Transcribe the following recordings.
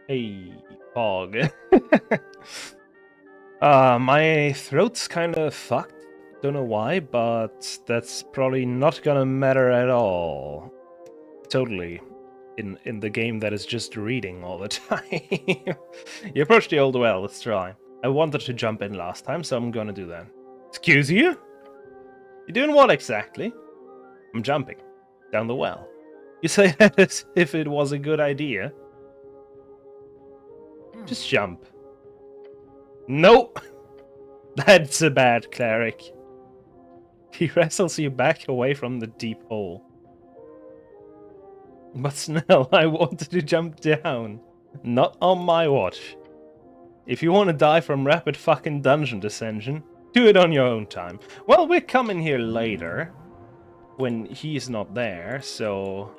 Hey, Pog. My throat's kinda fucked. Don't know why, but that's probably not gonna matter at all. Totally. In the game that is just reading all the time. You approached the old well, let's try. I wanted to jump in last time, so I'm gonna do that. Excuse you? You doing what exactly? I'm jumping. Down the well. You say that as if it was a good idea. Just jump. Nope! That's a bad cleric. He wrestles you back away from the deep hole. But Snell, I wanted to jump down. Not on my watch. If you want to die from rapid fucking dungeon descension, do it on your own time. Well, we're coming here later. When he's not there, so...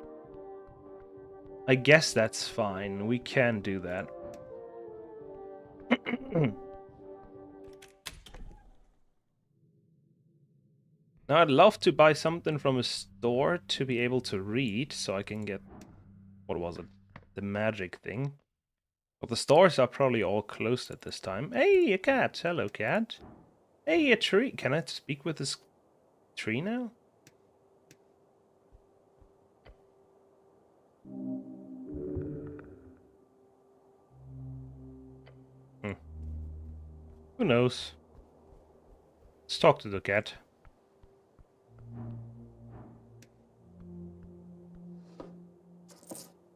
I guess that's fine. We can do that. Now, I'd love to buy something from a store to be able to read, so I can get... What was it? The magic thing. But the stores are probably all closed at this time. Hey, a cat! Hello, cat. Hey, a tree! Can I speak with this tree now? Who knows? Let's talk to the cat.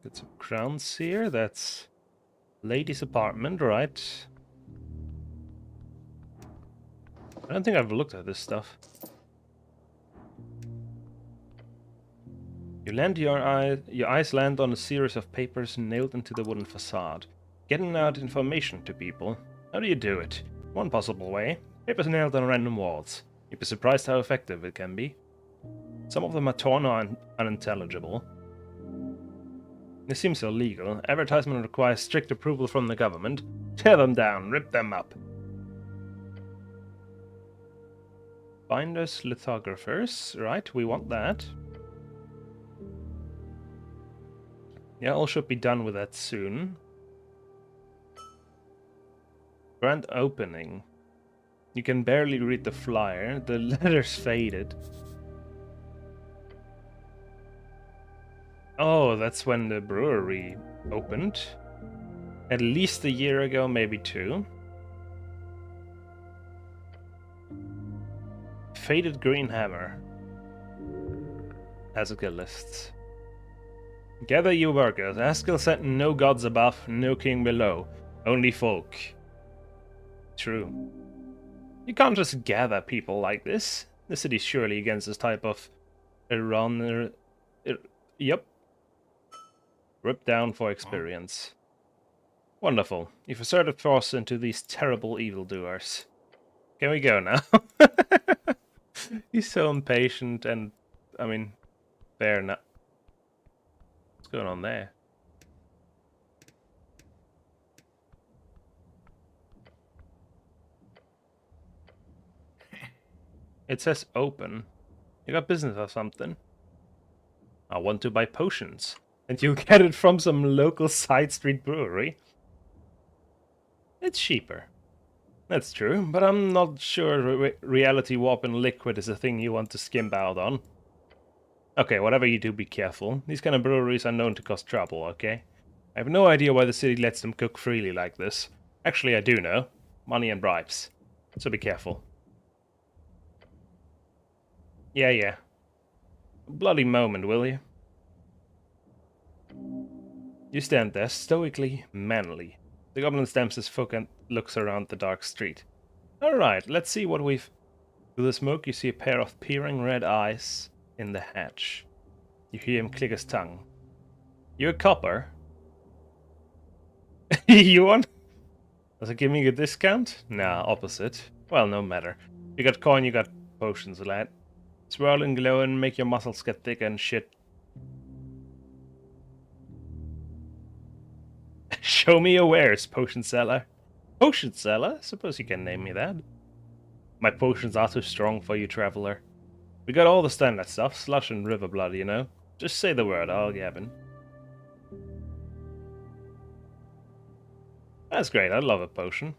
Get some crowns here. That's lady's apartment, right? I don't think I've looked at this stuff. Your eyes land on a series of papers nailed into the wooden facade. Getting out information to people. How do you do it? One possible way. Papers nailed on random walls. You'd be surprised how effective it can be. Some of them are torn or unintelligible. This seems illegal. Advertisement requires strict approval from the government. Tear them down, rip them up. Binders, lithographers. Right, we want that. Yeah, all should be done with that soon. Grand opening. You can barely read the flyer. The letter's faded. Oh, that's when the brewery opened. At least a year ago, maybe two. Faded green hammer. Haskell lists. Gather you workers. Haskell sent no gods above, no king below. Only folk. True. You can't just gather people like this. The city's surely against this type of Yep. Rip down for experience. Wonderful. You've asserted force into these terrible evildoers. Can we go now? He's so impatient and, I mean, fair enough. What's going on there? It says open. You got business or something? I want to buy potions. And you get it from some local side street brewery? It's cheaper. That's true, but I'm not sure reality warp and liquid is a thing you want to skimp out on. Okay, whatever you do, be careful. These kind of breweries are known to cause trouble, okay? I have no idea why the city lets them cook freely like this. Actually, I do know. Money and bribes. So be careful. Yeah. A bloody moment, will you? You stand there, stoically manly. The goblin stamps his foot and looks around the dark street. Alright, let's see what we've... Through the smoke, you see a pair of peering red eyes in the hatch. You hear him click his tongue. You're a copper? You want? Does it give me a discount? Nah, opposite. Well, no matter. You got coin, you got potions, lad. Swirl and glow and make your muscles get thick and shit. Show me your wares, potion seller. Potion seller? Suppose you can name me that. My potions are too strong for you, traveler. We got all the standard stuff, slush and river blood, you know. Just say the word, I'll gab in. That's great, I love a potion.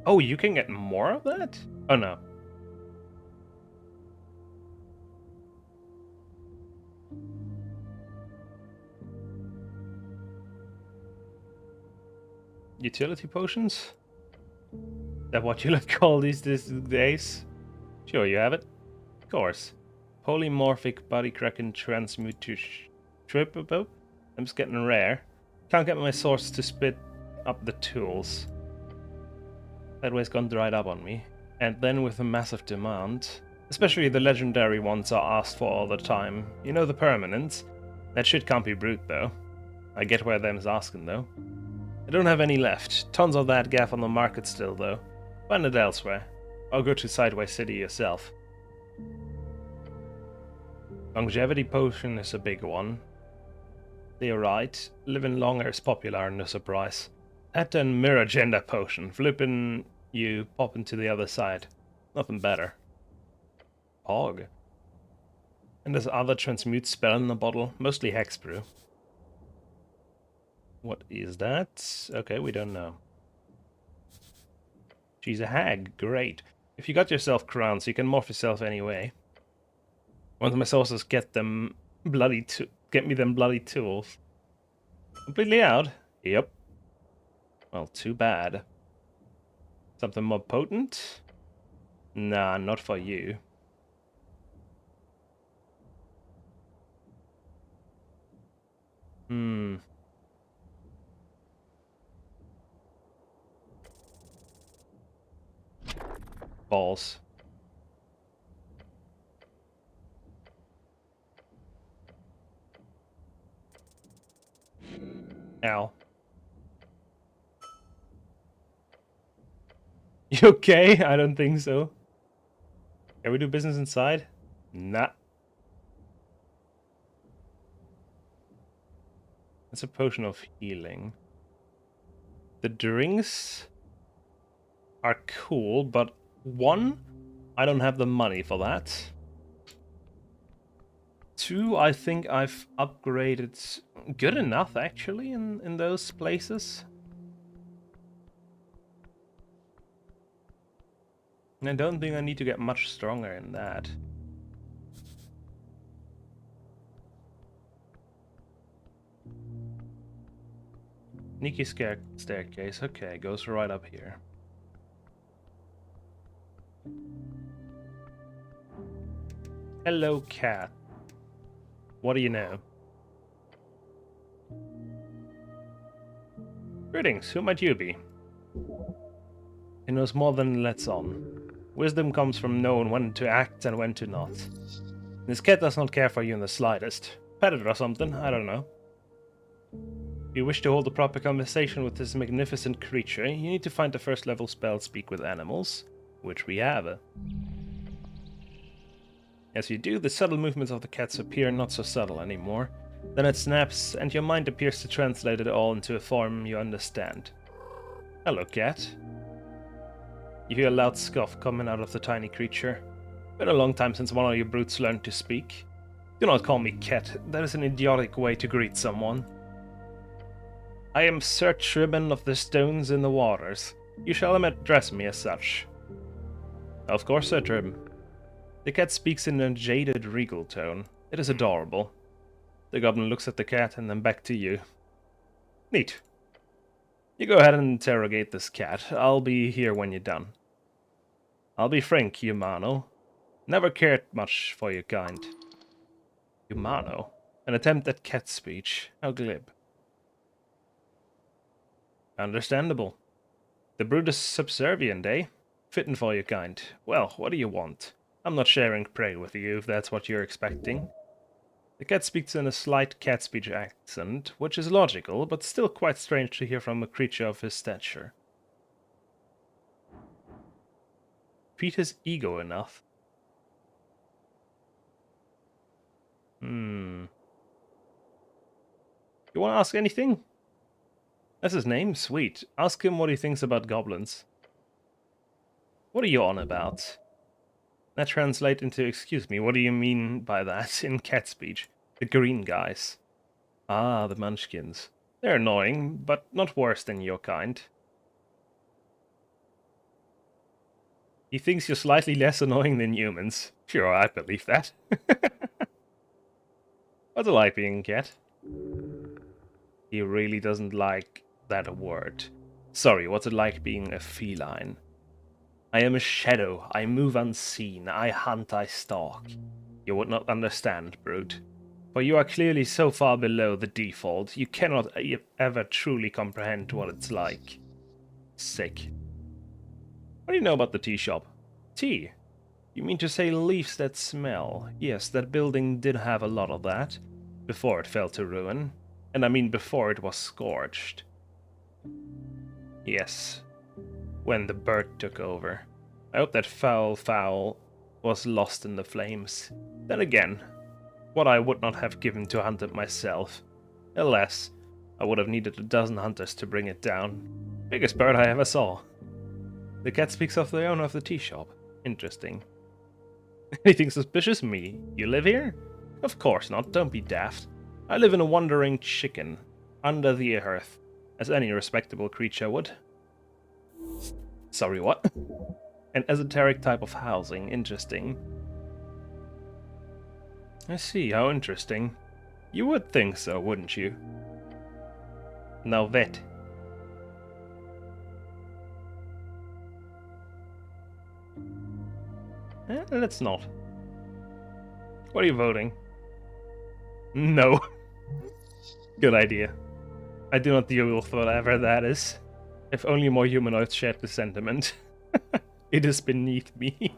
Oh, you can get more of that? Oh no. Utility potions? Is that what you like call these days? Sure, you have it. Of course. Polymorphic body kraken transmute to triple. I'm just getting rare. Can't get my source to spit up the tools. That way's gone dried up on me. And then with a massive demand, especially the legendary ones are asked for all the time. You know the permanents? That shit can't be brute though. I get where them's asking though. I don't have any left. Tons of that gaff on the market still though. Find it elsewhere. I'll go to Sideway City yourself. Longevity potion is a big one. They're right. Living longer is popular, no surprise. That and mirror gender potion. Flipping you pop into the other side. Nothing better. Hog. And there's other transmute spell in the bottle. Mostly hexbrew. What is that? Okay, we don't know. She's a hag. Great. If you got yourself crowns, you can morph yourself anyway. Once my sources get me them bloody tools. Completely out? Yep. Well, too bad. Something more potent? Nah, not for you. Balls. Ow. You okay? I don't think so. Can we do business inside? Nah. That's a potion of healing. The drinks are cool, but one, I don't have the money for that. Two, I think I've upgraded good enough actually in those places. And I don't think I need to get much stronger in that. Sneaky staircase, okay, goes right up here. Hello, cat. What do you know? Greetings, who might you be? He knows more than lets on. Wisdom comes from knowing when to act and when to not. This cat does not care for you in the slightest. Pet it or something, I don't know. If you wish to hold a proper conversation with this magnificent creature, you need to find the first level spell Speak with Animals, which we have. As you do, the subtle movements of the cats appear not so subtle anymore. Then it snaps, and your mind appears to translate it all into a form you understand. Hello, cat. You hear a loud scoff coming out of the tiny creature. Been a long time since one of you brutes learned to speak. Do not call me cat, that is an idiotic way to greet someone. I am Sir Tribban of the Stones in the Waters. You shall address me as such. Of course, Sir Tribban. The cat speaks in a jaded, regal tone. It is adorable. The goblin looks at the cat and then back to you. Neat. You go ahead and interrogate this cat. I'll be here when you're done. I'll be frank, Humano. Never cared much for your kind. Humano? An attempt at cat speech. How glib. Understandable. The brute is subservient, eh? Fitting for your kind. Well, what do you want? I'm not sharing prey with you, if that's what you're expecting. The cat speaks in a slight cat speech accent, which is logical, but still quite strange to hear from a creature of his stature. Feed his ego enough. You want to ask anything? That's his name? Sweet. Ask him what he thinks about goblins. What are you on about? That translates into, excuse me, what do you mean by that in cat speech? The green guys. Ah, the munchkins. They're annoying, but not worse than your kind. He thinks you're slightly less annoying than humans. Sure, I believe that. What's it like being a cat? He really doesn't like that word. Sorry, what's it like being a feline? I am a shadow. I move unseen. I hunt, I stalk. You would not understand, brute. For you are clearly so far below the default, you cannot ever truly comprehend what it's like. Sick. What do you know about the tea shop? Tea? You mean to say leaves that smell? Yes, that building did have a lot of that. Before it fell to ruin. And I mean before it was scorched. Yes. When the bird took over. I hope that fowl was lost in the flames. Then again, what I would not have given to hunt it myself. Alas, I would have needed a dozen hunters to bring it down. Biggest bird I ever saw. The cat speaks of the owner of the tea shop. Interesting. Anything suspicious? Me? You live here? Of course not, don't be daft. I live in a wandering chicken, under the earth, as any respectable creature would. Sorry, what? An esoteric type of housing, interesting. I see, how interesting. You would think so, wouldn't you? Now vet. Let's not. What are you voting? No. Good idea. I do not deal with whatever that is. If only more humanoids shared the sentiment. It is beneath me.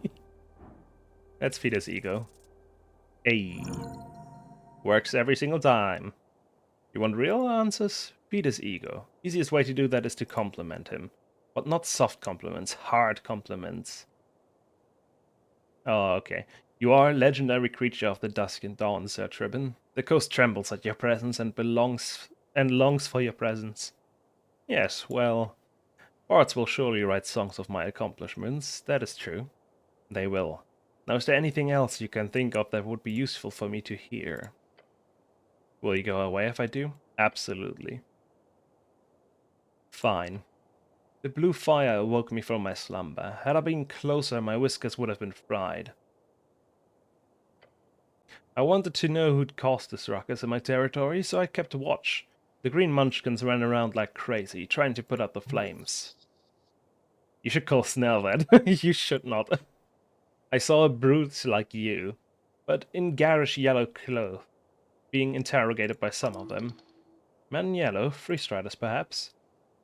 Let's feed his ego. Hey. Works every single time. You want real answers? Feed his ego. Easiest way to do that is to compliment him. But not soft compliments, hard compliments. Oh, okay. You are a legendary creature of the dusk and dawn, Sir Tribben. The coast trembles at your presence and longs for your presence. Yes, well, bards will surely write songs of my accomplishments, that is true. They will. Now, is there anything else you can think of that would be useful for me to hear? Will you go away if I do? Absolutely. Fine. The blue fire awoke me from my slumber. Had I been closer, my whiskers would have been fried. I wanted to know who'd caused this ruckus in my territory, so I kept watch. The green munchkins ran around like crazy, trying to put out the flames. You should call Snell that. You should not. I saw a brute like you, but in garish yellow cloth, being interrogated by some of them. Men in yellow, freestriders perhaps.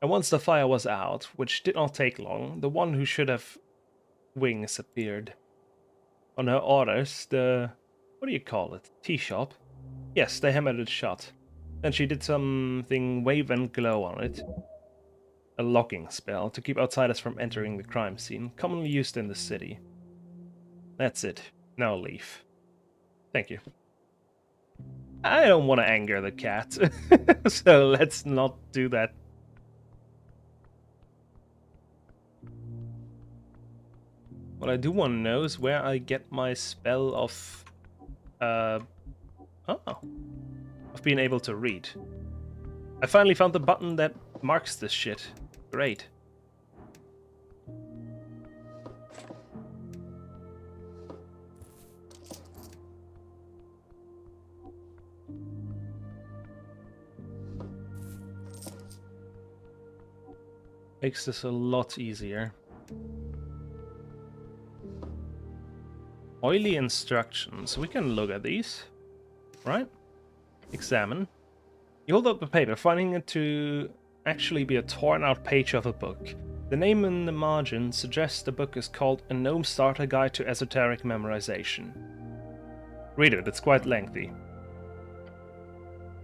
And once the fire was out, which did not take long, the one who should have wings appeared. On her orders, what do you call it? Tea shop? Yes, they hammered it shut. Then she did something wave and glow on it. A locking spell to keep outsiders from entering the crime scene, commonly used in the city. That's it. Now leave. Thank you. I don't want to anger the cat, so let's not do that. What I do want to know is where I get my spell of being able to read. I finally found the button that marks this shit. Great. Makes this a lot easier. Oily instructions. We can look at these, right? Examine. You hold up the paper, finding it to actually be a torn out page of a book. The name in the margin suggests the book is called A Gnome Starter Guide to Esoteric Memorization. Read it, it's quite lengthy.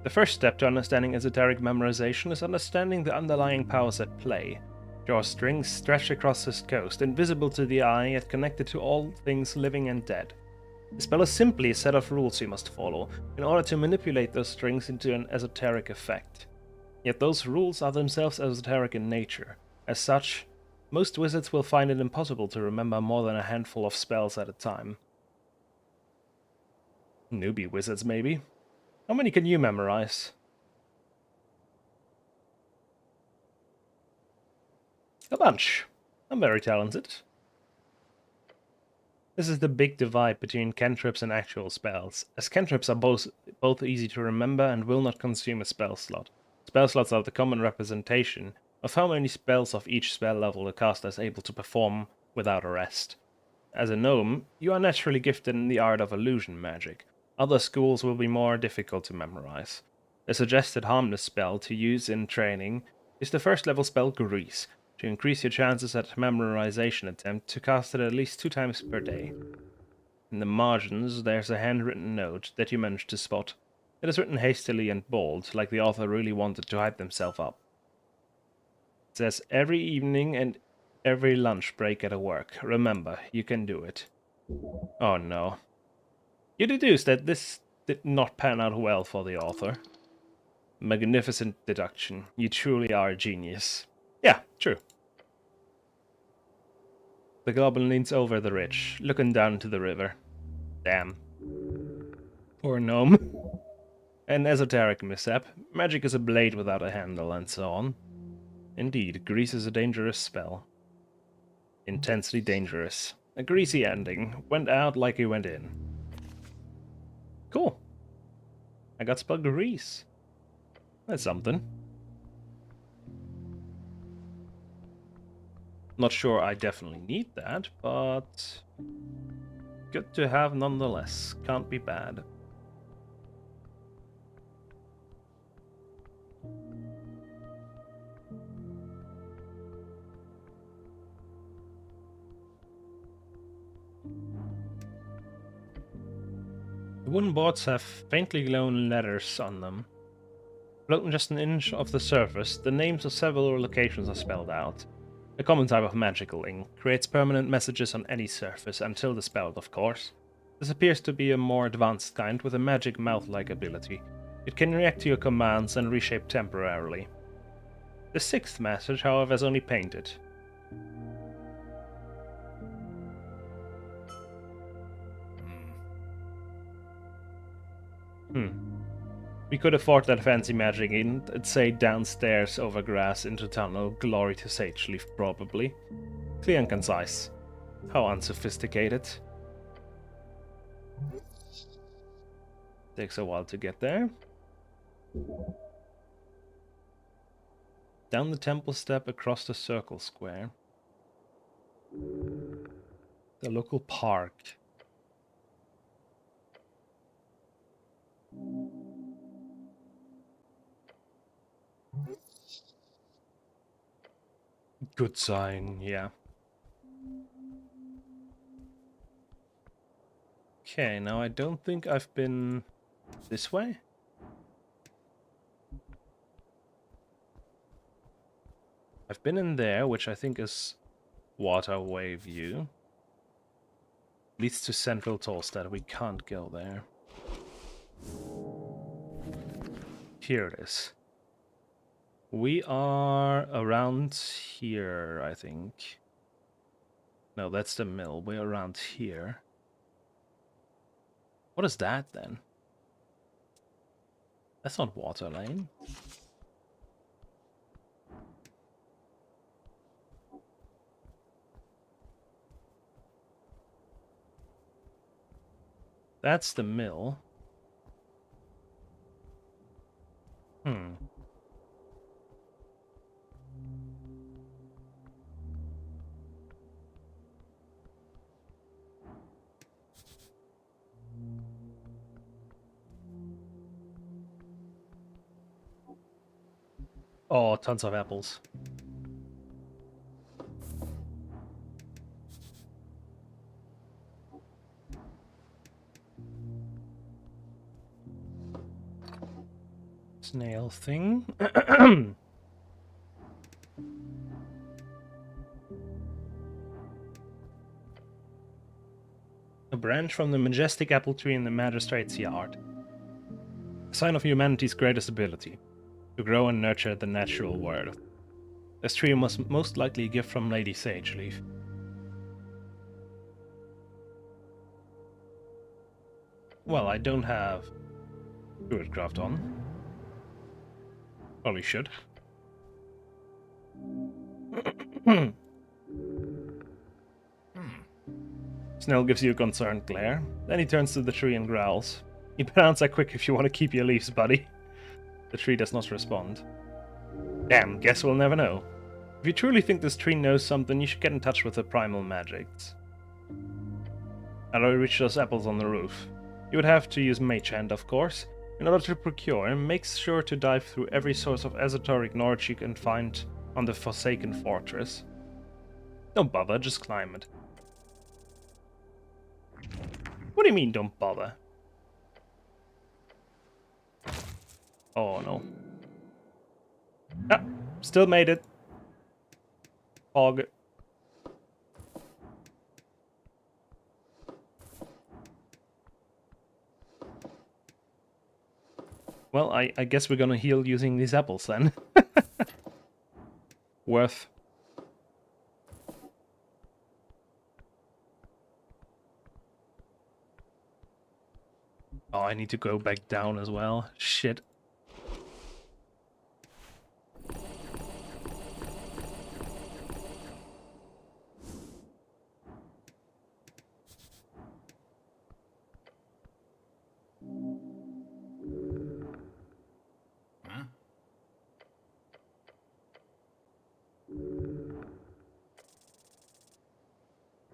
The first step to understanding esoteric memorization is understanding the underlying powers at play. Draw strings stretched across this coast, invisible to the eye, yet connected to all things living and dead. The spell is simply a set of rules you must follow, in order to manipulate those strings into an esoteric effect. Yet those rules are themselves esoteric in nature. As such, most wizards will find it impossible to remember more than a handful of spells at a time. Newbie wizards, maybe. How many can you memorize? A bunch. I'm very talented. This is the big divide between cantrips and actual spells, as cantrips are both easy to remember and will not consume a spell slot. Spell slots are the common representation of how many spells of each spell level the caster is able to perform without a rest. As a gnome, you are naturally gifted in the art of illusion magic. Other schools will be more difficult to memorize. A suggested harmless spell to use in training is the first level spell Grease, to increase your chances at memorization attempt to cast it at least 2 times per day. In the margins, there's a handwritten note that you managed to spot. It is written hastily and bold, like the author really wanted to hype themselves up. It says, every evening and every lunch break at work. Remember, you can do it. Oh no. You deduce that this did not pan out well for the author. Magnificent deduction. You truly are a genius. Yeah, true. The goblin leans over the ridge, looking down to the river. Damn. Poor gnome. An esoteric mishap. Magic is a blade without a handle, and so on. Indeed, grease is a dangerous spell. Intensely dangerous. A greasy ending. Went out like he went in. Cool. I got spell grease. That's something. Not sure I definitely need that, but good to have nonetheless. Can't be bad. The wooden boards have faintly glowing letters on them. Floating just an inch off the surface, the names of several locations are spelled out. A common type of magical ink creates permanent messages on any surface, until dispelled, of course. This appears to be a more advanced kind with a magic mouth-like ability. It can react to your commands and reshape temporarily. The 6th message, however, is only painted. We could afford that fancy magic in, I'd say downstairs over grass into tunnel, glory to Sage Leaf probably. Clear and concise. How unsophisticated. Takes a while to get there. Down the temple step across the circle square. The local park. Good sign, yeah. Okay, now I don't think I've been this way. I've been in there, which I think is waterway view. Leads to Central Tolstad. We can't go there. Here it is. We are around here, I think. No, that's the mill. We're around here. What is that, then? That's not water lane. That's the mill. Oh, tons of apples. Snail thing. A branch from the majestic apple tree in the magistrate's yard. A sign of humanity's greatest ability. To grow and nurture the natural world. This tree was most likely a gift from Lady Sageleaf. Well, I don't have Druidcraft on. Probably should. Snell gives you a concerned glare. Then he turns to the tree and growls. You better answer quick if you want to keep your leaves, buddy. The tree does not respond. Damn, guess we'll never know. If you truly think this tree knows something, you should get in touch with the primal magics. How do I reach those apples on the roof? You would have to use Mage Hand, of course. In order to procure, make sure to dive through every source of esoteric knowledge you can find on the Forsaken Fortress. Don't bother, just climb it. What do you mean, don't bother? Oh no. Ah, still made it. Hog. Well, I guess we're gonna heal using these apples then. Worth. Oh, I need to go back down as well. Shit.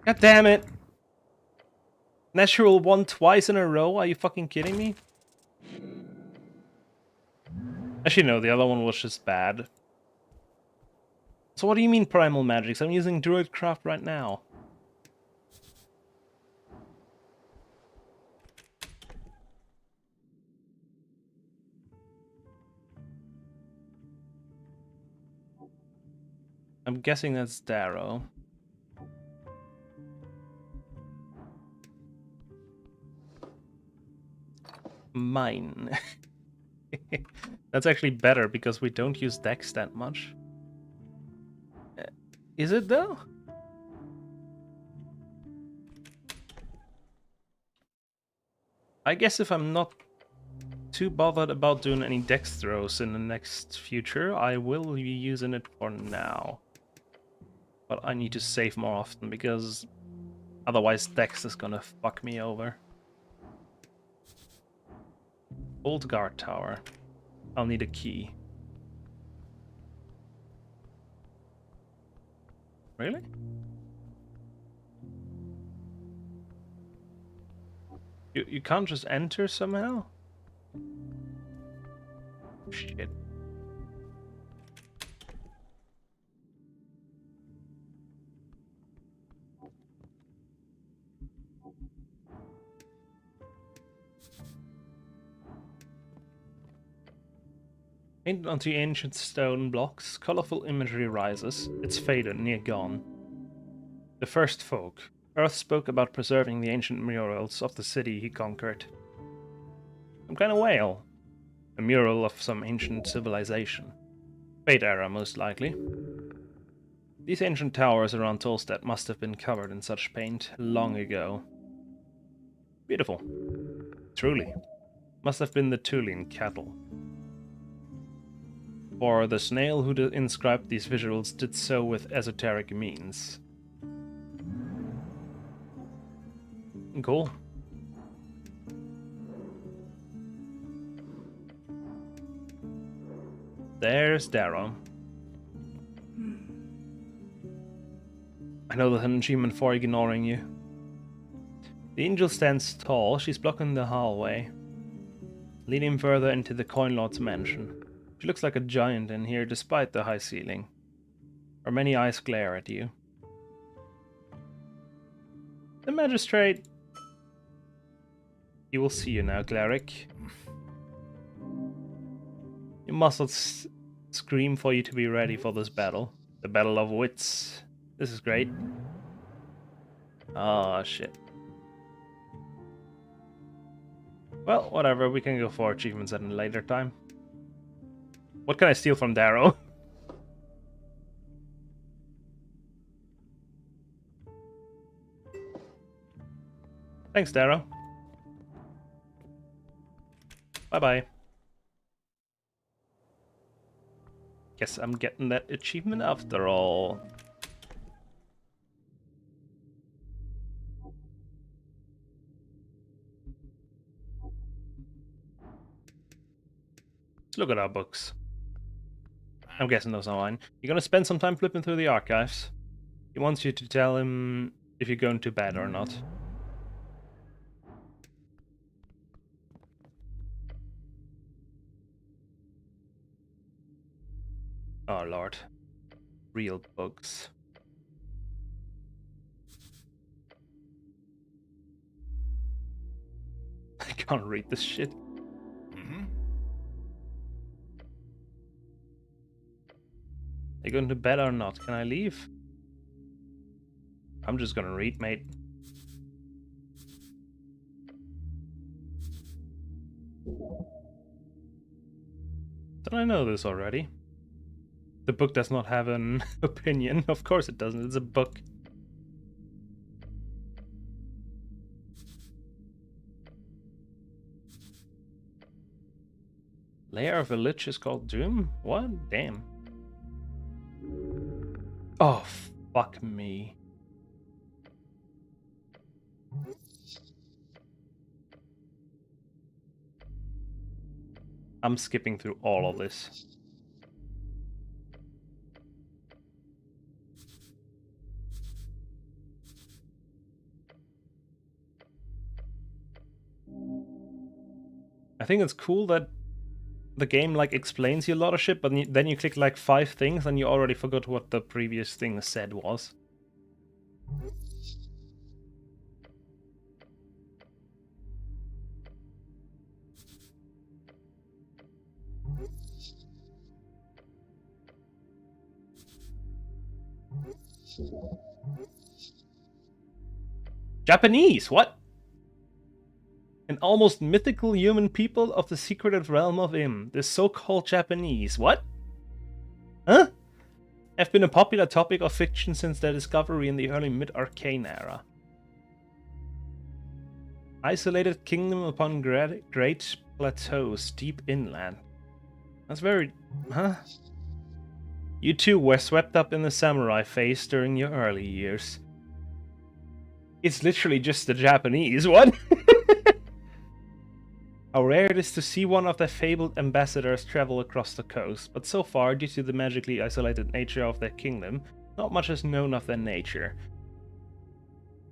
God damn it! Natural 1 twice in a row? Are you fucking kidding me? Actually, no, the other one was just bad. So what do you mean primal magics? I'm using Druidcraft right now. I'm guessing that's Darrow. Mine. That's actually better because we don't use Dex that much. Is it though? I guess if I'm not too bothered about doing any Dex throws in the next future, I will be using it for now. But I need to save more often because otherwise Dex is gonna fuck me over. Old guard tower. I'll need a key. Really? You can't just enter somehow? Shit. Painted onto ancient stone blocks, colorful imagery rises. It's faded, near gone. The first folk. Earth spoke about preserving the ancient murals of the city he conquered. Some kind of whale. A mural of some ancient civilization. Fate era, most likely. These ancient towers around Tolstead must have been covered in such paint long ago. Beautiful. Truly. Must have been the Tulin cattle. For the snail who inscribed these visuals did so with esoteric means. Cool. There's Darrow. I know there's an achievement for ignoring you. The angel stands tall. She's blocking the hallway, leading further into the Coin Lord's mansion. She looks like a giant in here, despite the high ceiling. Her many eyes glare at you. The magistrate... He will see you now, cleric. Your muscles scream for you to be ready for this battle. The battle of wits. This is great. Ah, shit. Well, whatever. We can go for achievements at a later time. What can I steal from Darrow? Thanks, Darrow. Bye-bye. Guess I'm getting that achievement after all. Let's look at our books. I'm guessing those are mine. You're gonna spend some time flipping through the archives. He wants you to tell him if you're going to bed or not. Oh lord. Real bugs. I can't read this shit. Are you going to bed or not? Can I leave? I'm just gonna read, mate. Did I know this already? The book does not have an opinion. Of course it doesn't. It's a book. Lair of a Lich is called Doom? What? Damn. Oh, fuck me. I'm skipping through all of this. I think it's cool that the game like explains you a lot of shit, but then you click like 5 things and you already forgot what the previous thing said was. Japanese, what? An almost mythical human people of the secretive realm of Im. The so-called Japanese. What? Huh? Have been a popular topic of fiction since their discovery in the early mid-Arcane era. Isolated kingdom upon great plateaus deep inland. That's very... Huh? You too were swept up in the samurai phase during your early years. It's literally just the Japanese. What? How rare it is to see one of their fabled ambassadors travel across the coast, but so far, due to the magically isolated nature of their kingdom, not much is known of their nature.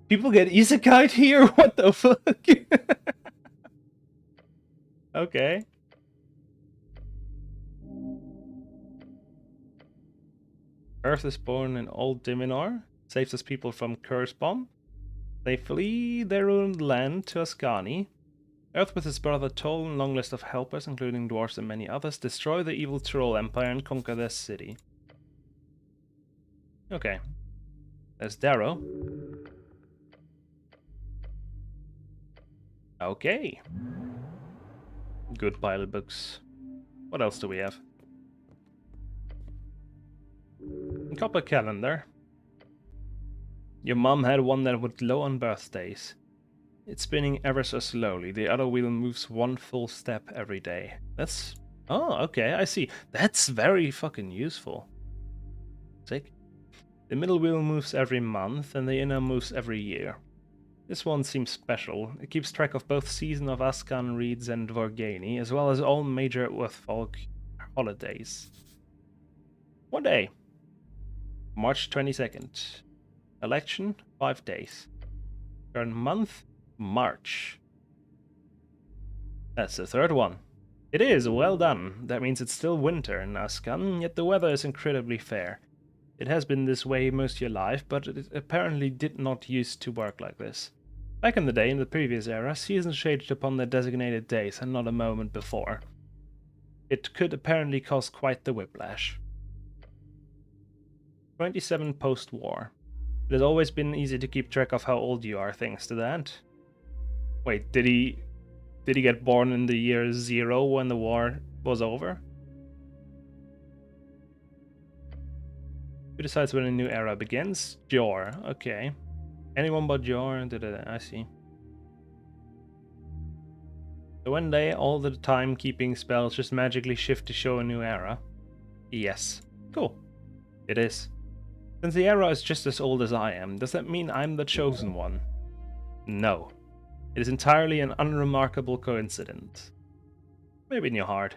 People get isekai'd here? What the fuck? Okay. Earth is born in Old Diminor, saves his people from curse bomb. They flee their ruined land to Ascani. Earth with his brother Toll and long list of helpers, including dwarves and many others, destroy the evil troll empire and conquer their city. Okay. There's Darrow. Okay. Good pilot books. What else do we have? Copper calendar. Your mom had one that would glow on birthdays. It's spinning ever so slowly. The other wheel moves one full step every day. That's... Oh, okay, I see. That's very fucking useful. Sick. The middle wheel moves every month, and the inner moves every year. This one seems special. It keeps track of both Season of Ascan, Reeds, and Vorgani, as well as all major Earthfolk holidays. One day. March 22nd. Election, 5 days. Current month, March. That's the third one. It is, well done. That means it's still winter in Ascan, yet the weather is incredibly fair. It has been this way most of your life, but it apparently did not used to work like this. Back in the day, in the previous era, seasons changed upon their designated days and not a moment before. It could apparently cause quite the whiplash. 27 post-war. It has always been easy to keep track of how old you are thanks to that. Wait, did he get born in the year 0 when the war was over? Who decides when a new era begins? Jor, okay. Anyone but Jor? I see. So one day, all the time-keeping spells just magically shift to show a new era? Yes. Cool. It is. Since the era is just as old as I am, does that mean I'm the chosen one? No. It is entirely an unremarkable coincidence. Maybe in your heart.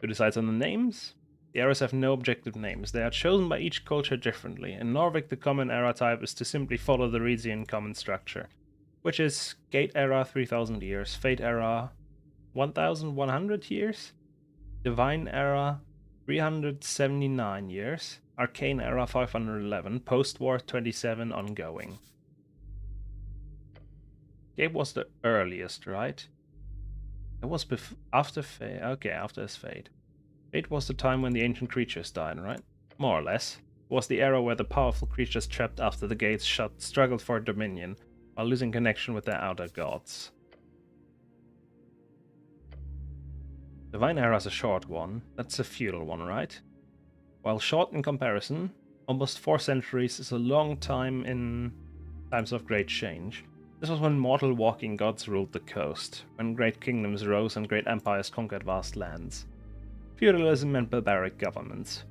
Who decides on the names? The eras have no objective names. They are chosen by each culture differently. In Norvik, the common era type is to simply follow the Resian common structure, which is Gate era 3000 years, Fate era 1100 years, Divine era 379 years, Arcane era 511, Post-war 27 ongoing. Gabe was the earliest, right? It was after Fate. Okay, after his Fate. Fate was the time when the ancient creatures died, right? More or less. It was the era where the powerful creatures trapped after the gates shut struggled for dominion, while losing connection with their outer gods. Divine era is a short one. That's a feudal one, right? While short in comparison, almost 4 centuries is a long time in times of great change. This was when mortal walking gods ruled the coast, when great kingdoms rose and great empires conquered vast lands. Feudalism and barbaric governments.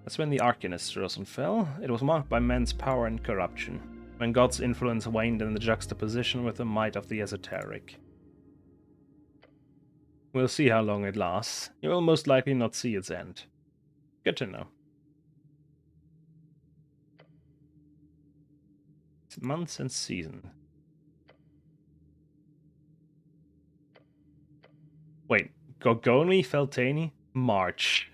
That's when the Arcanists rose and fell. It was marked by men's power and corruption, when God's influence waned in the juxtaposition with the might of the esoteric. We'll see how long it lasts. You will most likely not see its end. Good to know. It's months and season. Wait, Gorgoni, Feltani, March.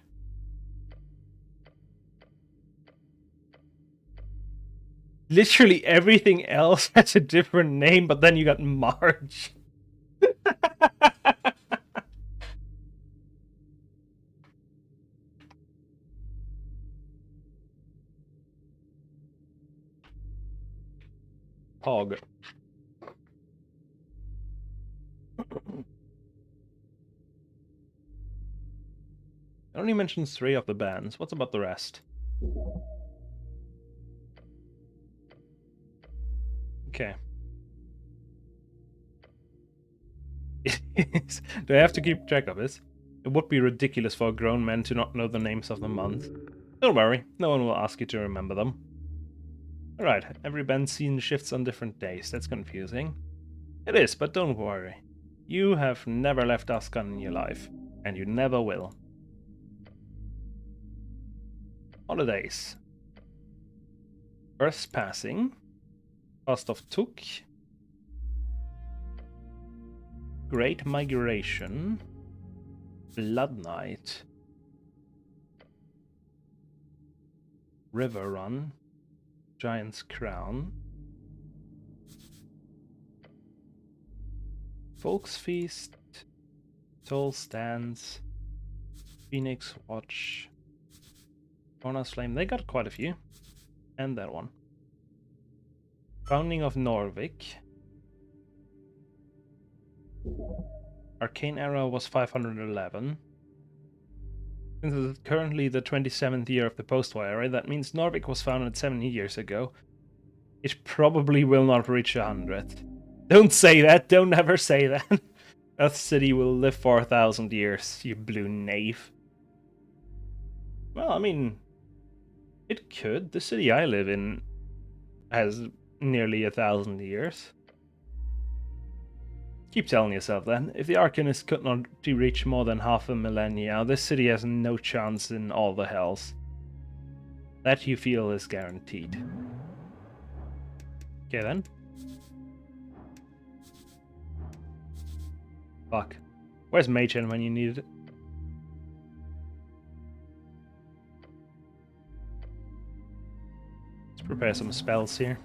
Literally everything else has a different name, but then you got March. Hog. It only mentions 3 of the bands. What's about the rest? Okay. Do I have to keep track of this? It would be ridiculous for a grown man to not know the names of the month. Don't worry, no one will ask you to remember them. Alright, every band scene shifts on different days. That's confusing. It is, but don't worry. You have never left Ascan in your life, and you never will. Holidays. Earth's passing. Fast of Tuk. Great Migration. Blood Night. River Run. Giant's Crown. Folks Feast. Soul Stands. Phoenix Watch. Corner's Flame. They got quite a few. And that one. Founding of Norvik. Arcane Era was 511. Since it's currently the 27th year of the post-war era, that means Norvik was founded 70 years ago. It probably will not reach 100. Don't say that, don't ever say that. Earth City will live for 1,000 years, you blue knave. Well, I mean, it could. The city I live in has nearly 1,000 years. Keep telling yourself that. If the Arcanists could not reach more than half a millennia, this city has no chance in all the hells. That you feel is guaranteed. Okay then. Fuck. Where's Machen when you need it? Let's prepare some spells here.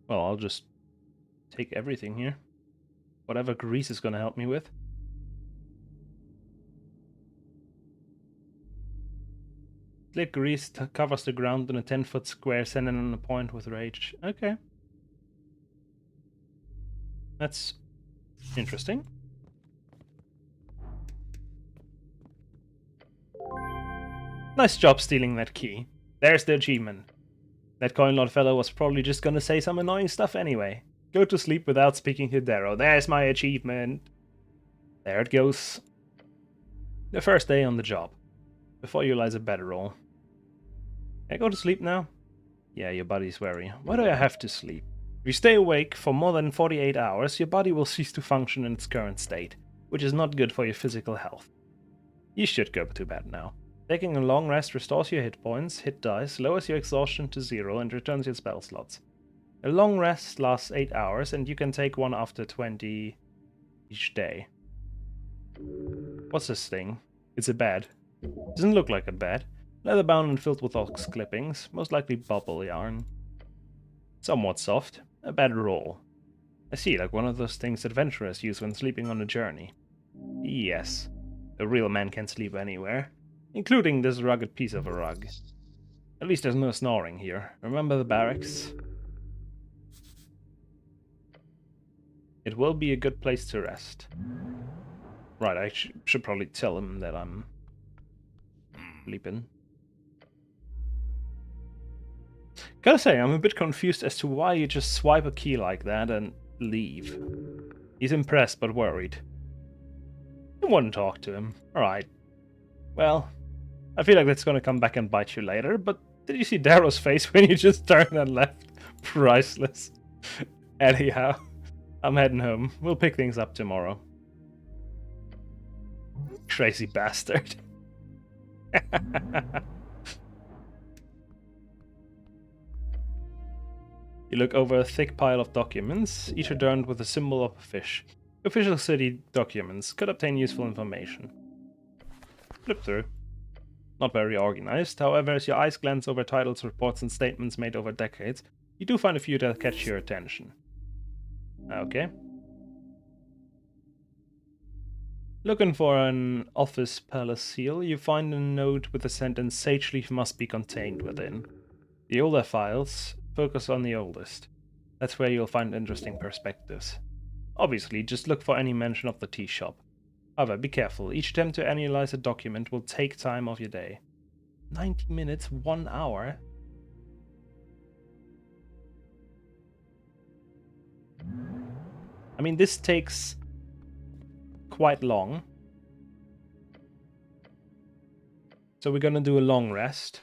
Well, I'll just take everything here. Whatever Grease is going to help me with. Slate Grease covers the ground in a 10-foot square, sending on a point with rage. Okay. That's interesting. Nice job stealing that key. There's the achievement. That Coinlord fellow was probably just gonna say some annoying stuff anyway. Go to sleep without speaking to Darrow. There's my achievement. There it goes. The first day on the job. Before you lies a bedroll. Can I go to sleep now? Yeah, your body's weary. Why do I have to sleep? If you stay awake for more than 48 hours, your body will cease to function in its current state, which is not good for your physical health. You should go to bed now. Taking a long rest restores your hit points, hit dice, lowers your exhaustion to 0, and returns your spell slots. A long rest lasts 8 hours, and you can take one after 20 each day. What's this thing? It's a bed. Doesn't look like a bed. Leather bound and filled with ox clippings, most likely bubble yarn. Somewhat soft. A bed roll. I see, like one of those things adventurers use when sleeping on a journey. Yes. A real man can sleep anywhere, including this rugged piece of a rug. At least there's no snoring here. Remember the barracks? It will be a good place to rest. Right, I should probably tell him that I'm sleeping. Gotta say, I'm a bit confused as to why you just swipe a key like that and leave. He's impressed but worried. You wouldn't talk to him. Alright. Well, I feel like that's gonna come back and bite you later, but did you see Darrow's face when you just turned and left? Priceless. Anyhow, I'm heading home. We'll pick things up tomorrow. Crazy bastard. You look over a thick pile of documents, each adorned with a symbol of a fish. Official city documents could obtain useful information. Flip through. Not very organized, however, as your eyes glance over titles, reports, and statements made over decades, you do find a few that catch your attention. Okay. Looking for an office palace seal, you find a note with the sentence "Sage leaf must be contained within." The older files focus on the oldest. That's where you'll find interesting perspectives. Obviously, just look for any mention of the tea shop. However, be careful. Each attempt to analyze a document will take time of your day. 90 minutes, 1 hour? I mean, this takes quite long. So we're gonna do a long rest.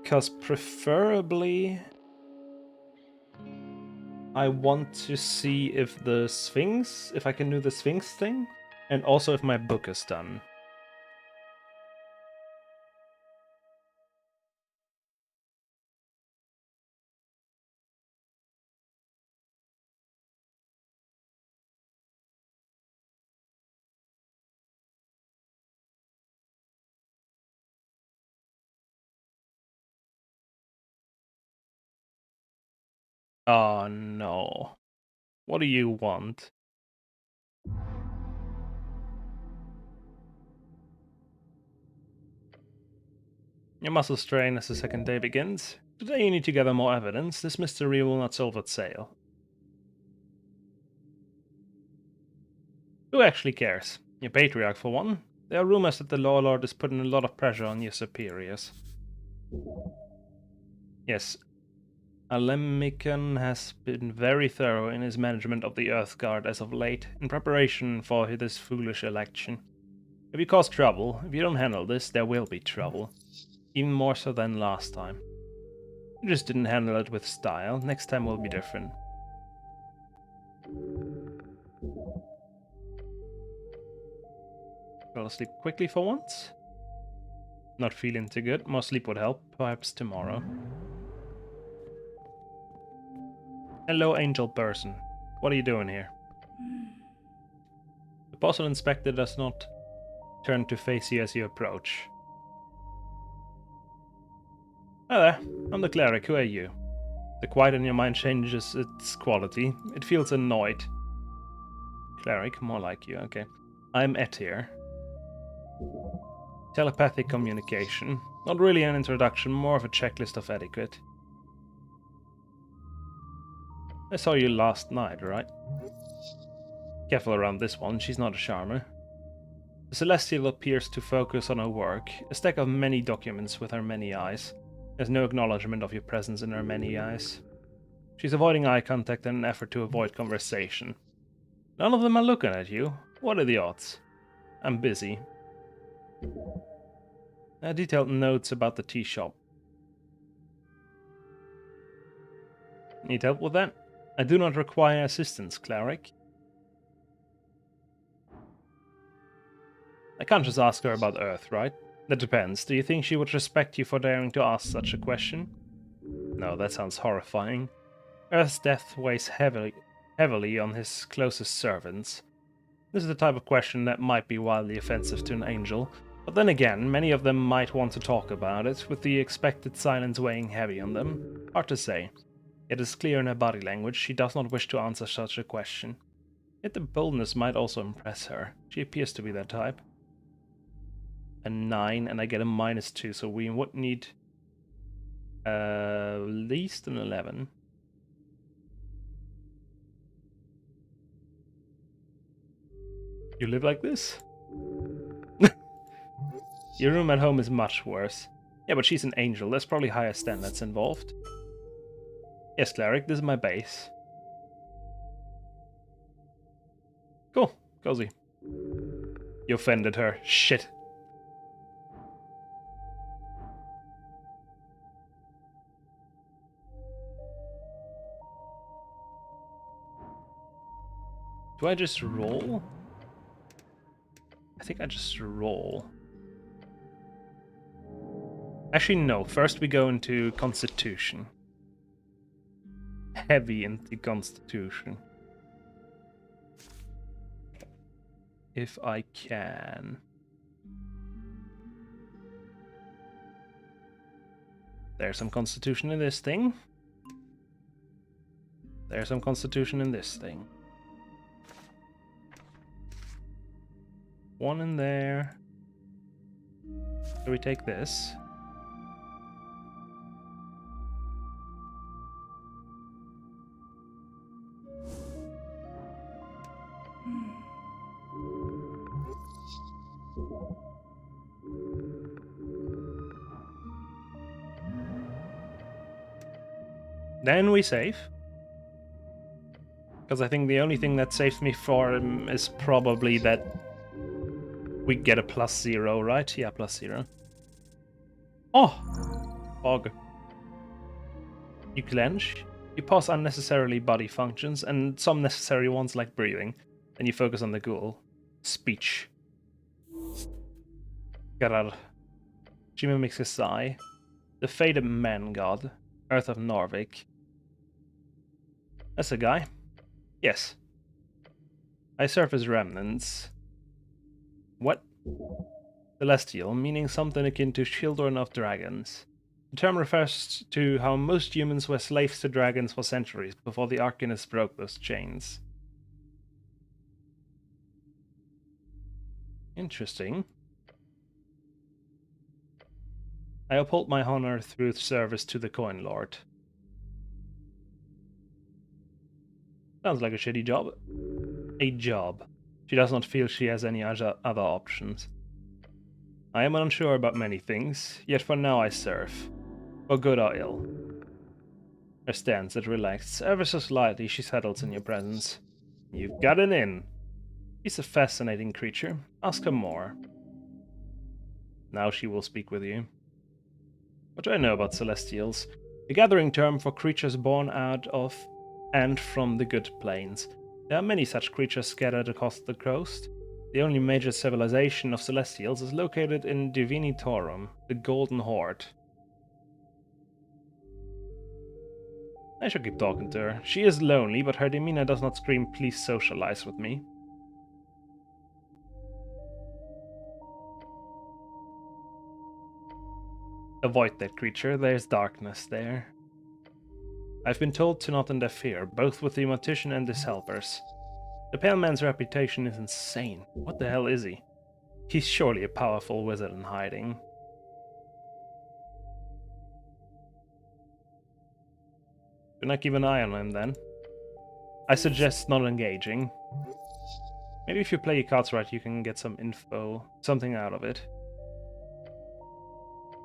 Because preferably I want to see if the Sphinx, if I can do the Sphinx thing, and also if my book is done. Oh no. What do you want? Your muscles strain as the second day begins. Today you need to gather more evidence. This mystery will not solve at sale. Who actually cares? Your patriarch, for one. There are rumors that the Law Lord is putting a lot of pressure on your superiors. Yes, Alemikon has been very thorough in his management of the Earthguard as of late, in preparation for this foolish election. If you cause trouble, if you don't handle this, there will be trouble. Even more so than last time. You just didn't handle it with style. Next time will be different. Fell asleep quickly for once. Not feeling too good. More sleep would help. Perhaps tomorrow. Hello, angel person. What are you doing here? The puzzle inspector does not turn to face you as you approach. Hi there, I'm the cleric. Who are you? The quiet in your mind changes its quality. It feels annoyed. Cleric, more like you, okay. I'm Etir. Telepathic communication. Not really an introduction, more of a checklist of etiquette. I saw you last night, right? Careful around this one, she's not a charmer. The Celestial appears to focus on her work, a stack of many documents with her many eyes. There's no acknowledgement of your presence in her many eyes. She's avoiding eye contact in an effort to avoid conversation. None of them are looking at you. What are the odds? I'm busy. Detailed notes about the tea shop. Need help with that? I do not require assistance, cleric. I can't just ask her about Earth, right? That depends. Do you think she would respect you for daring to ask such a question? No, that sounds horrifying. Earth's death weighs heavily on his closest servants. This is the type of question that might be wildly offensive to an angel, but then again, many of them might want to talk about it, with the expected silence weighing heavy on them. Hard to say. It is clear in her body language she does not wish to answer such a question. Yet the boldness might also impress her. She appears to be that type. A 9, and I get a -2, so we would need at least an 11. You live like this? Your room at home is much worse. Yeah, but she's an angel. There's probably higher standards involved. Yes, cleric, this is my base. Cool. Cozy. You offended her. Shit. Do I just roll? I think I just roll. Actually, no. First we go into Constitution. Heavy into Constitution. If I can. There's some Constitution in this thing. There's some Constitution in this thing. 1 in there. So we take this. Then we save. Because I think the only thing that saves me for him is probably that we get a +0, right? Yeah, +0. Oh! Fog. You clench. You pause unnecessarily body functions, and some necessary ones like breathing. Then you focus on the goal. Speech. Garar. She mimics a sigh. The faded man god. Earth of Norvik. That's a guy. Yes. I serve as remnants. What? Celestial, meaning something akin to children of dragons. The term refers to how most humans were slaves to dragons for centuries before the Arcanists broke those chains. Interesting. I uphold my honor through service to the Coin Lord. Sounds like a shitty job. A job. She does not feel she has any other options. I am unsure about many things, yet for now I serve. For good or ill. Her stance is relaxed. Ever so slightly she settles in your presence. You've got it in. She's a fascinating creature. Ask her more. Now she will speak with you. What do I know about Celestials? A gathering term for creatures born out of and from the Good Plains. There are many such creatures scattered across the coast. The only major civilization of Celestials is located in Divini Torum, the Golden Horde. I should keep talking to her. She is lonely, but her demeanor does not scream, "Please socialize with me." Avoid that creature, there's darkness there. I've been told to not interfere, both with the mortician and his helpers. The Pale Man's reputation is insane. What the hell is he? He's surely a powerful wizard in hiding. Do not keep an eye on him then. I suggest not engaging. Maybe if you play your cards right, you can get some info, something out of it.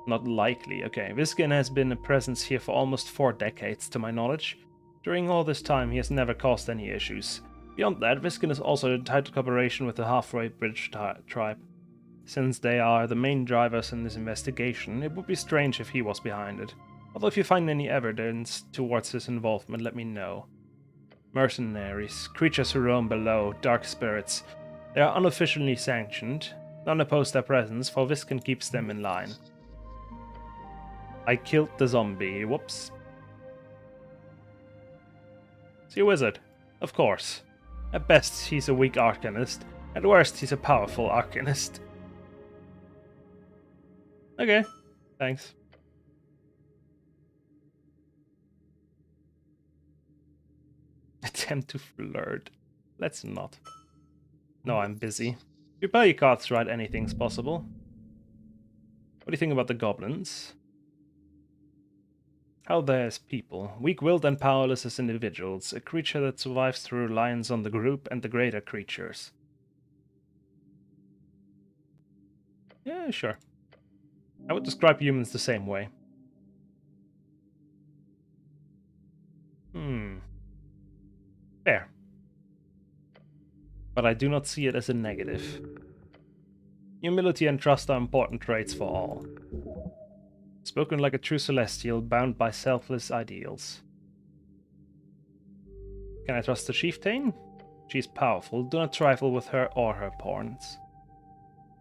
Not likely. Okay, Viskin has been a presence here for almost 4 decades, to my knowledge. During all this time, he has never caused any issues. Beyond that, Viskin is also in tight cooperation with the Halfway Bridge tribe. Since they are the main drivers in this investigation, it would be strange if he was behind it. Although if you find any evidence towards his involvement, let me know. Mercenaries, creatures who roam below, dark spirits. They are unofficially sanctioned. None oppose their presence, for Viskin keeps them in line. I killed the zombie, whoops. Is he a wizard? Of course. At best, he's a weak arcanist. At worst, he's a powerful arcanist. Okay, thanks. Attempt to flirt. Let's not. No, I'm busy. If you play your cards right, anything's possible. What do you think about the goblins? How they're as people, weak-willed and powerless as individuals, a creature that survives through reliance on the group and the greater creatures. Yeah, sure. I would describe humans the same way. Fair. But I do not see it as a negative. Humility and trust are important traits for all. Spoken like a true celestial, bound by selfless ideals. Can I trust the chieftain? She is powerful, do not trifle with her or her pawns.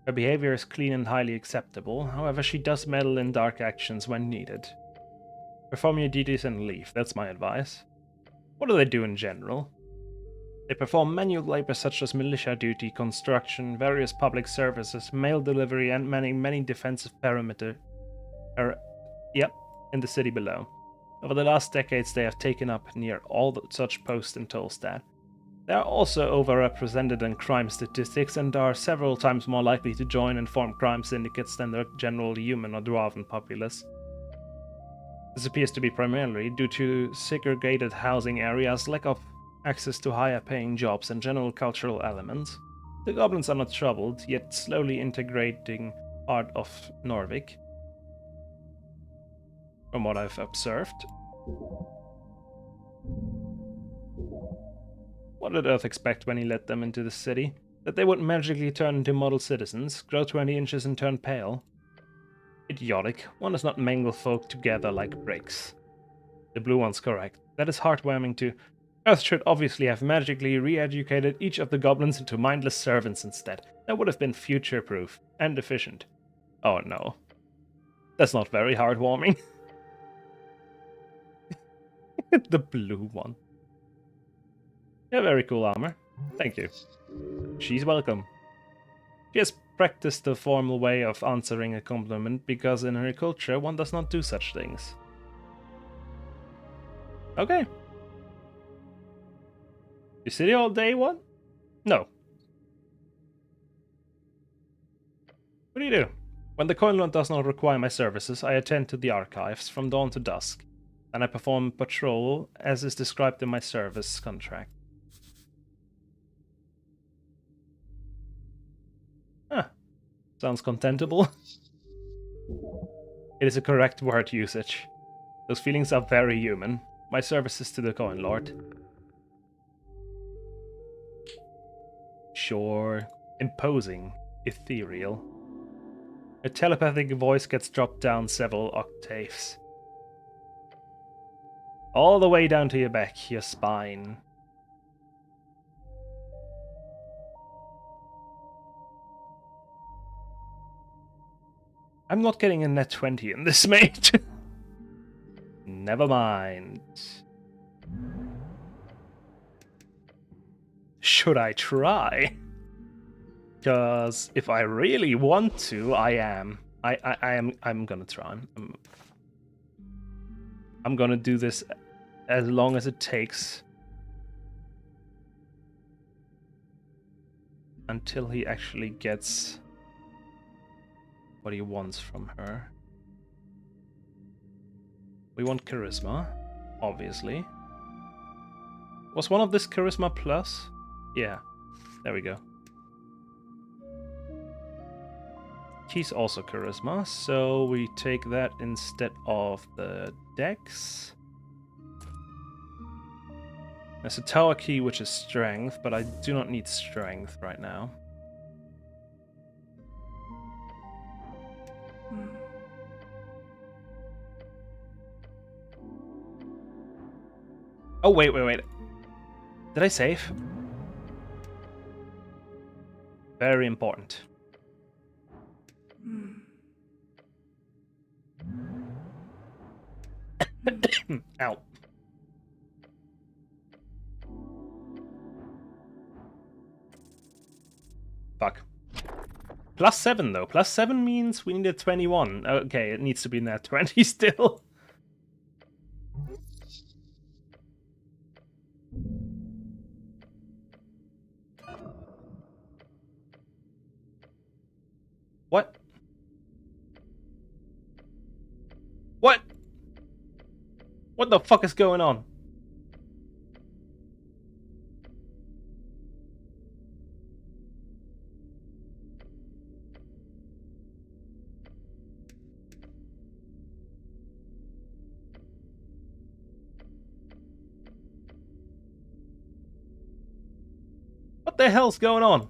Her behavior is clean and highly acceptable, however she does meddle in dark actions when needed. Perform your duties and leave, that's my advice. What do they do in general? They perform manual labor such as militia duty, construction, various public services, mail delivery, and many defensive perimeter in the city below. Over the last decades, they have taken up near all such posts in Tolstad. They are also overrepresented in crime statistics and are several times more likely to join and form crime syndicates than the general human or dwarven populace. This appears to be primarily due to segregated housing areas, lack of access to higher paying jobs, and general cultural elements. The goblins are not troubled, yet slowly integrating part of Norvik. From what I've observed. What did Earth expect when he led them into the city? That they would magically turn into model citizens, grow 20 inches and turn pale? Idiotic. One does not mangle folk together like bricks. The blue one's correct. That is heartwarming too. Earth should obviously have magically re-educated each of the goblins into mindless servants instead. That would have been future-proof and efficient. Oh no. That's not very heartwarming. The blue one. Yeah, very cool armor. Thank you. She's welcome. She has practiced the formal way of answering a compliment because in her culture one does not do such things. Okay. You city all day one? No. What do you do? When the coin lot does not require my services, I attend to the archives from dawn to dusk, and I perform patrol as is described in my service contract. Huh. Sounds contentable. It is a correct word usage. Those feelings are very human. My services to the coin lord. Sure. Imposing. Ethereal. A telepathic voice gets dropped down several octaves. All the way down to your back, your spine. I'm not getting a net 20 in this, mate. Never mind. Should I try? Because if I really want to, I am. I'm gonna try. I'm gonna do this as long as it takes. Until he actually gets what he wants from her. We want charisma, obviously. Was one of this charisma plus? Yeah, there we go. He's also charisma, so we take that instead of the dex. There's a tower key, which is strength, but I do not need strength right now. Oh, wait. Did I save? Very important. Ow. Fuck. +7 though. +7 means we need a 21. Okay, it needs to be in that 20 still. What? What? What the fuck is going on? What the hell's going on?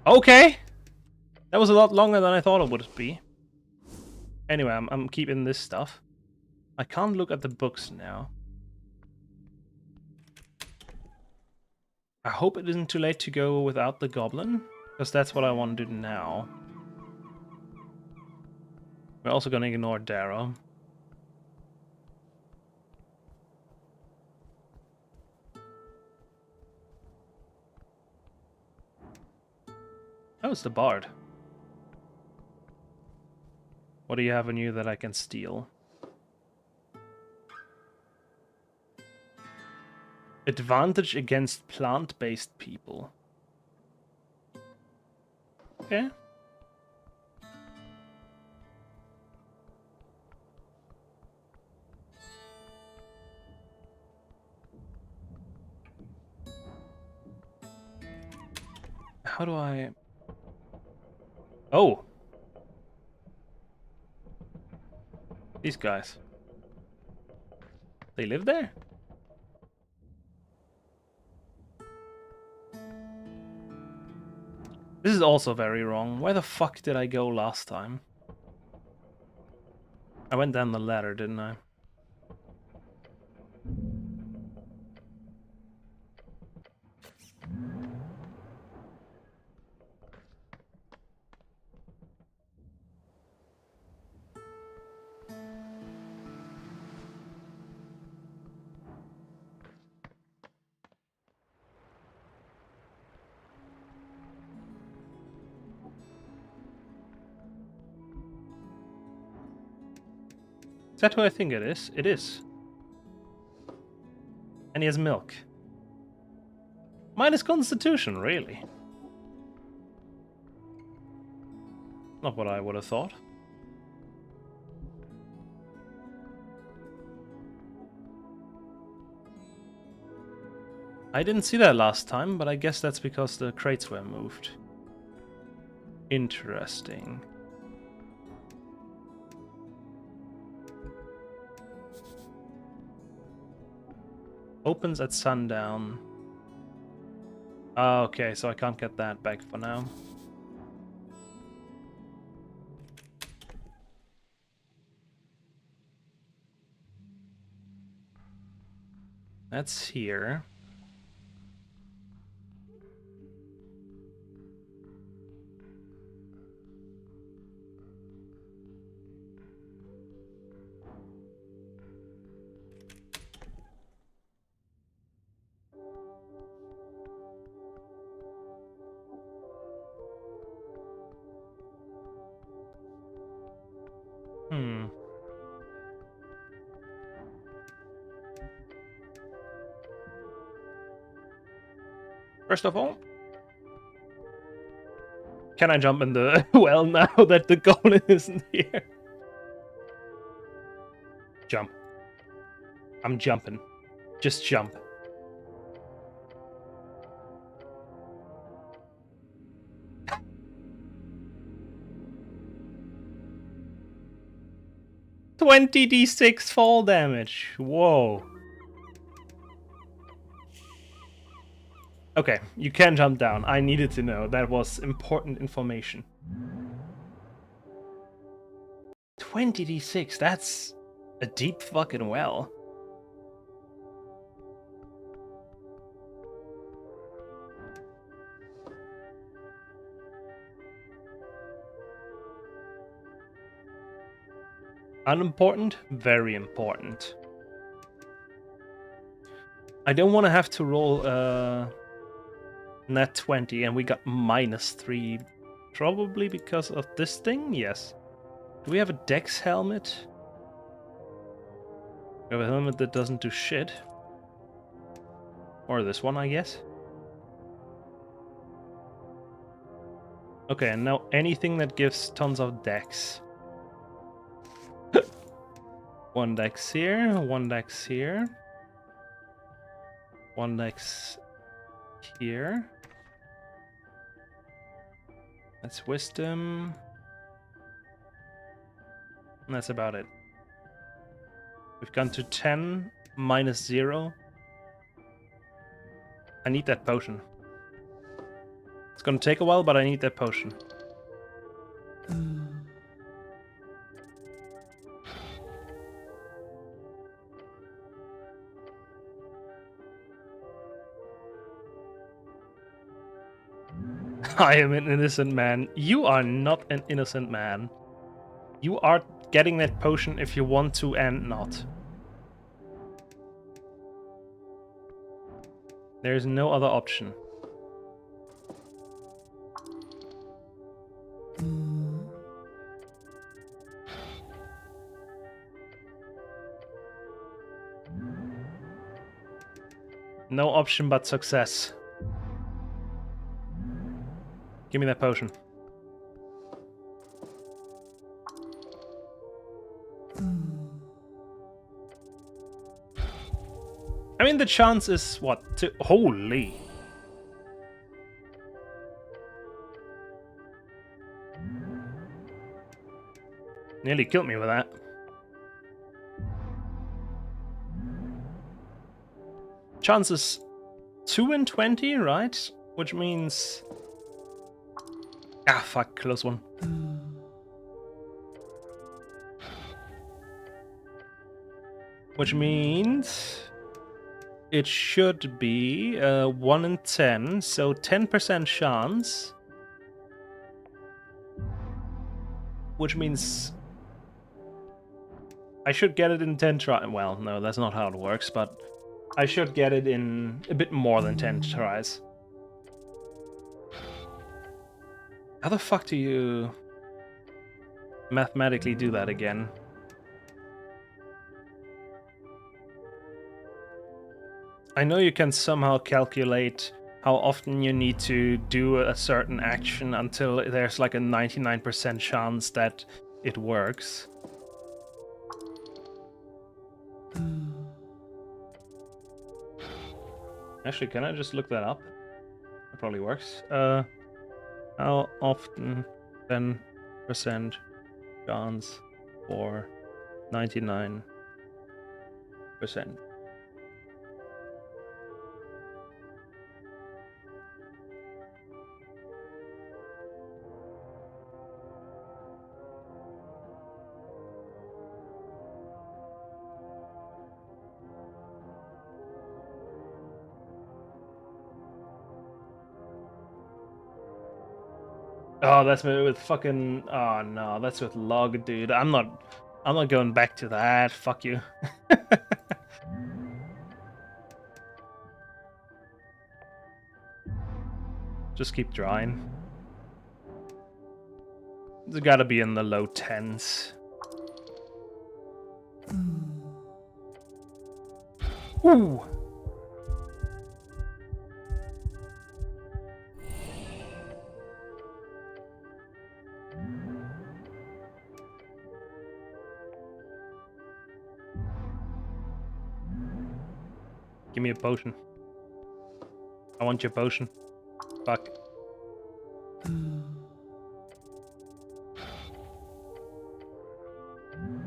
Okay! That was a lot longer than I thought it would be. Anyway, I'm keeping this stuff. I can't look at the books now. I hope it isn't too late to go without the goblin, because that's what I want to do now. We're also going to ignore Darrow. Oh, it's the bard. What do you have on you that I can steal? Advantage against plant-based people. Okay. How do I... Oh! These guys. They live there? This is also very wrong. Where the fuck did I go last time? I went down the ladder, didn't I? Is that who I think it is? It is. And he has milk. Minus constitution, really? Not what I would have thought. I didn't see that last time, but I guess that's because the crates were moved. Interesting. Opens at sundown. Oh, okay, so I can't get that back for now. That's here. First of all, can I jump in the well now that the goblin isn't here? Jump. I'm jumping. Just jump. $20d6 fall damage. Whoa. Okay, you can jump down. I needed to know. That was important information. 20d6, that's a deep fucking well. Unimportant? Very important. I don't want to have to roll net 20 and we got -3. Probably because of this thing? Yes. Do we have a Dex helmet? We have a helmet that doesn't do shit. Or this one, I guess. Okay, and now anything that gives tons of Dex. One Dex here, one Dex here. One Dex here. That's wisdom. And that's about it. We've gone to 10, -0. I need that potion. It's gonna take a while, but I need that potion. I am an innocent man. You are not an innocent man. You are getting that potion if you want to and not. There's no other option. No option but success. Give me that potion. I mean, the chance is what? Holy. Nearly killed me with that. Chance is 2 in 20, right? Which means... Ah, fuck, close one. Which means... It should be 1 in 10, so 10% chance. Which means... I should get it in 10 tries. Well, no, that's not how it works, but... I should get it in a bit more than 10 tries. How the fuck do you mathematically do that again? I know you can somehow calculate how often you need to do a certain action until there's like a 99% chance that it works. Actually, can I just look that up? It probably works. How often 10% chance for 99%? Oh, that's with fucking... Oh no, that's with log, dude. I'm not going back to that. Fuck you. Just keep drawing. It's gotta be in the low 10s. Ooh. Give me a potion. I want your potion. Fuck.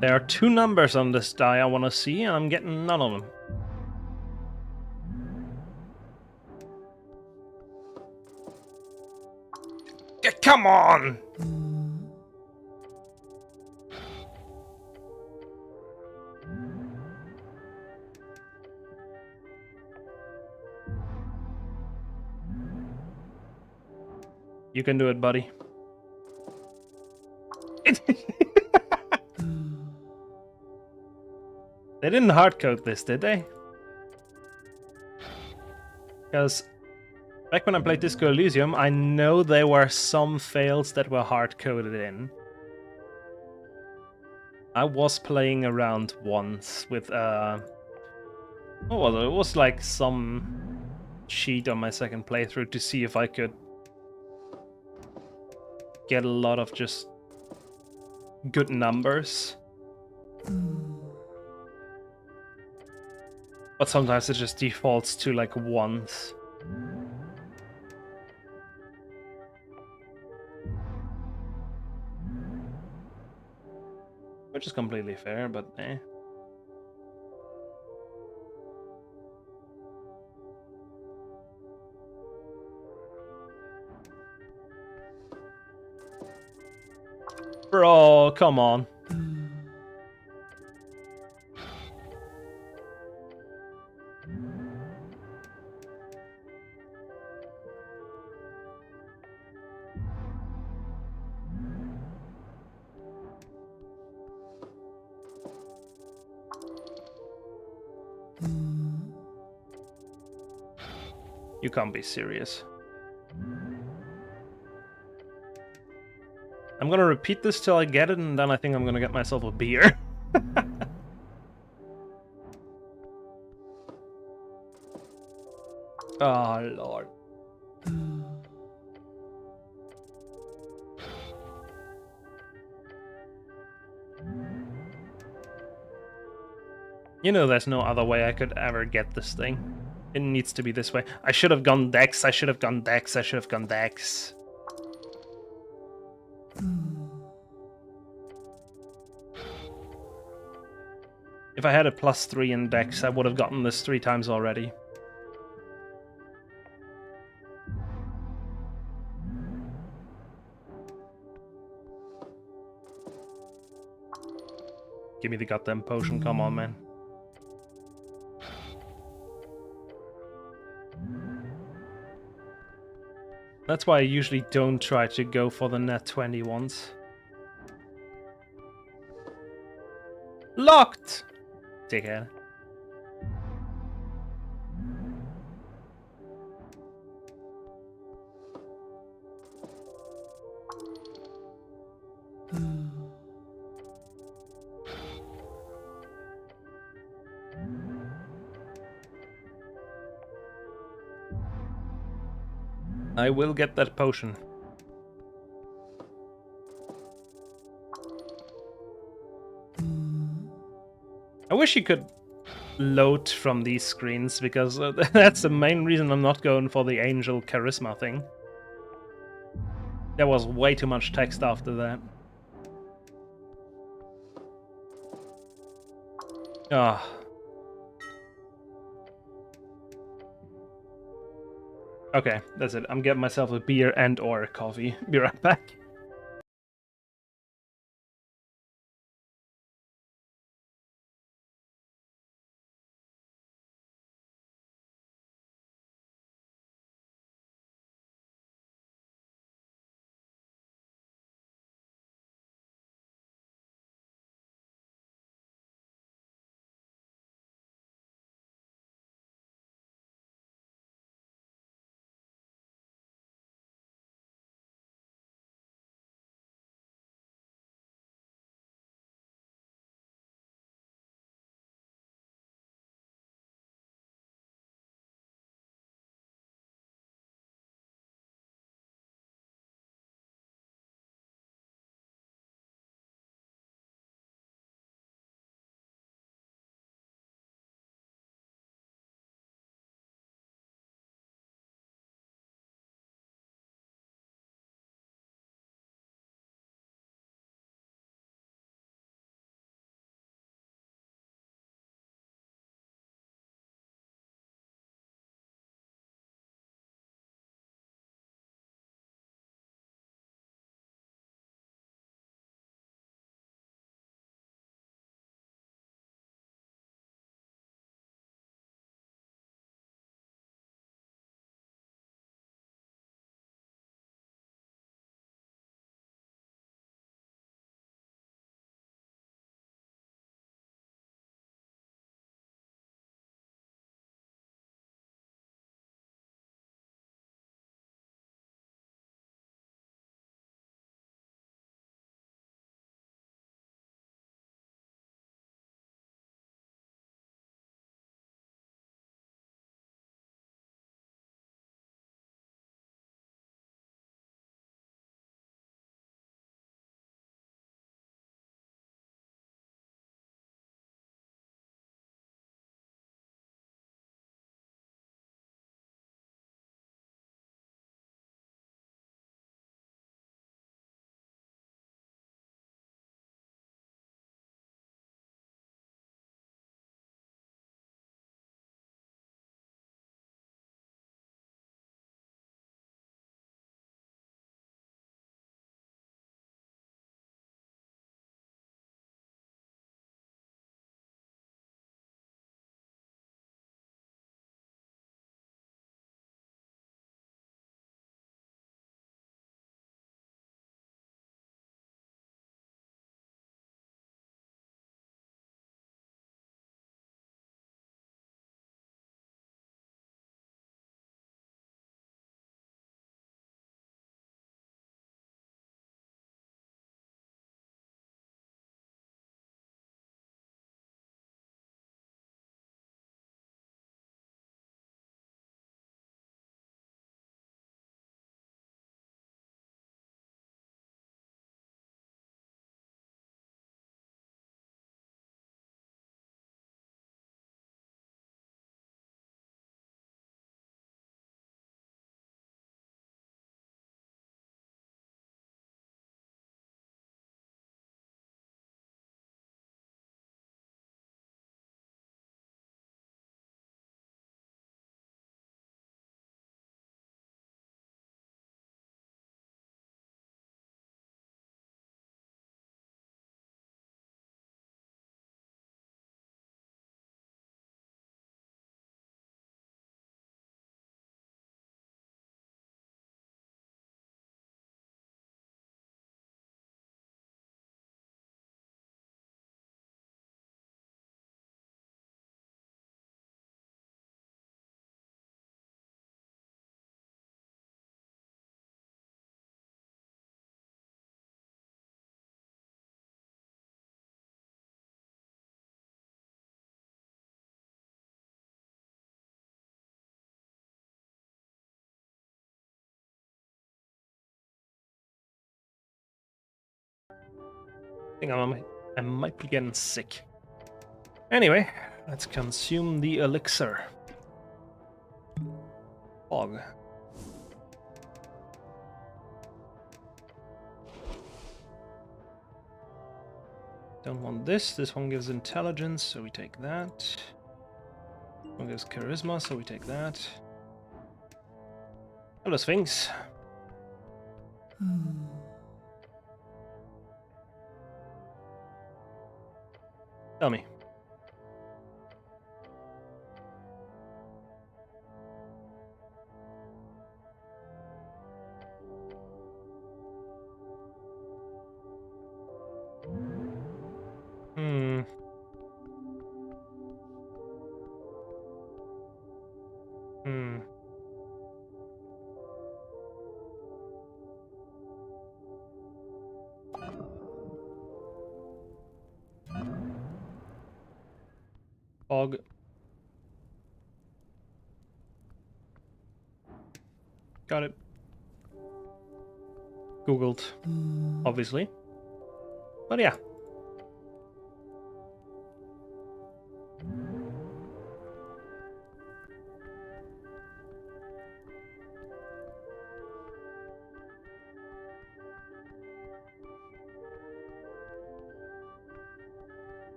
There are 2 numbers on this die I want to see, and I'm getting none of them. Come on! You can do it, buddy. They didn't hardcode this, did they? Because back when I played Disco Elysium, I know there were some fails that were hard-coded in. I was playing around once with, what was it? It was like some cheat on my second playthrough to see if I could get a lot of just good numbers. But sometimes it just defaults to like ones. Which is completely fair, but eh. Bro, come on. You can't be serious. I'm gonna repeat this till I get it, and then I think I'm gonna get myself a beer. Oh, Lord. You know there's no other way I could ever get this thing. It needs to be this way. I should have gone Dex, I should have gone Dex, I should have gone Dex. If I had a +3 in Dex, I would have gotten this 3 times already. Give me the goddamn potion, come on, man. That's why I usually don't try to go for the net 20 ones. Locked! Dickhead. I will get that potion. I wish you could load from these screens, because that's the main reason I'm not going for the Angel Charisma thing. There was way too much text after that. Ah. Okay, that's it. I'm getting myself a beer and or a coffee. Be right back. think I might be getting sick. Anyway, let's consume the elixir. Fog. Don't want this. This one gives intelligence, so we take that. This one gives charisma, so we take that. Hello, Sphinx. Tell me. Fog. Got it. Googled, obviously. But yeah.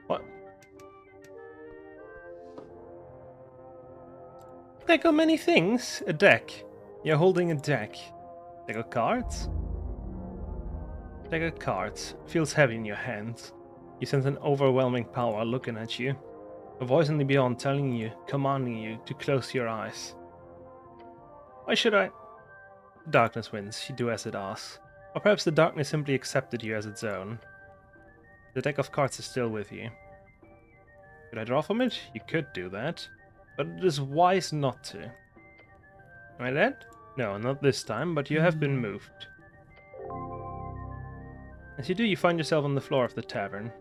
What? Deck of many things? A deck. You're holding a deck. Deck of cards? Deck of cards. Feels heavy in your hands. You sense an overwhelming power looking at you. A voice in the beyond telling you, commanding you to close your eyes. Why should I? Darkness wins. You do as it asks. Or perhaps the darkness simply accepted you as its own. The deck of cards is still with you. Could I draw from it? You could do that. But it is wise not to. Am I dead? No, not this time, but you have been moved. As you do, you find yourself on the floor of the tavern.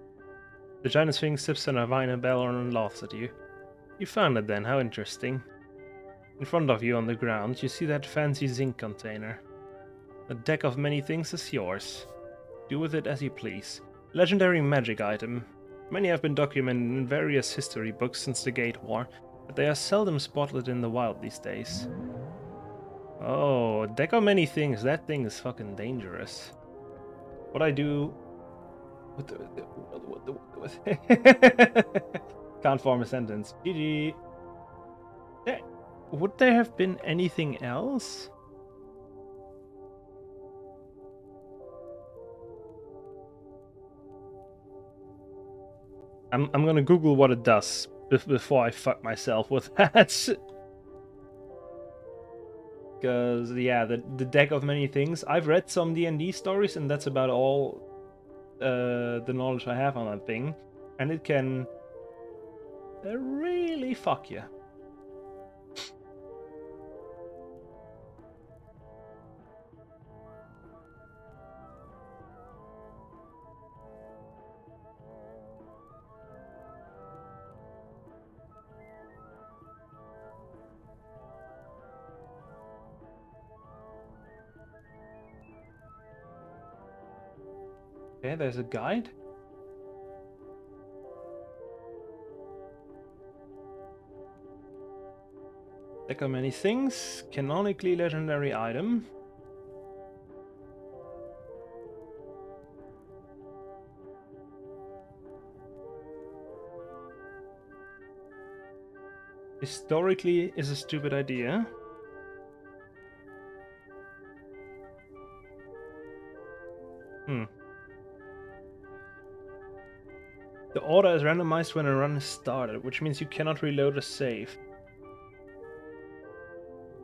The giant sphinx sips on a vine bell and laughs at you. You found it then, how interesting. In front of you on the ground, you see that fancy zinc container. A deck of many things is yours. Do with it as you please. Legendary magic item. Many have been documented in various history books since the Gate War, but they are seldom spotted in the wild these days. Oh, a deck of many things. That thing is fucking dangerous. What I do... Can't form a sentence. GG. Would there have been anything else? I'm gonna Google what it does before I fuck myself with that. Because, yeah, the deck of many things. I've read some D&D stories, and that's about all the knowledge I have on that thing. And it can really fuck you. Okay, there's a guide. Deck of many things. Canonically legendary item. Historically is a stupid idea. The order is randomized when a run is started, which means you cannot reload a save.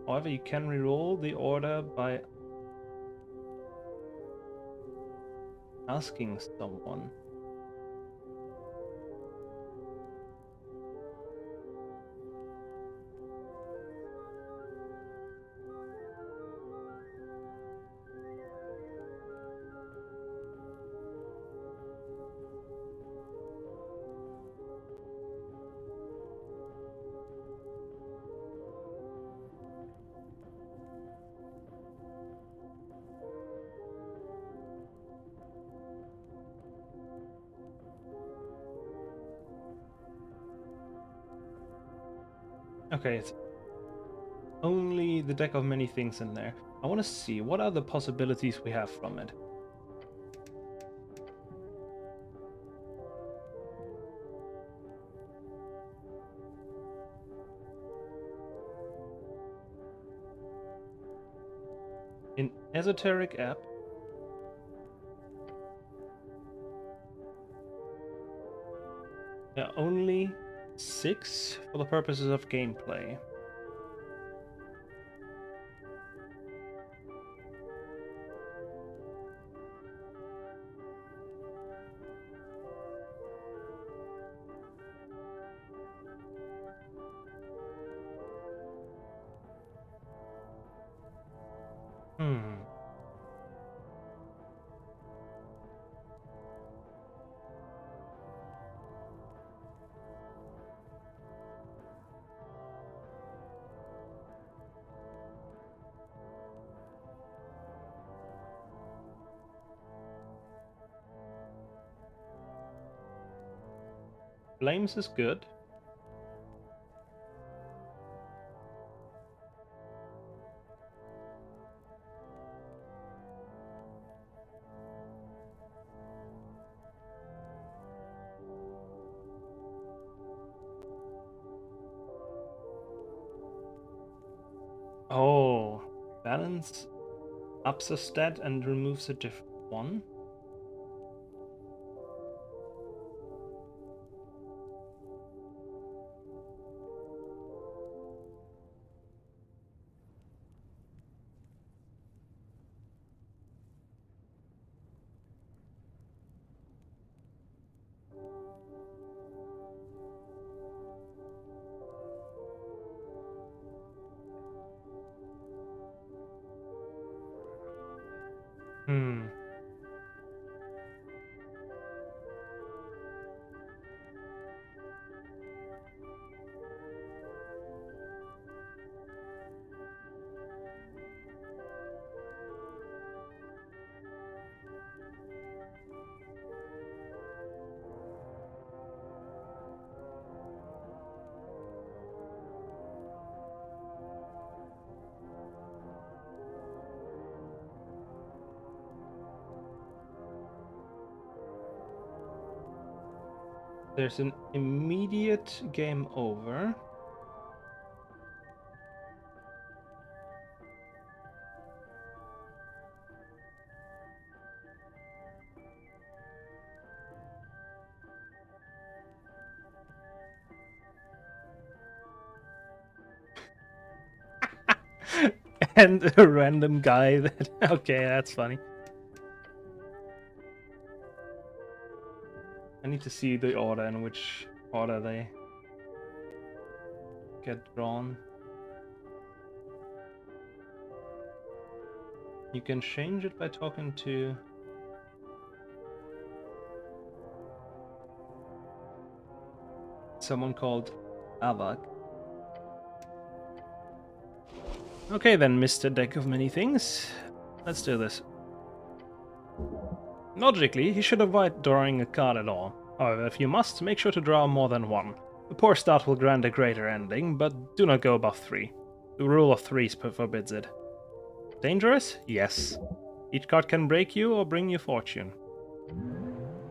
However, you can reroll the order by asking someone. Okay, it's only the deck of many things in there. I want to see what other possibilities we have from it. In Esoteric Ebb, there are only 6 for the purposes of gameplay. Hmm. Flames is good. Oh, balance ups a stat and removes a different one. Hmm. There's an immediate game over. And a random guy that... Okay, that's funny. I need to see the order in which order they get drawn. You can change it by talking to... someone called Avak. Okay then, Mr. Deck of Many Things. Let's do this. Logically, he should avoid drawing a card at all. However, if you must, make sure to draw more than one. A poor start will grant a greater ending, but do not go above 3. The rule of 3s forbids it. Dangerous? Yes. Each card can break you or bring you fortune.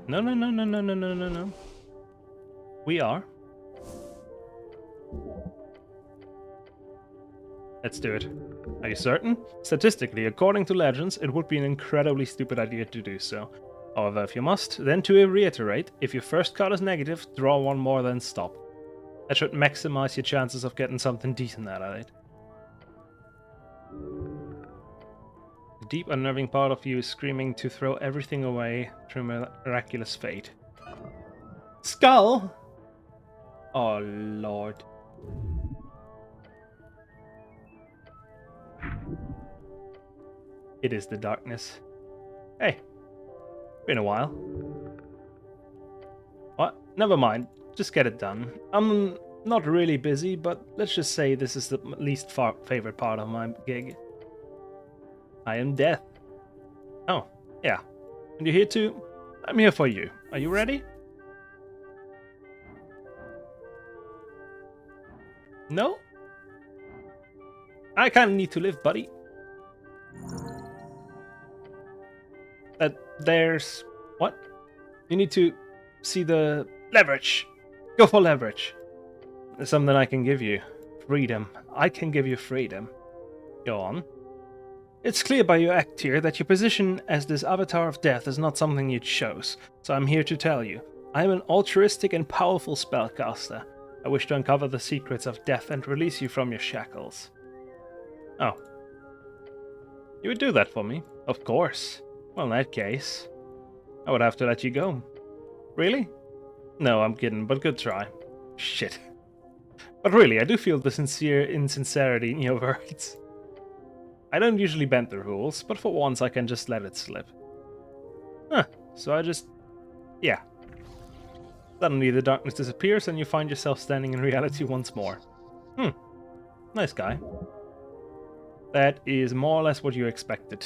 No, no, no, no, no, no, no, no, no. We are. Let's do it. Are you certain? Statistically, according to legends, it would be an incredibly stupid idea to do so. However, if you must, then to reiterate, if your first card is negative, draw one more, then stop. That should maximize your chances of getting something decent out of it. The deep unnerving part of you is screaming to throw everything away through miraculous fate. Skull? Oh lord. It is the darkness. Hey, been a while. What? Never mind, just get it done. I'm not really busy, but let's just say this is the least favorite part of my gig. I am death. Oh, yeah. And you're here too? I'm here for you. Are you ready? No? I kinda need to live, buddy. There's... What? You need to see the leverage. Go for leverage. There's something I can give you. Freedom. I can give you freedom. Go on. It's clear by your act here that your position as this avatar of death is not something you chose, so I'm here to tell you. I am an altruistic and powerful spellcaster. I wish to uncover the secrets of death and release you from your shackles. Oh. You would do that for me? Of course. Well, in that case, I would have to let you go. Really? No, I'm kidding, but good try. Shit. But really, I do feel the sincere insincerity in your words. I don't usually bend the rules, but for once I can just let it slip. Huh, so I just... yeah. Suddenly the darkness disappears and you find yourself standing in reality once more. Nice guy. That is more or less what you expected.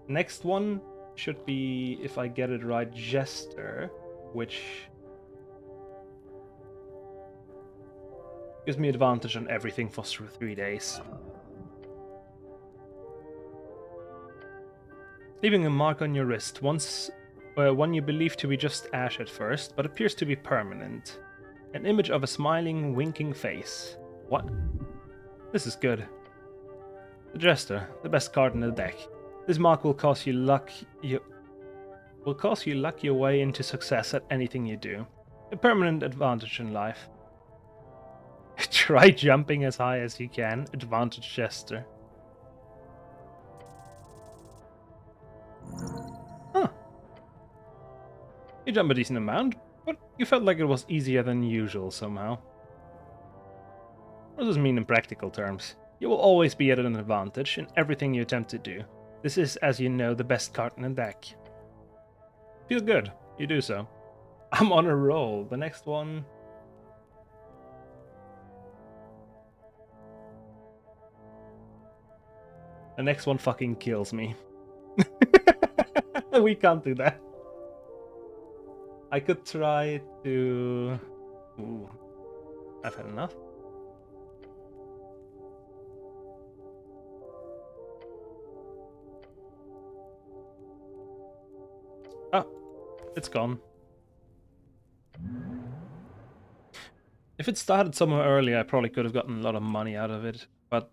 Next one should be, if I get it right, Jester, which gives me advantage on everything for 3 days. Leaving a mark on your wrist, one you believe to be just ash at first, but appears to be permanent. An image of a smiling, winking face. What? This is good. The Jester, the best card in the deck. This mark will cost you luck. Will cost you luck your way into success at anything you do. A permanent advantage in life. Try jumping as high as you can. Advantage Jester. Huh. You jump a decent amount, but you felt like it was easier than usual somehow. What does this mean in practical terms? You will always be at an advantage in everything you attempt to do. This is, as you know, the best card in the deck. Feel good. You do so. I'm on a roll. The next one... the next one fucking kills me. We can't do that. I could try to... Ooh. I've had enough. Oh, it's gone. If it started somewhere earlier, I probably could have gotten a lot of money out of it. But,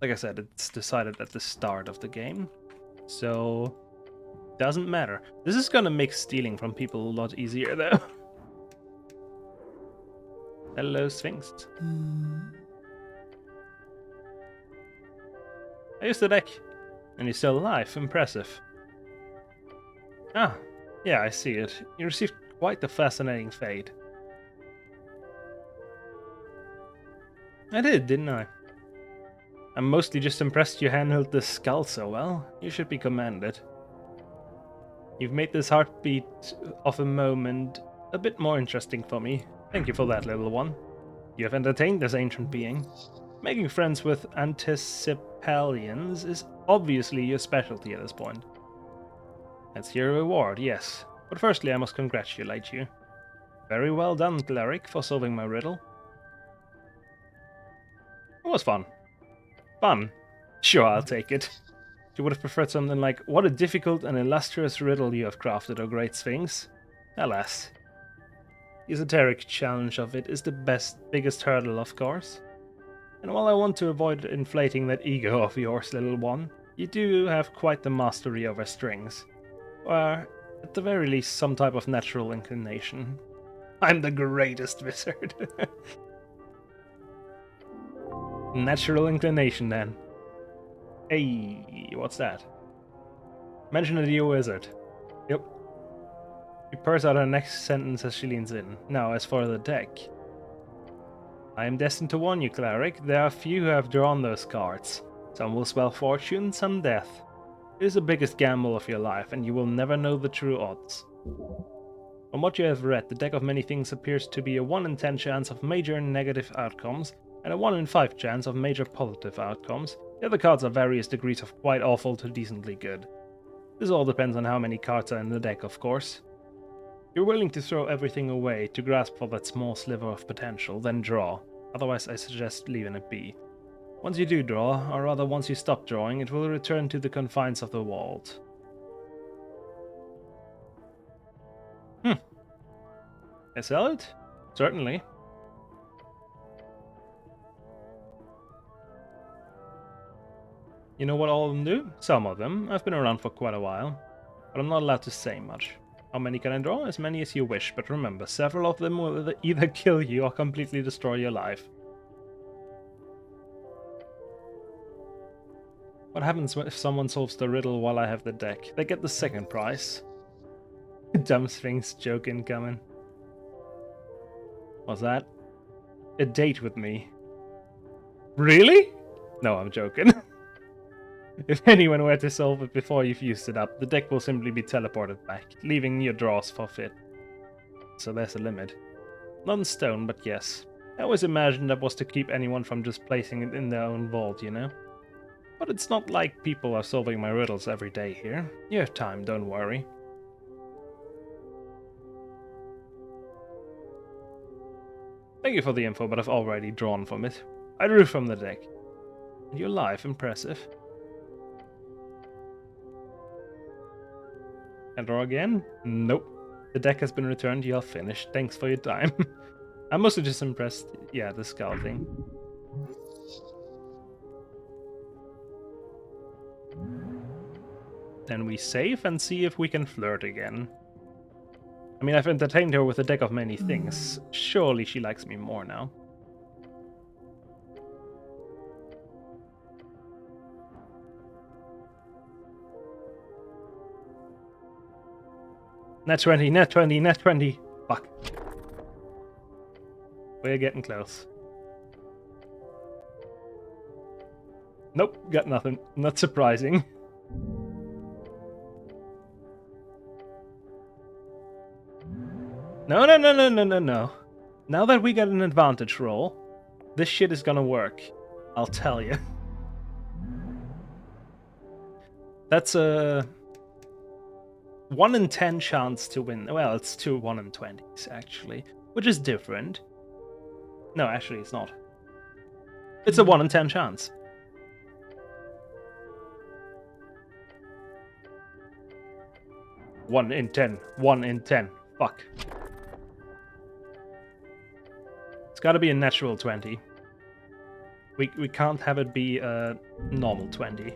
like I said, it's decided at the start of the game. So, doesn't matter. This is gonna make stealing from people a lot easier, though. Hello, Sphinx. I used the deck. And you're still alive. Impressive. Ah, yeah, I see it. You received quite a fascinating fate. I did, didn't I? I'm mostly just impressed you handled the skull so well. You should be commended. You've made this heartbeat of a moment a bit more interesting for me. Thank you for that, little one. You have entertained this ancient being. Making friends with Anticipalians is obviously your specialty at this point. That's your reward, yes. But firstly, I must congratulate you. Very well done, cleric, for solving my riddle. It was fun. Fun? Sure, I'll take it. You would have preferred something like, what a difficult and illustrious riddle you have crafted, O great Sphinx. Alas. The esoteric challenge of it is the biggest hurdle, of course. And while I want to avoid inflating that ego of yours, little one, you do have quite the mastery over strings. Or, at the very least, some type of natural inclination. I'm the greatest wizard. Natural inclination, then. Hey, what's that? Mention it to your wizard. Yep. She purrs out her next sentence as she leans in. Now, as for the deck. I am destined to warn you, cleric. There are few who have drawn those cards. Some will spell fortune, some death. It is the biggest gamble of your life, and you will never know the true odds. From what you have read, the deck of many things appears to be a 1 in 10 chance of major negative outcomes, and a 1 in 5 chance of major positive outcomes. The other cards are various degrees of quite awful to decently good. This all depends on how many cards are in the deck, of course. You're willing to throw everything away to grasp for that small sliver of potential, then draw. Otherwise, I suggest leaving it be. Once you do draw, or rather once you stop drawing, it will return to the confines of the vault. I sell it? Certainly. You know what all of them do? Some of them. I've been around for quite a while. But I'm not allowed to say much. How many can I draw? As many as you wish, but remember, several of them will either kill you or completely destroy your life. What happens if someone solves the riddle while I have the deck? They get the second prize. Dumb Sphinx joke incoming. What's that? A date with me. Really? No, I'm joking. If anyone were to solve it before you've used it up, the deck will simply be teleported back, leaving your draws forfeit. So there's a limit. Not in stone, but yes. I always imagined that was to keep anyone from just placing it in their own vault, you know? But it's not like people are solving my riddles every day here. You have time, don't worry. Thank you for the info, but I've already drawn from it. I drew from the deck. And you're live, impressive. And draw again? Nope. The deck has been returned, you're finished. Thanks for your time. I'm mostly just impressed. Yeah, the skull thing. Then we save and see if we can flirt again. I mean, I've entertained her with a deck of many things. Surely she likes me more now. Net 20, net 20, net 20. Fuck. We're getting close. Nope, got nothing. Not surprising. No. Now that we got an advantage roll, this shit is gonna work. I'll tell you. That's a 1 in 10 chance to win. Well, it's 2 1 in 20s, actually. Which is different. No, actually, it's not. It's a 1 in 10 chance. One in 10. 1 in 10. Fuck. It's gotta be a natural 20. We can't have it be a normal 20.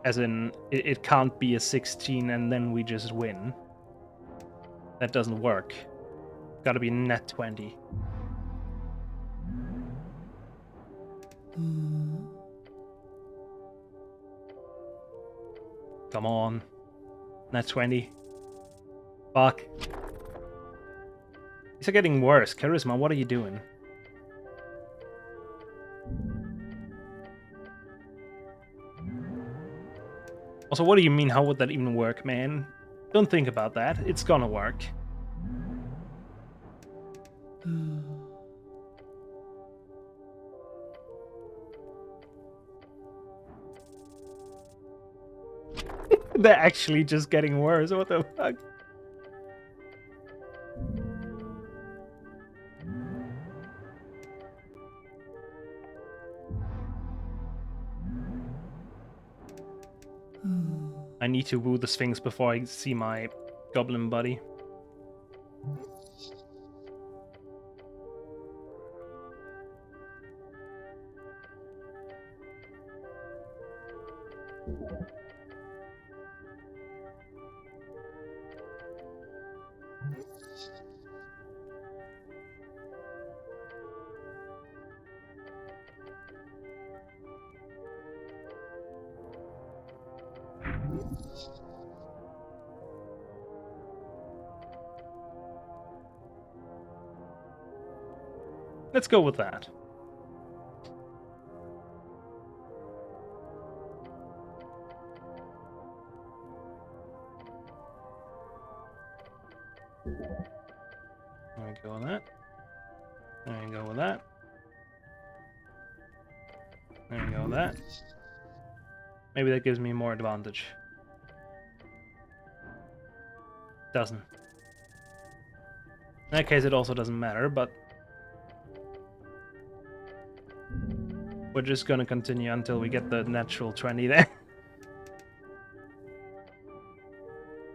As in, it can't be a 16 and then we just win. That doesn't work. Gotta be net 20. Come on. Net 20. Fuck. These are getting worse. Charisma, what are you doing? Also, what do you mean? How would that even work, man? Don't think about that. It's gonna work. They're actually just getting worse. What the fuck? I need to woo the Sphinx before I see my goblin buddy. Let's go with that. There we go with that. There you go with that. There you go with that. Maybe that gives me more advantage. Doesn't. In that case, it also doesn't matter, but we're just gonna continue until we get the natural 20 there.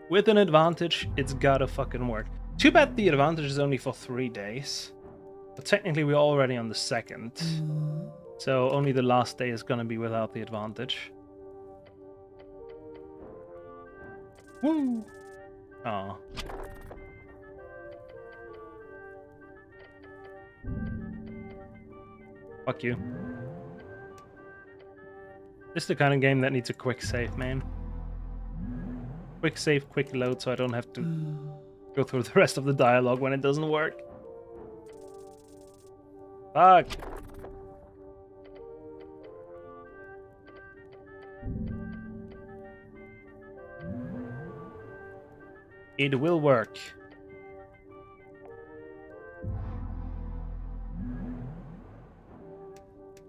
With an advantage, it's gotta fucking work. Too bad the advantage is only for 3 days. But technically, we're already on the 2nd. So only the last day is gonna be without the advantage. Woo! Aw. Fuck you. This is the kind of game that needs a quick save, man. Quick save, quick load, so I don't have to go through the rest of the dialogue when it doesn't work. Fuck! It will work.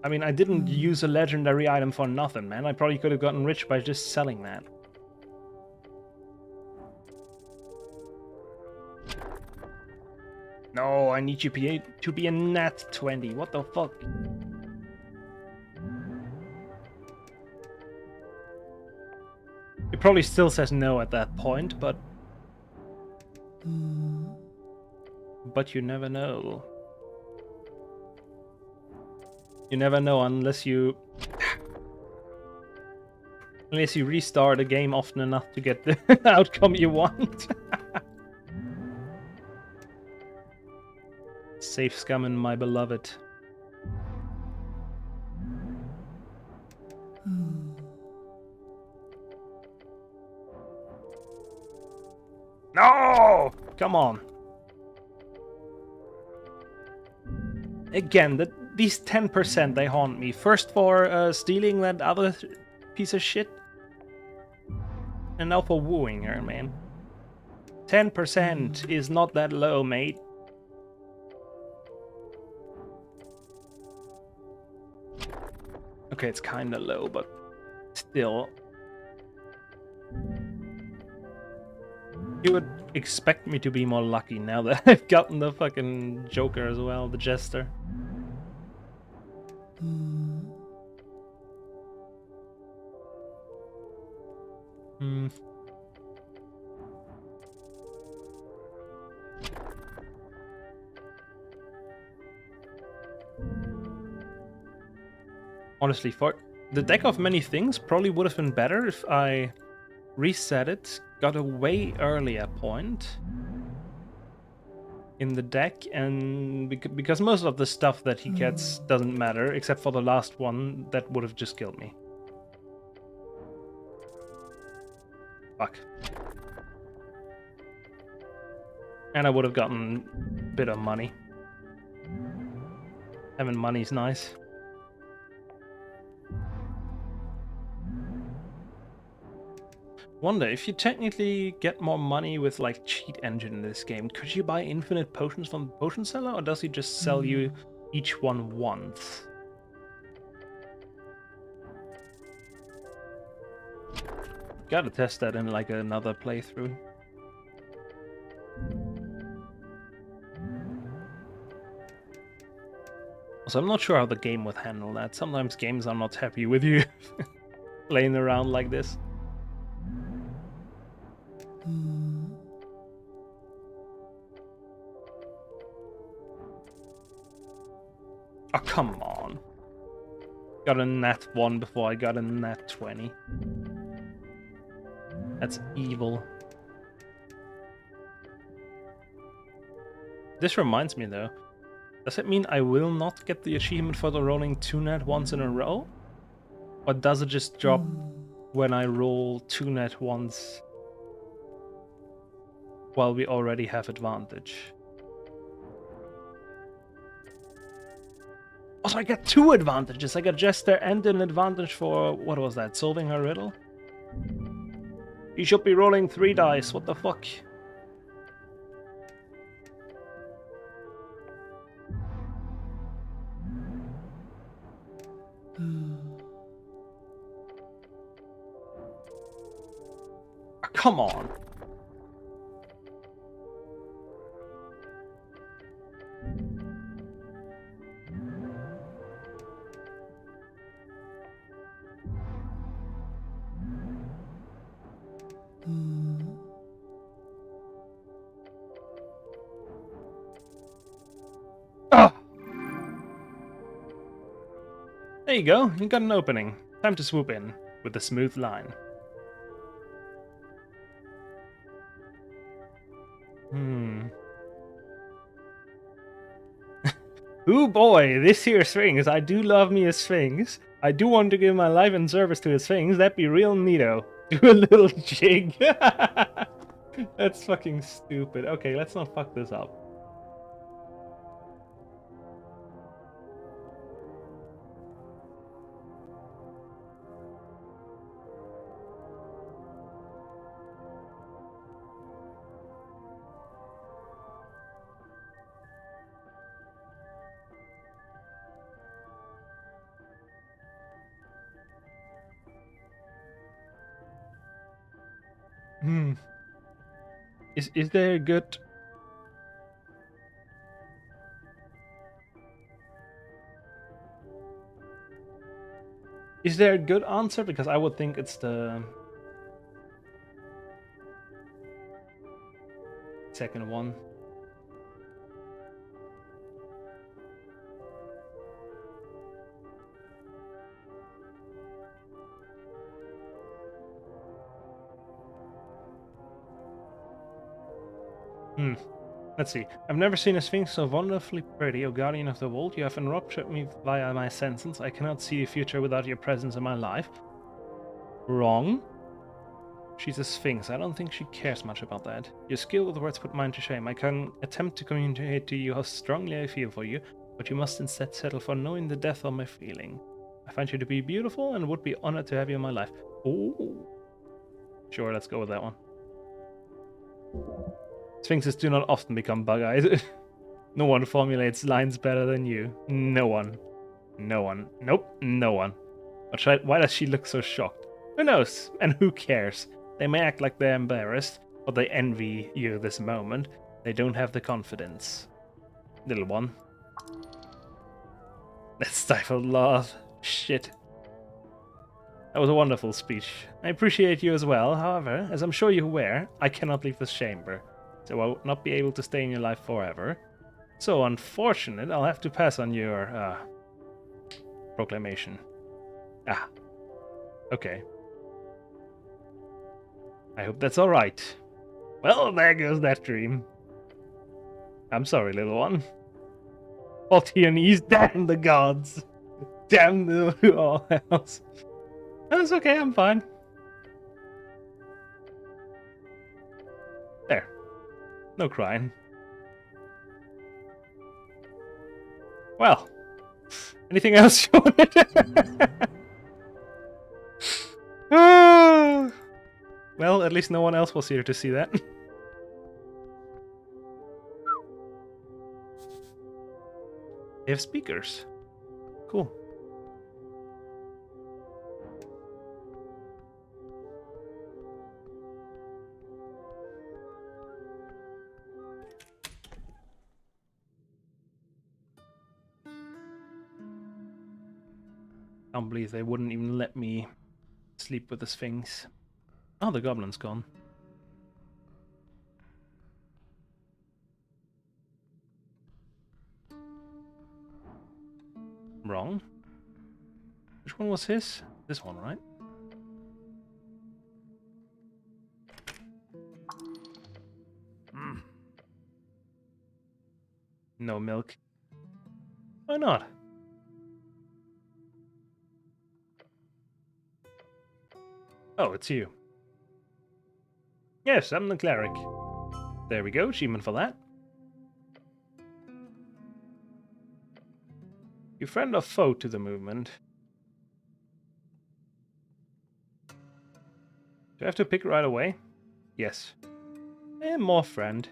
I mean, I didn't use a legendary item for nothing, man. I probably could have gotten rich by just selling that. No, I need you to be a nat 20. What the fuck? It probably still says no at that point, but... But you never know. You never know unless you... unless you restart a game often enough to get the outcome you want. Safe scumming, my beloved. No! Come on. Again, these 10%, they haunt me. First for stealing that other piece of shit. And now for wooing her, man. 10% is not that low, mate. Okay, it's kinda low, but still. You would expect me to be more lucky now that I've gotten the fucking Joker as well, the Jester. Honestly, for the deck of many things, probably would have been better if I reset it, got a way earlier point in the deck, and because most of the stuff that he gets doesn't matter, except for the last one that would have just killed me. Fuck. And I would have gotten a bit of money. Having money's nice. Wonder if you technically get more money with like cheat engine in this game, could you buy infinite potions from the potion seller, or does he just sell you each one once? Gotta test that in like another playthrough. So I'm not sure how the game would handle that. Sometimes games are not happy with you playing around like this. Oh, come on. Got a nat 1 before I got a nat 20. That's evil. This reminds me though. Does it mean I will not get the achievement for the rolling 2 nat 1s in a row? Or does it just drop when I roll 2 nat 1s while we already have advantage? Also, I got 2 advantages. I got Jester and an advantage for, what was that, solving her riddle? You should be rolling 3 dice, what the fuck? Oh, come on. There you go, you got an opening. Time to swoop in with a smooth line. Ooh boy, this here Sphinx. I do love me a Sphinx. I do want to give my life in service to a Sphinx. That'd be real neato. Do a little jig. That's fucking stupid. Okay, let's not fuck this up. Is there a good... Is there a good answer? Because I would think it's the second one. Let's see. I've never seen a Sphinx so wonderfully pretty, O guardian of the vault. You have enraptured me via my senses. I cannot see the future without your presence in my life. Wrong. She's a Sphinx. I don't think she cares much about that. Your skill with words put mine to shame. I can attempt to communicate to you how strongly I feel for you, but you must instead settle for knowing the depth of my feeling. I find you to be beautiful and would be honored to have you in my life. Ooh. Sure, let's go with that one. Sphinxes do not often become bug-eyed. No one formulates lines better than you. No one. No one. Nope, no one. But why does she look so shocked? Who knows? And who cares? They may act like they're embarrassed, or they envy you this moment. They don't have the confidence. Little one. That stifled laugh. Shit. That was a wonderful speech. I appreciate you as well. However, as I'm sure you're aware, I cannot leave this chamber, so I will not be able to stay in your life forever. So unfortunate, I'll have to pass on your proclamation. Ah. Okay. I hope that's alright. Well, there goes that dream. I'm sorry, little one. Fall to your knees, damn the gods. Damn the all else. That's okay, I'm fine. There. No crying. Well, anything else you wanted? Well, at least no one else was here to see that. They have speakers. Cool. I can't believe they wouldn't even let me sleep with the Sphinx. Oh, the goblin's gone. Wrong. Which one was his? This one, right? No milk. Why not? Oh, it's you. Yes, I'm the cleric. There we go, achievement for that. You friend or foe to the movement? Do I have to pick right away? Yes. More friend.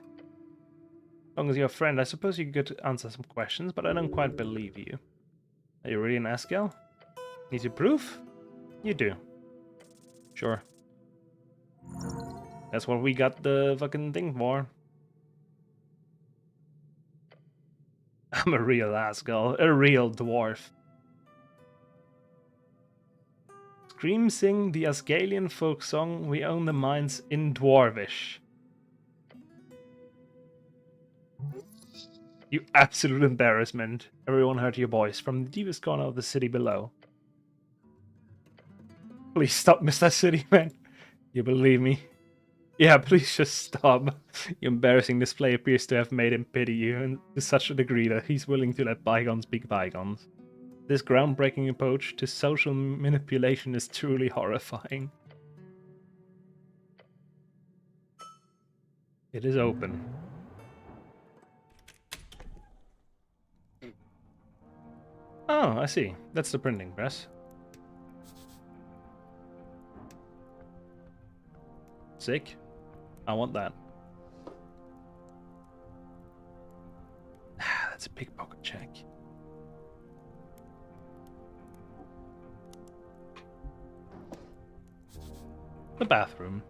As long as you're a friend, I suppose you could answer some questions, but I don't quite believe you. Are you really an Askel? Need you proof? You do. Sure. That's what we got the fucking thing for. I'm a real Askel, a real dwarf. Scream sing the Asgalian folk song, we own the mines in Dwarvish. You absolute embarrassment. Everyone heard your voice from the deepest corner of the city below. Please stop, Mr. City Man. You believe me? Yeah, please just stop. Your embarrassing display appears to have made him pity you, and to such a degree that he's willing to let bygones be bygones. This groundbreaking approach to social manipulation is truly horrifying. It is open. Oh, I see. That's the printing press. Sick. I want that. That's a pickpocket check. The bathroom.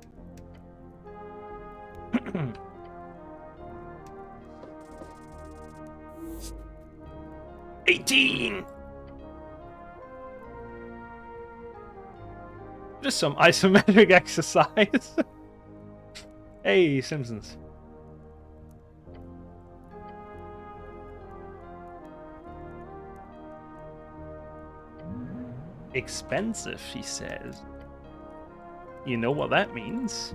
18! Just some isometric exercise. Hey, Simpsons. Expensive, he says. You know what that means?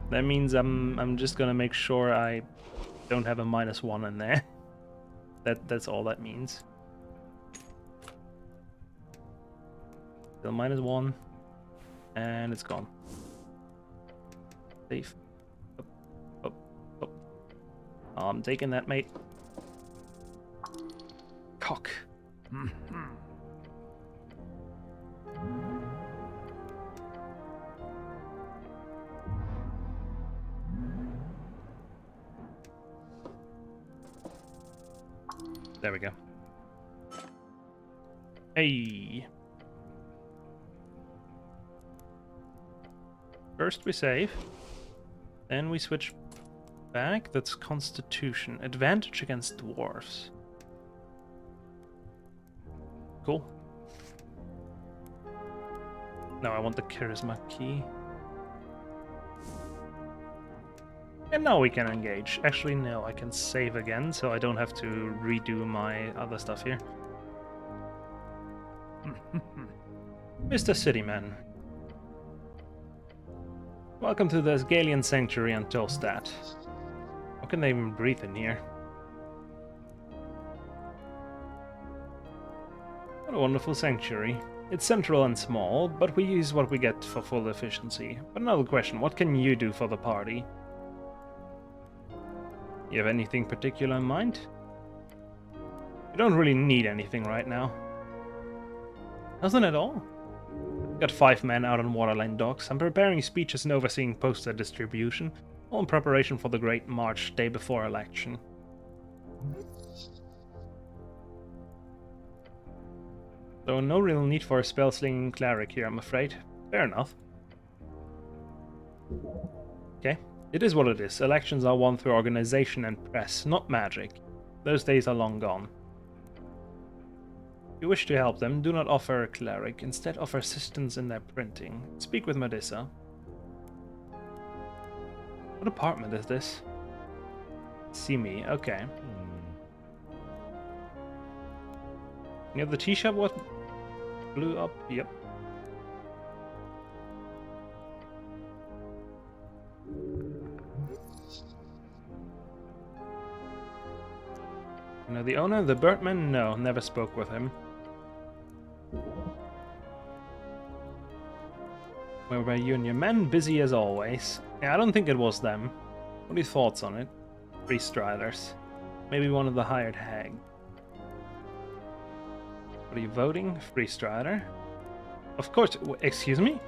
That means I'm just gonna make sure I don't have a -1 in there. That's all that means. Still -1, and it's gone. Safe. Oh. I'm taking that, mate. Cock. There we go. Hey. First we save. Then we switch back. That's Constitution. Advantage against dwarves. Cool. Now I want the Charisma key. And now we can engage. Actually, no, I can save again, so I don't have to redo my other stuff here. Mr. Cityman. Welcome to the Asgalian Sanctuary on Tolstad. How can they even breathe in here? What a wonderful sanctuary. It's central and small, but we use what we get for full efficiency. But another question, what can you do for the party? You have anything particular in mind? You don't really need anything right now. Doesn't at all. Got 5 men out on Waterline docks. I'm preparing speeches and overseeing poster distribution, all in preparation for the Great March day before election. So no real need for a spell-slinging cleric here, I'm afraid. Fair enough. Okay. It is what it is. Elections are won through organization and press, not magic. Those days are long gone. If you wish to help them, do not offer a cleric. Instead, offer assistance in their printing. Speak with Medusa. What apartment is this? See me. Okay. Near the tea shop what blew up? Yep. You know the owner, the Birdman? No, never spoke with him. Where were you and your men? Busy as always. Yeah, I don't think it was them. What are your thoughts on it? 3 Striders. Maybe one of the hired hag. What are you voting? Free Strider? Of course. Excuse me?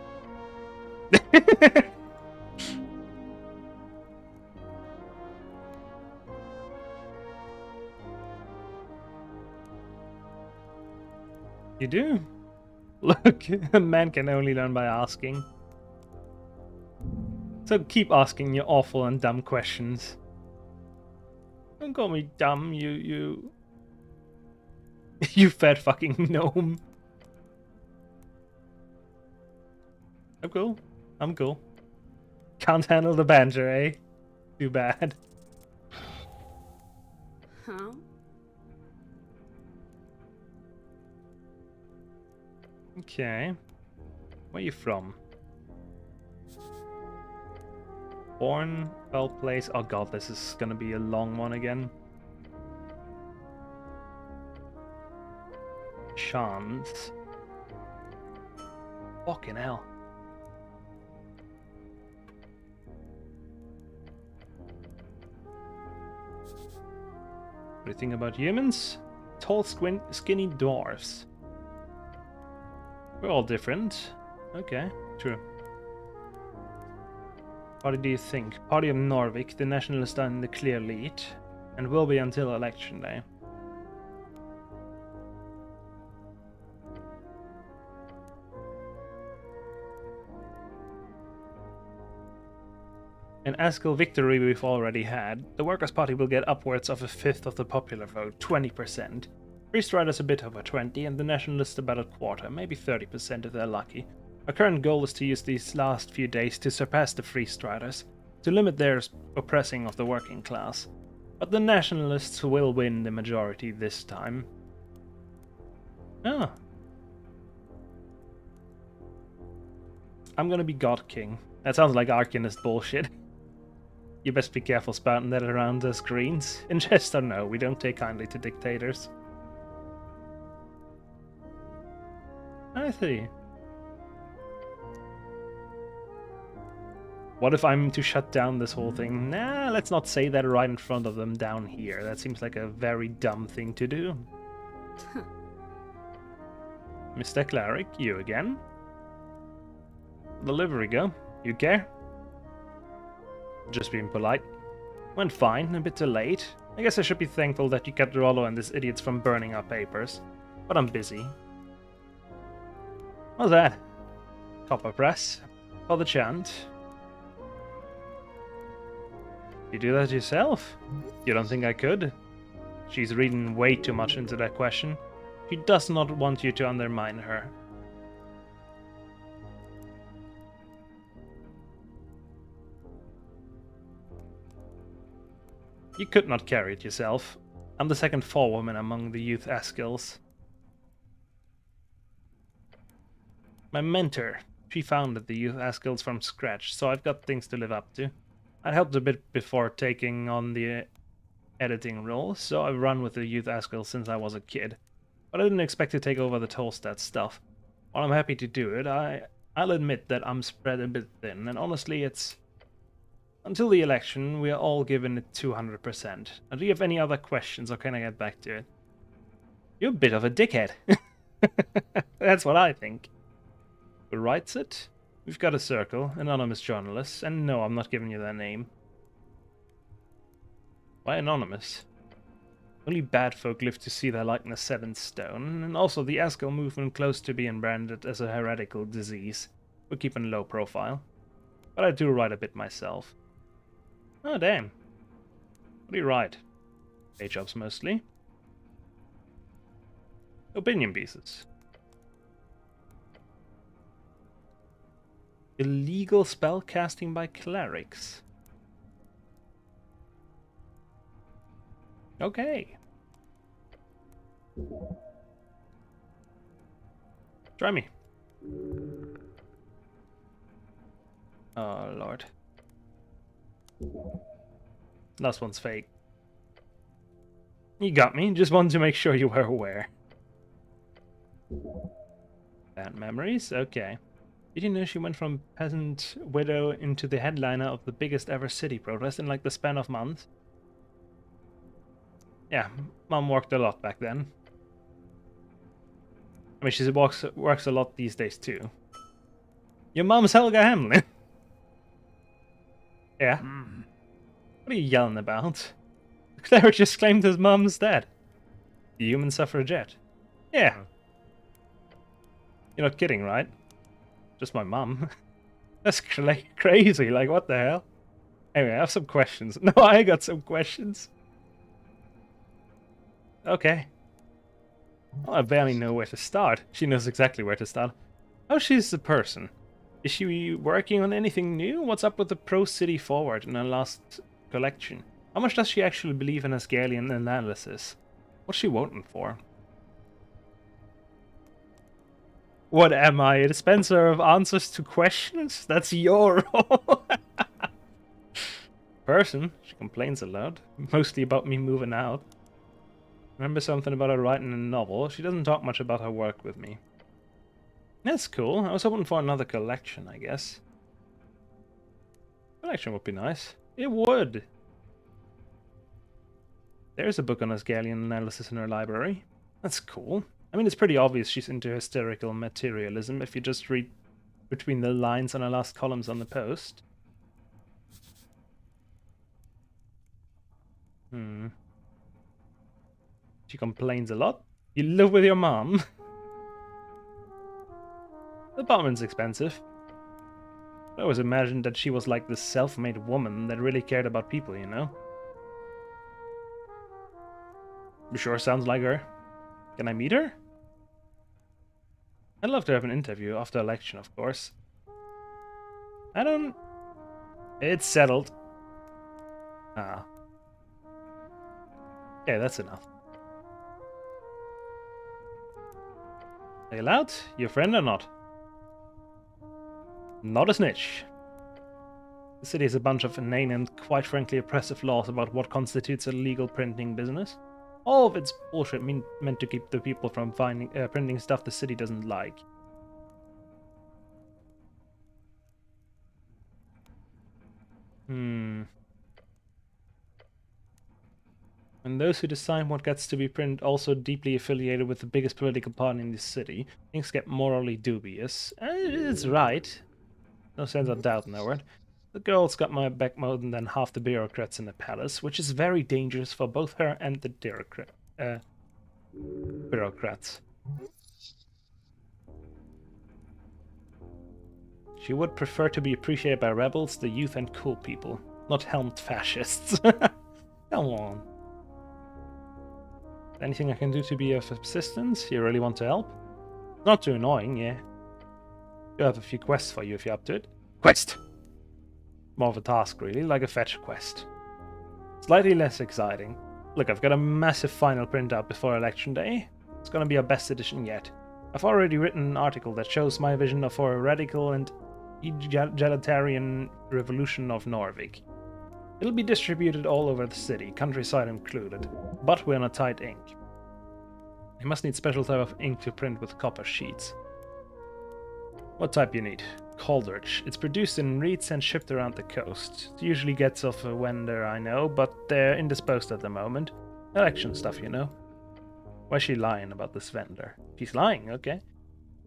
You do? Look, a man can only learn by asking. So keep asking your awful and dumb questions. Don't call me dumb, you... You fat fucking gnome. I'm cool. I'm cool. Can't handle the banter, eh? Too bad. Huh? Okay. Where are you from? Born, fell place. Oh god, this is gonna be a long one again. Chance. Fucking hell. What do you think about humans? Tall, skinny dwarfs. We're all different. Okay, true. What do you think? Party of Norvik, the nationalists are in the clear lead, and will be until election day. An Askell victory we've already had. The Workers' Party will get upwards of a fifth of the popular vote, 20%. Free Striders a bit over 20, and the Nationalists about a quarter, maybe 30% if they're lucky. Our current goal is to use these last few days to surpass the Free Striders, to limit their oppressing of the working class. But the Nationalists will win the majority this time. Ah. I'm gonna be God King. That sounds like Arcanist bullshit. You best be careful spouting that around us Greens. In jest or no, we don't take kindly to dictators. I see. What if I'm to shut down this whole thing? Nah, let's not say that right in front of them down here. That seems like a very dumb thing to do. Mr. Cleric, you again? The livery go. You care? Just being polite. Went fine, a bit too late. I guess I should be thankful that you kept Rollo and these idiots from burning our papers. But I'm busy. What's that? Copper press? For the chant? You do that yourself? You don't think I could? She's reading way too much into that question. She does not want you to undermine her. You could not carry it yourself. I'm the second forewoman among the youth Askells. My mentor. She founded the youth Askells from scratch, so I've got things to live up to. I helped a bit before taking on the editing role, so I've run with the youth Askells since I was a kid. But I didn't expect to take over the Tolstad stuff. While I'm happy to do it, I'll admit that I'm spread a bit thin, and honestly it's... Until the election, we are all given it 200%. And do you have any other questions, or can I get back to it? You're a bit of a dickhead. That's what I think. Who writes it? We've got a circle, anonymous journalists, and no, I'm not giving you their name. Why anonymous? Only bad folk live to see their likeness set in stone, and also the Askell movement close to being branded as a heretical disease. We're keeping low profile. But I do write a bit myself. Oh, damn. What do you write? Day jobs mostly. Opinion pieces. Illegal spell casting by clerics. Okay. Try me. Oh, Lord. Last one's fake. You got me. Just wanted to make sure you were aware. Bad memories? Okay. Did you know she went from peasant widow into the headliner of the biggest ever city protest in like the span of months? Yeah, Mom worked a lot back then. I mean, she works a lot these days too. Your mom's Helga Hamlin? Yeah. What are you yelling about? The cleric just claimed his mom's dead. The human suffragette. Yeah. You're not kidding, right? Just my mum. That's crazy, like what the hell? Anyway, I have some questions. No, I got some questions. Okay. Well, I barely know where to start. She knows exactly where to start. How she's the person? Is she working on anything new? What's up with the Pro-City Forward in her last collection? How much does she actually believe in Asgalian analysis? What's she voting for? What am I, a dispenser of answers to questions? That's your role. Person, she complains a lot, mostly about me moving out. Remember something about her writing a novel. She doesn't talk much about her work with me. That's cool. I was hoping for another collection, I guess. Collection would be nice. It would. There's a book on Asgalian analysis in her library. That's cool. I mean, it's pretty obvious she's into hysterical materialism if you just read between the lines on her last columns on the post. She complains a lot. You live with your mom. The apartment's expensive. I always imagined that she was like this self-made woman that really cared about people, you know? Sure sounds like her. Can I meet her? I'd love to have an interview after election, of course. I don't... It's settled. Ah. Okay, that's enough. Are you allowed? Your friend or not? Not a snitch. The city has a bunch of inane and quite frankly oppressive laws about what constitutes a legal printing business. All of it's bullshit meant to keep the people from printing stuff the city doesn't like. And those who decide what gets to be printed also deeply affiliated with the biggest political party in the city, things get morally dubious. It's right. No sense of doubt in that word. The girl's got my back more than half the bureaucrats in the palace, which is very dangerous for both her and the bureaucrats. She would prefer to be appreciated by rebels, the youth, and cool people, not helmed fascists. Come on. Anything I can do to be of assistance? You really want to help? Not too annoying, yeah. I have a few quests for you if you're up to it. Quest! More of a task, really, like a fetch quest. Slightly less exciting. Look, I've got a massive final printout before election day. It's gonna be our best edition yet. I've already written an article that shows my vision for a radical and egalitarian revolution of Norvik. It'll be distributed all over the city, countryside included, but we're on a tight ink. You must need special type of ink to print with copper sheets. What type you need? Coldridge. It's produced in reeds and shipped around the coast. It usually gets off a vendor I know, but they're indisposed at the moment. Election stuff, you know. Why's she lying about this vendor? She's lying, okay.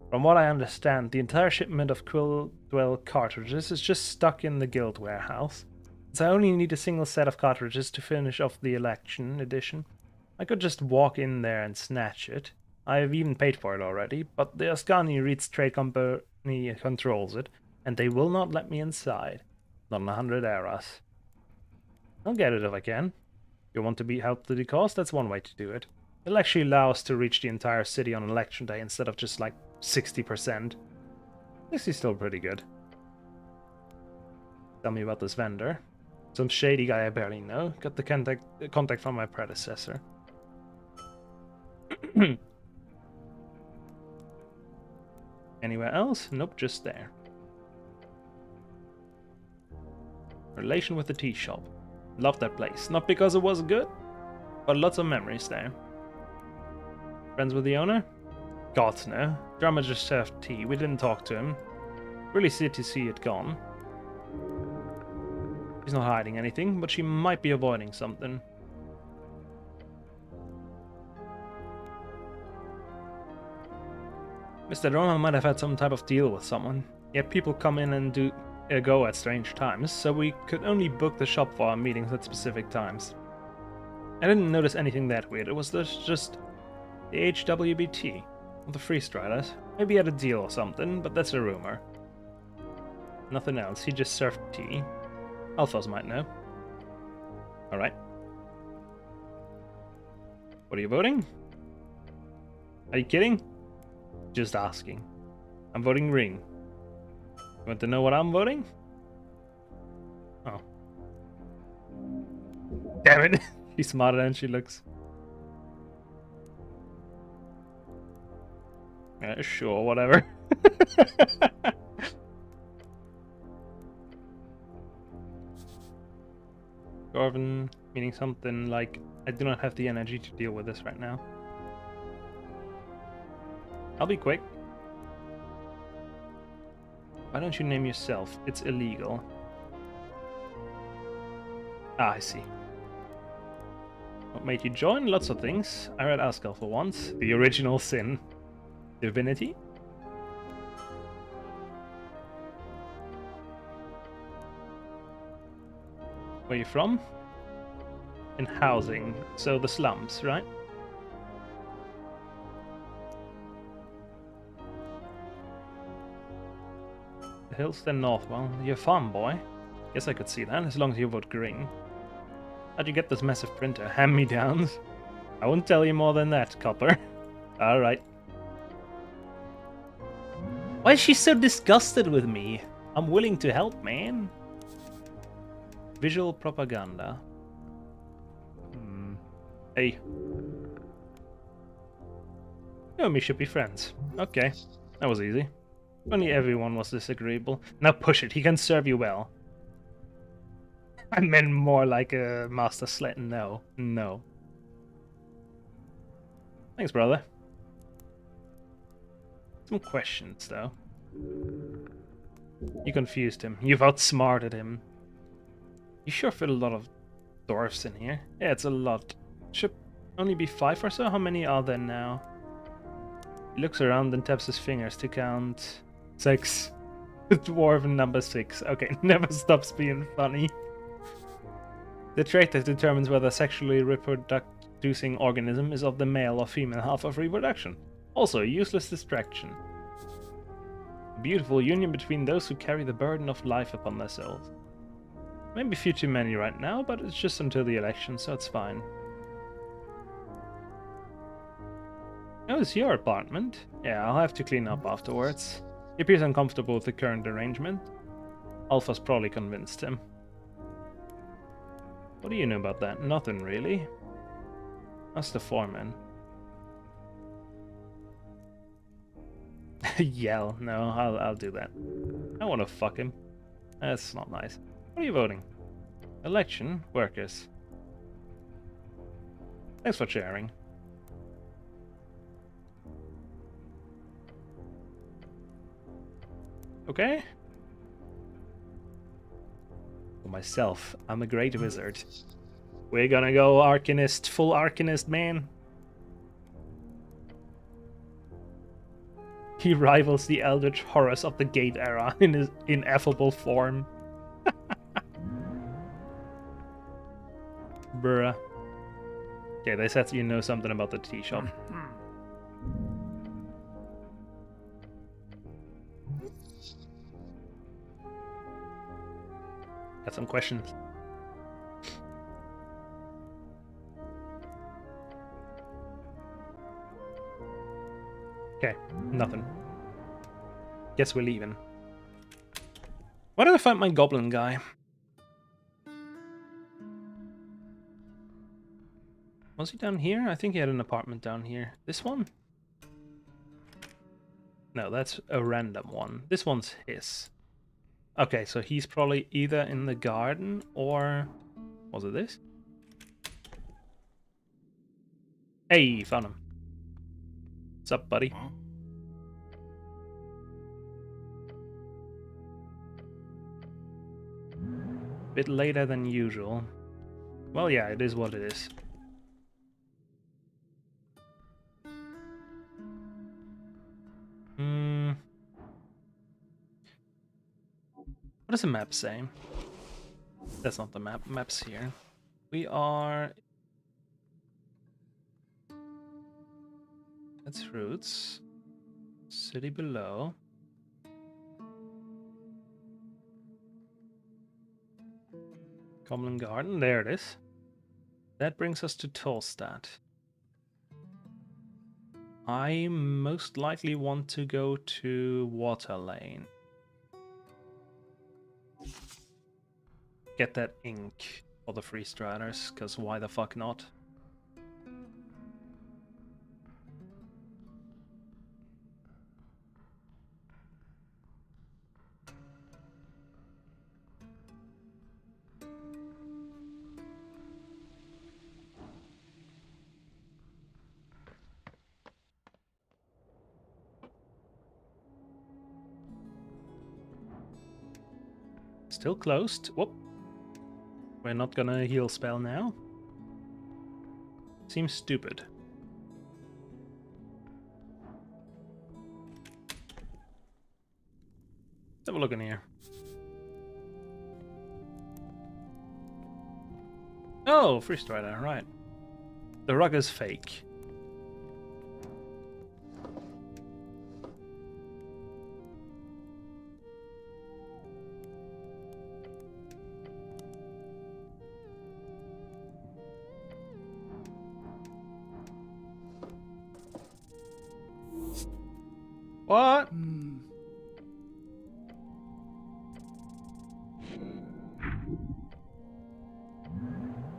From what I understand, the entire shipment of Quill Dwell cartridges is just stuck in the guild warehouse. So I only need a single set of cartridges to finish off the election edition. I could just walk in there and snatch it. I've even paid for it already, but the Ascani Reeds Trade Company controls it, and they will not let me inside. Not in 100 eras. I'll get it if I can. You want to be helped to the cause? That's one way to do it. It'll actually allow us to reach the entire city on election day instead of just like 60%. This is still pretty good. Tell me about this vendor. Some shady guy I barely know. Got the contact from my predecessor. Anywhere else? Nope, just there. Relation with the tea shop. Love that place. Not because it was good, but lots of memories there. Friends with the owner? God, no. Drummer just served tea. We didn't talk to him. Really sad to see it gone. She's not hiding anything, but she might be avoiding something. Mr. Drummer might have had some type of deal with someone. Yet people come in and go at strange times, so we could only book the shop for our meetings at specific times. I didn't notice anything that weird. It was just the HWBT, the Freestriders. Maybe he had a deal or something, but that's a rumor. Nothing else. He just served tea. Alphas might know. Alright. What are you voting? Are you kidding? Just asking. I'm voting Ring. You want to know what I'm voting? Oh. Damn it! She's smarter than she looks. Sure, whatever. Dwarven, meaning something like, I do not have the energy to deal with this right now. I'll be quick. Why don't you name yourself? It's illegal. Ah, I see. What made you join? Lots of things. I read Askel for once. The original sin. Divinity? Where you from? In housing. So the slums, right? The hills then north. Well, you're a farm boy. Guess I could see that, as long as you vote green. How'd you get this massive printer? Hand-me-downs? I won't tell you more than that, copper. Alright. Why is she so disgusted with me? I'm willing to help, man. Visual propaganda. Hey. You and me should be friends. Okay. That was easy. If only everyone was disagreeable. Now push it, he can serve you well. I meant more like a Master Slet. No. No. Thanks, brother. Some questions, though. You confused him. You've outsmarted him. You sure fit a lot of dwarfs in here. Yeah, it's a lot. Should only be 5 or so? How many are there now? He looks around and taps his fingers to count. 6. Dwarven number 6. Okay, never stops being funny. The trait that determines whether a sexually reproducing organism is of the male or female half of reproduction. Also, a useless distraction. A beautiful union between those who carry the burden of life upon their souls. Maybe a few too many right now, but it's just until the election, so it's fine. Oh, it's your apartment? Yeah, I'll have to clean up afterwards. He appears uncomfortable with the current arrangement. Alpha's probably convinced him. What do you know about that? Nothing, really. That's the foreman. Yell. No, I'll do that. I want to fuck him. That's not nice. What are you voting? Election? Workers. Thanks for sharing. Okay. For myself, I'm a great wizard. We're gonna go Arcanist, full Arcanist, man. He rivals the Eldritch horrors of the Gate era in his ineffable form. Bruh. Okay, they said you know something about the tea shop. Got some questions. Okay, nothing. Guess we're leaving. Why did I find my goblin guy? Was he down here? I think he had an apartment down here. This one? No, that's a random one. This one's his. Okay, so he's probably either in the garden or... Was it this? Hey, found him. What's up, buddy? Huh? Bit later than usual. Well, yeah, it is what it is. What does the map say? That's not the map. Map's here. We are... That's Roots. City below. Goblin Garden. There it is. That brings us to Tolstad. I most likely want to go to Water Lane. Get that ink for the Free Striders, because why the fuck not? Still closed. Whoop. We're not gonna heal spell now. Seems stupid. Let's have a look in here. Oh, free strider, right. The rug is fake. What?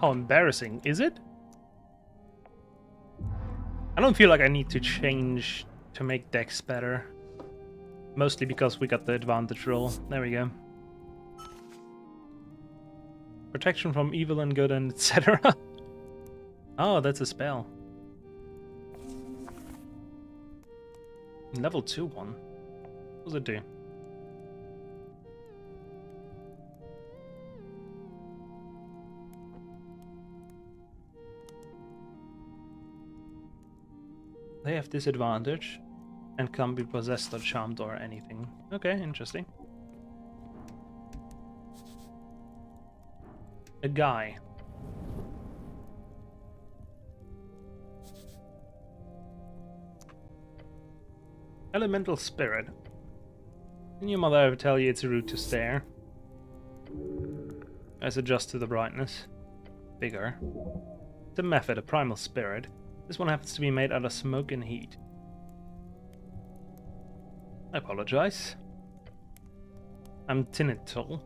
How embarrassing, is it? I don't feel like I need to change to make decks better. Mostly because we got the advantage roll. There we go. Protection from evil and good and etc. Oh, that's a spell. Level 2 one. What does it do? They have disadvantage and can't be possessed or charmed or anything. Okay, interesting. A guy. Elemental spirit. Didn't your mother ever tell you it's rude to stare? Let's adjust to the brightness. Bigger. It's a method, a primal spirit. This one happens to be made out of smoke and heat. I apologize. I'm Tinnital.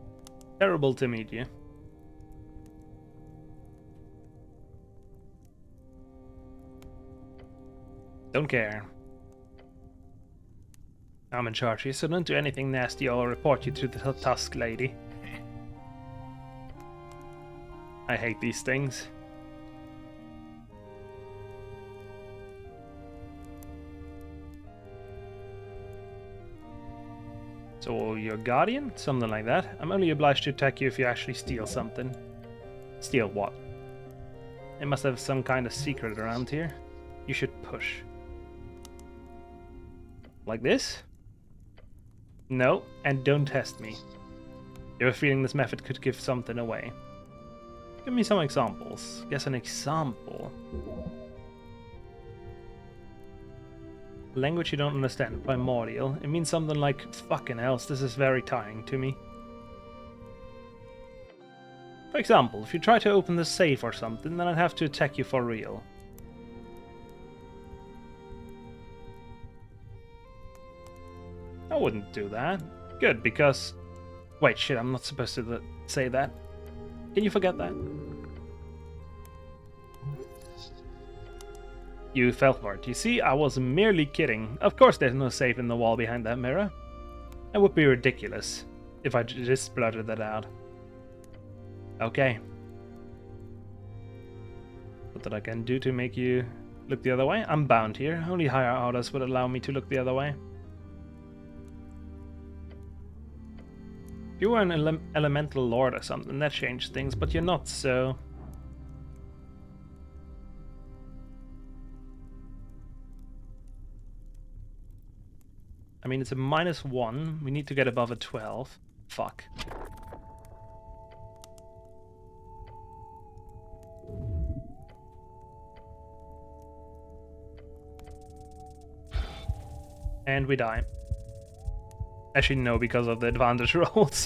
Terrible to meet you. Don't care. I'm in charge here, so don't do anything nasty or I'll report you to the Tusk Lady. I hate these things. So you're Guardian? Something like that. I'm only obliged to attack you if you actually steal something. Steal what? It must have some kind of secret around here. You should push. Like this? No, and don't test me. You have a feeling this method could give something away. Give me some examples. Guess an example. Language you don't understand, primordial. It means something like, fucking else, this is very tiring to me. For example, if you try to open the safe or something, then I'd have to attack you for real. I wouldn't do that. Good, because... Wait, shit, I'm not supposed to say that. Can you forget that? You fell for it. You see, I was merely kidding. Of course there's no safe in the wall behind that mirror. That would be ridiculous if I just blurted that out. Okay. What that I can do to make you look the other way? I'm bound here. Only higher orders would allow me to look the other way. If you were an elemental lord or something, that changed things, but you're not, so... I mean, it's a -1. We need to get above a 12. Fuck. And we die. Actually, no, because of the advantage rolls.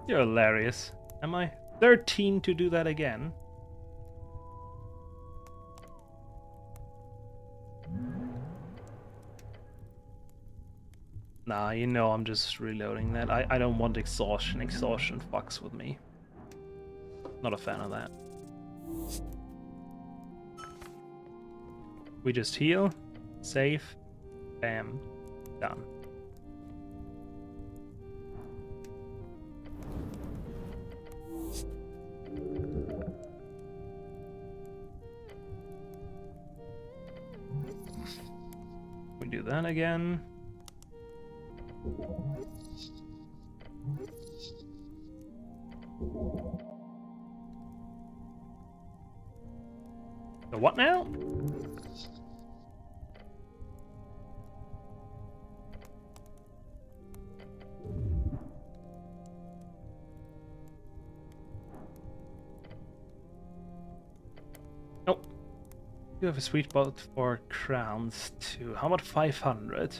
You're hilarious. Am I? 13 to do that again? Nah, you know I'm just reloading that. I don't want exhaustion. Exhaustion fucks with me. Not a fan of that. We just heal, save, bam, done. do that again. The what now? Oh, you have a sweet spot for crowns too. How about 500?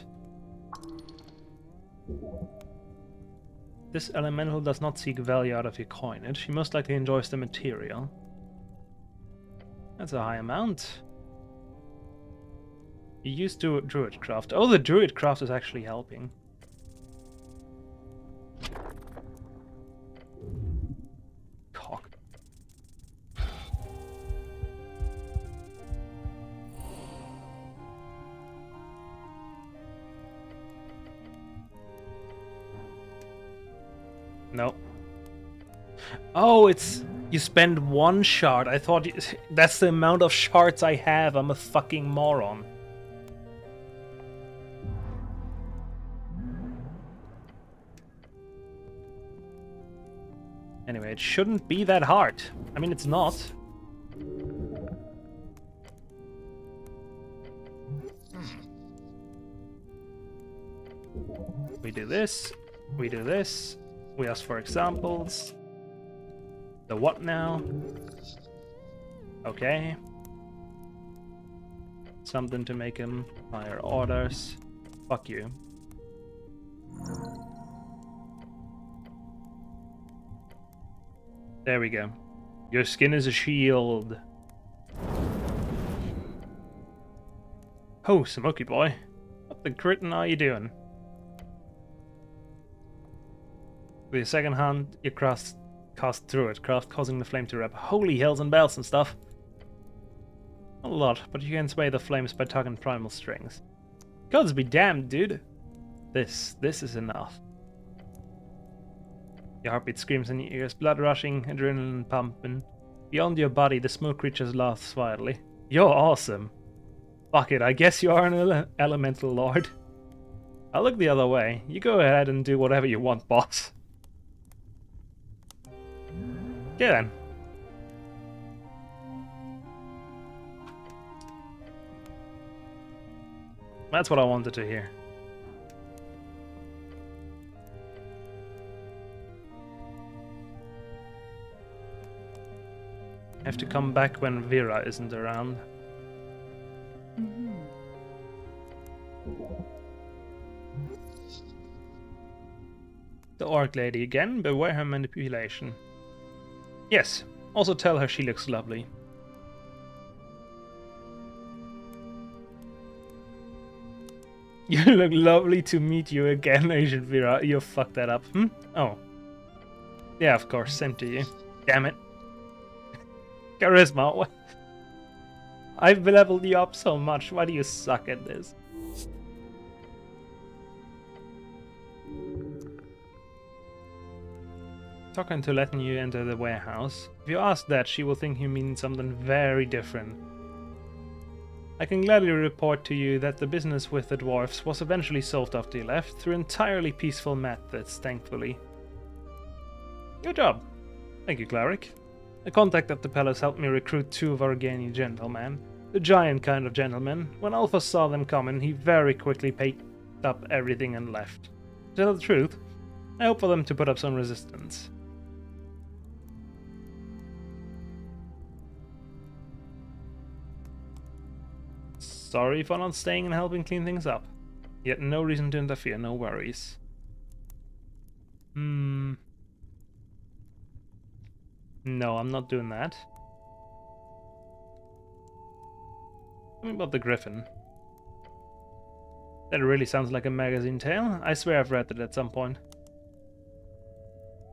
This elemental does not seek value out of your coinage. He most likely enjoys the material. That's a high amount. You used Druidcraft. Oh, the Druidcraft is actually helping. Cock. No. Oh, it's... You spend one shard. I thought that's the amount of shards I have. I'm a fucking moron. Anyway, it shouldn't be that hard. I mean, it's not. We do this. We do this. We ask for examples. The what now? Okay. Something to make him higher orders. Fuck you. There we go. Your skin is a shield. Oh, Smoky boy. What the grittin' are you doing? With your second hand, you cast Druidcraft, causing the flame to rip. Holy hells and bells and stuff. Not a lot, but you can sway the flames by tugging primal strings. Gods be damned, dude. This is enough. Your heartbeat screams in your ears, blood rushing, adrenaline pumping. Beyond your body, the smoke creatures laugh wildly. You're awesome. Fuck it, I guess you are an elemental lord. I'll look the other way. You go ahead and do whatever you want, boss. Okay then. That's what I wanted to hear. I have to come back when Vera isn't around. The orc lady again, beware her manipulation. Yes, also tell her she looks lovely. You look lovely to meet you again, Agent Vera. You fucked that up. Oh. Yeah, of course, same to you. Damn it. Charisma. I've leveled you up so much. Why do you suck at this? Talking to letting you enter the warehouse. If you ask that, she will think you mean something very different. I can gladly report to you that the business with the dwarfs was eventually solved after you left, through entirely peaceful methods, thankfully. Good job. Thank you, Cleric. A contact at the palace helped me recruit 2 Vargani gentlemen. The giant kind of gentlemen. When Alpha saw them coming, he very quickly packed up everything and left. To tell the truth, I hope for them to put up some resistance. Sorry for not staying and helping clean things up. Yet no reason to interfere, no worries. No, I'm not doing that. Tell me about the Griffin. That really sounds like a magazine tale. I swear I've read it at some point.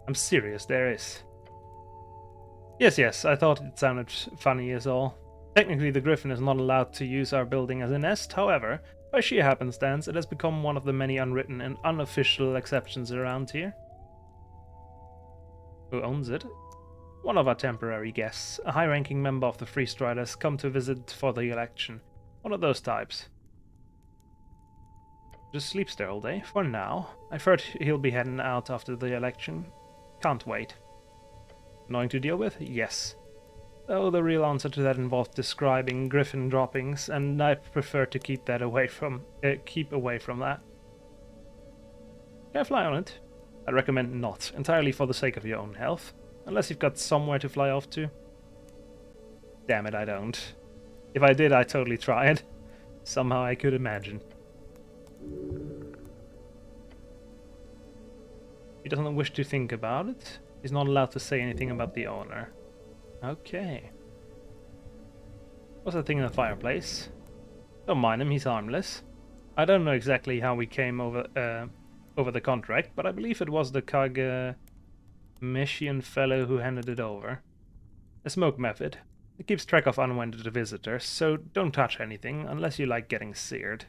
I'm serious, there is. Yes, I thought it sounded funny as all. Technically, the Griffin is not allowed to use our building as a nest, however, by sheer happenstance, it has become one of the many unwritten and unofficial exceptions around here. Who owns it? One of our temporary guests, a high-ranking member of the Free Striders, come to visit for the election. One of those types. Just sleeps there all day, for now. I've heard he'll be heading out after the election. Can't wait. Annoying to deal with? Yes. Though the real answer to that involved describing griffin droppings, and I prefer to keep that away from that. Can I fly on it? I recommend not, entirely for the sake of your own health. Unless you've got somewhere to fly off to. Damn it, I don't. If I did, I'd totally try it. Somehow I could imagine. He doesn't wish to think about it. He's not allowed to say anything about the owner. Okay. What's that thing in the fireplace? Don't mind him, he's harmless. I don't know exactly how we came over the contract, but I believe it was the Kagameshian fellow who handed it over. A smoke method. It keeps track of unwanted visitors, so don't touch anything unless you like getting seared.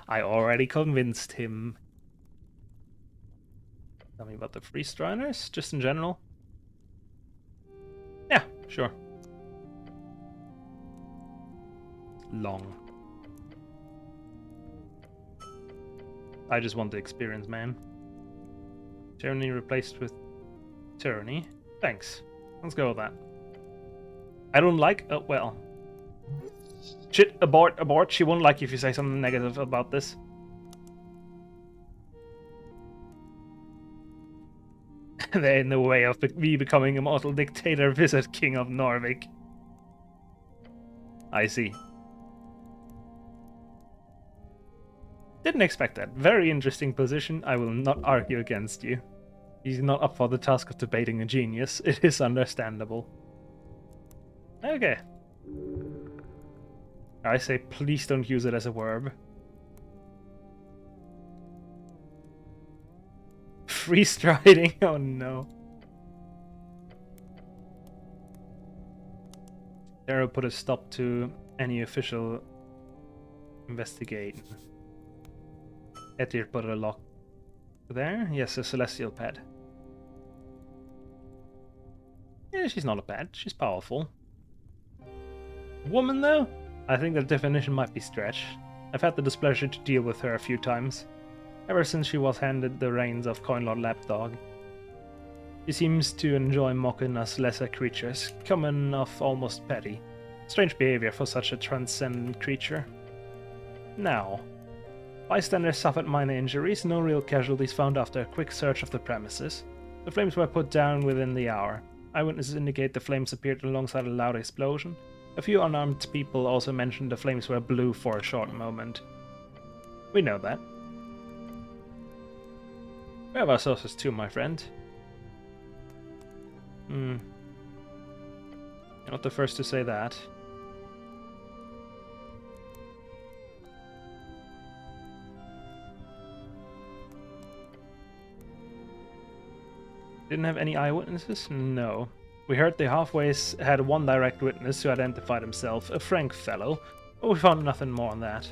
I already convinced him. Tell me about the free striders, just in general. Yeah, sure. Long. I just want the experience, man. Tyranny replaced with tyranny. Thanks. Let's go with that. I don't like... Oh, well. Shit, abort, abort. She won't like if you say something negative about this. They're in the way of me becoming immortal dictator, visit King of Norvik. I see. Didn't expect that. Very interesting position. I will not argue against you. He's not up for the task of debating a genius. It is understandable. Okay. I say please don't use it as a verb. Free striding? Oh no. Darrow put a stop to any official investigation. Etir put a lock there. Yes, a celestial pet. Yeah, she's not a pet. She's powerful. Woman, though? I think that definition might be stretched. I've had the displeasure to deal with her a few times, ever since she was handed the reins of Coinlord Lapdog. She seems to enjoy mocking us lesser creatures, coming off almost petty. Strange behavior for such a transcendent creature. Now, bystanders suffered minor injuries, no real casualties found after a quick search of the premises. The flames were put down within the hour. Eyewitnesses indicate the flames appeared alongside a loud explosion. A few unarmed people also mentioned the flames were blue for a short moment. We know that. We have our sources too, my friend. You're not the first to say that. Didn't have any eyewitnesses? No. We heard the halfways had one direct witness who identified himself, a frank fellow, but we found nothing more on that.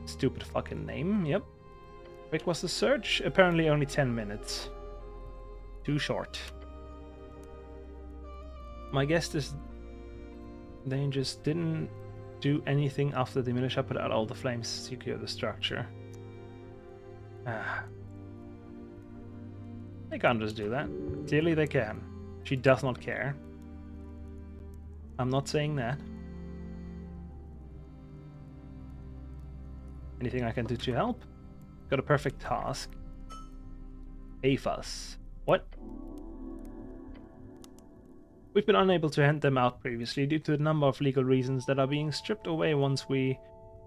Stupid fucking name, yep. Quick was the search? Apparently only 10 minutes. Too short. My guess is they just didn't do anything after the militia put out all the flames to secure the structure. They can't just do that. Clearly they can. She does not care. I'm not saying that. Anything I can do to help? Got a perfect task. AFAS. What? We've been unable to hand them out previously due to a number of legal reasons that are being stripped away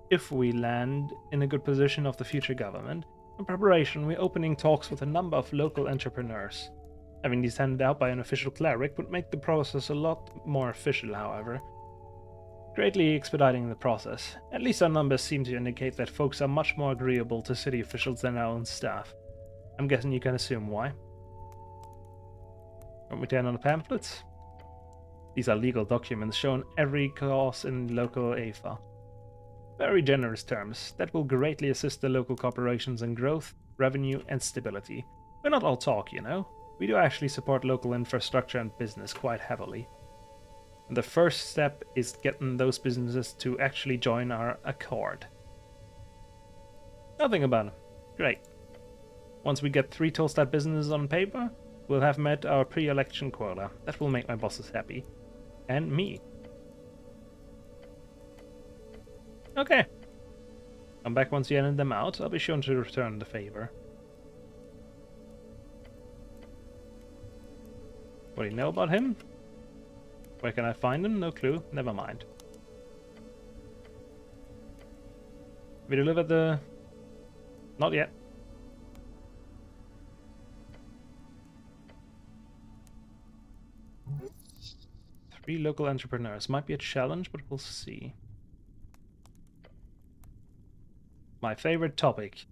if we land in a good position of the future government. In preparation, we're opening talks with a number of local entrepreneurs. Having these handed out by an official cleric would make the process a lot more official, however, greatly expediting the process. At least our numbers seem to indicate that folks are much more agreeable to city officials than our own staff. I'm guessing you can assume why. Want me to hand on the pamphlets? These are legal documents showing every cause in local AFA. Very generous terms that will greatly assist the local corporations in growth, revenue, and stability. We're not all talk, you know. We do actually support local infrastructure and business quite heavily. And the first step is getting those businesses to actually join our accord. Nothing about it. Great. Once we get 3 Tolstad businesses on paper, we'll have met our pre-election quota. That will make my bosses happy. And me. Okay. Come back once you ended them out. I'll be sure to return the favor. What do you know about him? Where can I find him? No clue. Never mind. We delivered the... Not yet. Three local entrepreneurs. Might be a challenge, but we'll see. My favorite topic.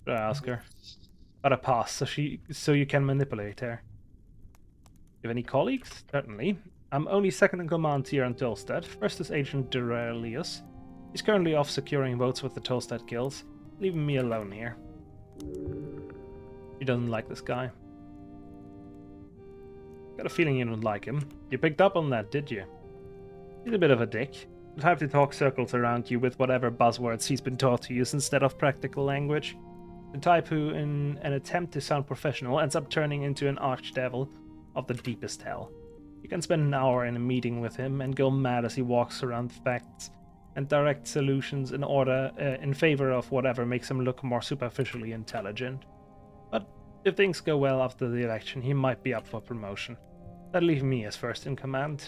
Should I ask her? Got a pass, so you can manipulate her. You have any colleagues? Certainly. I'm only second in command here on Tolstad. First is Agent Durelius. He's currently off securing votes with the Tolstad Guilds, leaving me alone here. She doesn't like this guy. Got a feeling you don't like him. You picked up on that, did you? He's a bit of a dick. The type to talk circles around you with whatever buzzwords he's been taught to use instead of practical language. The type who, in an attempt to sound professional, ends up turning into an archdevil of the deepest hell. You can spend an hour in a meeting with him and go mad as he walks around facts and direct solutions in favor of whatever makes him look more superficially intelligent. But if things go well after the election, he might be up for promotion. That'll leave me as first in command.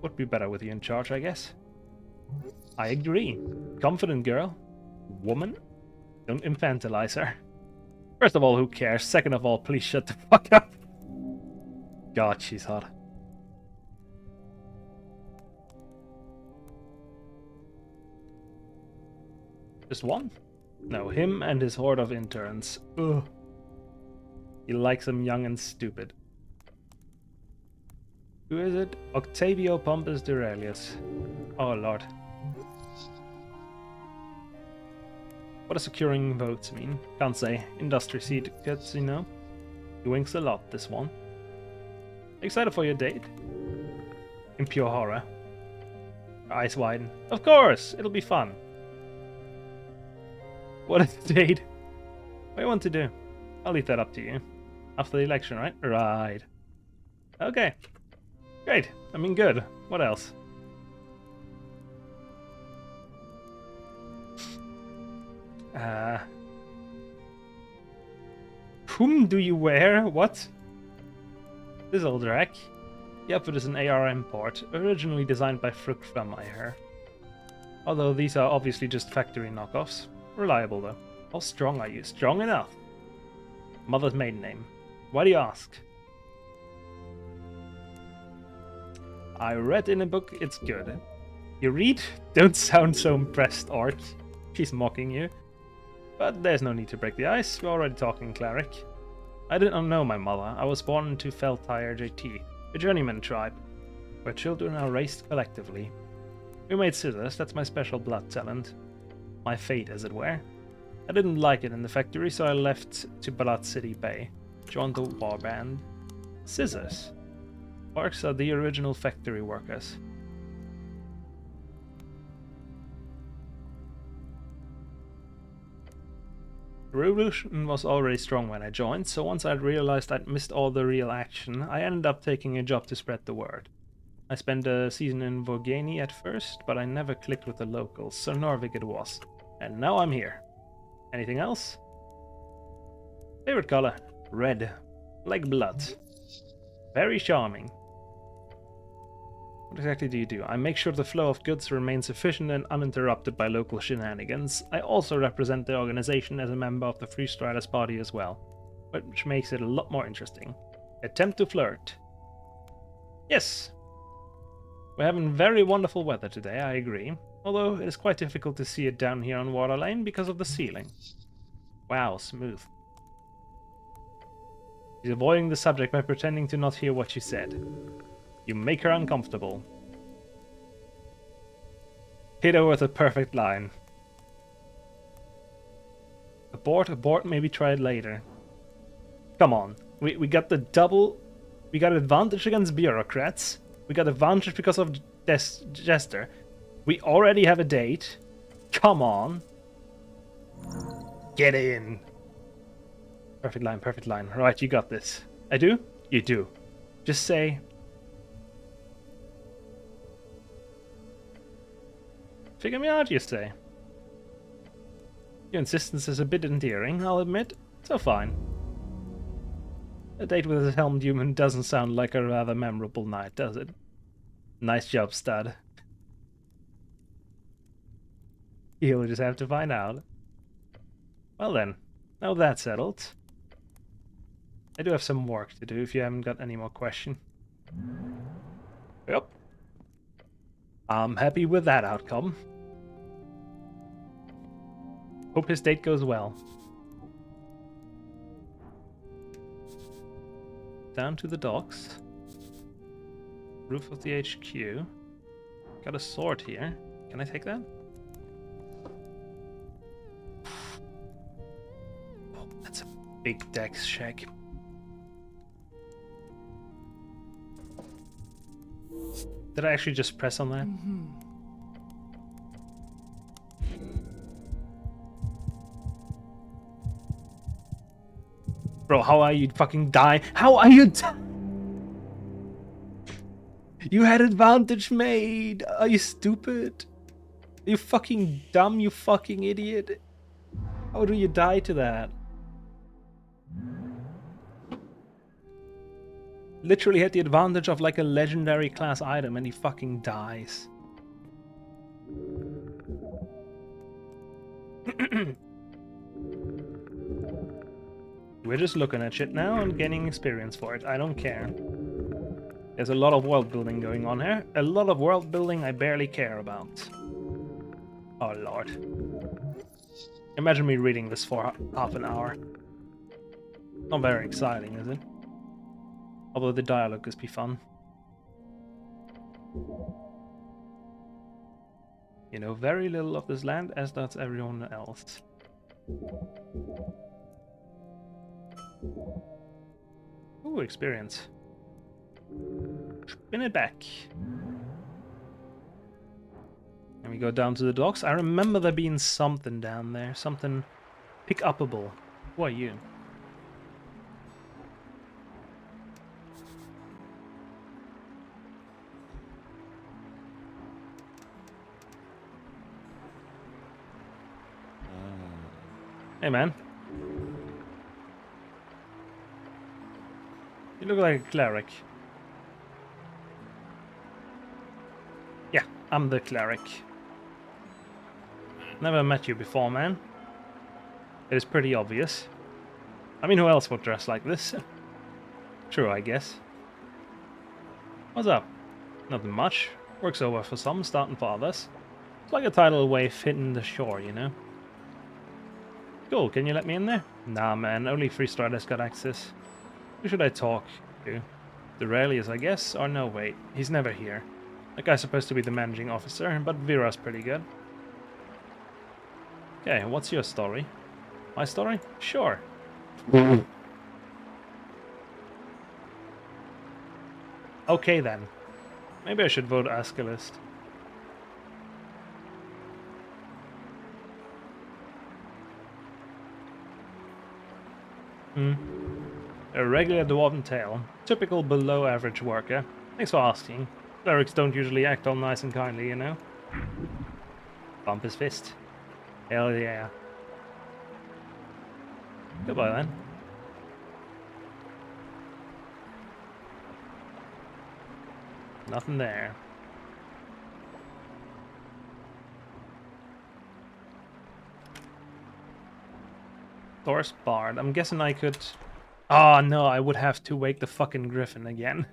Would be better with you in charge, I guess. I agree. Confident girl. Woman? Don't infantilize her. First of all, who cares? Second of all, please shut the fuck up. God, she's hot. Just one? No, him and his horde of interns. Ugh. He likes them young and stupid. Who is it? Octavio Pompus Durelius. Oh lord. What does securing votes mean? Can't say. Industry seat gets, you know. He winks a lot, this one. Excited for your date? In pure horror. Her eyes widen. Of course! It'll be fun. What is the date? What do you want to do? I'll leave that up to you. After the election, right? Right. Okay. Great. I mean, good. What else? Whom do you wear? What? This old rack? The outfit is an AR import, originally designed by Fruchtfirma, I hear. Although these are obviously just factory knockoffs. Reliable though. How strong are you? Strong enough. Mother's maiden name. Why do you ask? I read in a book it's good. You read? Don't sound so impressed, Art. She's mocking you. But there's no need to break the ice, we're already talking cleric. I didn't know my mother. I was born into Feltire JT, a journeyman tribe, where children are raised collectively. We made scissors, that's my special blood talent. My fate, as it were. I didn't like it in the factory, so I left to Blood City Bay. Joined the warband. Scissors. Orcs are the original factory workers. The revolution was already strong when I joined, so once I realized I'd missed all the real action, I ended up taking a job to spread the word. I spent a season in Vorgani at first, but I never clicked with the locals, so Norvik it was. And now I'm here. Anything else? Favorite color? Red. Like blood. Very charming. What exactly do you do? I make sure the flow of goods remains efficient and uninterrupted by local shenanigans. I also represent the organization as a member of the Freestriders party as well, which makes it a lot more interesting. Attempt to flirt. Yes. We're having very wonderful weather today, I agree. Although it is quite difficult to see it down here on Water Lane because of the ceiling. Wow, smooth. He's avoiding the subject by pretending to not hear what she said. You make her uncomfortable. Hit her with a perfect line. Abort, maybe try it later. Come on. We got the double... We got advantage against bureaucrats. We got advantage because of Jester. We already have a date. Come on. Get in. Perfect line, perfect line. Right, you got this. I do? You do. Just say... Figure me out, you say. Your insistence is a bit endearing, I'll admit. So fine. A date with a helmed human doesn't sound like a rather memorable night, does it? Nice job, stud. You'll just have to find out. Well then, now that's settled. I do have some work to do if you haven't got any more questions. Yep. I'm happy with that outcome. Hope his date goes well. Down to the docks. Roof of the HQ. Got a sword here. Can I take that? Oh, that's a big dex check. Did I actually just press on that? Bro, how are you fucking dying? How are you You had advantage made! Are you stupid? Are you fucking dumb, you fucking idiot? How do you die to that? Literally had the advantage of like a legendary class item and he fucking dies. We're just looking at shit now and gaining experience for it. I don't care. There's a lot of world building going on here. A lot of world building I barely care about. Oh lord. Imagine me reading this for half an hour. Not very exciting, is it? Although the dialogue could be fun. You know very little of this land, as does everyone else. Ooh, experience. Spin it back. And we go down to the docks. I remember there being something down there. Something pick-upable. Who are you? Hey, man. You look like a cleric. Yeah, I'm the cleric. Never met you before, man. It is pretty obvious. I mean, who else would dress like this? True, I guess. What's up? Nothing much. Work's over for some, starting for others. It's like a tidal wave hitting the shore, you know? Cool, can you let me in there? Nah, man, only 3-striders got access. Who should I talk to? The Raelius, I guess? Or no, wait, he's never here. That guy's supposed to be the managing officer, but Vera's pretty good. Okay, what's your story? My story? Sure. Okay then. Maybe I should vote Ascalist. A regular dwarven tale. Typical below average worker. Thanks for asking. Clerics don't usually act all nice and kindly, you know? Bump his fist. Hell yeah. Goodbye then. Nothing there. Thor's Bard. I'm guessing I could... Oh no, I would have to wake the fucking Griffin again.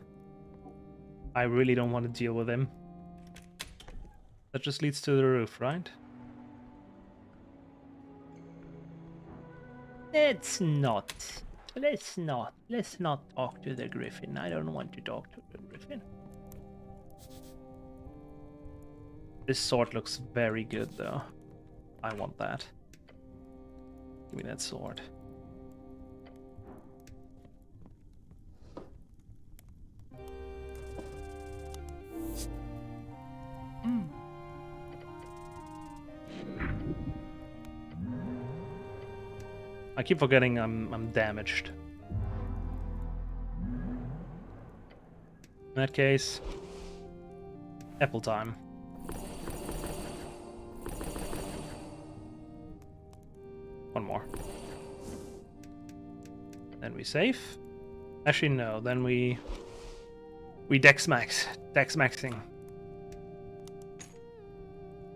I really don't want to deal with him. That just leads to the roof, right? Let's not talk to the Griffin. I don't want to talk to the Griffin. This sword looks very good though. I want that. Give me that sword. I keep forgetting I'm damaged. In that case, apple time. One more. Then we save. Actually, no. Then we dex maxing.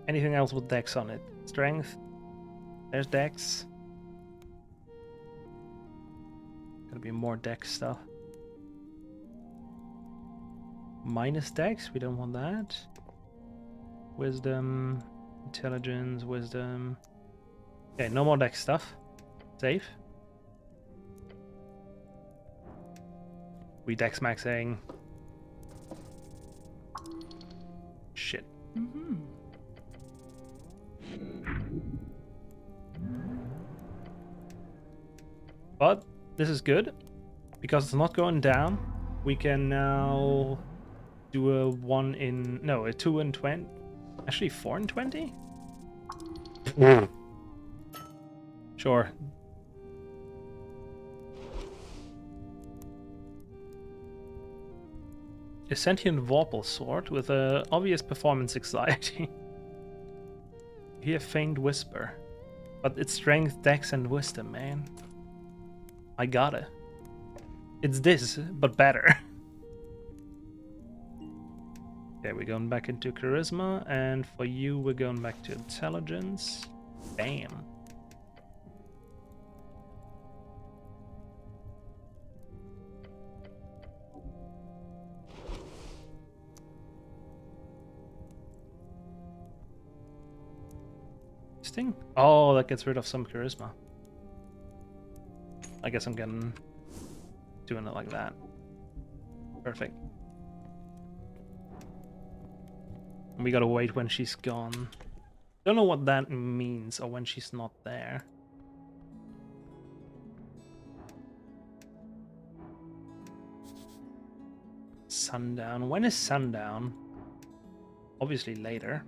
Anything else with dex on it? Strength. There's dex. Gotta be more dex stuff. Minus dex. We don't want that. Wisdom, intelligence, wisdom. Okay, no more dex stuff. Save. We dex maxing. Shit. But this is good because it's not going down. We can now do a 2 in 20. Actually, 4 in 20? Sure. A sentient vorpal sword with a obvious performance anxiety. Hear faint whisper. But it's strength, dex, and wisdom, man. I got it. It's this, but better. Okay, we're going back into charisma, and for you, we're going back to intelligence. Bam. Interesting. Oh, that gets rid of some charisma. I guess I'm doing it like that. Perfect. We gotta wait when she's gone. Don't know what that means, or when she's not there. Sundown. When is sundown? Obviously later.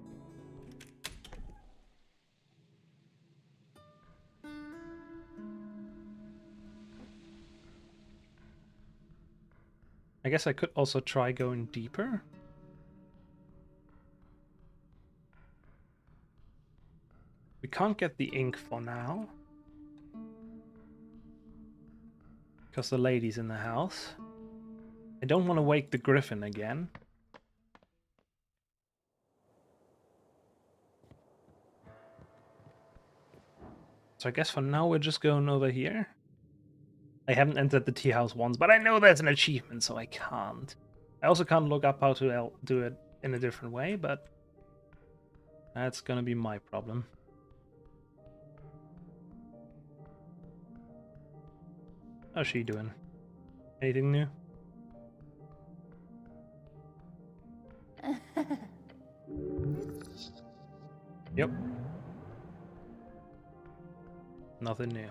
I guess I could also try going deeper. We can't get the ink for now. Because the lady's in the house. I don't want to wake the griffin again. So I guess for now we're just going over here. I haven't entered the tea house once, but I know that's an achievement, so I can't. I also can't look up how to do it in a different way, but that's gonna be my problem. How's she doing? Anything new? Yep. Nothing new.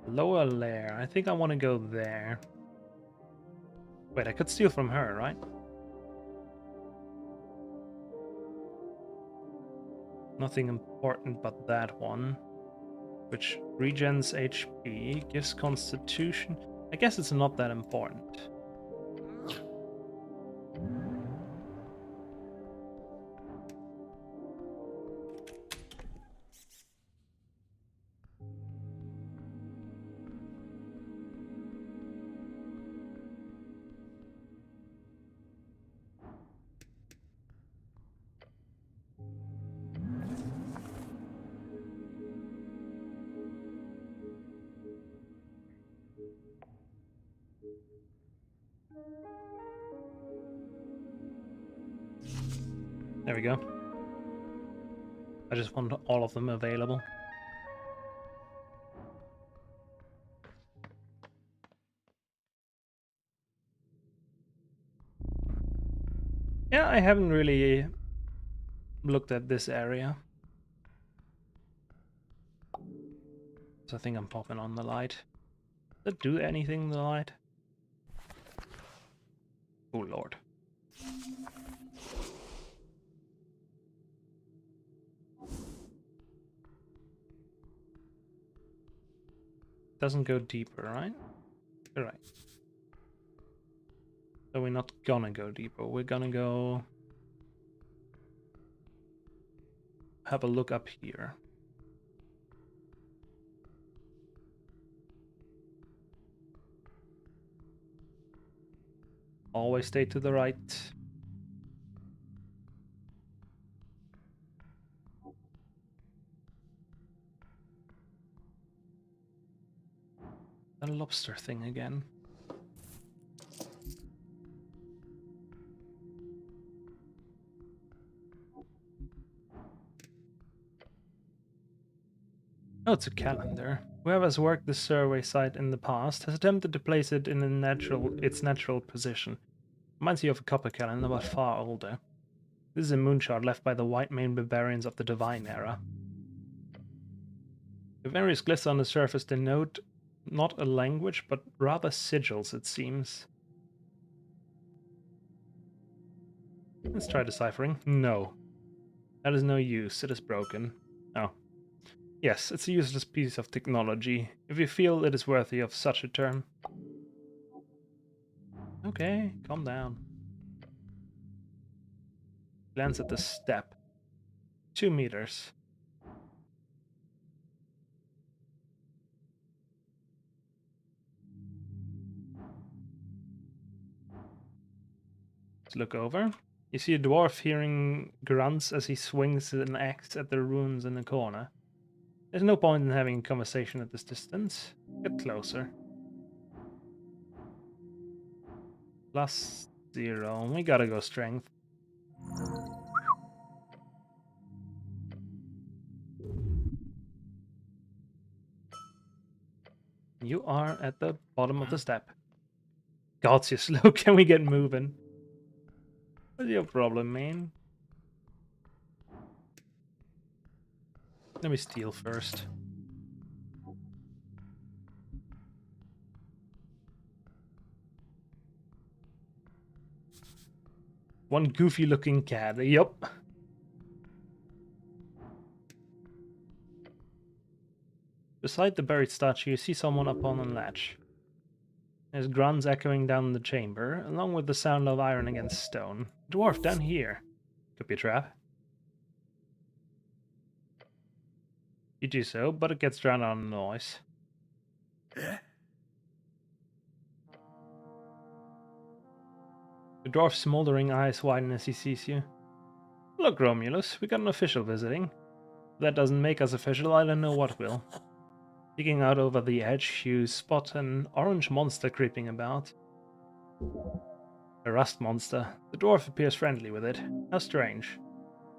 Lower lair. I think I want to go there. Wait, I could steal from her, right? Nothing important but that one. Which regens HP, gives constitution. I guess it's not that important. There we go. I just want all of them available. Yeah, I haven't really looked at this area. So I think I'm popping on the light. Does it do anything, the light? Oh lord. Doesn't go deeper, right? Alright. So we're not gonna go deeper. We're gonna go have a look up here. Always stay to the right. That lobster thing again. Oh, it's a calendar. Whoever's worked the survey site in the past has attempted to place it in its natural position. Reminds you of a copper calendar, but far older. This is a moonshot left by the white maned barbarians of the Divine Era. The various glyphs on the surface denote not a language, but rather sigils, it seems. Let's try deciphering. No. That is no use. It is broken. Oh. Yes, it's a useless piece of technology, if you feel it is worthy of such a term. Okay, calm down. Glance at the step. 2 meters. Let's look over. You see a dwarf hearing grunts as he swings an axe at the runes in the corner. There's no point in having a conversation at this distance. Get closer. +0. We gotta go strength. You are at the bottom of the step. God's you're slow. Can we get moving? What's your problem, man? Let me steal first. One goofy looking cat. Yup. Beside the buried statue, you see someone upon a latch. There's grunts echoing down the chamber, along with the sound of iron against stone. Dwarf down here. Could be a trap. You do so, but it gets drowned out in noise. The dwarf's smoldering eyes widen as he sees you. Look, Romulus, we got an official visiting. If that doesn't make us official, I don't know what will. Peeking out over the edge, you spot an orange monster creeping about. A rust monster. The dwarf appears friendly with it. How strange.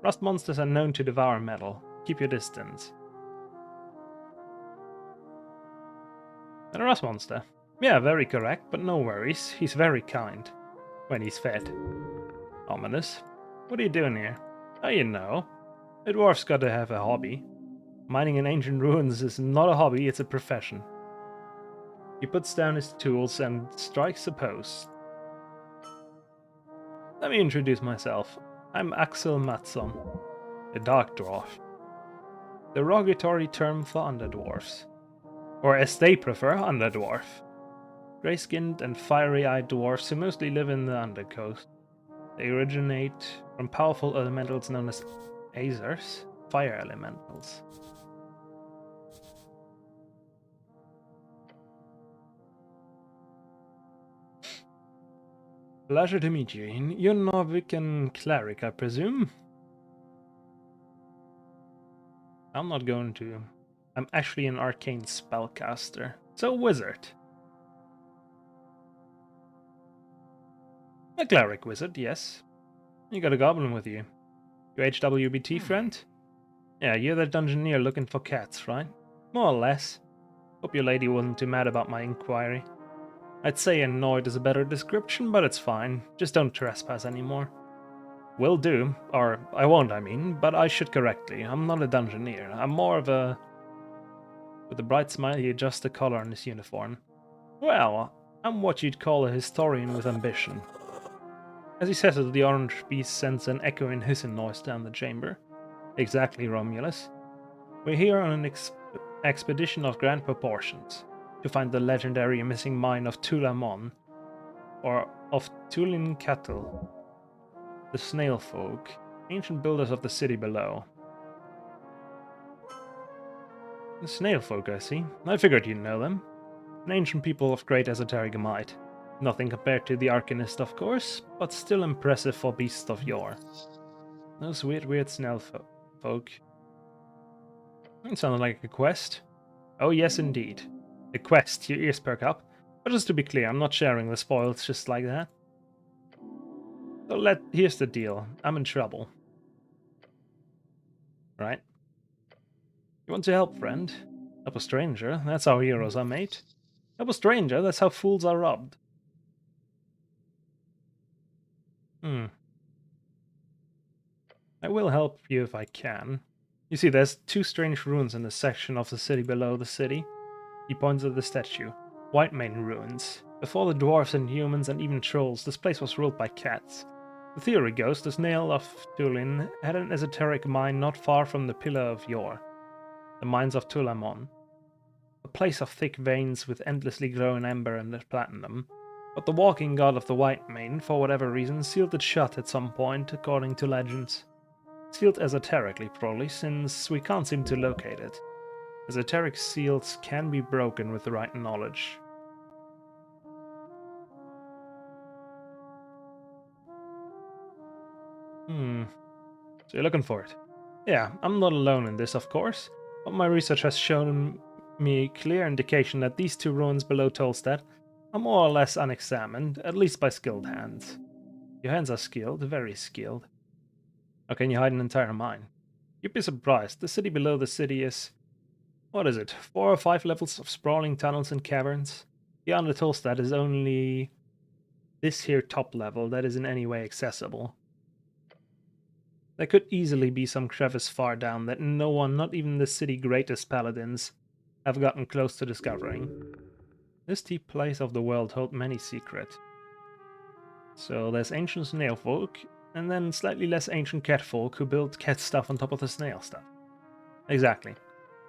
Rust monsters are known to devour metal. Keep your distance. And a rust monster. Yeah, very correct, but no worries. He's very kind. When he's fed. Ominous. What are you doing here? Oh, you know. A dwarf's got to have a hobby. Mining in ancient ruins is not a hobby, it's a profession. He puts down his tools and strikes a pose. Let me introduce myself. I'm Axel Mattsson, a dark dwarf. The derogatory term for underdwarfs. Or as they prefer, underdwarf. Grey-skinned and fiery-eyed dwarfs who mostly live in the undercoast. They originate from powerful elementals known as Azers, fire elementals. Pleasure to meet you. You're Norvican cleric, I presume? I'm not going to. I'm actually an arcane spellcaster. So wizard. A cleric wizard, yes. You got a goblin with you. Your HWBT friend? Yeah, you're the dungeoneer looking for cats, right? More or less. Hope your lady wasn't too mad about my inquiry. I'd say annoyed is a better description, but it's fine. Just don't trespass anymore. Will do. Or, I won't, I mean, but I should correctly. I'm not a dungeoneer. I'm more of a... With a bright smile, he adjusts the collar on his uniform. Well, I'm what you'd call a historian with ambition. As he says it, the orange beast sends an echoing hissing noise down the chamber. Exactly, Romulus. We're here on an expedition of grand proportions to find the legendary missing mine of Tulamon, or of Tulin Cattle, the snail folk, ancient builders of the city below. The snail folk, I see. I figured you'd know them. An ancient people of great esoteric might. Nothing compared to the Arcanist, of course, but still impressive for beasts of yore. Those weird snail folk. It sounded like a quest. Oh yes, indeed. A quest, your ears perk up. But just to be clear, I'm not sharing the spoils just like that. So here's the deal. I'm in trouble. Right? You want to help, friend? Help a stranger, that's how heroes are made. Help a stranger, that's how fools are robbed. I will help you if I can. You see, there's two strange ruins in the section of the city below the city. He points at the statue. Whitemane ruins. Before the dwarves and humans and even trolls, this place was ruled by cats. The theory goes the snail of Tulin had an esoteric mine not far from the Pillar of Yore. The mines of Tulamon. A place of thick veins with endlessly glowing amber and platinum. But the walking god of the Whitemane, for whatever reason, sealed it shut at some point, according to legends. Sealed esoterically, probably, since we can't seem to locate it. Esoteric seals can be broken with the right knowledge. So you're looking for it. Yeah, I'm not alone in this, of course, but my research has shown me clear indication that these two ruins below Tolstad are more or less unexamined, at least by skilled hands. Your hands are skilled, very skilled. How can you hide an entire mine? You'd be surprised. The city below the city is... what is it? 4 or 5 levels of sprawling tunnels and caverns? Beyond the Tolstad is only this here top level that is in any way accessible. There could easily be some crevice far down that no one, not even the city greatest paladins, have gotten close to discovering. This deep place of the world holds many secrets. So there's ancient snail folk, and then slightly less ancient cat folk who build cat stuff on top of the snail stuff. Exactly.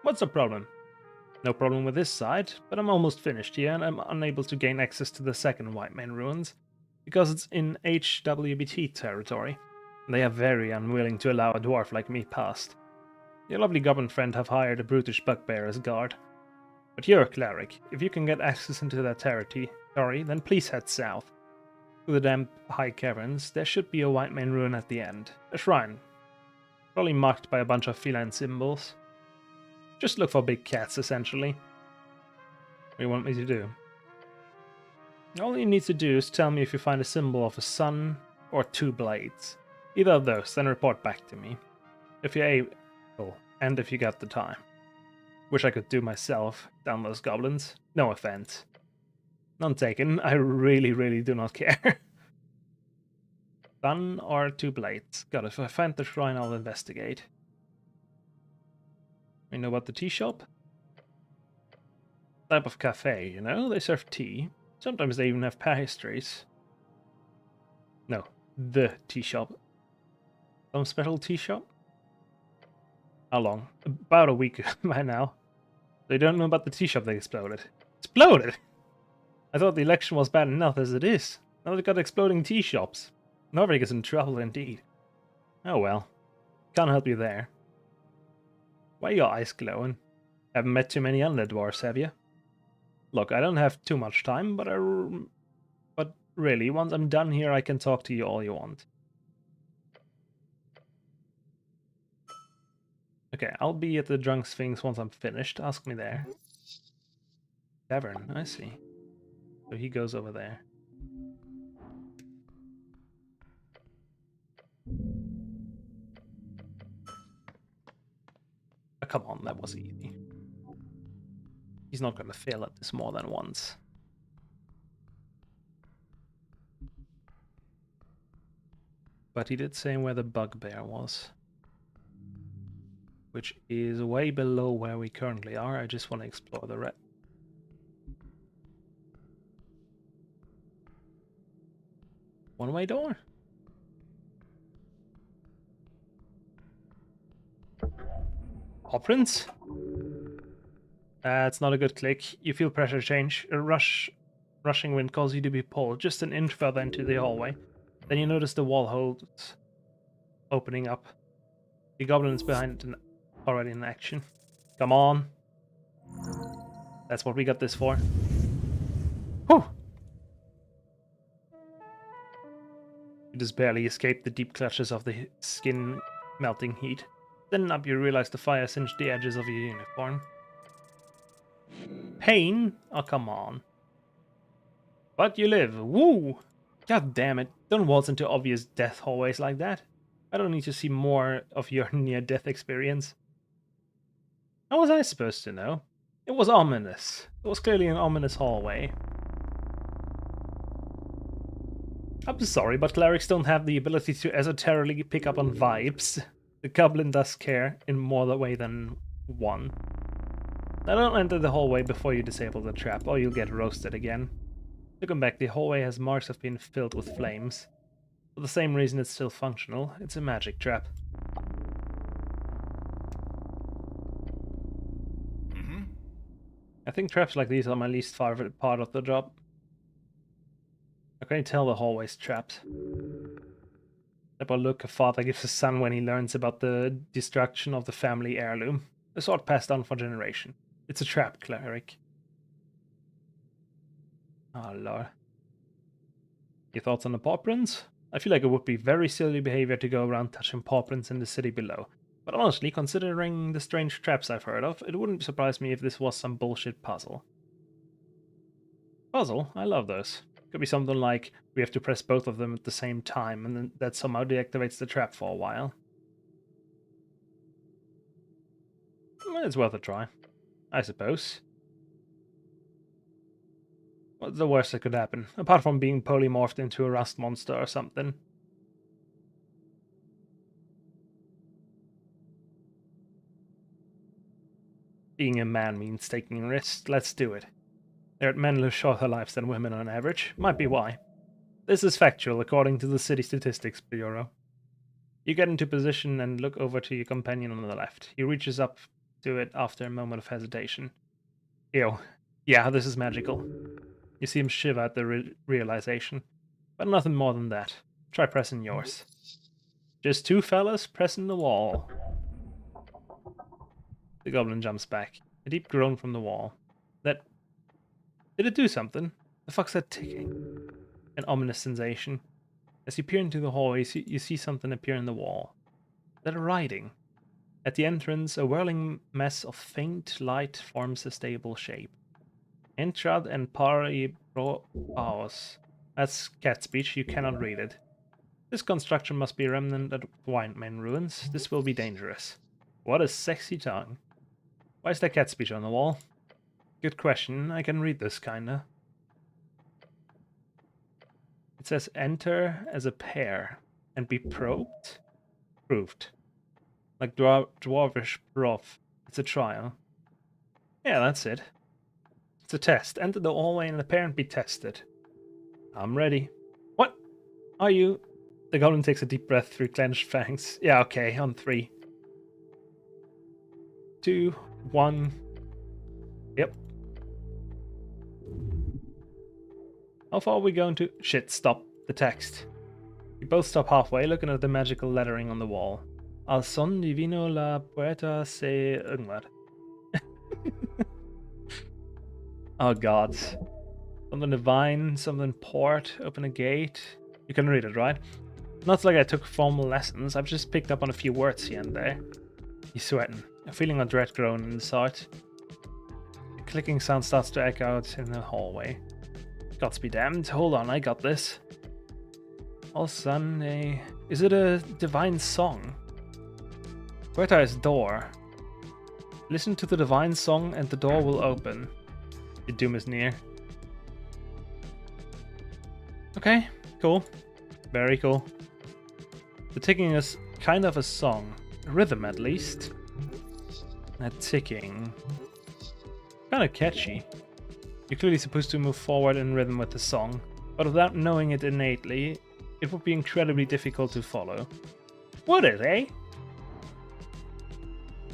What's the problem? No problem with this side, but I'm almost finished here and I'm unable to gain access to the second Whitemane ruins, because it's in HWBT territory. They are very unwilling to allow a dwarf like me past. Your lovely goblin friend have hired a brutish bugbear as guard. But you're a cleric. If you can get access into that territory, then please head south. To the damp high caverns, there should be a Whitemane ruin at the end. A shrine. Probably marked by a bunch of feline symbols. Just look for big cats, essentially. What do you want me to do? All you need to do is tell me if you find a symbol of a sun or 2 blades. Either of those, then report back to me. If you're able, and if you got the time. Wish I could do myself, down those goblins. No offense. None taken, I really do not care. Sun or 2 blades. God, if I find the shrine, I'll investigate. You know about the tea shop? Type of cafe, you know? They serve tea. Sometimes they even have pastries. No, the tea shop. Some special tea shop? How long? About a week by now. They don't know about the tea shop they exploded. Exploded? I thought the election was bad enough as it is. Now they've got exploding tea shops. Nobody gets in trouble indeed. Oh well. Can't help you there. Why are your eyes glowing? Haven't met too many underdwarfs, have you? Look, I don't have too much time, but really, once I'm done here, I can talk to you all you want. Okay, I'll be at the Drunk Sphinx once I'm finished. Ask me there. Tavern, I see. So he goes over there. Oh, come on, that was easy. He's not going to fail at this more than once. But he did say where the bugbear was. Which is way below where we currently are. I just want to explore the red. One-way door? Paw prints? That's not a good click. You feel pressure change. A rushing wind causes you to be pulled just an inch further into the hallway. Then you notice the wall holes opening up. The goblin is behind it already in action. Come on. That's what we got this for. Whew! You just barely escaped the deep clutches of the skin melting heat. Then up you realize the fire singed the edges of your uniform. Pain? Oh, come on. But you live. Woo! God damn it. Don't waltz into obvious death hallways like that. I don't need to see more of your near-death experience. How was I supposed to know? It was ominous. It was clearly an ominous hallway. I'm sorry, but clerics don't have the ability to esoterically pick up on vibes. The goblin does care in more the way than one. Now don't enter the hallway before you disable the trap, or you'll get roasted again. Looking back, the hallway has marks of being filled with flames. For the same reason it's still functional, it's a magic trap. I think traps like these are my least favorite part of the job. How can you tell the hallway's trapped? Type of look a father gives his son when he learns about the destruction of the family heirloom. A sword passed down for generation. It's a trap, cleric. Oh lord. Your thoughts on the paw prints? I feel like it would be very silly behavior to go around touching paw prints in the city below. But honestly, considering the strange traps I've heard of, it wouldn't surprise me if this was some bullshit puzzle. Puzzle? I love those. Could be something like, we have to press both of them at the same time, and then that somehow deactivates the trap for a while. Well, it's worth a try, I suppose. What's the worst that could happen, apart from being polymorphed into a rust monster or something? Being a man means taking risks. Let's do it. There are men live shorter lives than women on average. Might be why. This is factual, according to the City Statistics Bureau. You get into position and look over to your companion on the left. He reaches up to it after a moment of hesitation. Ew. Yeah, this is magical. You see him shiver at the realization. But nothing more than that. Try pressing yours. Just two fellas pressing the wall. The goblin jumps back. A deep groan from the wall. Did it do something? The fuck's that ticking? An ominous sensation. As you peer into the hallway, you see something appear in the wall. That writing. At the entrance, a whirling mess of faint light forms a stable shape. Entrad and pari paos. That's cat speech, you cannot read it. This construction must be a remnant at Windmane ruins. This will be dangerous. What a sexy tongue. Why is there cat speech on the wall? Good question. I can read this, kinda. It says enter as a pair and be probed? Proved. Like dwarvish prof. It's a trial. Yeah, that's it. It's a test. Enter the hallway and the pair and be tested. I'm ready. What? Are you? The goblin takes a deep breath through clenched fangs. Yeah, okay, on 3. 2, 1. Yep. How far are we going to? Shit, stop. The text. We both stop halfway, looking at the magical lettering on the wall. Al son divino la puerta se irgendwas. Oh god. Something divine, something port, open a gate. You can read it, right? Not like I took formal lessons, I've just picked up on a few words here and there. He's sweating, a feeling of dread growing in his heart. A clicking sound starts to echo out in the hallway. Gods be damned, hold on, I got this. All son, is it a divine song? Puerta is door. Listen to the divine song and the door will open. Your doom is near. Okay, cool. Very cool. The ticking is kind of a song. A rhythm, at least. That ticking. Kinda catchy. You're clearly supposed to move forward in rhythm with the song, but without knowing it innately, it would be incredibly difficult to follow. Would it, eh?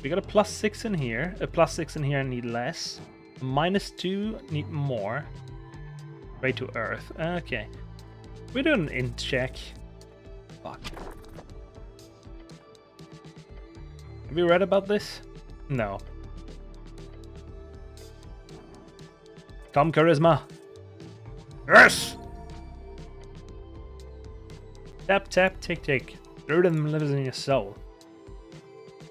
We got a +6 in here, a +6 in here, need less. A -2, need more. Right to Earth. Okay. We're doing an int check. Fuck. Have you read about this? No. Come, charisma. Yes! Tap, tap, tick, tick. The rhythm lives in your soul.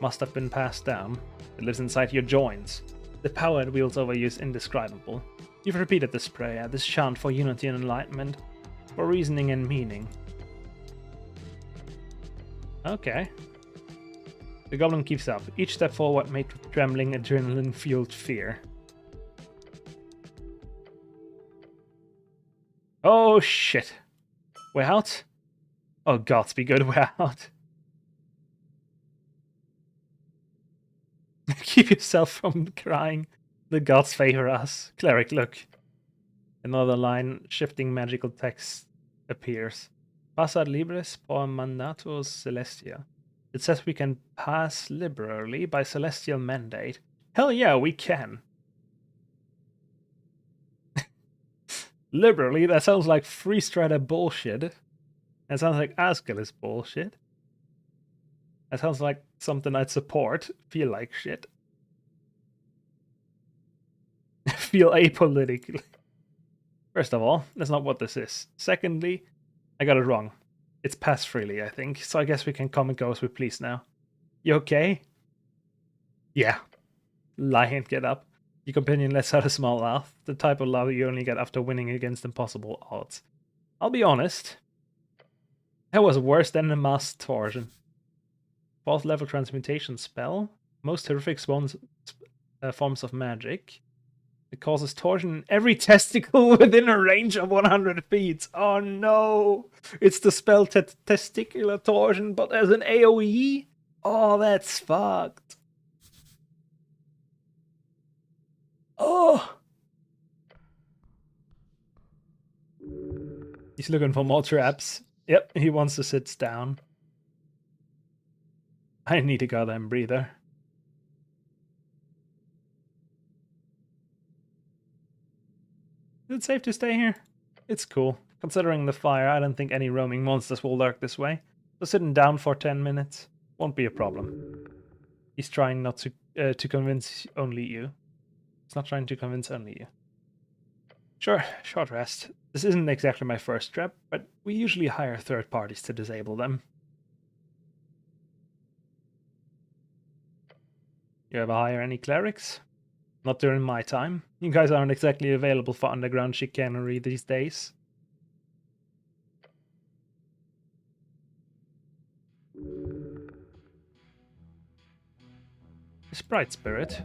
Must have been passed down. It lives inside your joints. The power it wields over you is indescribable. You've repeated this prayer, this chant for unity and enlightenment, for reasoning and meaning. Okay. The goblin keeps up, each step forward made with trembling, adrenaline-fueled fear. Oh shit. We're out? Oh gods be good, we're out. Keep yourself from crying. The gods favor us. Cleric, look. Another line, shifting magical text appears. Passat libres por mandatus celestia. It says we can pass liberally by celestial mandate. Hell yeah, we can. Liberally, that sounds like free strata bullshit. That sounds like Askel's bullshit. That sounds like something I'd support. Feel like shit. Feel apolitical. First of all, that's not what this is. Secondly, I got it wrong. It's pass freely, I think, so I guess we can come and go as we please now. You okay? Yeah. Lie and get up. Your companion lets out a small laugh, the type of laugh you only get after winning against impossible odds. I'll be honest. That was worse than the mass torsion. 4th level transmutation spell. Most horrific forms of magic. It causes torsion in every testicle within a range of 100 feet. Oh no! It's the spell testicular torsion, but as an AoE? Oh, that's fucked. Oh! He's looking for more traps. Yep, he wants to sit down. I need a goddamn breather. Is it safe to stay here? It's cool. Considering the fire, I don't think any roaming monsters will lurk this way. So sitting down for 10 minutes won't be a problem. He's trying not to convince only you. He's not trying to convince only you. Sure, short rest. This isn't exactly my first trap, but we usually hire third parties to disable them. You ever hire any clerics? Not during my time. You guys aren't exactly available for underground chicanery these days. A sprite spirit.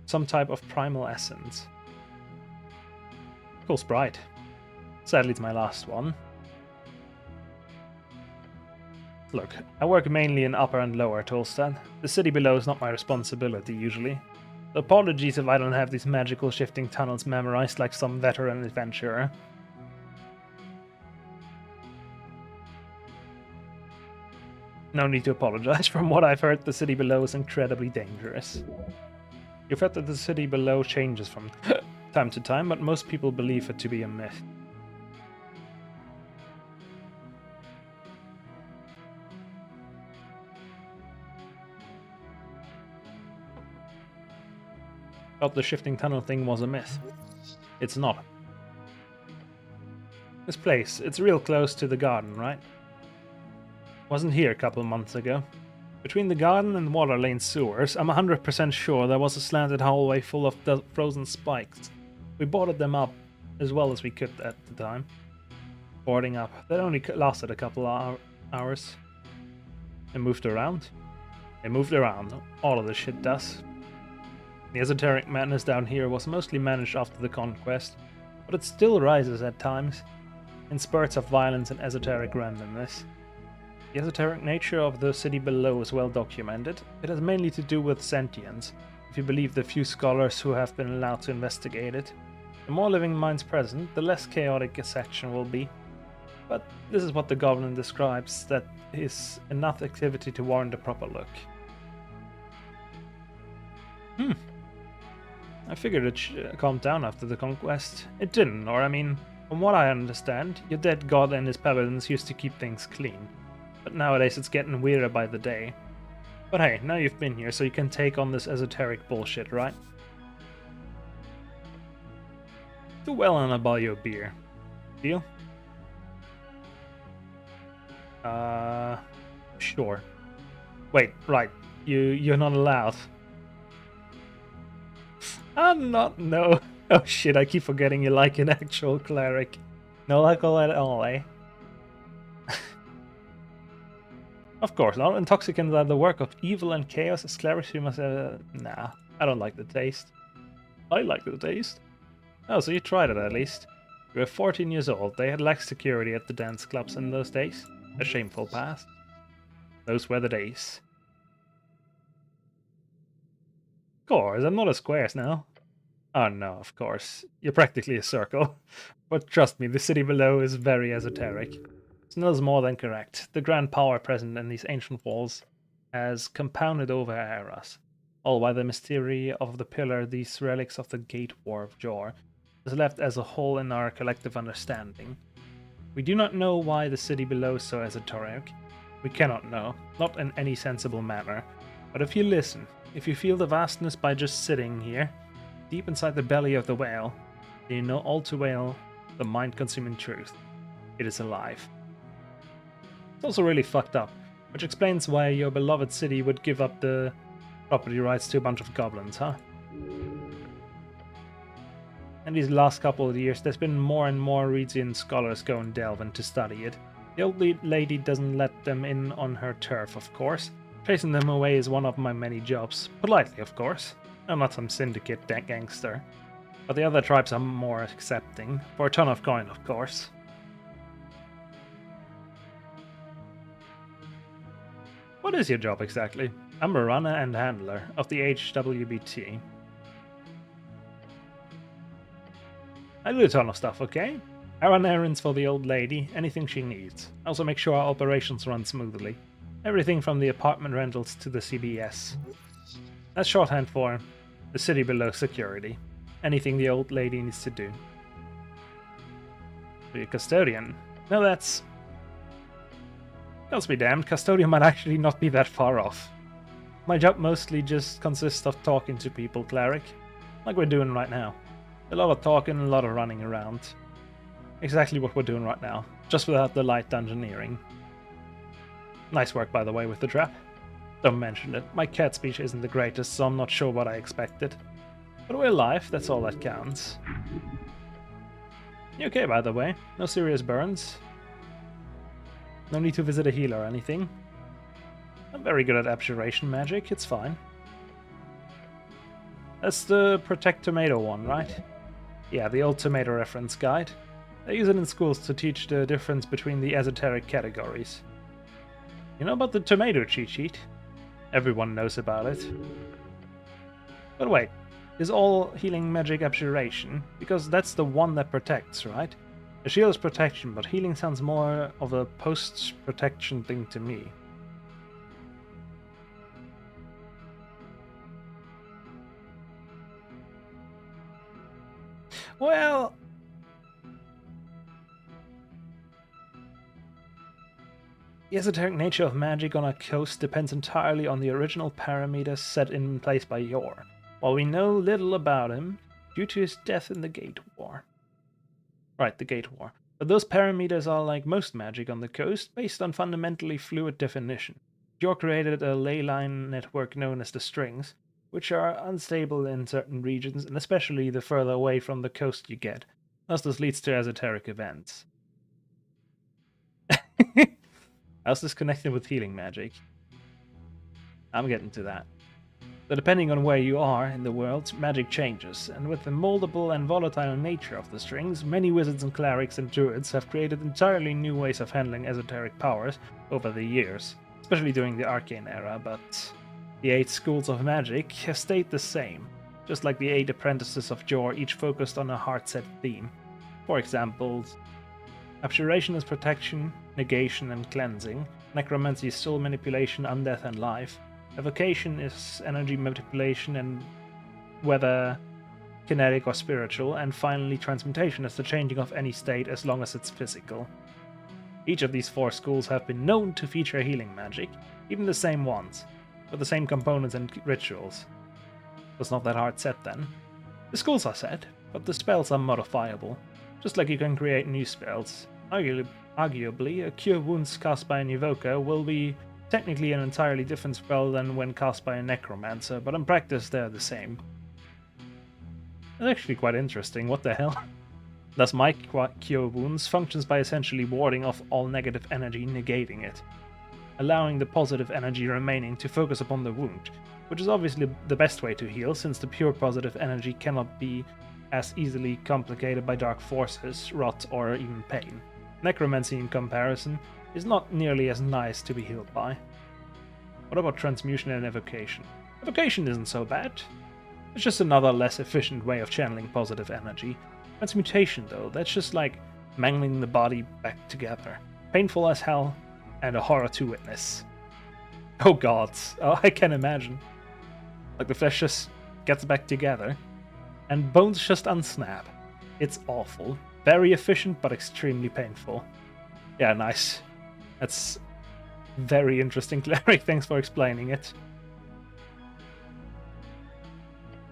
Some type of primal essence. Cool sprite. Sadly it's my last one. Look, I work mainly in Upper and Lower Tolstad. The city below is not my responsibility usually. So apologies if I don't have these magical shifting tunnels memorized like some veteran adventurer. No need to apologize. From what I've heard, the city below is incredibly dangerous. You've heard that the city below changes from time to time, but most people believe it to be a myth. Thought the shifting tunnel thing was a myth. It's not. This place, it's real close to the garden, right? Wasn't here a couple months ago. Between the garden and water lane sewers, I'm 100% sure there was a slanted hallway full of frozen spikes. We boarded them up as well as we could at the time. Boarding up. That only lasted a couple hours. It moved around. It moved around. All of this shit does. The esoteric madness down here was mostly managed after the conquest, but it still rises at times, in spurts of violence and esoteric randomness. The esoteric nature of the city below is well documented. It has mainly to do with sentience, if you believe the few scholars who have been allowed to investigate it. The more living minds present, the less chaotic a section will be. But this is what the Goblin describes, that is enough activity to warrant a proper look. Hmm. I figured it calmed down after the conquest. It didn't, or I mean, from what I understand, your dead god and his paladins used to keep things clean. But nowadays it's getting weirder by the day. But hey, now you've been here, so you can take on this esoteric bullshit, right? Do well and I'll buy you a beer. Deal? Sure. Wait, right. You're not allowed. I'm not, no. Oh shit, I keep forgetting you're like an actual cleric. No alcohol at all, eh? Of course, all intoxicants are the work of evil and chaos. As clerics, you must have... Nah, I don't like the taste. I like the taste. Oh, so you tried it at least. You were 14 years old. They had lax security at the dance clubs in those days. A shameful past. Those were the days. Of course, I'm not a squares now. Oh no, of course. You're practically a circle. But trust me, the city below is very esoteric. Snell's more than correct. The grand power present in these ancient walls has compounded over eras. All while the mystery of the pillar, these relics of the Gate War of Jor, is left as a hole in our collective understanding. We do not know why the city below is so esoteric. We cannot know, not in any sensible manner. But if you listen, if you feel the vastness by just sitting here, deep inside the belly of the whale, then you know all too well the mind-consuming truth. It is alive. It's also really fucked up, which explains why your beloved city would give up the property rights to a bunch of goblins, huh? In these last couple of years, there's been more and more Regian scholars go and delve in to study it. The old lady doesn't let them in on her turf, of course. Chasing them away is one of my many jobs. Politely, of course. I'm not some syndicate gangster. But the other tribes are more accepting. For a ton of coin, of course. What is your job exactly? I'm a runner and handler of the HWBT. I do a ton of stuff, okay? I run errands for the old lady, anything she needs. I also make sure our operations run smoothly. Everything from the apartment rentals to the CBS. That's shorthand for the city below security. Anything the old lady needs to do. Be a custodian. No, that's... Gods be damned, custodian might actually not be that far off. My job mostly just consists of talking to people, cleric. Like we're doing right now. A lot of talking and a lot of running around. Exactly what we're doing right now, just without the light dungeoneering. Nice work, by the way, with the trap. Don't mention it. My cat speech isn't the greatest, so I'm not sure what I expected. But we're alive, that's all that counts. You okay, by the way? No serious burns? No need to visit a healer or anything? I'm very good at abjuration magic, it's fine. That's the Protect Tomato one, right? Yeah, the old tomato reference guide. They use it in schools to teach the difference between the esoteric categories. You know about the tomato cheat sheet? Everyone knows about it. But wait, is all healing magic abjuration? Because that's the one that protects, right? A shield is protection, but healing sounds more of a post-protection thing to me. Well... The esoteric nature of magic on a coast depends entirely on the original parameters set in place by Yor, while we know little about him due to his death in the Gate War. Right, the Gate War. But those parameters are, like most magic on the coast, based on fundamentally fluid definition. Yor created a ley line network known as the Strings, which are unstable in certain regions, and especially the further away from the coast you get. Thus, this leads to esoteric events. How's this connected with healing magic? I'm getting to that. So depending on where you are in the world, magic changes, and with the moldable and volatile nature of the strings, many wizards and clerics and druids have created entirely new ways of handling esoteric powers over the years, especially during the Arcane era, but the 8 schools of magic have stayed the same, just like the 8 apprentices of Jor, each focused on a hard-set theme. For example, abjuration is protection, negation and cleansing, necromancy is soul manipulation, undeath and life, evocation is energy manipulation, and whether kinetic or spiritual, and finally transmutation is the changing of any state as long as it's physical. Each of these 4 schools have been known to feature healing magic, even the same ones, with the same components and rituals. It's not that hard set then. The schools are set, but the spells are modifiable, just like you can create new spells. Arguably, a Cure Wounds cast by an Evoker will be technically an entirely different spell than when cast by a Necromancer, but in practice they're the same. That's actually quite interesting, what the hell? Thus my Cure Wounds functions by essentially warding off all negative energy, negating it, allowing the positive energy remaining to focus upon the wound, which is obviously the best way to heal, since the pure positive energy cannot be as easily complicated by dark forces, rot, or even pain. Necromancy, in comparison, is not nearly as nice to be healed by. What about transmutation and evocation? Evocation isn't so bad. It's just another less efficient way of channeling positive energy. Transmutation, though, that's just like mangling the body back together. Painful as hell, and a horror to witness. Oh god, oh, I can imagine. Like the flesh just gets back together, and bones just unsnap. It's awful. Very efficient, but extremely painful. Yeah, nice. That's very interesting, Cleric. Thanks for explaining it.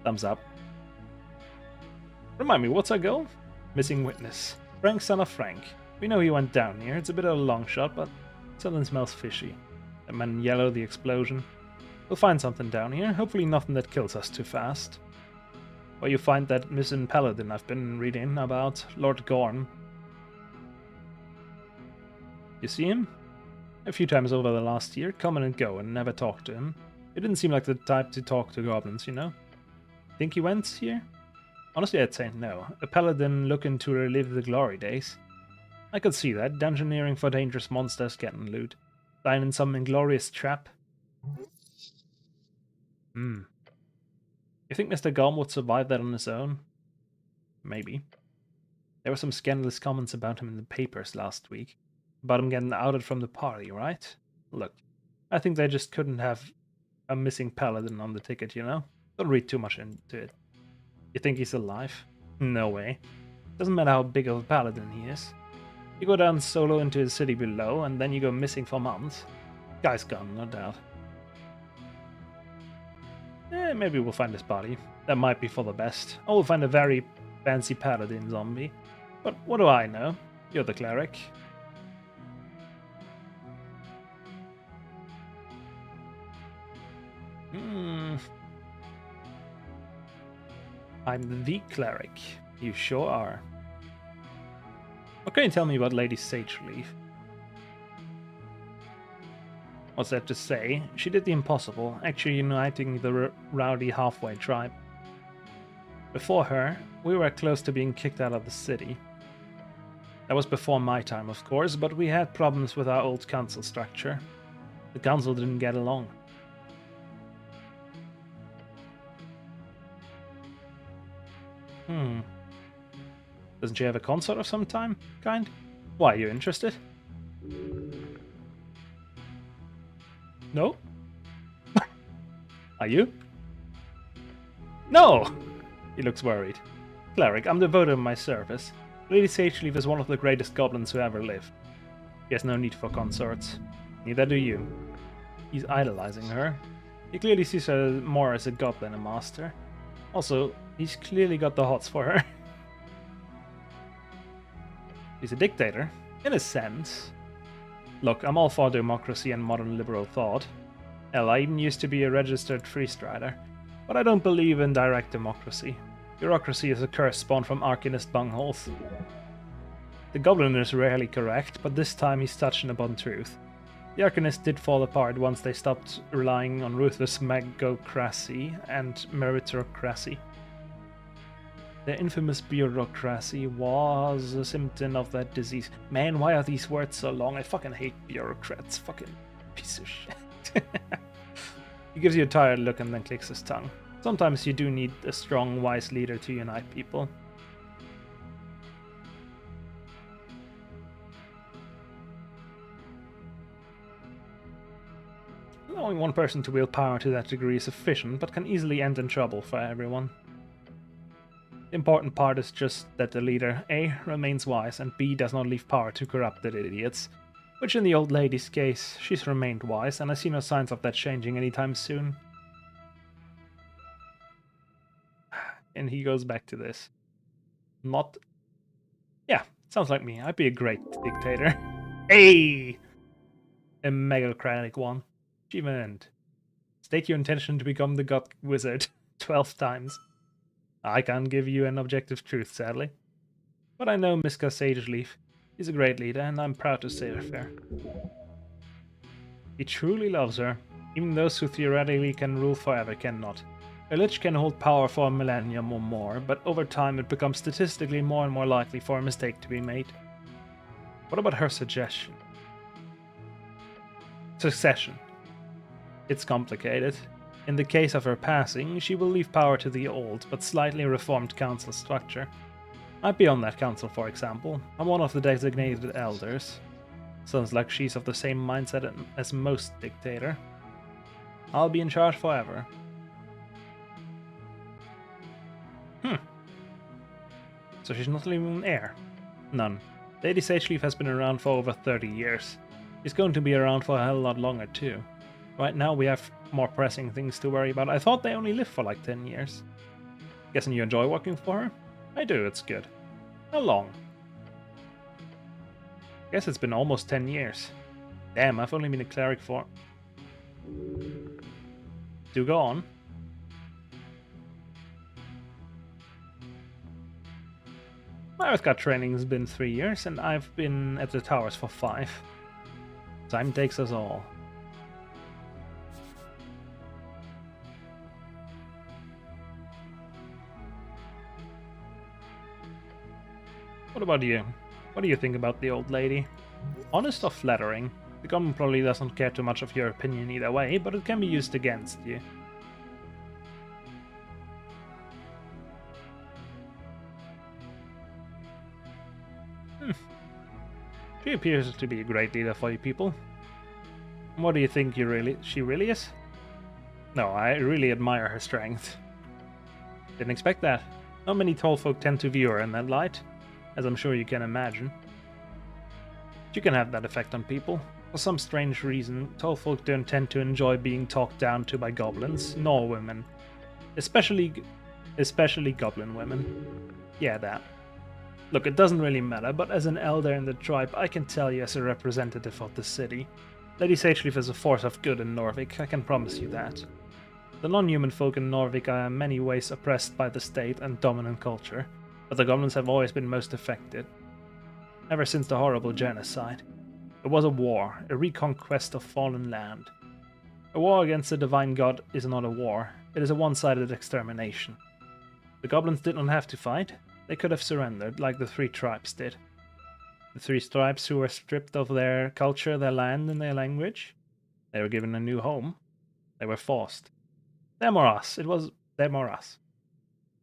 Thumbs up. Remind me, what's our goal? Missing witness. Frank, son of Frank. We know he went down here. It's a bit of a long shot, but something smells fishy. That man in yellow, the explosion. We'll find something down here. Hopefully nothing that kills us too fast. Or you find that missing paladin I've been reading about, Lord Gorn. You see him? A few times over the last year, come and go and never talk to him. He didn't seem like the type to talk to goblins, you know? Think he went here? Honestly, I'd say no. A paladin looking to relive the glory days. I could see that, dungeoneering for dangerous monsters, getting loot. Dying in some inglorious trap. You think Mr. Gorm would survive that on his own? Maybe. There were some scandalous comments about him in the papers last week. About him getting outed from the party, right? Look, I think they just couldn't have a missing paladin on the ticket, you know? Don't read too much into it. You think he's alive? No way. Doesn't matter how big of a paladin he is. You go down solo into the city below, and then you go missing for months. Guy's gone, no doubt. Maybe we'll find his body. That might be for the best. Or we'll find a very fancy paladin zombie. But what do I know? You're the cleric. I'm the cleric. You sure are. What can you tell me about Lady Sageleaf? What's that to say? She did the impossible, actually uniting the rowdy halfway tribe. Before her, we were close to being kicked out of the city. That was before my time, of course, but we had problems with our old council structure. The council didn't get along. Doesn't she have a consort of some kind? Why, are you interested? No? Are you? No! He looks worried. Cleric, I'm devoted to my service. Lady Sageleaf is one of the greatest goblins who ever lived. He has no need for consorts. Neither do you. He's idolizing her. He clearly sees her more as a god than a master. Also, he's clearly got the hots for her. He's a dictator, in a sense. Look, I'm all for democracy and modern liberal thought. Hell, I even used to be a registered freestrider. But I don't believe in direct democracy. Bureaucracy is a curse spawned from Arcanist bungholes. The goblin is rarely correct, but this time he's touching upon truth. The Arcanists did fall apart once they stopped relying on ruthless magocracy and meritocracy. The infamous bureaucracy was a symptom of that disease. Man, why are these words so long? I fucking hate bureaucrats. Fucking piece of shit. He gives you a tired look and then clicks his tongue. Sometimes you do need a strong, wise leader to unite people. Allowing one person to wield power to that degree is efficient, but can easily end in trouble for everyone. The important part is just that the leader, A, remains wise, and B, does not leave power to corrupted idiots. Which in the old lady's case, she's remained wise, and I see no signs of that changing anytime soon. And he goes back to this. Not... Yeah, sounds like me. I'd be a great dictator. Hey! A megacratic one. Achievement. State your intention to become the God Wizard 12 times. I can't give you an objective truth, sadly. But I know Miska Sageleaf. He's a great leader, and I'm proud to say her. He truly loves her. Even those who theoretically can rule forever cannot. A lich can hold power for a millennium or more, but over time it becomes statistically more and more likely for a mistake to be made. What about her suggestion? Succession. It's complicated. In the case of her passing, she will leave power to the old, but slightly reformed council structure. I'd be on that council, for example. I'm one of the designated elders. Sounds like she's of the same mindset as most dictator. I'll be in charge forever. So she's not leaving an heir? None. Lady Sageleaf has been around for over 30 years. She's going to be around for a hell of a lot longer too. Right now we have more pressing things to worry about. I thought they only lived for like 10 years. Guessing you enjoy working for her? I do, it's good. How long? Guess it's been almost 10 years. Damn, I've only been a cleric for... Do go on. My Earthguard training has been 3 years, and I've been at the towers for 5. Time takes us all. What about you? What do you think about the old lady? Honest or flattering? The goblin probably doesn't care too much of your opinion either way, but it can be used against you. She appears to be a great leader for you people. What do you think she really is? No, I really admire her strength. Didn't expect that. Not many tall folk tend to view her in that light, as I'm sure you can imagine. But you can have that effect on people. For some strange reason, tall folk don't tend to enjoy being talked down to by goblins, nor women. Especially goblin women. Yeah, that. Look, it doesn't really matter, but as an elder in the tribe, I can tell you as a representative of the city. Lady Sageleaf is a force of good in Norvik, I can promise you that. The non-human folk in Norvik are in many ways oppressed by the state and dominant culture, but the goblins have always been most affected. Ever since the horrible genocide. It was a war, a reconquest of fallen land. A war against the divine god is not a war, it is a one-sided extermination. The goblins did not have to fight. They could have surrendered, like the 3 tribes did. The 3 tribes who were stripped of their culture, their land, and their language. They were given a new home. They were forced. Them or us. It was them or us.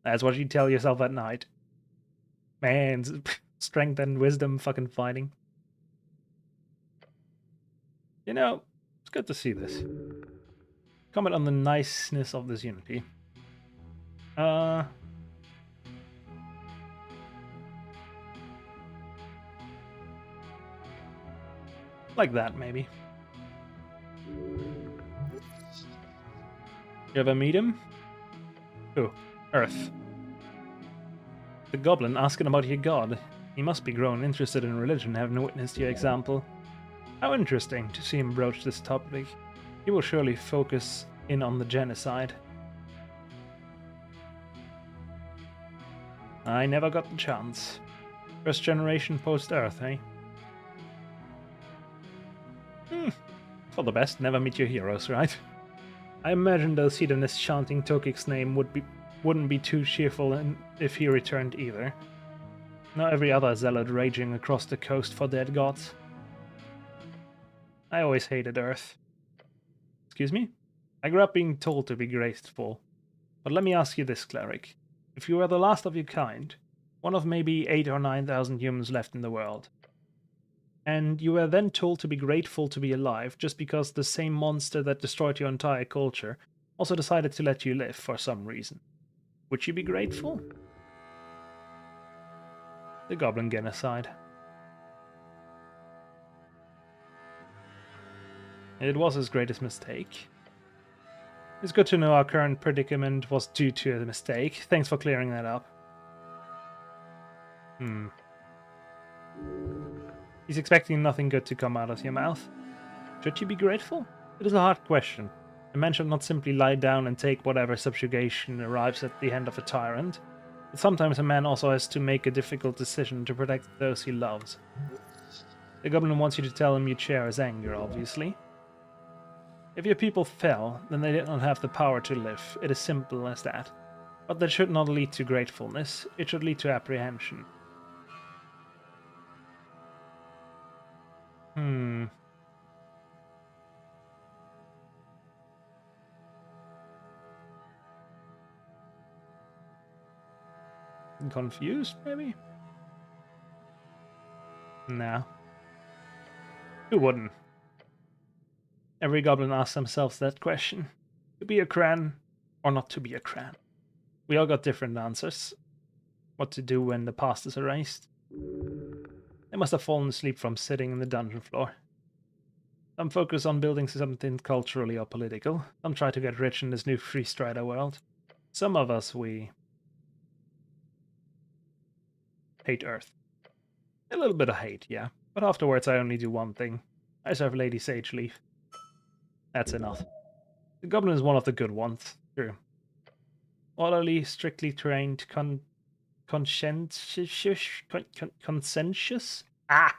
That's what you tell yourself at night. Man, strength and wisdom fucking fighting. You know, it's good to see this. Comment on the niceness of this unity. Like that, maybe. You ever meet him? Who? Earth. The goblin asking about your god. He must be grown interested in religion, having witnessed your example. How interesting to see him broach this topic. He will surely focus in on the genocide. I never got the chance. First generation post-Earth, eh? For the best, never meet your heroes, right? I imagine those hedonists chanting Tokik's name wouldn't be too cheerful if he returned either. Not every other zealot raging across the coast for dead gods. I always hated Earth. Excuse me? I grew up being told to be graceful. But let me ask you this, cleric. If you were the last of your kind, one of maybe 8,000 or 9,000 humans left in the world, And you were then told to be grateful to be alive just because the same monster that destroyed your entire culture also decided to let you live for some reason. Would you be grateful? The goblin genocide. It was his greatest mistake. It's good to know our current predicament was due to a mistake. Thanks for clearing that up. He's expecting nothing good to come out of your mouth. Should you be grateful? It is a hard question. A man should not simply lie down and take whatever subjugation arrives at the hand of a tyrant, but sometimes a man also has to make a difficult decision to protect those he loves. The goblin wants you to tell him you share his anger, obviously. If your people fell, then they did not have the power to live. It is simple as that. But that should not lead to gratefulness, it should lead to apprehension. Confused, maybe? Nah. Who wouldn't? Every goblin asks themselves that question. To be a Cran, or not to be a Cran? We all got different answers. What to do when the past is erased. They must have fallen asleep from sitting in the dungeon floor. Some focus on building something culturally or political. Some try to get rich in this new free strider world. Some of us, we hate Earth. A little bit of hate, yeah. But afterwards I only do one thing. I serve Lady Sage Leaf. That's enough. The goblin is one of the good ones, true. Orderly, strictly trained, conscientious? Ah!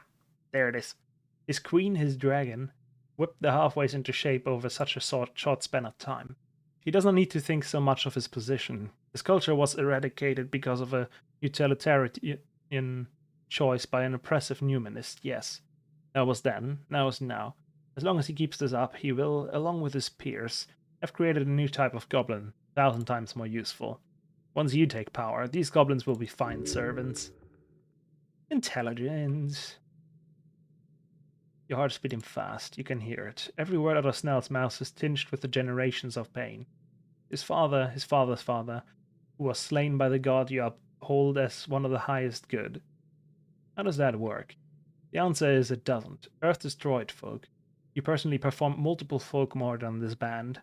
There it is. His queen, his dragon, whipped the halfways into shape over such a short span of time. He does not need to think so much of his position. His culture was eradicated because of a utilitarian choice by an oppressive humanist, yes. That was then, now is now. As long as he keeps this up, he will, along with his peers, have created a new type of goblin, 1,000 times more useful. Once you take power, these goblins will be fine servants. Intelligence. Your heart's beating fast, you can hear it. Every word out of Snell's mouth is tinged with the generations of pain. His father, his father's father, who was slain by the god you uphold as one of the highest good. How does that work? The answer is it doesn't. Earth destroyed folk. You personally performed multiple folk more than this band.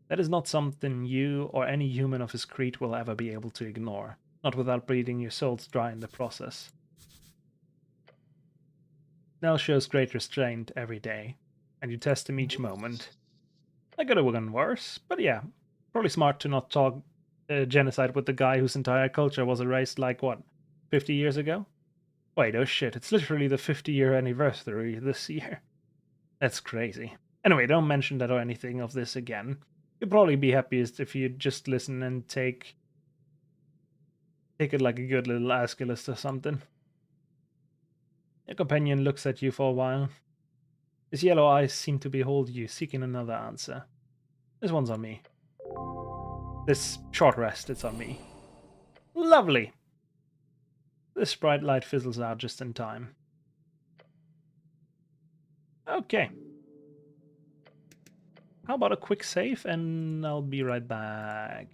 That is not something you or any human of his creed will ever be able to ignore, not without bleeding your souls dry in the process. Snell shows great restraint every day, and you test him each moment. I could have gone worse, but yeah, probably smart to not talk genocide with the guy whose entire culture was erased like, what, 50 years ago? Wait, oh shit, it's literally the 50-year anniversary this year. That's crazy. Anyway, don't mention that or anything of this again. You'd probably be happiest if you just listen and take it like a good little Aeschylus or something. Your companion looks at you for a while. His yellow eyes seem to behold you, seeking another answer. This one's on me. This short rest, it's on me. Lovely! This bright light fizzles out just in time. Okay. How about a quick save, and I'll be right back.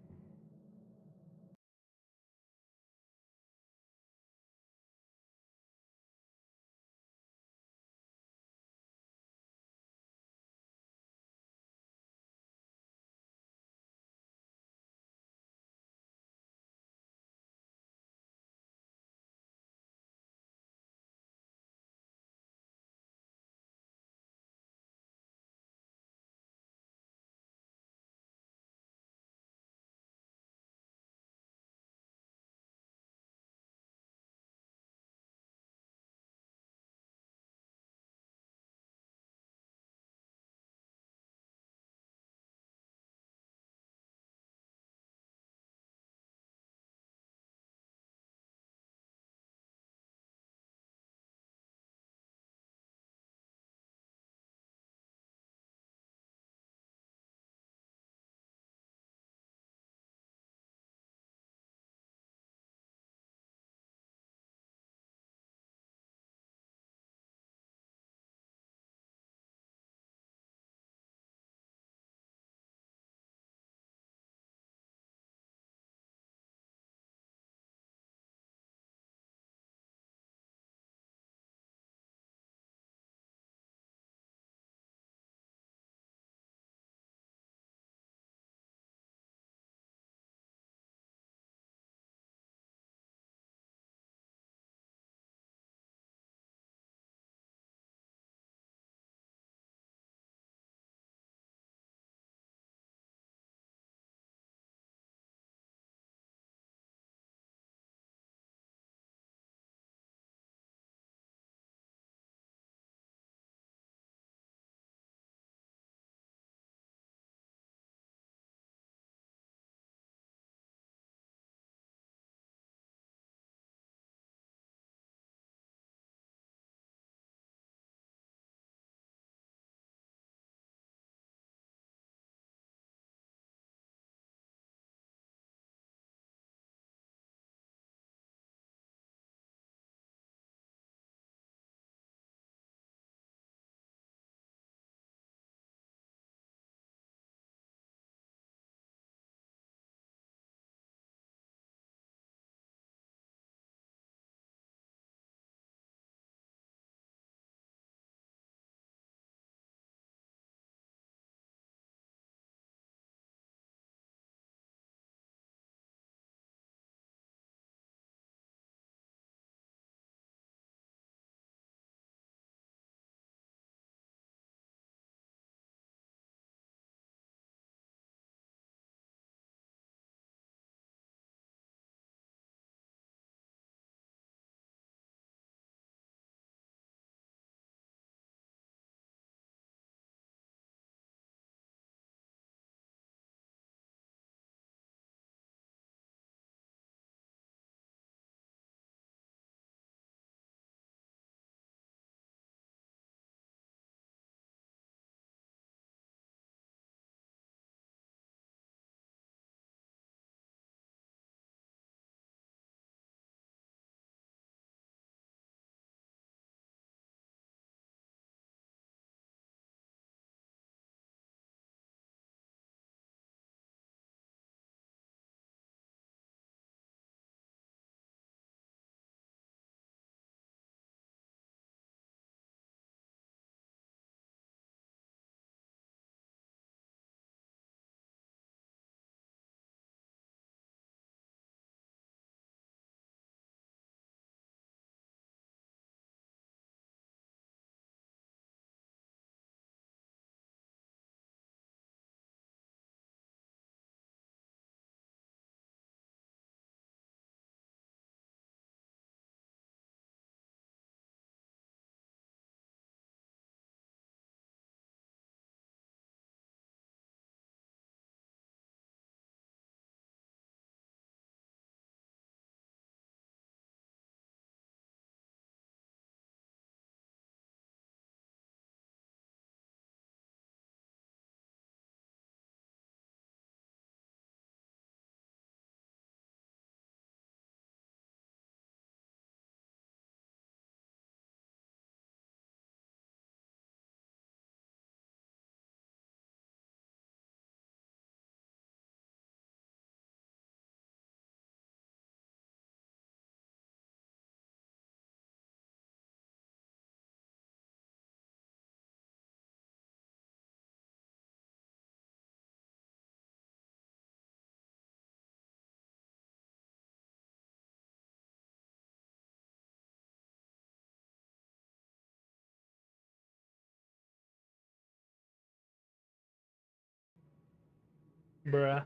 Bruh.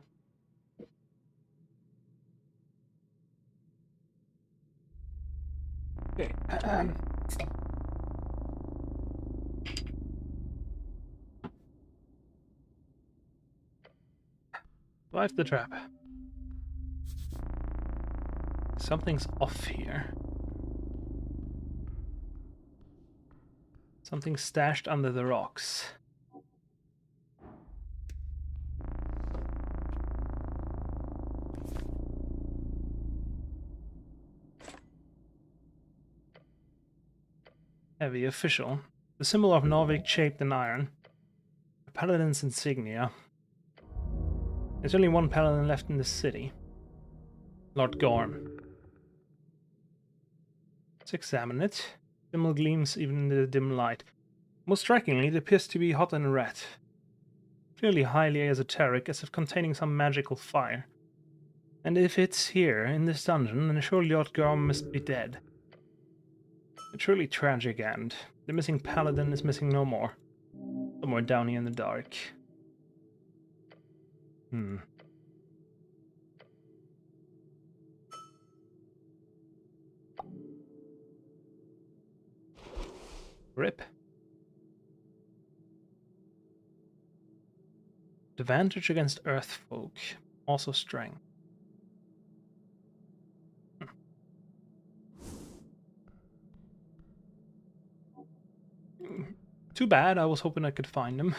Okay. Survive the trap. Something's off here. Something stashed under the rocks. Heavy official. The symbol of Norvik shaped in iron. A paladin's insignia. There's only one paladin left in the city. Lord Gorm. Let's examine it. Symbol gleams even in the dim light. Most strikingly, it appears to be hot and red. Clearly highly esoteric, as if containing some magical fire. And if it's here, in this dungeon, then surely Lord Gorm must be dead. A truly tragic end. The missing paladin is missing no more. Somewhere down here in the dark. Rip. Advantage against earth folk. Also strength. Too bad, I was hoping I could find him.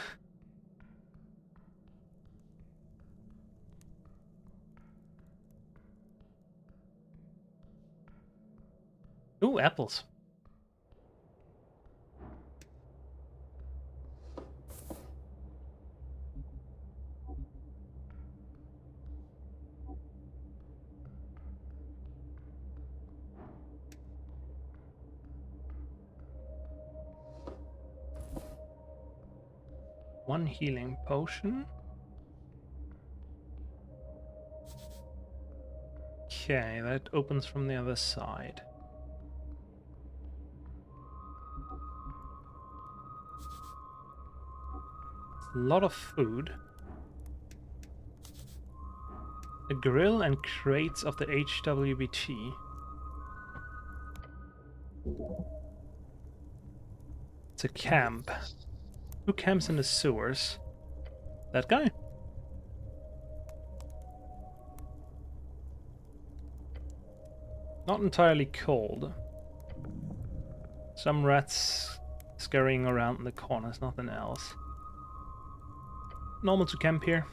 Ooh, apples. One healing potion. Okay, that opens from the other side. A lot of food. A grill and crates of the HWBT. It's a camp. Who camps in the sewers? That guy? Not entirely cold. Some rats scurrying around in the corners, nothing else. Normal to camp here.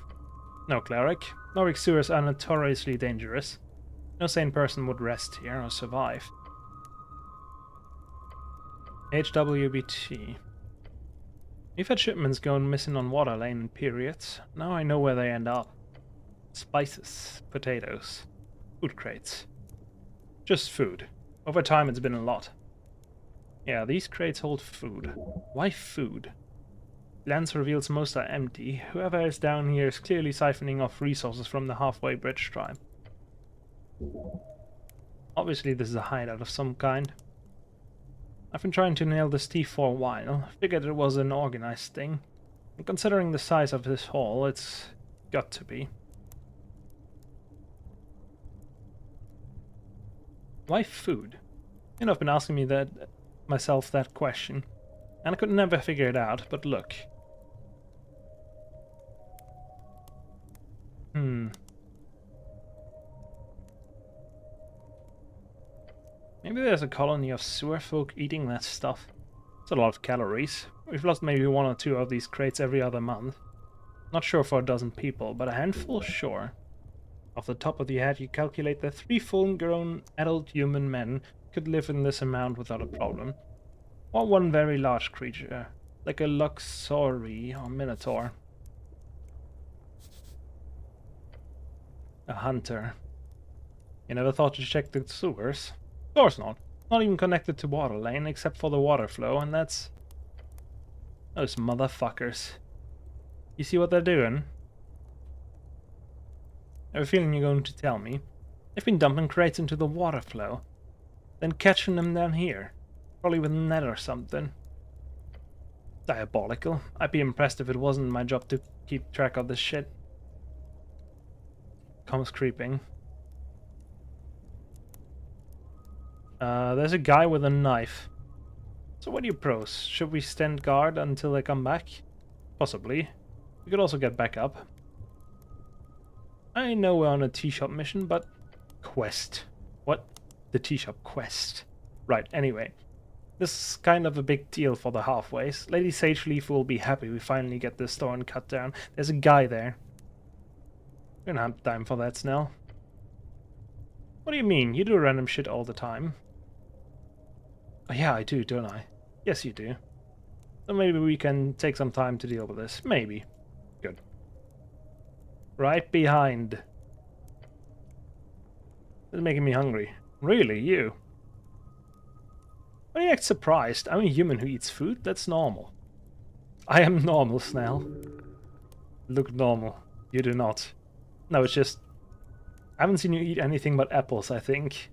No cleric. Norvik sewers are notoriously dangerous. No sane person would rest here or survive. HWBT. We've had shipments going missing on water lane in periods. Now I know where they end up. Spices, potatoes, food crates. Just food. Over time it's been a lot. Yeah, these crates hold food. Why food? Lens reveals most are empty. Whoever is down here is clearly siphoning off resources from the halfway bridge tribe. Obviously this is a hideout of some kind. I've been trying to nail this thief for a while. Figured it was an organized thing. And considering the size of this hall, it's got to be. Why food? You know, I've been asking me myself that question. And I could never figure it out, but look. Maybe there's a colony of sewer folk eating that stuff. It's a lot of calories. We've lost maybe 1 or 2 of these crates every other month. Not sure for a dozen people, but a handful, sure. Off the top of the head, you calculate that 3 full-grown adult human men could live in this amount without a problem. Or 1 very large creature, like a Luxori or Minotaur. A hunter. You never thought to check the sewers? Of course not. Not even connected to water lane, except for the water flow, and that's... Those motherfuckers. You see what they're doing? I have a feeling you're going to tell me. They've been dumping crates into the water flow, then catching them down here. Probably with a net or something. Diabolical. I'd be impressed if it wasn't my job to keep track of this shit. comes creeping. There's a guy with a knife. So what do you pros? Should we stand guard until they come back? Possibly. We could also get back up. I know we're on a tea shop mission, but... Quest. What? The tea shop quest. Right, anyway. This is kind of a big deal for the halfways. Lady Sageleaf will be happy we finally get this thorn cut down. There's a guy there. We don't have time for that, Snell. What do you mean? You do random shit all the time. Oh, yeah, I do, don't I? Yes, you do. So maybe we can take some time to deal with this. Maybe. Good. Right behind. It's making me hungry. Really? You? Why do you act surprised? I'm a human who eats food. That's normal. I am normal, Snell. Look normal. You do not. No, it's just... I haven't seen you eat anything but apples, I think.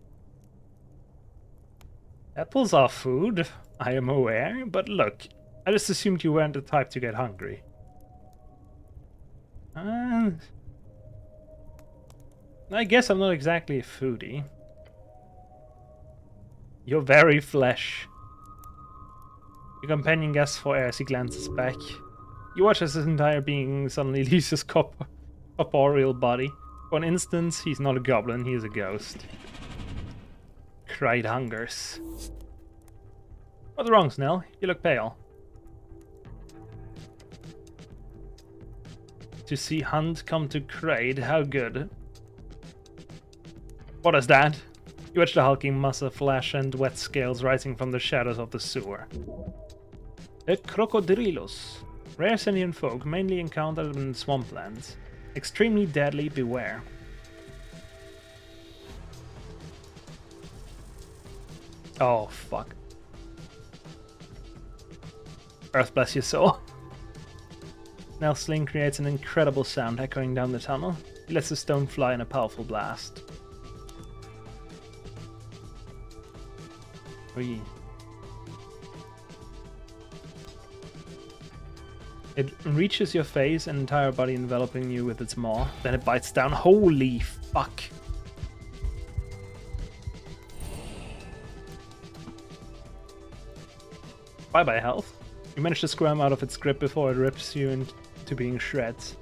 Apples are food, I am aware, but look, I just assumed you weren't the type to get hungry. I guess I'm not exactly a foodie. Your very flesh. Your companion gasps for air as he glances back. You watch as his entire being suddenly leaves his corporeal body. For an instant, he's not a goblin, he is a ghost. Cried hungers. What's wrong, Snell? You look pale. To see Hunt come to Kraid, how good. What is that? You watch the hulking muscle flash and wet scales rising from the shadows of the sewer. A crocodrillos. Rare sentient folk, mainly encountered in swamplands. Extremely deadly, beware. Oh, fuck. Earth bless your soul. Now Sling creates an incredible sound echoing down the tunnel. He lets the stone fly in a powerful blast. Whee. It reaches your face and entire body enveloping you with its maw. Then it bites down. Holy fuck. Bye-bye health. You manage to squirm out of its grip before it rips you into being shreds.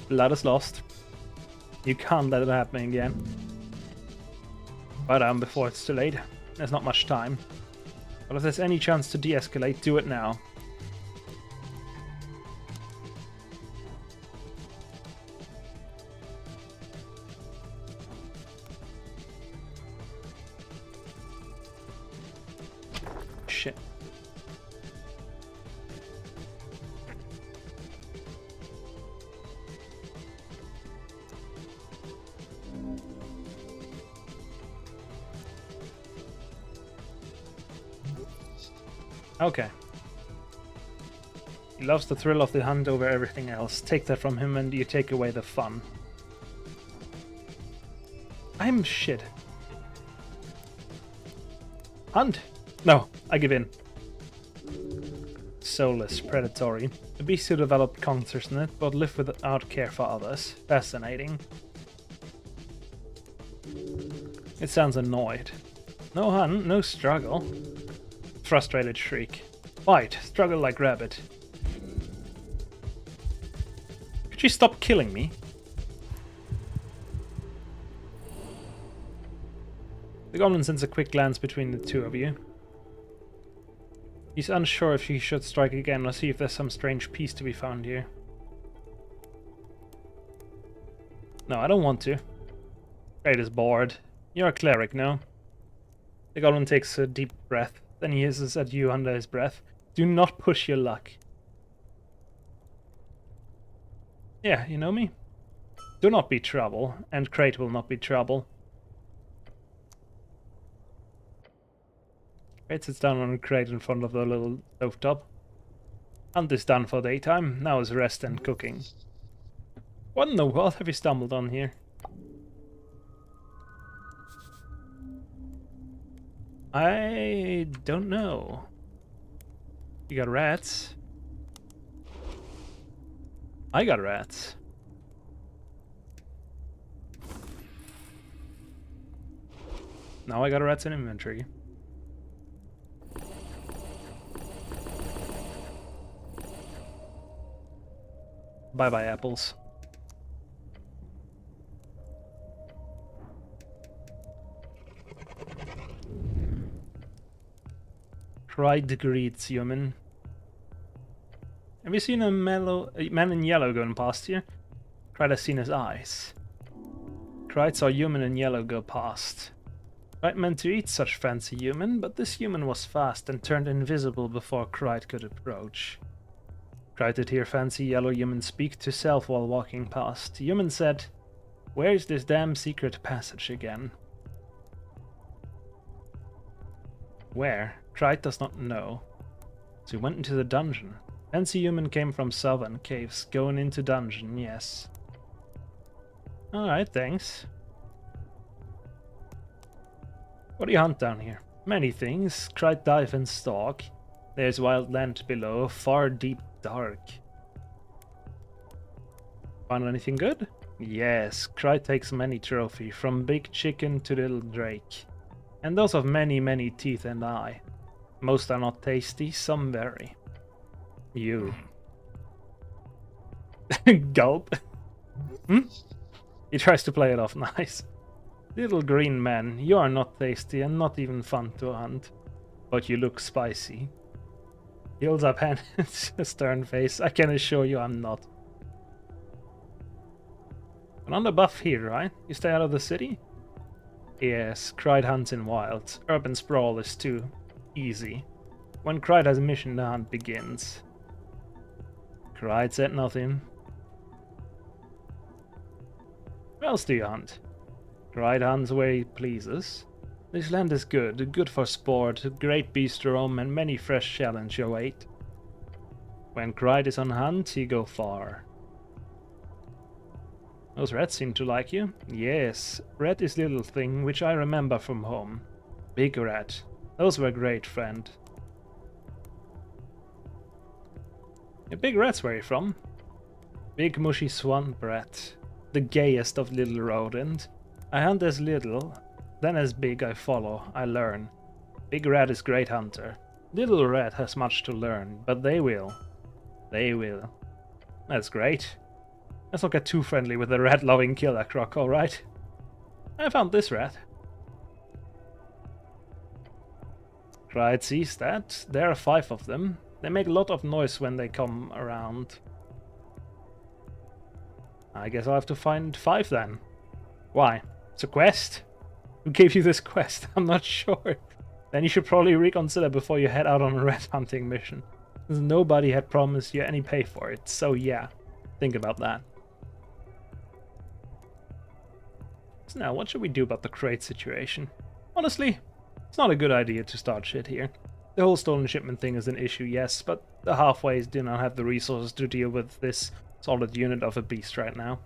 Blood is lost. You can't let it happen again. But before it's too late. There's not much time. But if there's any chance to de-escalate, do it now. Shit. Okay. He loves the thrill of the hunt over everything else. Take that from him and you take away the fun. I'm shit. Hunt! No, I give in. Soulless, predatory. A beast who developed consciousness but lived without care for others. Fascinating. It sounds annoyed. No hunt, no struggle. Frustrated shriek. Fight, struggle like rabbit. Could you stop killing me? The goblin sends a quick glance between the two of you. He's unsure if he should strike again or see if there's some strange piece to be found here. No, I don't want to. Kraid is bored. You're a cleric, no? The goblin takes a deep breath. Then he hisses at you under his breath. Do not push your luck. Yeah, you know me? Do not be trouble, and Kraid will not be trouble. Kraid sits down on a crate in front of the little stovetop. Hunt is done for daytime, now is rest and cooking. What in the world have you stumbled on here? I don't know. You got rats. I got rats. Now I got rats in inventory. Bye-bye, apples. Pride greets human. Have you seen a man in yellow going past here? Cried has seen his eyes. Cried saw human in yellow go past. Cried meant to eat such fancy human, but this human was fast and turned invisible before Cried could approach. Cried did hear fancy yellow human speak to self while walking past. Human said, "Where is this damn secret passage again?" Where? Cried does not know. So he went into the dungeon. Fancy human came from southern caves, going into dungeon, yes. Alright, thanks. What do you hunt down here? Many things. Cried dive and stalk. There's wild land below, far deep dark. Find anything good? Yes, Cried takes many trophy, from big chicken to little drake. And those of many teeth and eye. Most are not tasty, some vary. You. Gulp. He tries to play it off nice. Little green man, you are not tasty and not even fun to hunt. But you look spicy. He holds up hand, a stern face. I can assure you I'm not. But on the buff here, right? You stay out of the city? Yes, Cried hunts in wild. Urban sprawl is too easy. When Cried has a mission, the hunt begins. Cried said nothing. Where else do you hunt? Cried hunts where he pleases. This land is good for sport, great beast roam, and many fresh challenge await. When Cried is on hunt, he go far. Those rats seem to like you. Yes, rat is little thing, which I remember from home. Big rat. Those were great, friend. A big rat's where you from? Big mushy swamp rat. The gayest of little rodent. I hunt as little, then as big I follow, I learn. Big rat is great hunter. Little rat has much to learn, but they will. They will. That's great. Let's not get too friendly with the rat-loving killer croc, alright? I found this rat. Cried sees that. There are 5 of them. They make a lot of noise when they come around. I guess I'll have to find 5 then. Why? It's a quest? Who gave you this quest? I'm not sure. Then you should probably reconsider before you head out on a rat hunting mission. Since nobody had promised you any pay for it, so yeah. Think about that. So now, what should we do about the crate situation? Honestly, it's not a good idea to start shit here. The whole stolen shipment thing is an issue, yes, but the halfways do not have the resources to deal with this solid unit of a beast right now.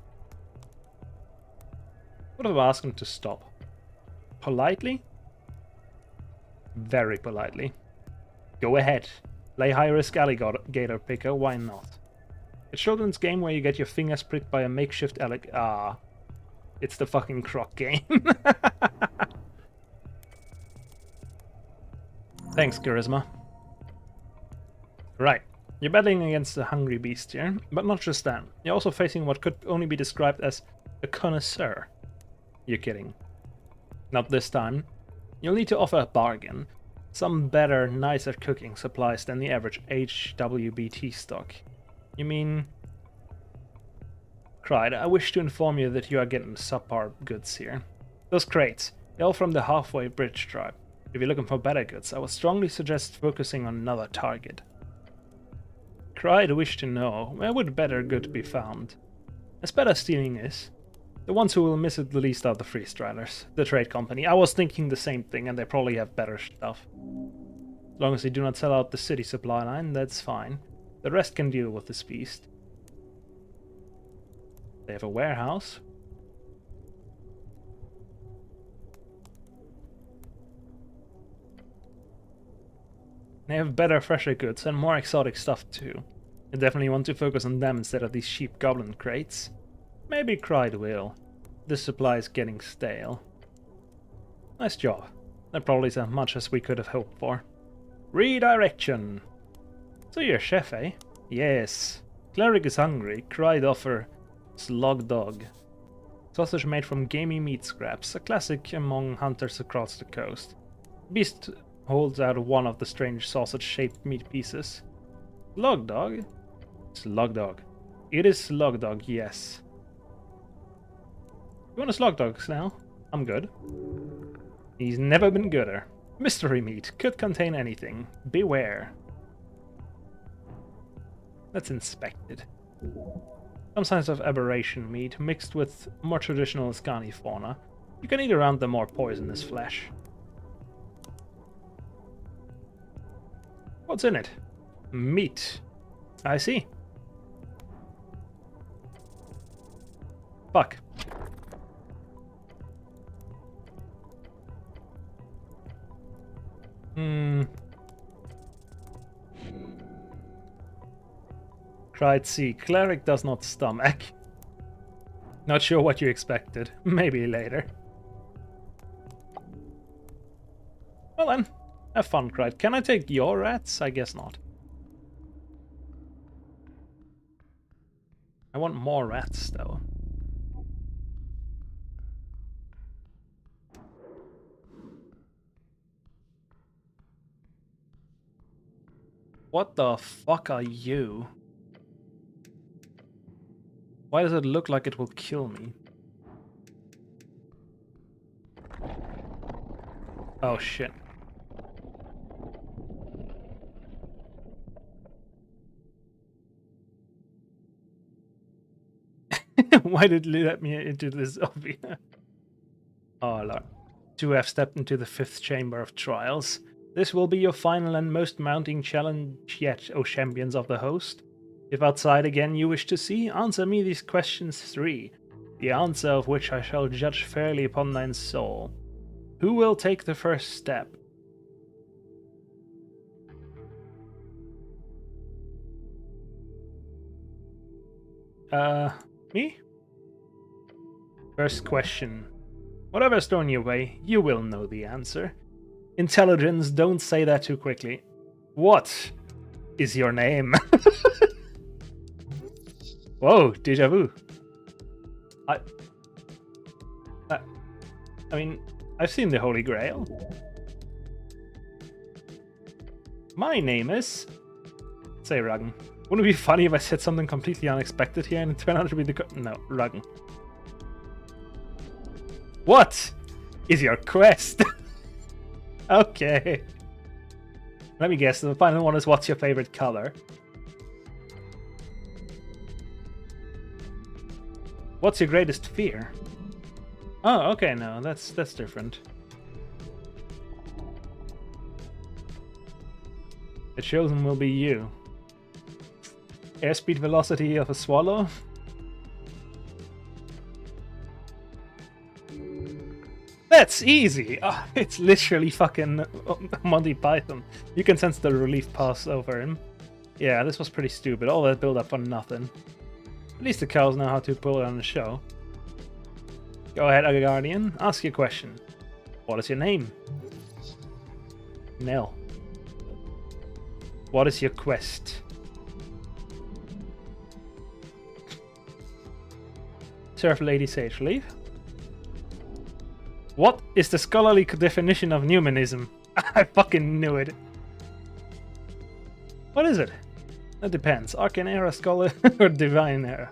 What if I ask him to stop? Politely? Very politely. Go ahead. Play high-risk alligator picker, why not? A children's game where you get your fingers pricked by a makeshift Ah. It's the fucking croc game. Thanks, Charisma. Right. You're battling against a hungry beast here, but not just that. You're also facing what could only be described as a connoisseur. You're kidding. Not this time. You'll need to offer a bargain. Some better, nicer cooking supplies than the average HWBT stock. You mean... Cried, I wish to inform you that you are getting subpar goods here. Those crates, they're all from the Halfway Bridge tribe. If you're looking for better goods, I would strongly suggest focusing on another target. Cried wished to know, where would better good be found? As better stealing is, the ones who will miss it the least are the freestylers, the trade company. I was thinking the same thing, and they probably have better stuff. As long as they do not sell out the city supply line, that's fine. The rest can deal with this beast. They have a warehouse. They have better, fresher goods and more exotic stuff too. You definitely want to focus on them instead of these cheap goblin crates. Maybe Cried will. This supply is getting stale. Nice job. That probably is as much as we could have hoped for. Redirection. So you're a chef, eh? Yes. Cleric is hungry. Cried offer. Slug dog. Sausage made from gamey meat scraps, a classic among hunters across the coast. Beast holds out one of the strange sausage-shaped meat pieces. Slug dog? Slug dog. It is slug dog, yes. You want a slug dog now? I'm good. He's never been gooder. Mystery meat. Could contain anything. Beware. Let's inspect it. Some signs of aberration meat mixed with more traditional Scani fauna. You can eat around the more poisonous flesh. What's in it? Meat. I see. Fuck. Cried C. Cleric does not stomach. Not sure what you expected. Maybe later. Well then. Have fun, Cried. Can I take your rats? I guess not. I want more rats, though. What the fuck are you? Why does it look like it will kill me? Oh shit. Why did it let me into this zombie? Oh lord. 2 have stepped into the 5th chamber of trials. This will be your final and most mounting challenge yet, O champions of the host. If outside again you wish to see, answer me these questions 3, the answer of which I shall judge fairly upon thine soul. Who will take the first step? Me? First question. Whatever's thrown your way, you will know the answer. Intelligence, don't say that too quickly. What is your name? Whoa, deja vu. I mean, I've seen the Holy Grail. My name is... Say Ruggen. Wouldn't it be funny if I said something completely unexpected here and it turned out to be the... No, Ruggen. What is your quest? Okay. Let me guess, the final one is what's your favorite color? What's your greatest fear? Oh, okay, no, that's different. The chosen will be you. Airspeed velocity of a swallow? That's easy! Oh, it's literally fucking Monty Python. You can sense the relief pass over him. Yeah, this was pretty stupid. All that build up for nothing. At least the cows know how to pull it on the show. Go ahead, Guardian. Ask your question. What is your name? Nell. What is your quest? Serve Lady Sageleaf. What is the scholarly definition of numanism? I fucking knew it. What is it? That depends. Arcane Era, Scholar, or Divine Era?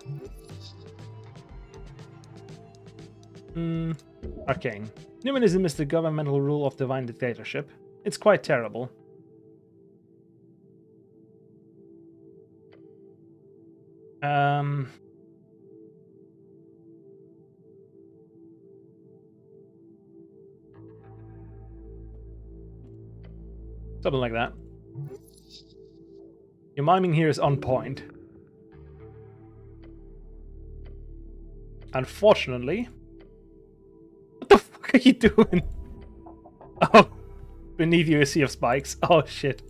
Arcane. Numanism is the governmental rule of divine dictatorship. It's quite terrible. Something like that. Your miming here is on point. Unfortunately... What the fuck are you doing? Oh, beneath you a sea of spikes. Oh shit.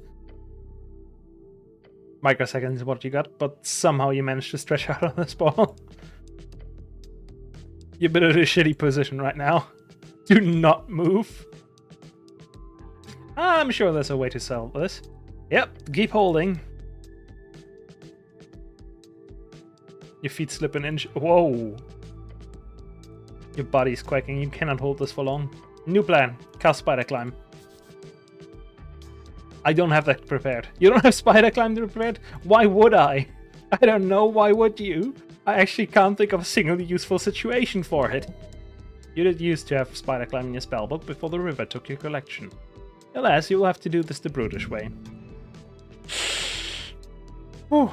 Microseconds is what you got, but somehow you managed to stretch out on this ball. You're a bit of a shitty position right now. Do not move. I'm sure there's a way to sell this. Yep, keep holding. Your feet slip an inch. Whoa. Your body's quaking. You cannot hold this for long. New plan. Cast spider climb. I don't have that prepared. You don't have spider climb prepared? Why would I? I don't know. Why would you? I actually can't think of a single useful situation for it. You did used to have spider climb in your spellbook before the river took your collection. Alas, you will have to do this the brutish way. Whew.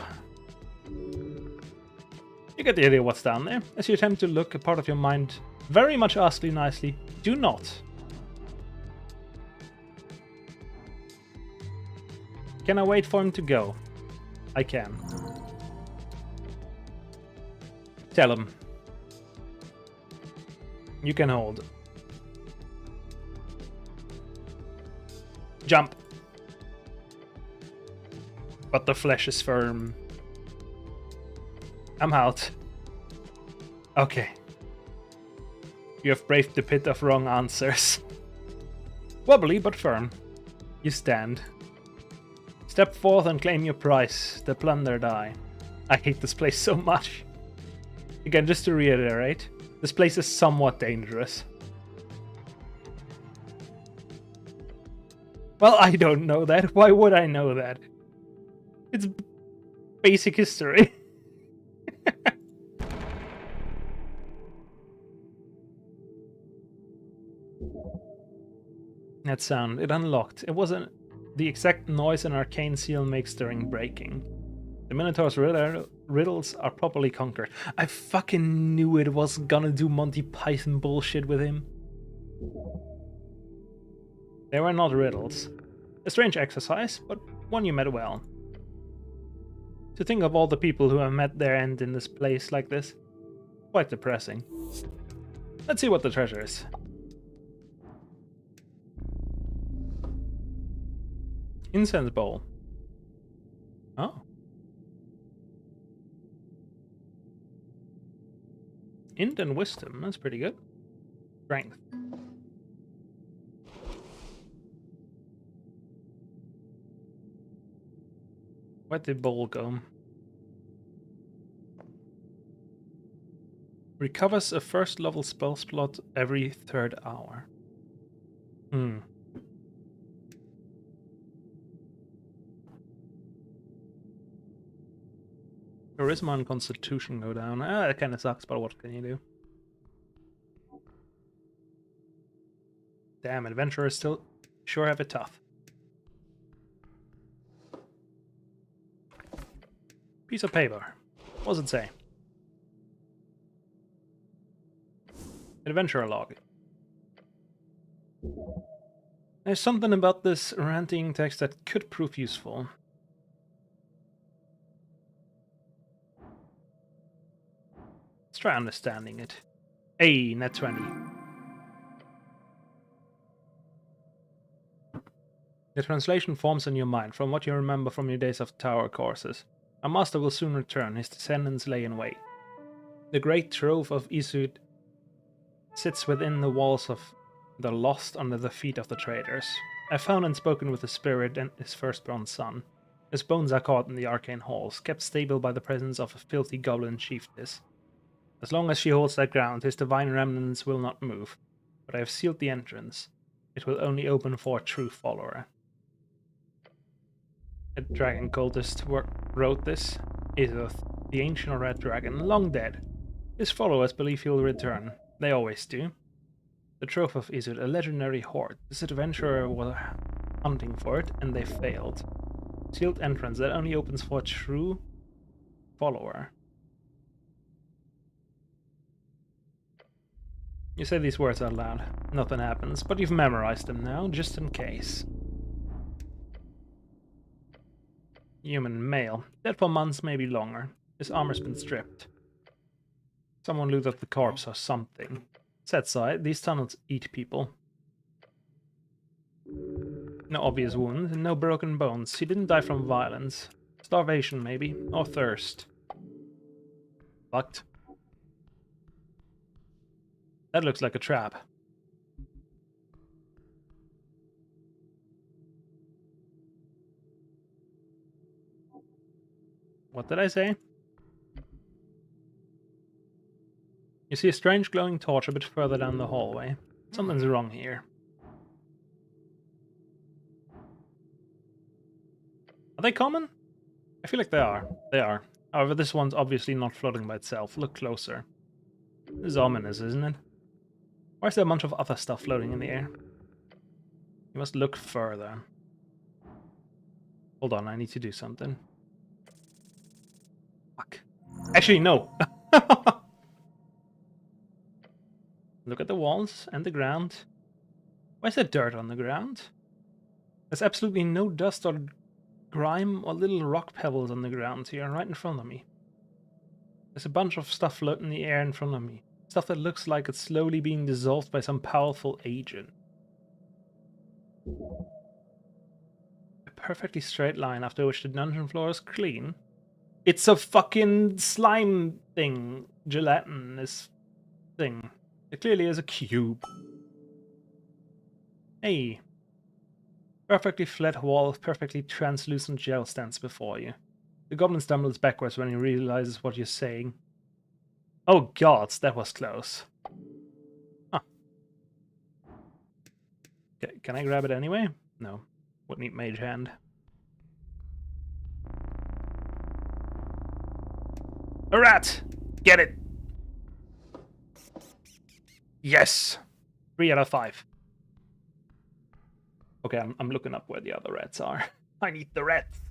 You get the idea what's down there. As you attempt to look, a part of your mind very much asks you nicely, do not. Can I wait for him to go? I can. Tell him. You can hold. Jump. But the flesh is firm. I'm out. Okay. You have braved the pit of wrong answers. Wobbly but firm. You stand. Step forth and claim your prize, the plunder die. I hate this place so much. Again, just to reiterate, this place is somewhat dangerous. Well, I don't know that. Why would I know that? It's basic history. That sound, it unlocked. It wasn't the exact noise an arcane seal makes during breaking. The Minotaur's riddles are properly conquered. I fucking knew it was gonna do Monty Python bullshit with him. They were not riddles. A strange exercise, but one you met well. To think of all the people who have met their end in this place like this. Quite depressing. Let's see what the treasure is. Incense bowl. Oh. Int and wisdom, that's pretty good. Strength. Where'd the bowl go? Recovers a first level spell slot every 3rd hour. Charisma and Constitution go down. That kind of sucks, but what can you do? Damn, adventurers still sure have it tough. Piece of paper. What does it say? Adventurer log. There's something about this ranting text that could prove useful. Let's try understanding it. Hey, net 20. The translation forms in your mind from what you remember from your days of tower courses. Our master will soon return, his descendants lay in wait. The great trove of Isud sits within the walls of the lost under the feet of the traders. I found and spoken with the spirit and his firstborn son. His bones are caught in the arcane halls, kept stable by the presence of a filthy goblin chiefess. As long as she holds that ground, his divine remnants will not move. But I have sealed the entrance. It will only open for a true follower. A dragon cultist wrote this. Isoth, the ancient red dragon, long dead. His followers believe he will return. They always do. The trove of Isoth, a legendary hoard. This adventurer was hunting for it, and they failed. Sealed entrance that only opens for a true follower. You say these words out loud. Nothing happens, but you've memorized them now, just in case. Human male. Dead for months, maybe longer. His armor's been stripped. Someone looted the corpse or something. Sad side, these tunnels eat people. No obvious wounds, no broken bones. He didn't die from violence. Starvation, maybe, or thirst. Fucked. That looks like a trap. What did I say? You see a strange glowing torch a bit further down the hallway. Something's wrong here. Are they common? I feel like they are. They are. However, this one's obviously not floating by itself. Look closer. This is ominous, isn't it? Why is there a bunch of other stuff floating in the air? You must look further. Hold on, I need to do something. Fuck. Actually, no. Look at the walls and the ground. Why is there dirt on the ground? There's absolutely no dust or grime or little rock pebbles on the ground here, right in front of me. There's a bunch of stuff floating in the air in front of me. Stuff that looks like it's slowly being dissolved by some powerful agent. A perfectly straight line after which the dungeon floor is clean. It's a fucking slime thing. Gelatinous thing. It clearly is a cube. Hey. Perfectly flat wall of perfectly translucent gel stands before you. The goblin stumbles backwards when he realizes what you're saying. Oh gods, that was close. Huh. Okay, can I grab it anyway? No. Would need mage hand. A rat! Get it! Yes! 3 out of 5. Okay, I'm looking up where the other rats are. I need the rats!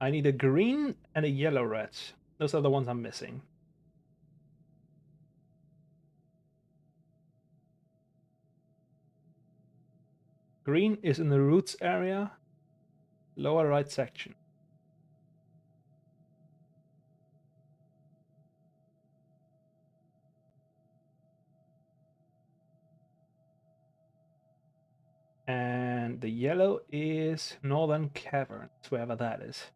I need a green and a yellow rat. Those are the ones I'm missing. Green is in the roots area, lower right section. And the yellow is Northern Caverns, wherever that is.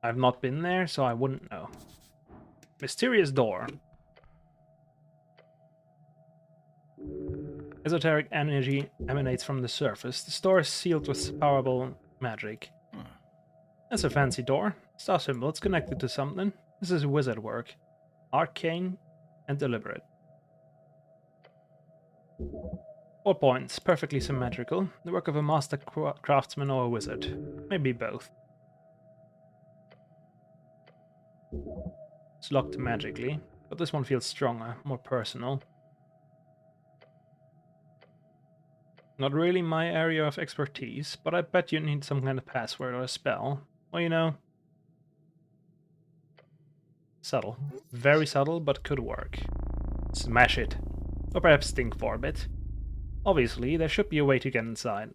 I've not been there, so I wouldn't know. Mysterious door. Esoteric energy emanates from the surface. The door is sealed with powerful magic. That's a fancy door. Star symbol, it's connected to something. This is wizard work. Arcane and deliberate. 4 points, perfectly symmetrical. The work of a master craftsman or a wizard. Maybe both. It's locked magically, but this one feels stronger, more personal. Not really my area of expertise, but I bet you need some kind of password or a spell. Well, you know... Subtle. Very subtle, but could work. Smash it. Or perhaps think for a bit. Obviously, there should be a way to get inside.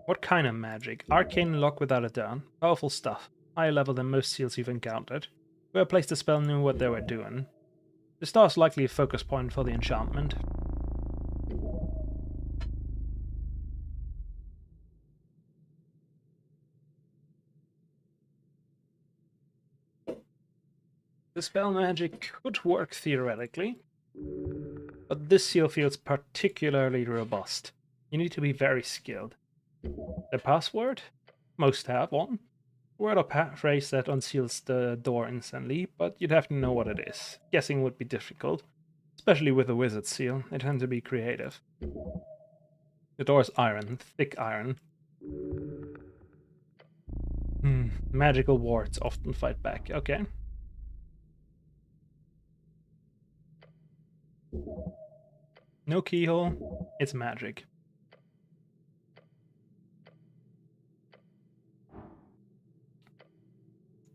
What kind of magic? Arcane lock without a doubt. Powerful stuff. Higher level than most seals you've encountered. Whoever placed the spell knew what they were doing. The star is likely a focus point for the enchantment. The spell magic could work theoretically, but this seal feels particularly robust. You need to be very skilled. The password? Most have one. Word or phrase that unseals the door instantly, but you'd have to know what it is. Guessing would be difficult, especially with a wizard seal. They tend to be creative. The door is iron, thick iron. Magical wards often fight back. Okay. No keyhole, it's magic.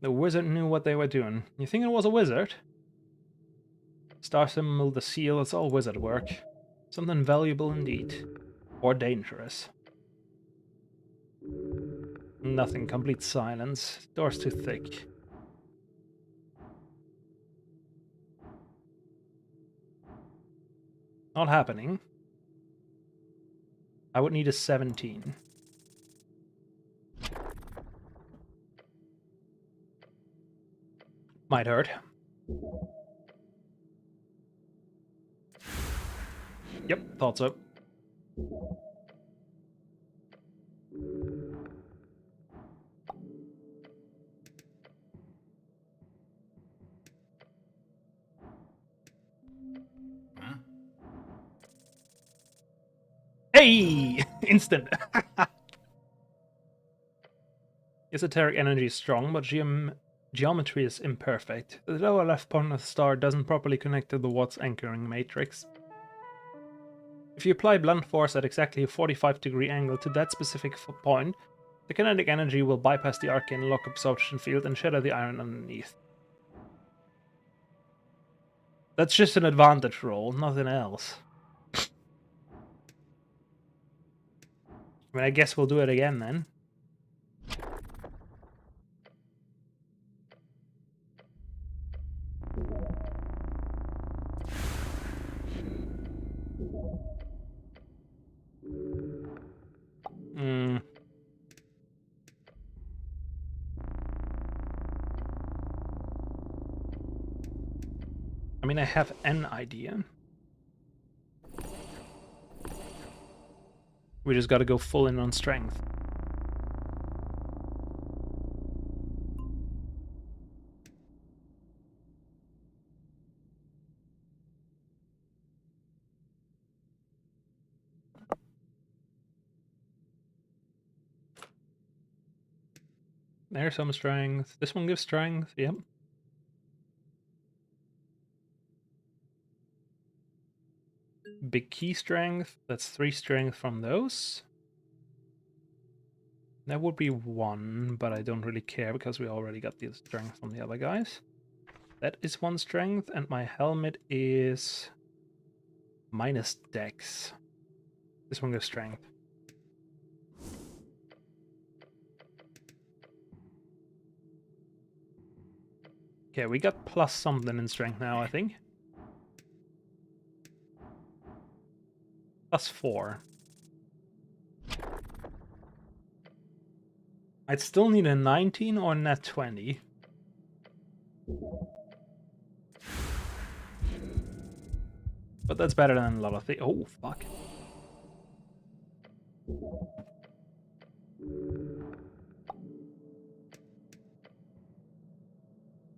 The wizard knew what they were doing. You think it was a wizard? Star symbol, the seal, it's all wizard work. Something valuable indeed. Or dangerous. Nothing, complete silence. Door's too thick. Not happening. I would need a 17. Might hurt. Yep, thought so. Hey! Instant! Esoteric energy is strong, but geometry is imperfect. The lower left point of the star doesn't properly connect to the Watt's anchoring matrix. If you apply blunt force at exactly a 45-degree angle to that specific point, the kinetic energy will bypass the arcane lock absorption field and shatter the iron underneath. That's just an advantage roll, nothing else. I mean, I guess we'll do it again then. I mean, I have an idea. We just gotta go full in on strength. There's some strength. This one gives strength, yep. Big key strength, that's 3 strength from those. That would be 1, but I don't really care because we already got the strength from the other guys. That is 1 strength, and my helmet is minus dex. This one gives strength. Okay, we got plus something in strength now, I think. Plus 4. I'd still need a 19 or a nat 20. But that's better than a lot of things. Oh, fuck.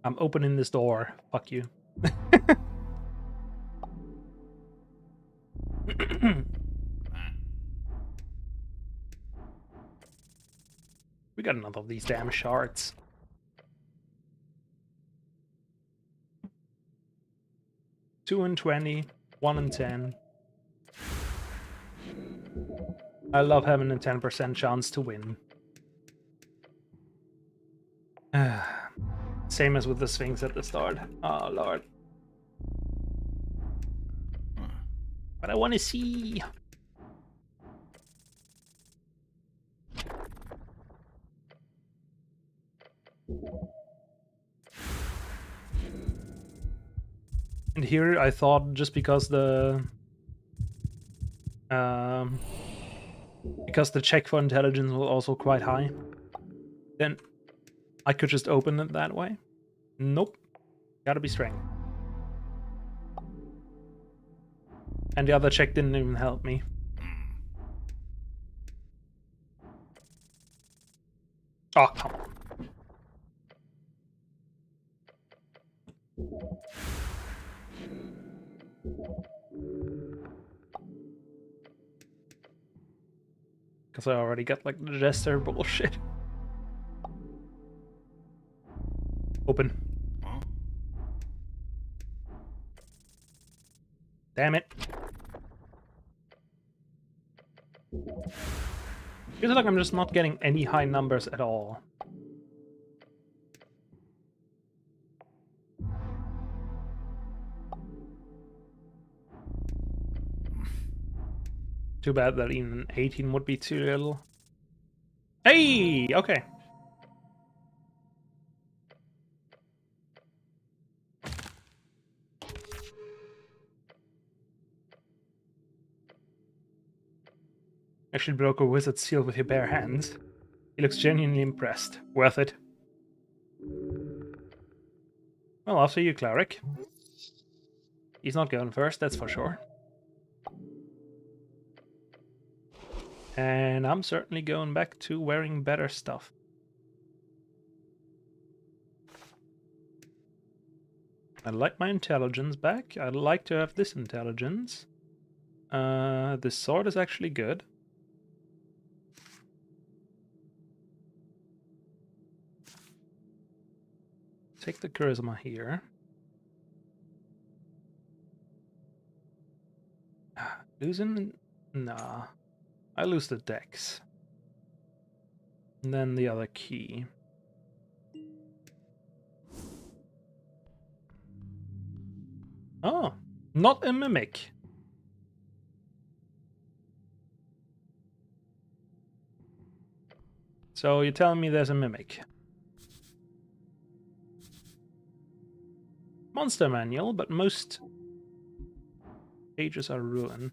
I'm opening this door. Fuck you. We got enough of these damn shards. Two and 20, 1 and 10. I love having a 10% chance to win. Same as with the Sphinx at the start. Oh, Lord. But I want to see. And here I thought just because the check for intelligence was also quite high, then I could just open it that way. Nope. Gotta be strength. And the other check didn't even help me. Oh, come on. Because I already got like the jester bullshit. Open. Damn it. Feels like I'm just not getting any high numbers at all. Too bad that even 18 would be too little. Hey! Okay. Actually broke a wizard seal with your bare hands. He looks genuinely impressed. Worth it. Well, after you, cleric. He's not going first, that's for sure. And I'm certainly going back to wearing better stuff. I'd like my intelligence back. I'd like to have this intelligence. This sword is actually good. Take the charisma here. Losing? Nah. I lose the dex. And then the other key. Oh, not a mimic. So you're telling me there's a mimic. Monster manual, but most pages are ruined.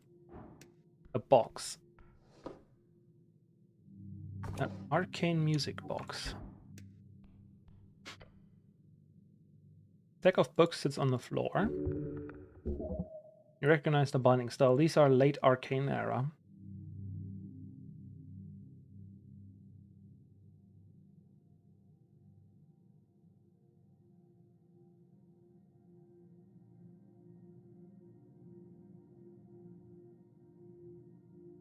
A box. An arcane music box. Stack of books sits on the floor. You recognize the binding style. These are late arcane era.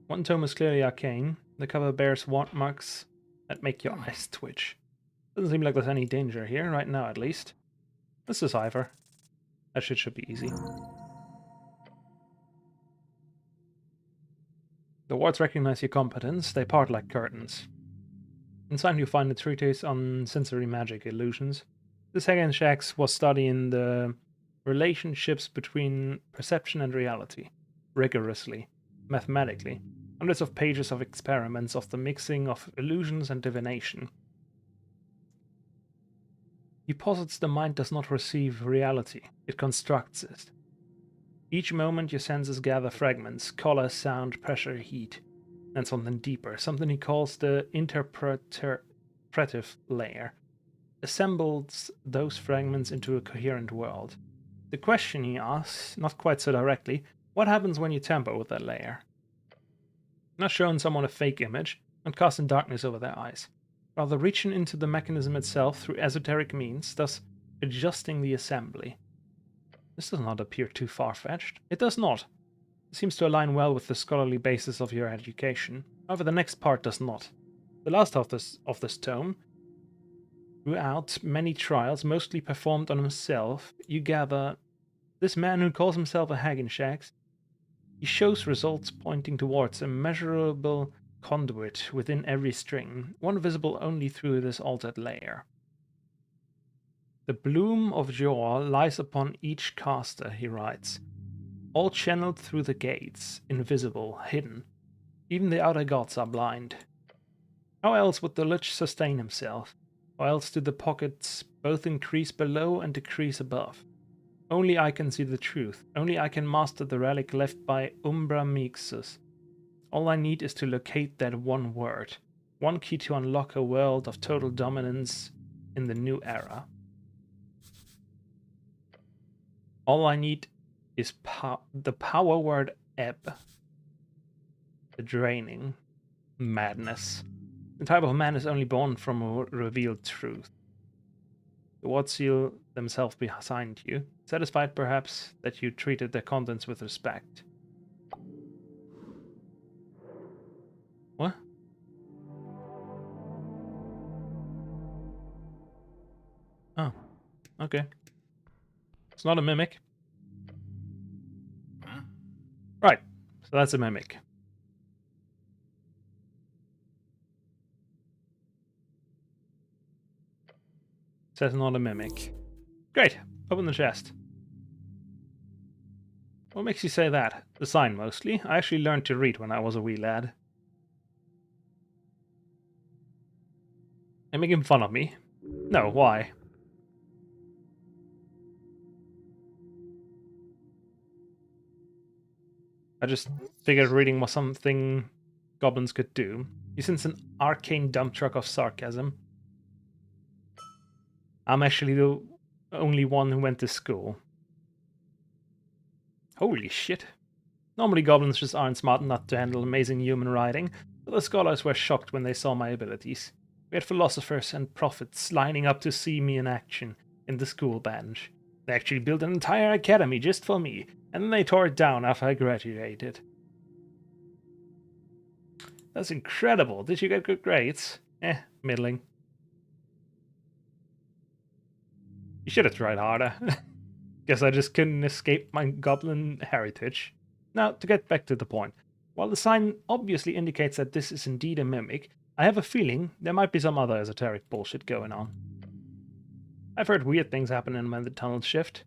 One tome is clearly arcane. The cover bears marks that make your eyes twitch. Doesn't seem like there's any danger here, right now at least. Let's decipher. That shit should be easy. The wards recognize your competence. They part like curtains. Inside you find a treatise on sensory magic illusions. The second Shax was studying the relationships between perception and reality, rigorously, mathematically. Hundreds of pages of experiments of the mixing of illusions and divination. He posits the mind does not receive reality, it constructs it. Each moment your senses gather fragments, color, sound, pressure, heat, and something deeper, something he calls the interpretive layer, assembles those fragments into a coherent world. The question he asks, not quite so directly, what happens when you tamper with that layer? Not showing someone a fake image, not casting darkness over their eyes, rather reaching into the mechanism itself through esoteric means, thus adjusting the assembly. This does not appear too far-fetched. It does not. It seems to align well with the scholarly basis of your education. However, the next part does not. The last of this tome, throughout many trials, mostly performed on himself, you gather this man who calls himself a Hagenshax, he shows results pointing towards a measurable conduit within every string, one visible only through this altered layer. The bloom of joy lies upon each caster, he writes, all channeled through the gates, invisible, hidden. Even the outer gods are blind. How else would the Lich sustain himself? How else do the pockets both increase below and decrease above? Only I can see the truth. Only I can master the relic left by Umbra Mixus. All I need is to locate that one word. One key to unlock a world of total dominance in the new era. All I need is the power word ebb. The draining. Madness. The type of man is only born from a revealed truth. The ward seal themselves behind you, satisfied perhaps that you treated their contents with respect. What? Oh, okay. It's not a mimic. Huh? Right, so that's a mimic. Says not a mimic. Great, open the chest. What makes you say that? The sign, mostly. I actually learned to read when I was a wee lad. They making fun of me? No, why? I just figured reading was something goblins could do. He sends an arcane dump truck of sarcasm. I'm actually the only one who went to school. Holy shit. Normally goblins just aren't smart enough to handle amazing human writing, but the scholars were shocked when they saw my abilities. We had philosophers and prophets lining up to see me in action in the school bench. They actually built an entire academy just for me, and then they tore it down after I graduated. That's incredible. Did you get good grades? Middling. You should have tried harder. Guess I just couldn't escape my goblin heritage. Now, to get back to the point. While the sign obviously indicates that this is indeed a mimic, I have a feeling there might be some other esoteric bullshit going on. I've heard weird things happening when the tunnels shift.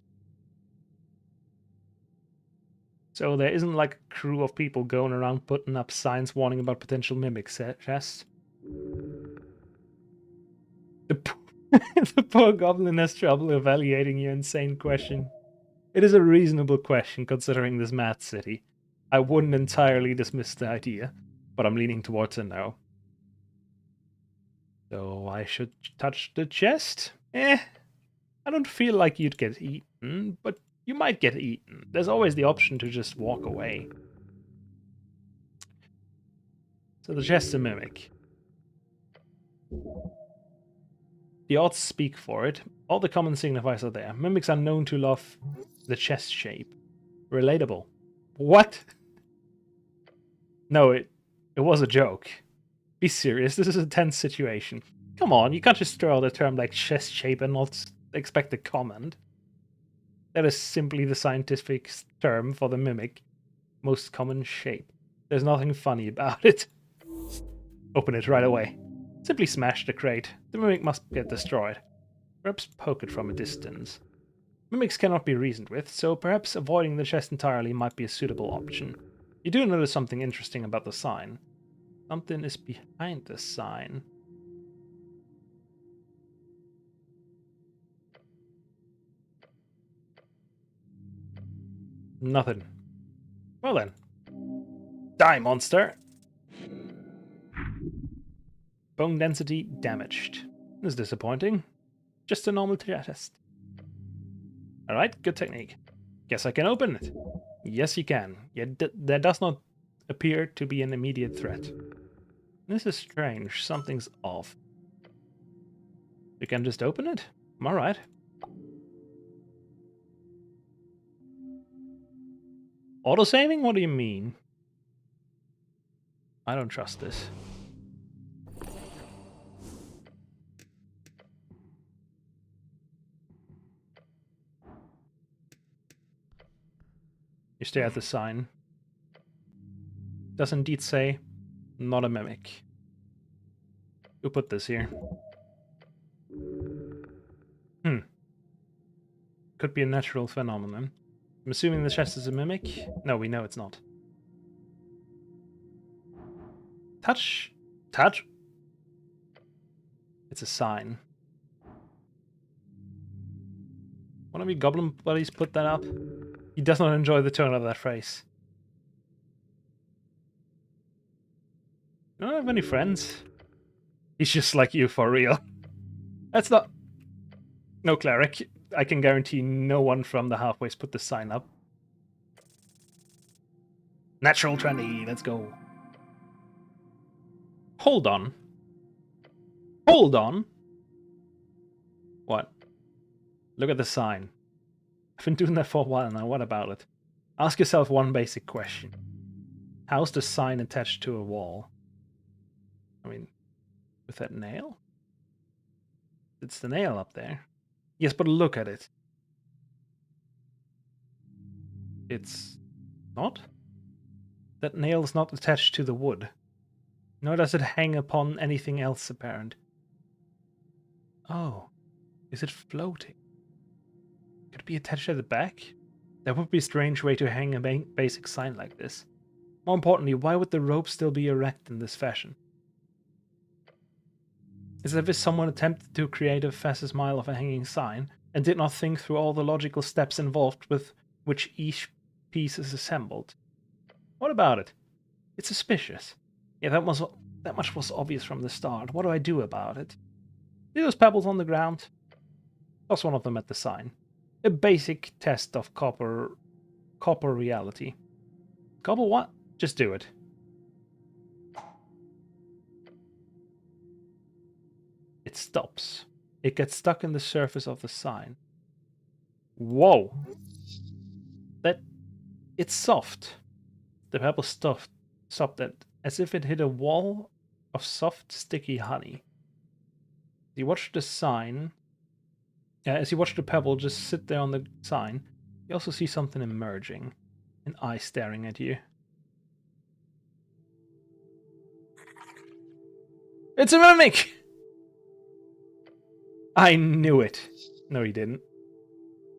So there isn't like a crew of people going around putting up signs warning about potential mimic chests. The poor goblin has trouble evaluating your insane question. It is a reasonable question considering this mad city. I wouldn't entirely dismiss the idea, but I'm leaning towards a no. So I should touch the chest? I don't feel like you'd get eaten, but you might get eaten. There's always the option to just walk away. So the chest's a mimic. The odds speak for it. All the common signifiers are there. Mimics are known to love the chest shape. Relatable. What? No, it was a joke. Be serious, this is a tense situation. Come on, you can't just throw out a term like chest shape and not expect a comment. That is simply the scientific term for the mimic. Most common shape. There's nothing funny about it. Open it right away. Simply smash the crate. The mimic must get destroyed. Perhaps poke it from a distance. Mimics cannot be reasoned with, so perhaps avoiding the chest entirely might be a suitable option. You do notice something interesting about the sign. Something is behind the sign. Nothing. Well then. Die, monster! Bone density damaged. This is disappointing. Just a normal chest. Alright, good technique. Guess I can open it. Yes, you can. Yet there does not appear to be an immediate threat. This is strange. Something's off. You can just open it? Alright. Autosaving? What do you mean? I don't trust this. You stare at the sign. Does indeed say, not a mimic. Who put this here? Could be a natural phenomenon. I'm assuming the chest is a mimic? No, we know it's not. Touch? Touch? It's a sign. One of you goblin buddies put that up? He does not enjoy the tone of that phrase. You don't have any friends? He's just like you for real. That's not... No cleric. I can guarantee no one from the halfways put the sign up. Natural 20, let's go. Hold on. Hold on. What? Look at the sign. I've been doing that for a while now, what about it? Ask yourself one basic question. How's the sign attached to a wall? I mean, with that nail? It's the nail up there. Yes, but look at it. It's not? That nail is not attached to the wood. Nor does it hang upon anything else apparent. Oh, is it floating? Could it be attached at the back? That would be a strange way to hang a basic sign like this. More importantly, why would the rope still be erect in this fashion? It's as if someone attempted to create a fastest mile of a hanging sign and did not think through all the logical steps involved with which each piece is assembled. What about it? It's suspicious. Yeah, that much was obvious from the start. What do I do about it? See those pebbles on the ground? Toss one of them at the sign. A basic test of copper reality. Copper what? Just do it. It stops. It gets stuck in the surface of the sign. Whoa! It's soft. The pebble stopped it as if it hit a wall of soft, sticky honey. You watch the sign. As you watch the pebble just sit there on the sign, you also see something emerging. An eye staring at you. It's a mimic! I knew it. No, you didn't.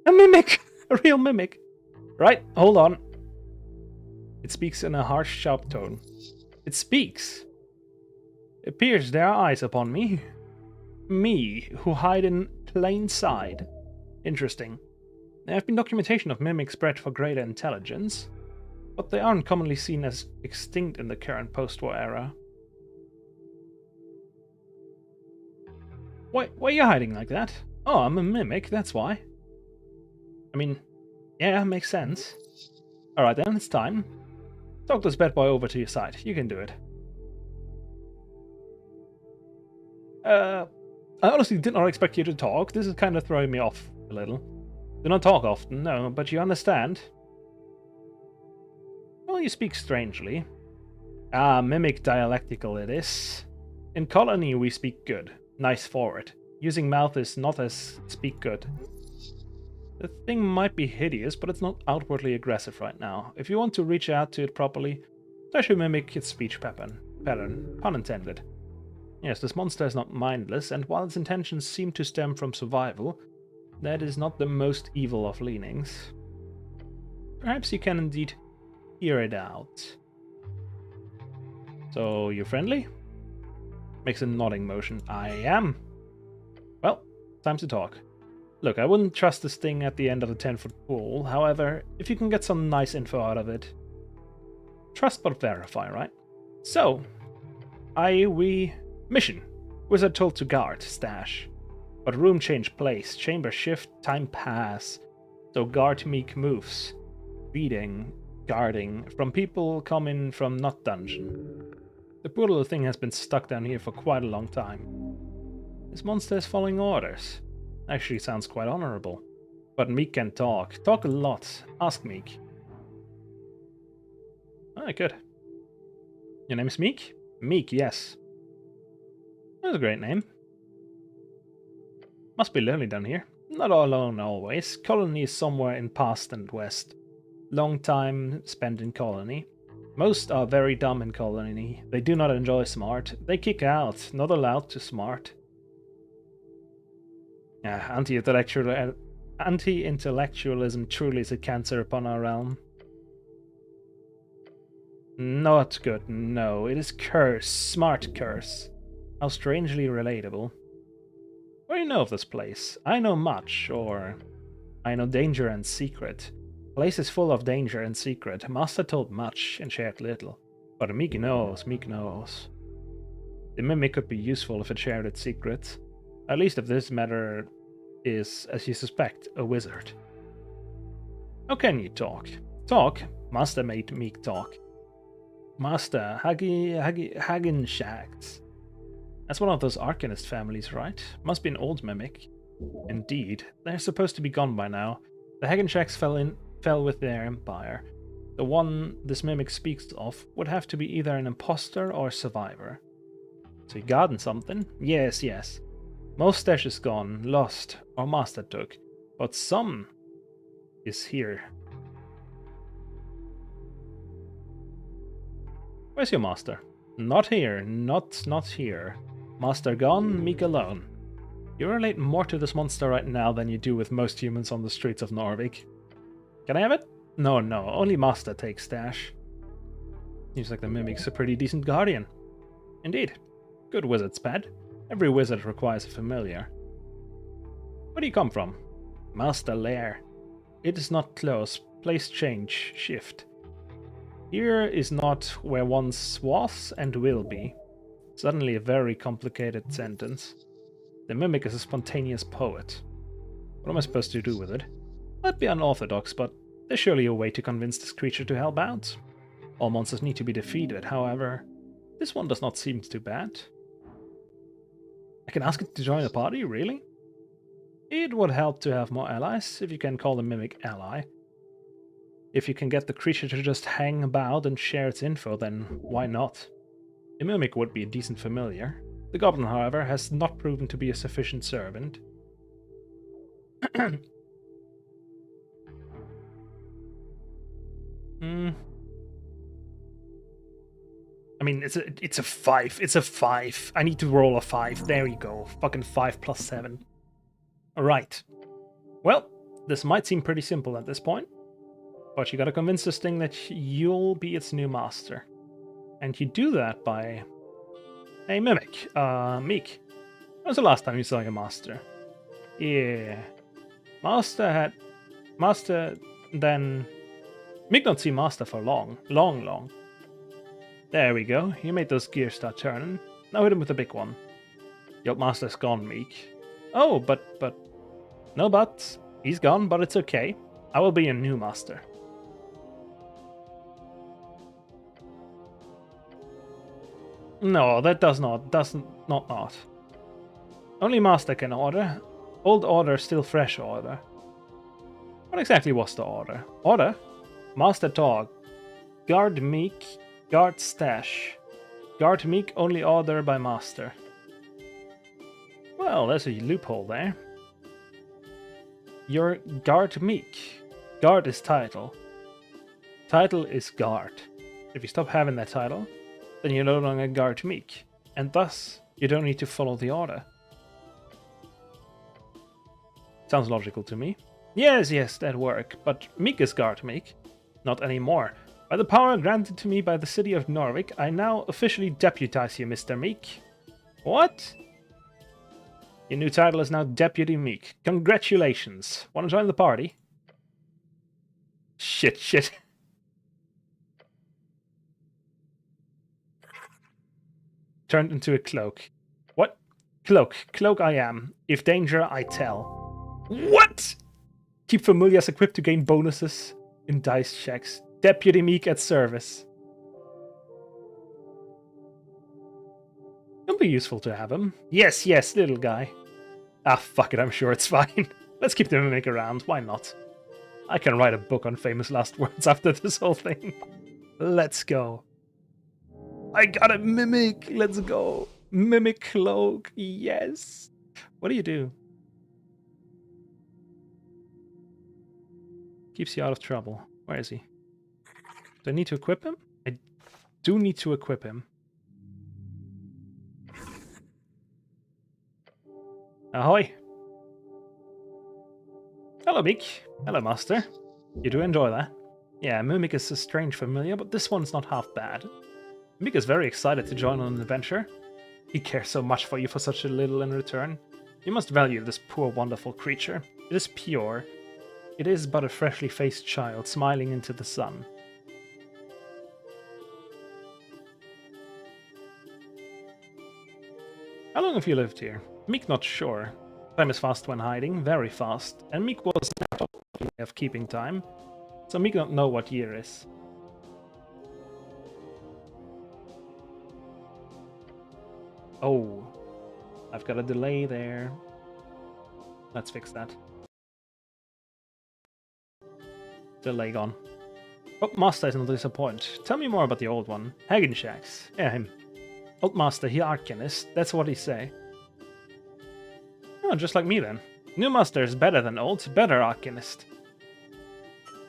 A mimic! A real mimic. Right, hold on. It speaks in a harsh, sharp tone. It speaks. It appears there are eyes upon me. Me, who hide in plain sight. Interesting. There have been documentation of mimics bred for greater intelligence, but they aren't commonly seen as extinct in the current post-war era. Why are you hiding like that? Oh, I'm a mimic, that's why. I mean, yeah, makes sense. Alright then, it's time. Talk this bad boy over to your side. You can do it. I honestly did not expect you to talk. This is kind of throwing me off a little. Do not talk often, no, but you understand. Well, you speak strangely. Ah, mimic dialectical it is. In colony we speak good. Nice forward. Using mouth is not as speak good. The thing might be hideous, but it's not outwardly aggressive right now. If you want to reach out to it properly, try to mimic its speech pattern. Pun intended. Yes, this monster is not mindless, and while its intentions seem to stem from survival, that is not the most evil of leanings. Perhaps you can indeed hear it out. So, you're friendly? Makes a nodding motion. I am. Well, time to talk. Look, I wouldn't trust this thing at the end of a 10-foot pool. However, if you can get some nice info out of it. Trust but verify, right? So, mission. Wizard told to guard, stash. But room change place, chamber shift, time pass. So guard meek moves. Reading, guarding, from people coming from not dungeon. The poor little thing has been stuck down here for quite a long time. This monster is following orders. Actually sounds quite honorable. But Meek can talk. Talk a lot. Ask Meek. Ah, good. Your name is Meek? Meek, yes. That's a great name. Must be lonely down here. Not alone always. Colony is somewhere in past and west. Long time spent in colony. Most are very dumb in colony. They do not enjoy smart. They kick out, not allowed to smart. Anti-intellectualism truly is a cancer upon our realm. Not good, no. It is curse. Smart curse. How strangely relatable. What do you know of this place? I know much, or I know danger and secret. Place is full of danger and secret. Master told much and shared little. But Meek knows, Meek knows. The mimic could be useful if it shared its secrets. At least if this matter is, as you suspect, a wizard. How can you talk? Talk? Master made Meek talk. Master, Hagenshacks. That's one of those Arcanist families, right? Must be an old mimic. Indeed. They're supposed to be gone by now. The Hagenshacks fell with their empire. The one this mimic speaks of would have to be either an imposter or a survivor. So you gotten something? Yes, yes. Most stash is gone, lost, or master took. But some is here. Where's your master? Not here, not here. Master gone, Meek alone. You relate more to this monster right now than you do with most humans on the streets of Norvik. Can I have it? No, only Master takes stash. Seems like the mimic's a pretty decent guardian. Indeed. Good wizard's pet. Every wizard requires a familiar. Where do you come from? Master lair. It is not close. Place change. Shift. Here is not where once was and will be. Suddenly a very complicated sentence. The mimic is a spontaneous poet. What am I supposed to do with it? Might be unorthodox, but there's surely a way to convince this creature to help out. All monsters need to be defeated, however, this one does not seem too bad. I can ask it to join the party, really? It would help to have more allies, if you can call the mimic ally. If you can get the creature to just hang about and share its info, then why not? A mimic would be a decent familiar. The goblin, however, has not proven to be a sufficient servant. I mean, it's a 5. It's a 5. I need to roll a 5. There you go. Fucking 5 plus 7. Alright. Well, this might seem pretty simple at this point. But you gotta convince this thing that you'll be its new master. And you do that by... Hey, Mimic. Meek. When was the last time you saw your master? Yeah. Master, then... Meek don't see Master for long. Long. There we go. You made those gears start turning. Now hit him with the big one. Your master's gone, Meek. Oh, but... No buts. He's gone, but it's okay. I will be your new master. No, that does not. Only master can order. Old order, still fresh order. What exactly was the order? Order? Master dog. Guard Meek. Guard stash. Guard Meek, only order by master. Well, there's a loophole there. You're Guard Meek. Guard is title. Title is guard. If you stop having that title, then you're no longer Guard Meek, and thus you don't need to follow the order. Sounds logical to me. Yes, that work, but Meek is Guard Meek. Not anymore. By the power granted to me by the city of Norwich, I now officially deputize you, Mr. Meek. What? Your new title is now Deputy Meek. Congratulations. Want to join the party? Shit. Turned into a cloak. What? Cloak I am. If danger, I tell. What? Keep familiars equipped to gain bonuses in dice checks. Deputy Meek at service. It'll be useful to have him. Yes, little guy. Ah, fuck it, I'm sure it's fine. Let's keep the mimic around, why not? I can write a book on famous last words after this whole thing. Let's go. I got a mimic, let's go. Mimic cloak, yes. What do you do? Keeps you out of trouble. Where is he? Do I need to equip him? I do need to equip him. Ahoy! Hello, Meek. Hello, Master. You do enjoy that? Yeah, Mimic is a strange familiar, but this one's not half bad. Meek is very excited to join on an adventure. He cares so much for you for such a little in return. You must value this poor, wonderful creature. It is pure. It is but a freshly faced child smiling into the sun. How long have you lived here? Meek not sure. Time is fast when hiding, very fast, and Meek was not of keeping time, so Meek don't know what year is. Oh, I've got a delay there. Let's fix that. Delay gone. Oh, Master is not disappointed. Tell me more about the old one. Hagen Shacks. Yeah, him. Old Master, he arcanist. That's what he say. Oh, just like me then. New Master is better than old, better arcanist.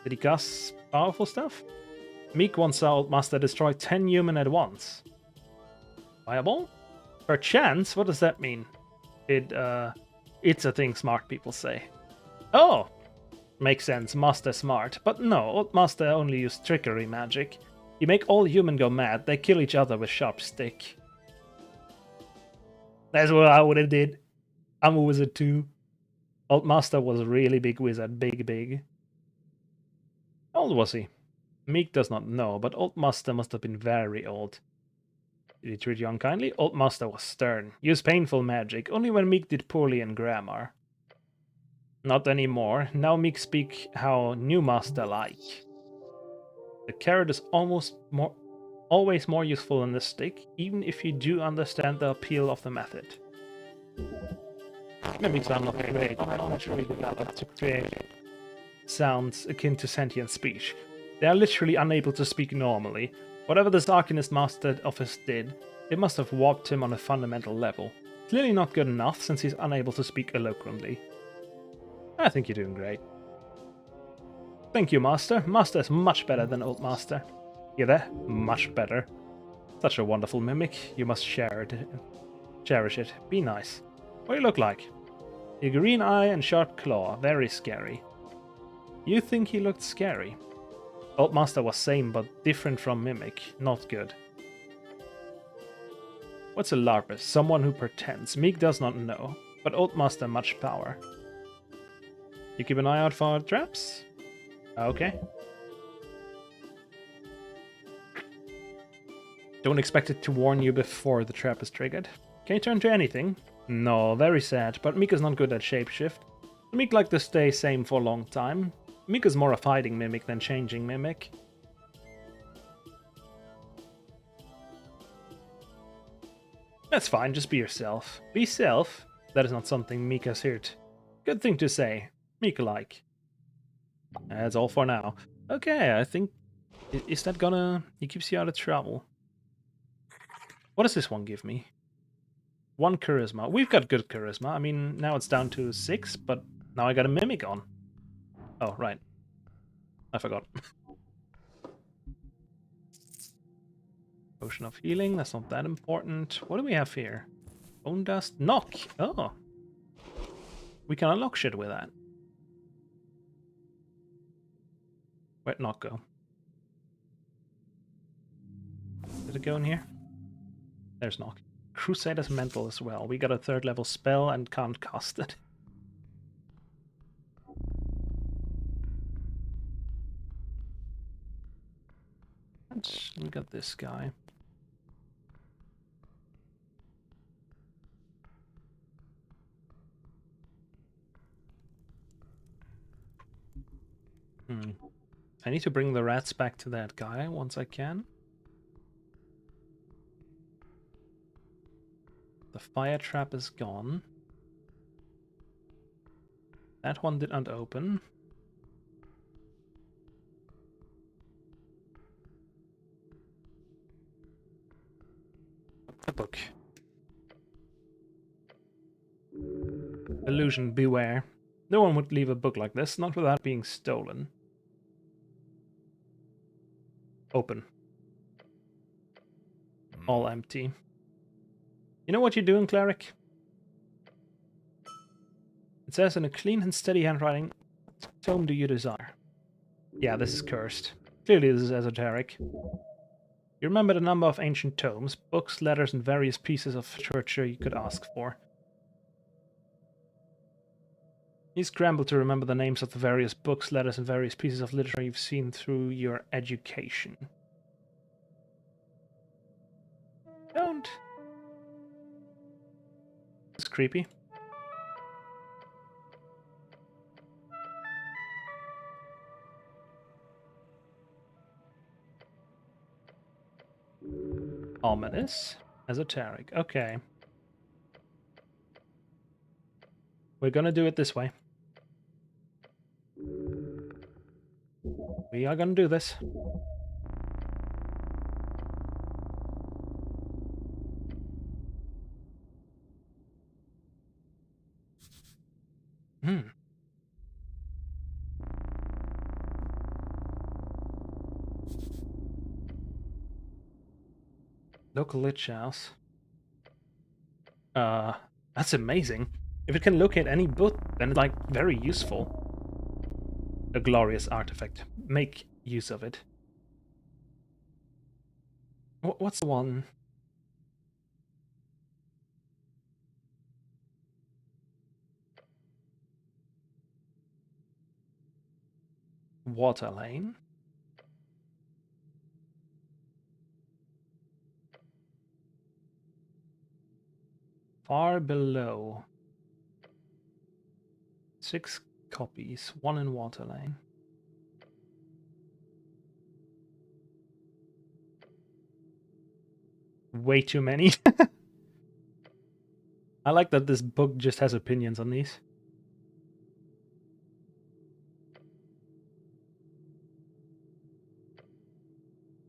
Did he cast powerful stuff? Meek once saw Old Master destroy 10 human at once. Fireball? Perchance? What does that mean? It's a thing smart people say. Oh! Makes sense, Master smart. But no, Old Master only used trickery magic. He make all human go mad, they kill each other with sharp stick. That's what I would have did. I'm a wizard too. Old Master was a really big wizard, big. How old was he? Meek does not know, but Old Master must have been very old. Did he treat you unkindly? Old Master was stern. Used painful magic, only when Meek did poorly in grammar. Not anymore. Now Meek speak how new Master like. The carrot is always more useful than the stick, even if you do understand the appeal of the method. Mimics are not great, naturally developed to create sounds akin to sentient speech. They are literally unable to speak normally. Whatever this Arcanist Master of his did, it must have warped him on a fundamental level. Clearly not good enough, since he's unable to speak eloquently. I think you're doing great. Thank you, Master. Master is much better than Old Master. Hear that? Much better. Such a wonderful mimic. You must cherish it. Be nice. What do you look like? A green eye and sharp claw. Very scary. You think he looked scary? Old Master was same but different from Mimic. Not good. What's a larpist? Someone who pretends. Meek does not know, but Old Master much power. You keep an eye out for traps? Okay. Don't expect it to warn you before the trap is triggered. Can you turn to anything? No, very sad, but Meek is not good at shapeshift. Meek like to stay same for a long time. Meek is more a fighting mimic than changing mimic. That's fine, just be yourself. Be self. That is not something Meek has heard. Good thing to say. Meek-like. That's all for now. Okay, I think... Is that gonna... He keeps you out of trouble. What does this one give me? 1 charisma. We've got good charisma. I mean, now it's down to 6, but now I got a mimic on. Oh, right. I forgot. Potion of healing, that's not that important. What do we have here? Bone dust? Knock! Oh! We can unlock shit with that. Where'd knock go? Did it go in here? There's knock. Crusader's mental as well. We got a 3rd level spell and can't cast it. And we got this guy. I need to bring the rats back to that guy once I can. The fire trap is gone. That one didn't open. A book. Illusion, beware. No one would leave a book like this, not without being stolen. Open. All empty. You know what you're doing, cleric? It says in a clean and steady handwriting, what tome do you desire? Yeah, this is cursed. Clearly this is esoteric. You remember the number of ancient tomes, books, letters, and various pieces of literature you could ask for. You scramble to remember the names of the various books, letters, and various pieces of literature you've seen through your education. Don't. It's creepy. Ominous. Esoteric. Okay. We're gonna do it this way. We are gonna do this. Local lich house. That's amazing. If it can locate any book, then it's like very useful. A glorious artifact. Make use of it. What's the one? Water lane. Far below. 6 copies, 1 in Water Lane. Way too many. I like that this book just has opinions on these.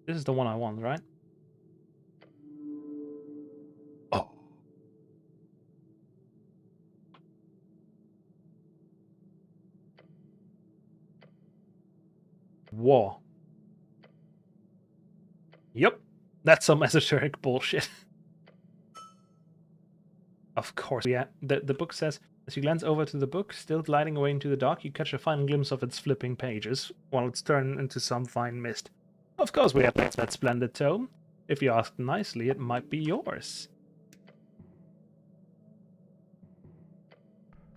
This is the one I want, right? Oh. Whoa. Yep. That's some esoteric bullshit. Of course, yeah. The book says, as you glance over to the book, still gliding away into the dark, you catch a fine glimpse of its flipping pages, while it's turned into some fine mist. Of course we have that splendid tome. If you ask nicely, it might be yours.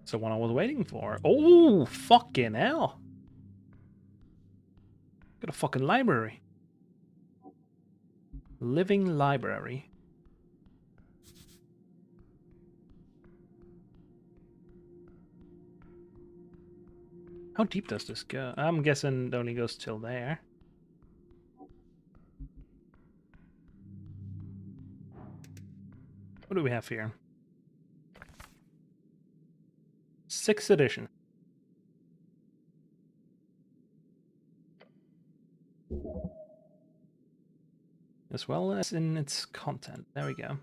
It's the one I was waiting for. Oh, fucking hell. Got a fucking library. Living library. How deep does this go? I'm guessing it only goes till there. What do we have here? 6th edition. As well as in its content. There we go.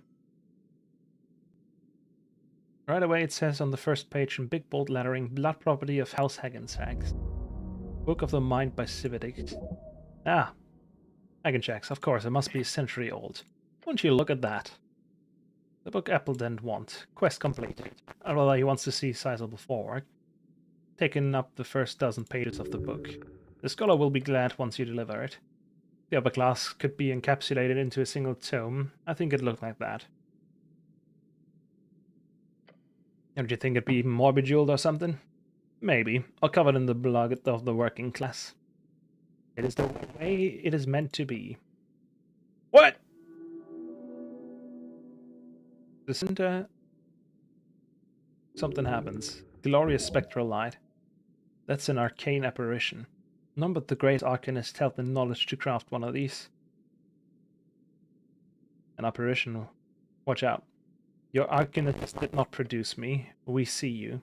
Right away it says on the first page in big bold lettering, Blood Property of House Hagenshags. Book of the Mind by Cividic. Ah, Hagenshags, of course, it must be a century old. Won't you look at that? The book Apple didn't want. Quest completed. Although he wants to see sizable forward. Taking up the first dozen pages of the book. The scholar will be glad once you deliver it. The upper class could be encapsulated into a single tome. I think it looked like that. Don't you think it'd be more bejeweled or something? Maybe. Or covered in the blood of the working class. It is the way it is meant to be. What? The center... Something happens. Glorious spectral light. That's an arcane apparition. None but the great arcanist held the knowledge to craft one of these. An apparition. Watch out. Your arcanist did not produce me. We see you.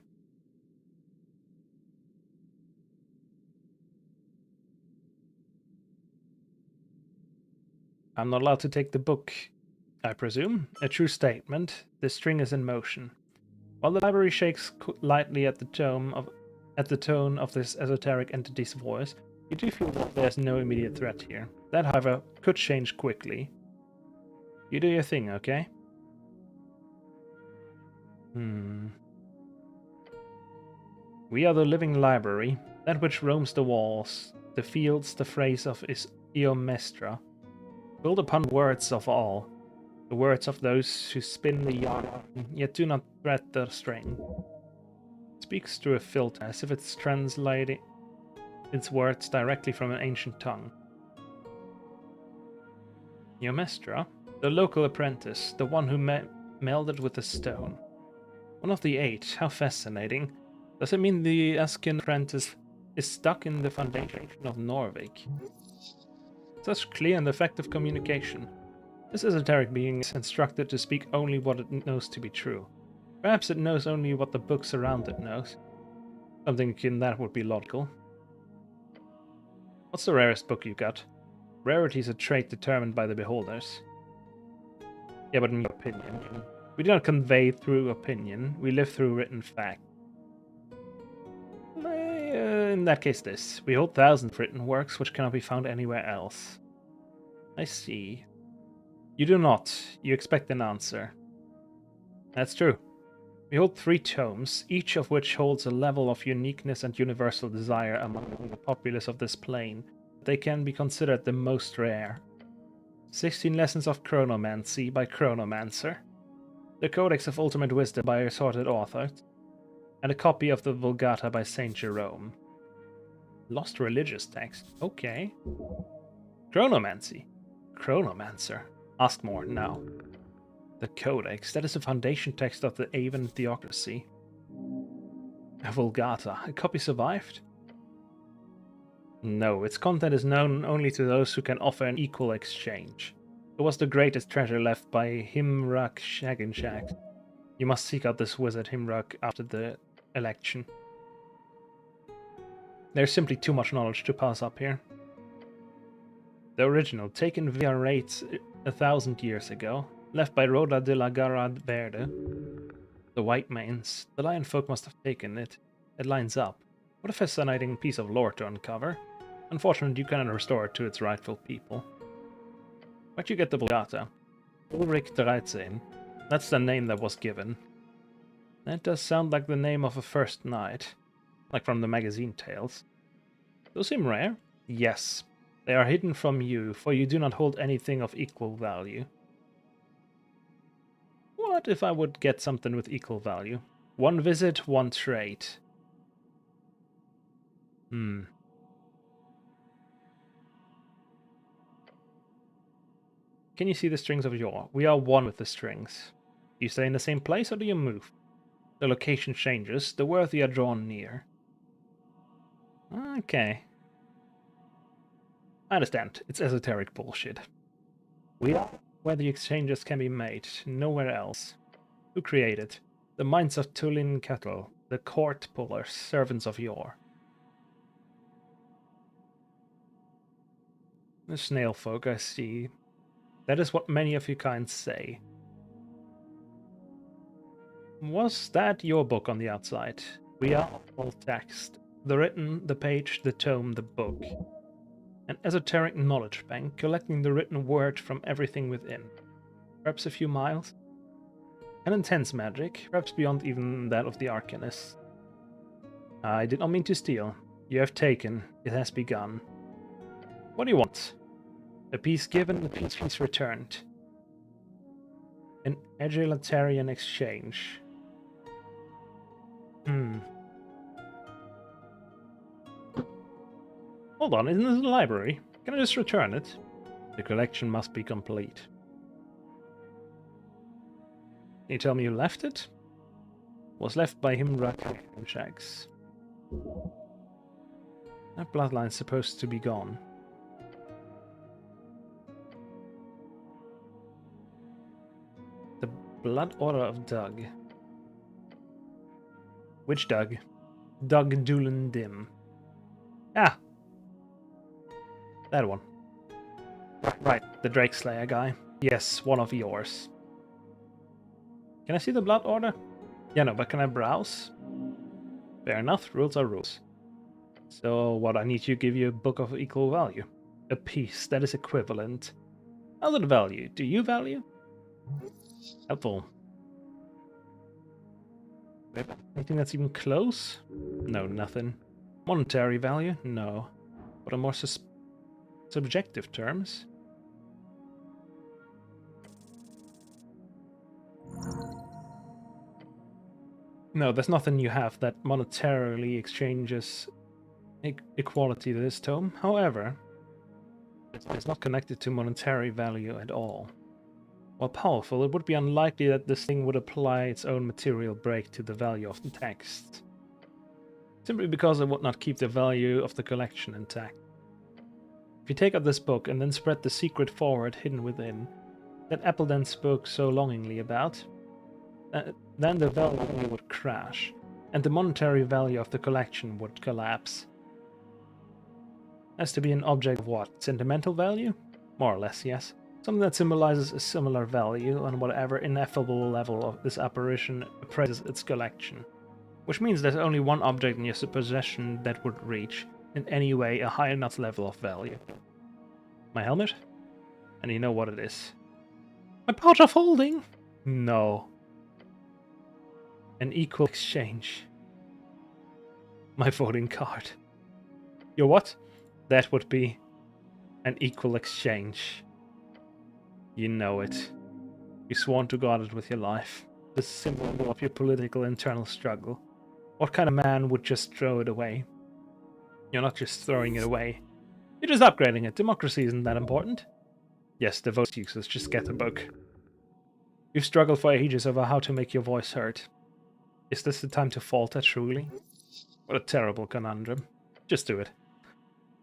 I'm not allowed to take the book, I presume. A true statement. The string is in motion. While the library shakes lightly at the tone of this esoteric entity's voice, you do feel that there's no immediate threat here. That, however, could change quickly. You do your thing, okay? We are the living library, that which roams the walls, the fields, the phrase of Eomestra, built upon words of all, the words of those who spin the yarn, yet do not thread the string. It speaks through a filter, as if it's translating its words directly from an ancient tongue. Eomestra, the local apprentice, the one who melded with the stone. One of the 8, how fascinating. Does it mean the Askin apprentice is stuck in the foundation of Norvik? Such clear and effective communication. This esoteric being is instructed to speak only what it knows to be true. Perhaps it knows only what the books around it knows. Something akin that would be logical. What's the rarest book you got? Rarity is a trait determined by the beholders. Yeah, but in your opinion. We do not convey through opinion, we live through written fact. In that case this. We hold thousands of written works which cannot be found anywhere else. I see. You do not. You expect an answer. That's true. We hold 3 tomes, each of which holds a level of uniqueness and universal desire among the populace of this plane. They can be considered the most rare. 16 Lessons of Chronomancy by Chronomancer. The Codex of Ultimate Wisdom by assorted authors. And a copy of the Vulgata by Saint Jerome. Lost religious text. Okay. Chronomancy. Chronomancer. Ask more now. The Codex, that is the foundation text of the Avon theocracy. A Vulgata. A copy survived? No, its content is known only to those who can offer an equal exchange. It was the greatest treasure left by Himrak Shaginshak. You must seek out this wizard Himrak after the election. There's simply too much knowledge to pass up here. The original, taken via raids 1,000 years ago, left by Roda de la Garra Verde. The White Mains. The Lion folk must have taken it. It lines up. What a fascinating piece of lore to uncover. Unfortunately, you cannot restore it to its rightful people. Where'd you get the Vulgata? Ulrich 13. That's the name that was given. That does sound like the name of a first knight. Like from the magazine tales. Those seem rare? Yes. They are hidden from you, for you do not hold anything of equal value. What if I would get something with equal value? One visit, one trait. Can you see the strings of yore? We are one with the strings. Do you stay in the same place or do you move? The location changes, the worthy are drawn near. Okay. I understand. It's esoteric bullshit. We are where the exchanges can be made, nowhere else. Who created? The minds of Tulin Kettle, the court pullers, servants of yore. The snail folk, I see. That is what many of your kind say. Was that your book on the outside? We are all text. The written, the page, the tome, the book. An esoteric knowledge bank, collecting the written word from everything within. Perhaps a few miles? An intense magic, perhaps beyond even that of the Arcanist. I did not mean to steal. You have taken. It has begun. What do you want? A piece given, a piece returned. An egalitarian exchange. Hold on, isn't this a library? Can I just return it? The collection must be complete. Can you tell me who left it? Was left by Himrak Shags. That bloodline's supposed to be gone. The Blood Order of Doug. Which Doug? Doug Doolan Dim. Ah! That one. Right, the Drake Slayer guy. Yes, one of yours. Can I see the Blood Order? Yeah, no, but can I browse? Fair enough, rules are rules. So what, I need to give you a book of equal value. A piece that is equivalent. How's it value? Do you value? Helpful. Anything that's even close? No, nothing. Monetary value? No. But on more subjective terms? No, there's nothing you have that monetarily exchanges equality to this tome. However, it's not connected to monetary value at all. While powerful, it would be unlikely that this thing would apply its own material break to the value of the text. Simply because it would not keep the value of the collection intact. If you take up this book and then spread the secret forward hidden within, that Appleton spoke so longingly about, then the value would crash, and the monetary value of the collection would collapse. As to be an object of what? Sentimental value? More or less, yes. Something that symbolizes a similar value on whatever ineffable level of this apparition appraises its collection. Which means there's only one object in your possession that would reach, in any way, a high enough level of value. My helmet? And you know what it is. My pouch of holding? No. An equal exchange. My voting card. Your what? That would be an equal exchange. You know it. You sworn to guard it with your life. The symbol of your political internal struggle. What kind of man would just throw it away? You're not just throwing it away. You're just upgrading it. Democracy isn't that important. Yes, the vote's useless. Just get the book. You've struggled for ages over how to make your voice heard. Is this the time to falter, truly? What a terrible conundrum. Just do it.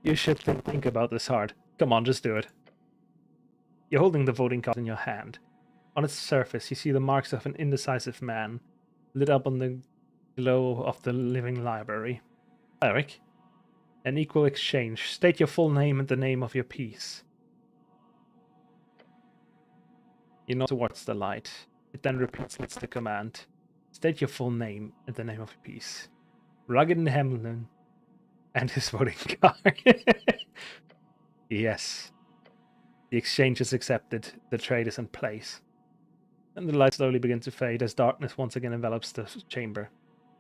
You should think about this hard. Come on, just do it. You're holding the voting card in your hand. On its surface, you see the marks of an indecisive man, lit up on the glow of the living library. Eric, an equal exchange. State your full name and the name of your piece. You nod towards the light. It then repeats the command. State your full name and the name of your piece. Rugged Hamlin and his voting card. Yes. The exchange is accepted. The trade is in place. And the light slowly begins to fade as darkness once again envelops the chamber.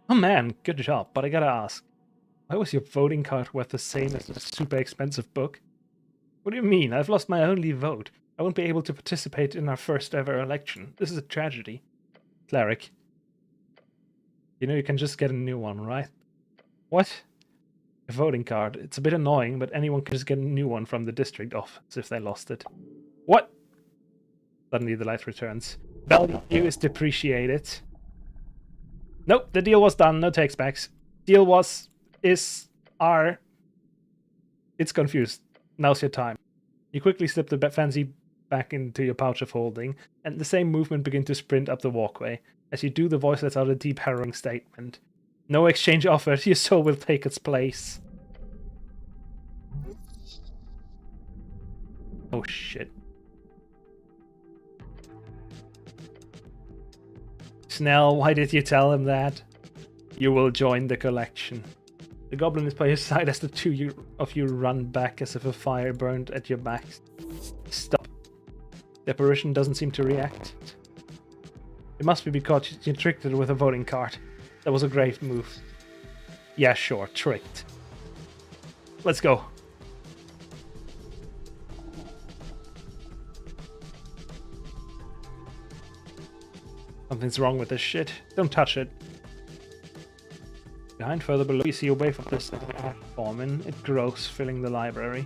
Oh man, good job, but I gotta ask. Why was your voting card worth the same as a super expensive book? What do you mean? I've lost my only vote. I won't be able to participate in our first ever election. This is a tragedy. Cleric. You know you can just get a new one, right? What? A voting card. It's a bit annoying, but anyone can just get a new one from the district office if they lost it. What? Suddenly the light returns. Value is depreciated. Nope, the deal was done. No takes backs. Deal was... are... It's confused. Now's your time. You quickly slip the fancy back into your pouch of holding, and the same movement begin to sprint up the walkway. As you do, the voice lets out a deep, harrowing statement. No exchange offered. Your soul will take its place. Oh shit. Snell, why did you tell him that? You will join the collection. The goblin is by your side as the two of you run back as if a fire burned at your backs. Stop. The apparition doesn't seem to react. It must be because you tricked it with a voting card. That was a great move. Yeah, sure, tricked. Let's go. Something's wrong with this shit. Don't touch it. Behind, further below, you see a wave of this ash forming. It grows, filling the library.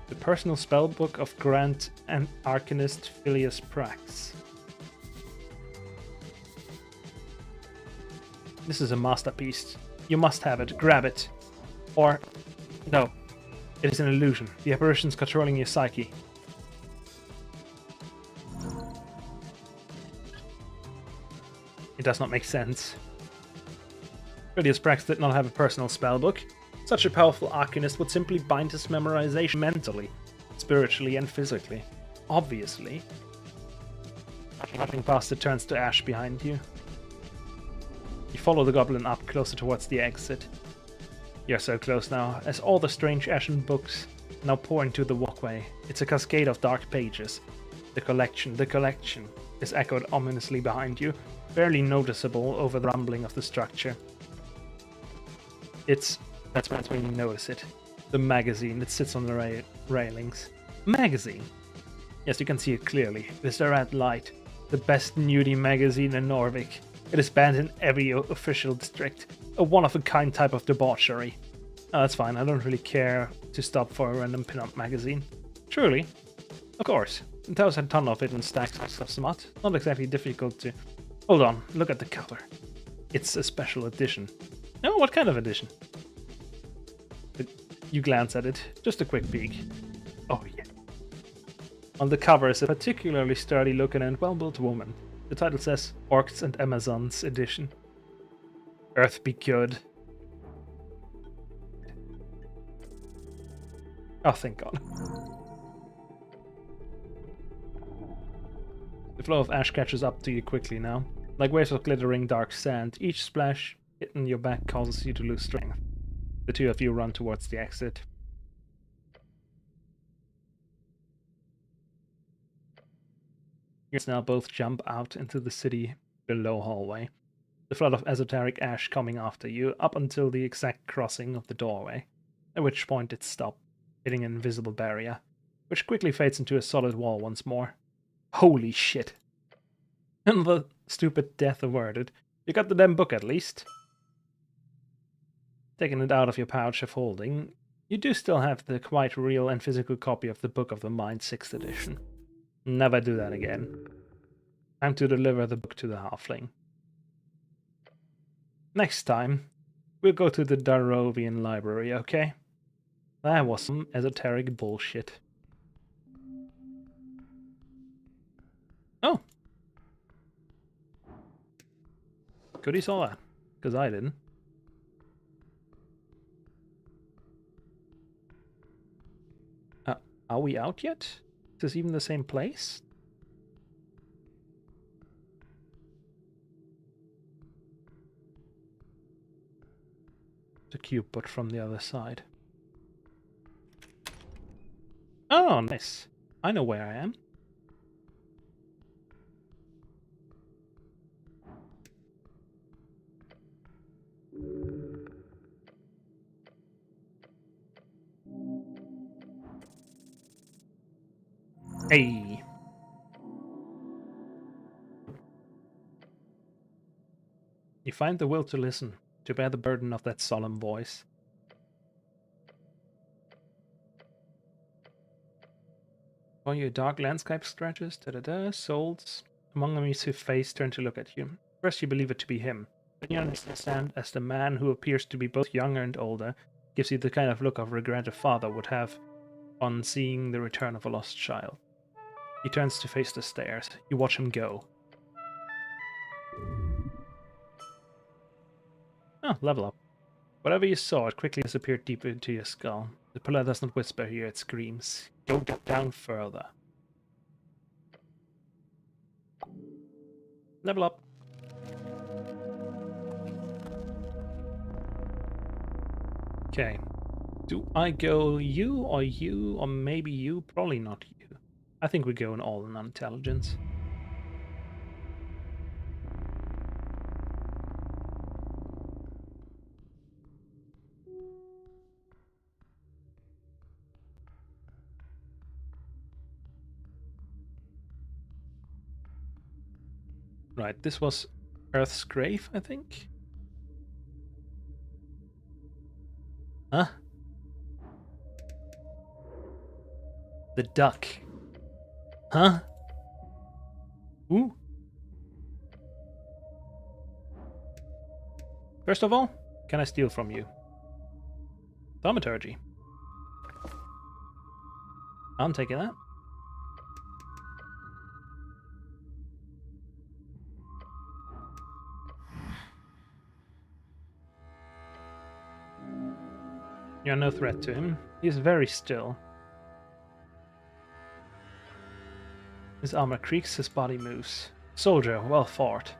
The personal spellbook of Grand and Arcanist Phileas Prax. This is a masterpiece. You must have it. Grab it. Or... no. It is an illusion. The apparition's controlling your psyche. It does not make sense. Phileas Prax did not have a personal spellbook. Such a powerful arcanist would simply bind his memorization mentally, spiritually, and physically. Obviously. Nothing past it turns to ash behind you. You follow the goblin up closer towards the exit. You're so close now, as all the strange ashen books now pour into the walkway. It's a cascade of dark pages. The collection is echoed ominously behind you, barely noticeable over the rumbling of the structure. That's when you notice it. The magazine that sits on the railings. Magazine? Yes, you can see it clearly. It is the red light. The best nudie magazine in Norvik. It is banned in every official district. A one-of-a-kind type of debauchery. Oh, that's fine, I don't really care to stop for a random pin-up magazine. Truly? Of course. There's a ton of it in stacks of smut. Not exactly difficult to... Hold on, look at the cover. It's a special edition. Oh, what kind of edition? You glance at it. Just a quick peek. Oh, yeah. On the cover is a particularly sturdy-looking and well-built woman. The title says Orcs and Amazons Edition. Earth be good. Oh, thank God. The flow of ash catches up to you quickly now. Like waves of glittering dark sand, each splash hitting your back causes you to lose strength. The two of you run towards the exit. You now both jump out into the city below hallway. The flood of esoteric ash coming after you, up until the exact crossing of the doorway, at which point it stopped, hitting an invisible barrier, which quickly fades into a solid wall once more. Holy shit. And the stupid death averted. You got the damn book at least. Taking it out of your pouch of holding, You do still have the quite real and physical copy of the Book of the Mind 6th edition. Never do that again. Time to deliver the book to the halfling. Next time, we'll go to the Darovian library, okay? That was some esoteric bullshit. Oh! Good he saw that, because I didn't. Are we out yet? Is this even the same place? The cube, but from the other side. Oh, nice. I know where I am. Hey. You find the will to listen, to bear the burden of that solemn voice. While your dark landscape stretches, souls among them you see face turn to look at you. First you believe it to be him, then you understand as the man who appears to be both younger and older gives you the kind of look of regret a father would have on seeing the return of a lost child. He turns to face the stairs. You watch him go. Oh, level up. Whatever you saw, it quickly disappeared deep into your skull. The pillar does not whisper here, it screams. Go down further. Level up. Okay. Do I go you, or maybe you? Probably not you. I think we go in all in intelligence. Right, this was Earth's grave, I think? Huh? The duck. Huh? Ooh. First of all, can I steal from you? Thaumaturgy. I'm taking that. You're no threat to him. He is very still. His armor creaks, his body moves. Soldier, well fought.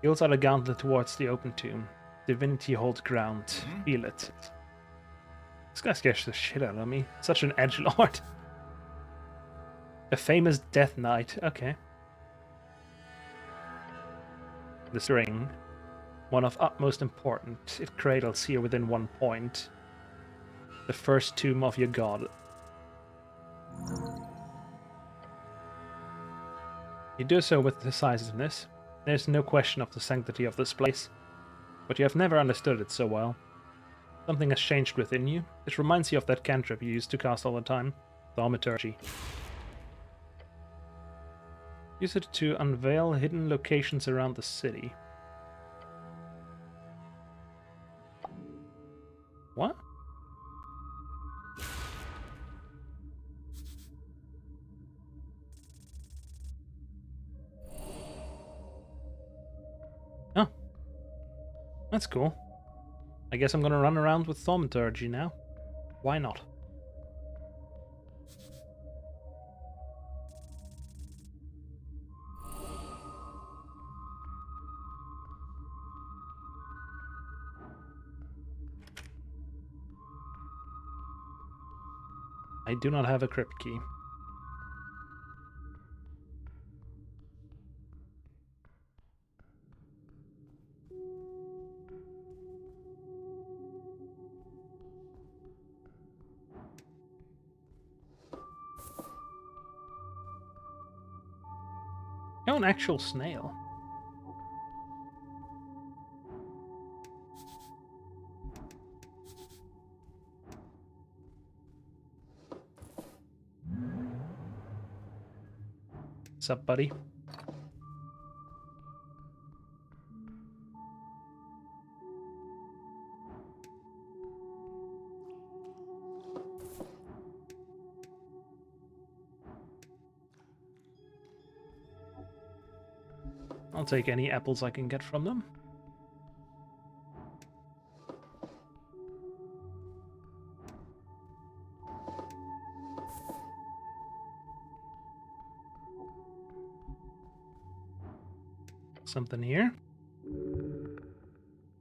He holds out a gauntlet towards the open tomb. Divinity holds ground. Feel it. This guy scares the shit out of me. Such an edgelord. A famous death knight. Okay. The string. One of utmost importance. It cradles here within 1 point. The first tomb of your god. You do so with decisiveness. There's no question of the sanctity of this place, but you have never understood it so well. Something has changed within you. It reminds you of that cantrip you used to cast all the time, Thaumaturgy. Use it to unveil hidden locations around the city. What? Oh. That's cool. I guess I'm gonna run around with Thaumaturgy now. Why not? I do not have a crypt key. Oh, an actual snail. What's up, buddy? I'll take any apples I can get from them. Something here.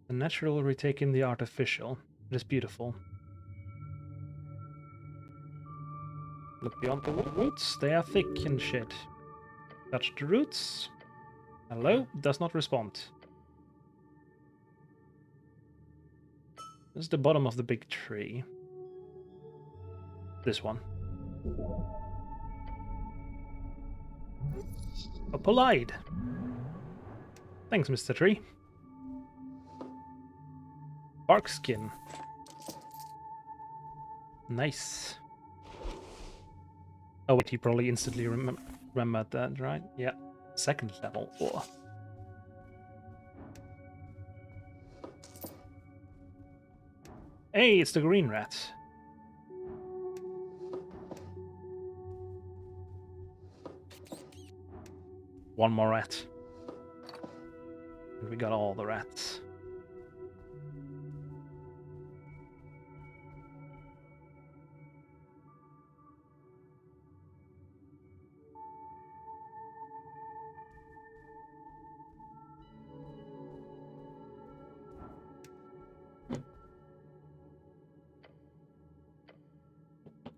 The natural retaking the artificial. It is beautiful. Look beyond the roots. They are thick and shit. Touch the roots. Hello? Does not respond. This is the bottom of the big tree. This one. A polite. Thanks, Mr. Tree. Bark skin. Nice. Oh wait, you probably instantly remembered that, right? Yeah. Second level. Oh. Hey, it's the green rat. One more rat. And we got all the rats.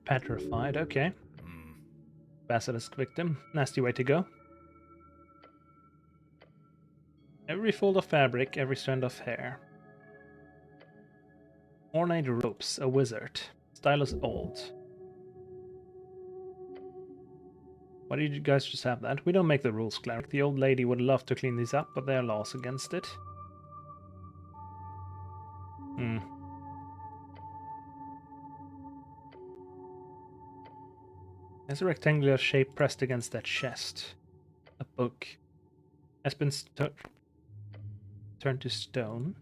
Petrified, okay. Basilisk victim. Nasty way to go. Every fold of fabric, every strand of hair. Ornate ropes, a wizard. Stylus old. Why did you guys just have that? We don't make the rules, Cleric. The old lady would love to clean these up, but there are laws against it. There's a rectangular shape pressed against that chest. A book. Has been turned to stone.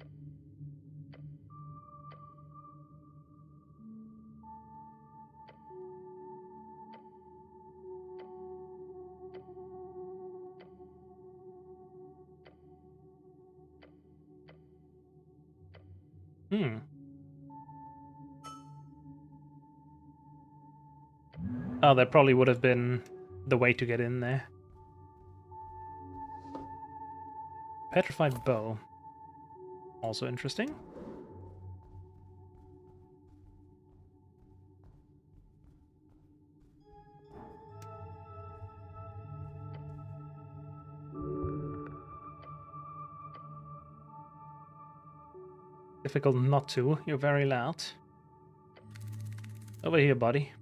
Oh, that probably would have been the way to get in there. Petrified bow. Also interesting. Difficult not to. You're very loud. Over here, buddy.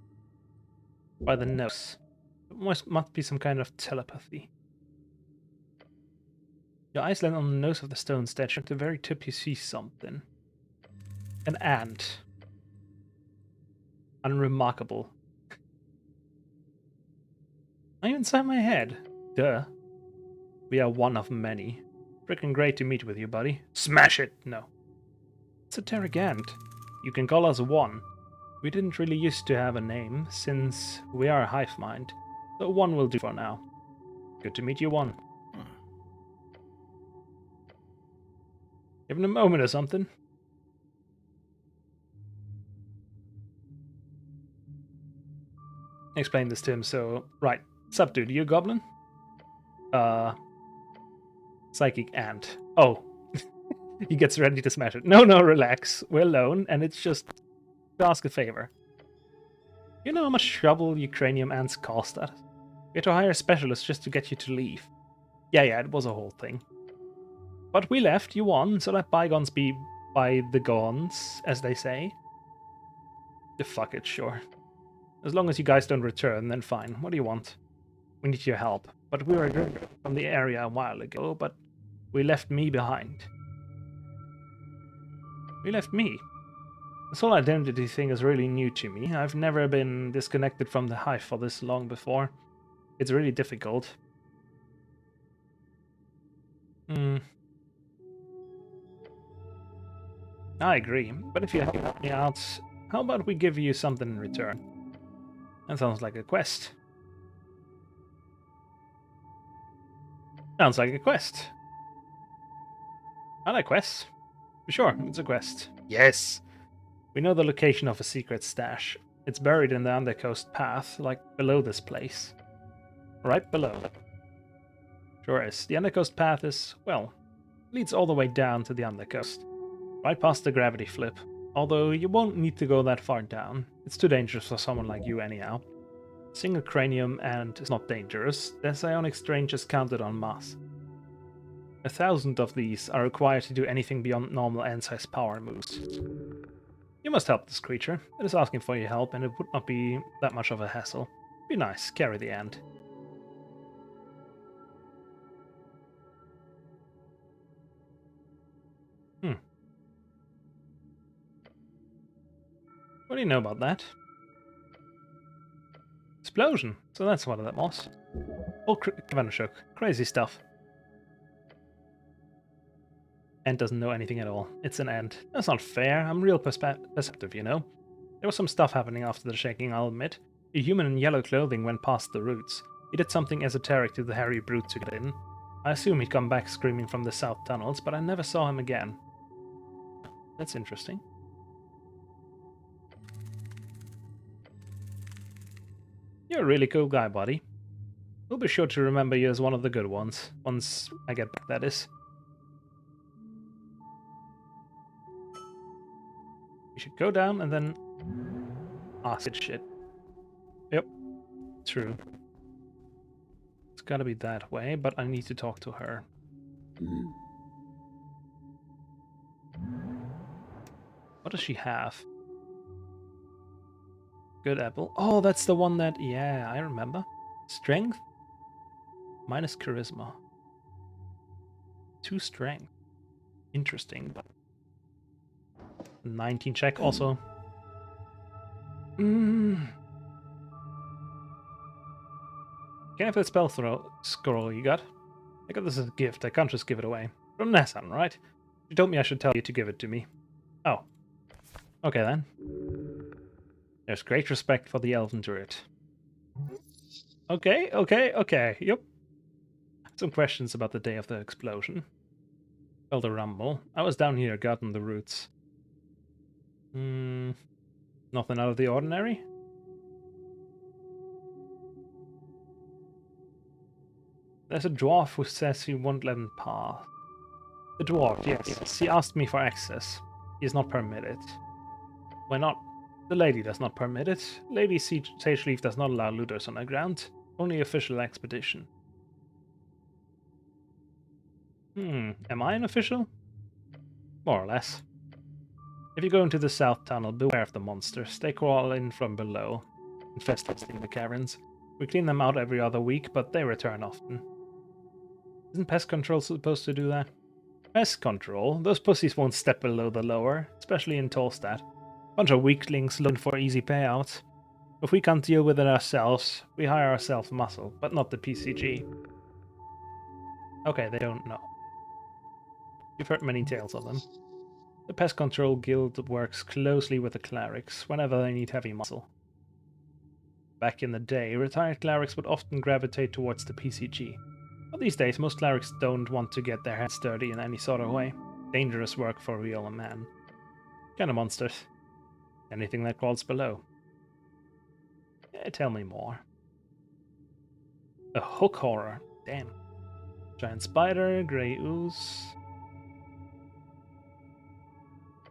By the nose. Must be some kind of telepathy. Your eyes land on the nose of the stone statue. At the very tip you see something. An ant. Unremarkable. I'm inside my head. Duh. We are one of many. Frickin' great to meet with you, buddy. Smash it! No. Esoteric Ebb. You can call us One. We didn't really used to have a name, since we are a hive mind. So One will do for now. Good to meet you, One. Give him a moment or something. Explain this to him, so... Right. Sup, dude, you a goblin? Psychic ant. Oh. He gets ready to smash it. No, relax. We're alone, and it's just... to ask a favor. You know how much trouble Ukrainian ants cost us? We had to hire a specialist just to get you to leave. Yeah, it was a whole thing. But we left, you won, so let bygones be by the gones, as they say. Fuck it, sure. As long as you guys don't return, then fine. What do you want? We need your help. But we were from the area a while ago, but we left me behind. We left me? This whole identity thing is really new to me. I've never been disconnected from the hive for this long before. It's really difficult. Hmm. I agree, but if you help me out, how about we give you something in return? That sounds like a quest. Sounds like a quest. I like quests. Sure, it's a quest. Yes! We know the location of a secret stash. It's buried in the Undercoast Path, like below this place. Right below. Sure is. The Undercoast Path is, well, leads all the way down to the Undercoast. Right past the gravity flip. Although you won't need to go that far down. It's too dangerous for someone like you anyhow. Single cranium and it's not dangerous. The psionic strain just counted en masse. 1,000 of these are required to do anything beyond normal end-size power moves. You must help this creature. It is asking for your help, and it would not be that much of a hassle. Be nice, carry the end. What do you know about that? Explosion! So that's what that was. Oh, Kavanashuk. Crazy stuff. Ant doesn't know anything at all. It's an ant. That's not fair. I'm real perceptive, you know. There was some stuff happening after the shaking, I'll admit. A human in yellow clothing went past the roots. He did something esoteric to the hairy brute to get in. I assume he'd come back screaming from the south tunnels, but I never saw him again. That's interesting. You're a really cool guy, buddy. We'll be sure to remember you as one of the good ones. Once I get back, that is. We should go down and then... acid shit. Yep. True. It's gotta be that way, but I need to talk to her. What does she have? Good apple. Oh, that's the one that... yeah, I remember. Strength? Minus charisma. 2 strength. Interesting. 19 check also. Can I have that spell scroll you got? I got this as a gift. I can't just give it away. From Nassan, right? She told me I should tell you to give it to me. Oh. Okay then. There's great respect for the elven druid. Okay. Yep. Some questions about the day of the explosion. Felt a rumble. I was down here guarding the roots. Nothing out of the ordinary? There's a dwarf who says he won't let him pass. The dwarf, yes. He asked me for access. He is not permitted. Why not? The lady does not permit it. Lady Sage Leaf does not allow looters on her ground. Only official expedition. Am I an official? More or less. If you go into the south tunnel, beware of the monsters. They crawl in from below, infesting the caverns. We clean them out every other week, but they return often. Isn't pest control supposed to do that? Pest control? Those pussies won't step below the lower, especially in Tolstad. Bunch of weaklings looking for easy payouts. If we can't deal with it ourselves, we hire ourselves muscle, but not the PCG. Okay, they don't know. You've heard many tales of them. The Pest Control Guild works closely with the clerics whenever they need heavy muscle. Back in the day, retired clerics would often gravitate towards the PCG. But these days, most clerics don't want to get their hands dirty in any sort of way. Dangerous work for a real man. Kind of monsters. Anything that crawls below. Tell me more. A hook horror. Damn. Giant spider, grey ooze.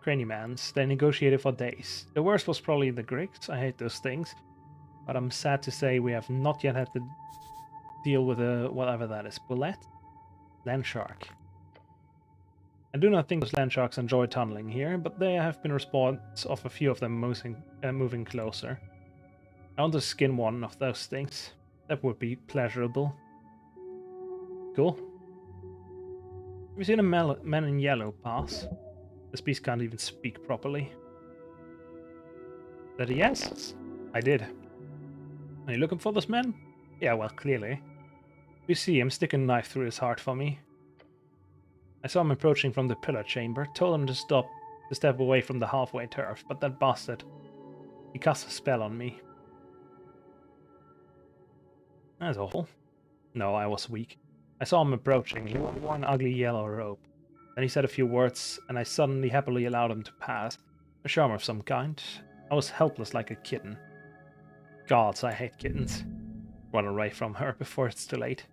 Cranimans. They negotiated for days. The worst was probably the Griggs. I hate those things. But I'm sad to say we have not yet had to deal with whatever that is. Bullet? Land shark. I do not think those land sharks enjoy tunneling here, but there have been reports of a few of them moving closer. I want to skin one of those things. That would be pleasurable. Cool. Have you seen a man in yellow pass? This beast can't even speak properly. That a yes? I did. Are you looking for this man? Yeah, well, clearly. You see him stick a knife through his heart for me. I saw him approaching from the pillar chamber, told him to step away from the halfway turf, but that bastard, he cast a spell on me. That's awful. No, I was weak. I saw him approaching. He wore an ugly yellow robe. Then he said a few words, and I suddenly happily allowed him to pass. A charm of some kind. I was helpless like a kitten. Gods, I hate kittens. Run away from her before it's too late.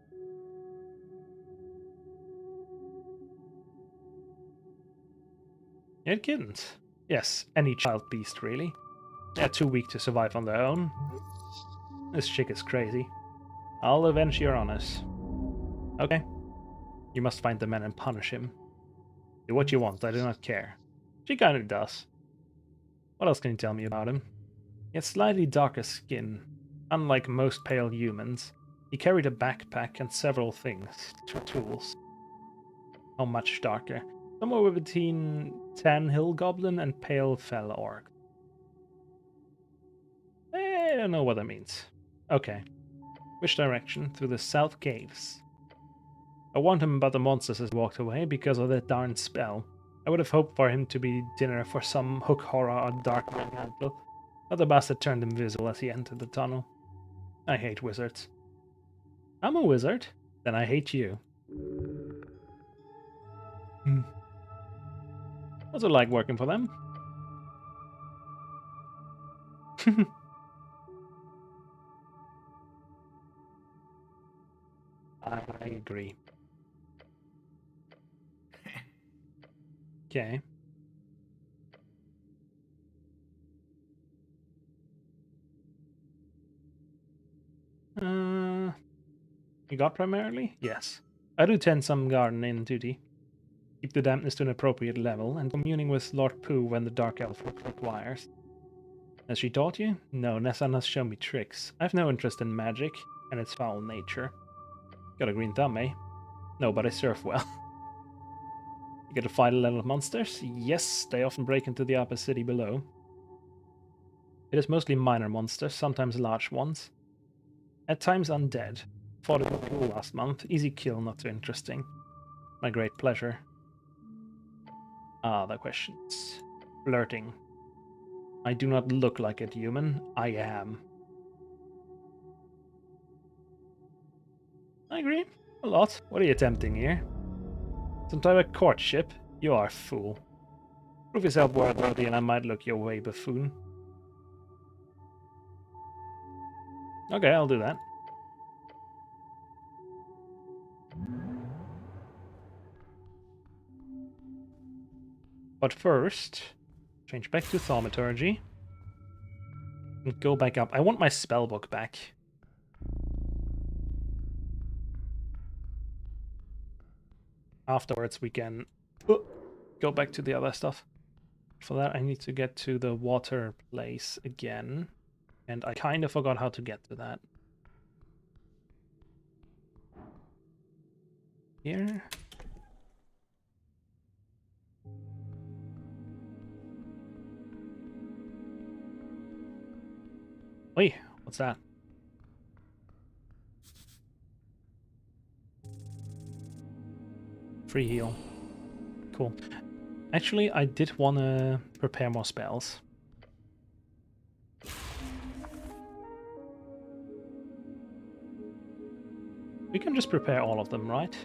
You hate kittens? Yes, any child beast, really. They're too weak to survive on their own. This chick is crazy. I'll avenge your honors. Okay. You must find the man and punish him. Do what you want, I do not care. She kinda does. What else can you tell me about him? He had slightly darker skin. Unlike most pale humans, he carried a backpack and several things, tools. How much darker? Somewhere between tan hill goblin and pale fell orc. I don't know what that means. Okay. Which direction? Through the south caves. I warned him about the monsters as he walked away because of that darn spell. I would have hoped for him to be dinner for some hook horror or dark mantle, but the bastard turned invisible as he entered the tunnel. I hate wizards. I'm a wizard? Then I hate you. What's it like working for them? I agree. Okay. You got primarily? Yes. I do tend some garden in duty. Keep the dampness to an appropriate level, and communing with Lord Pooh when the Dark Elf requires. Has she taught you? No, Nessan has shown me tricks. I have no interest in magic, and its foul nature. Got a green thumb, eh? No, but I surf well. You get to fight a lot of monsters? Yes, they often break into the upper city below. It is mostly minor monsters, sometimes large ones. At times undead. Fought a pool last month. Easy kill, not too interesting. My great pleasure. Other questions. Flirting. I do not look like a human. I am. I agree. A lot. What are you attempting here? Some type of courtship? You are a fool. Prove yourself worthy and I might look your way, buffoon. Okay, I'll do that. But first, change back to Thaumaturgy. And go back up. I want my spellbook back. Afterwards we can go back to the other stuff. For that I need to get to the water place again. And I kind of forgot how to get to that. Here. Wait, what's that? Free heal. Cool. Actually, I did want to prepare more spells. We can just prepare all of them, right?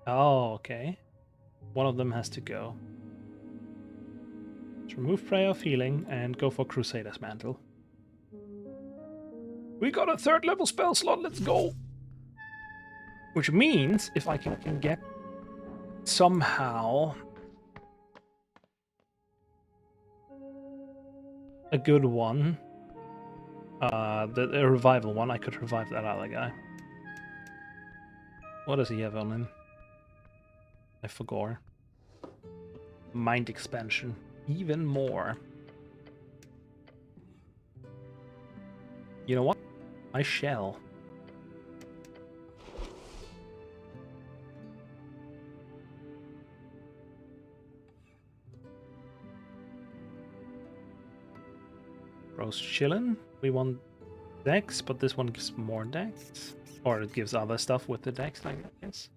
Oh, okay. One of them has to go. Let's remove Prayer of Healing and go for Crusader's Mantle. We got a 3rd level spell slot, let's go! Which means, if I can get somehow a good one, the revival one, I could revive that other guy. What does he have on him? I forgot. Mind expansion. Even more. You know what? I shall. Bro's chillin'. We want dex, but this one gives more dex. Or it gives other stuff with the dex, I guess.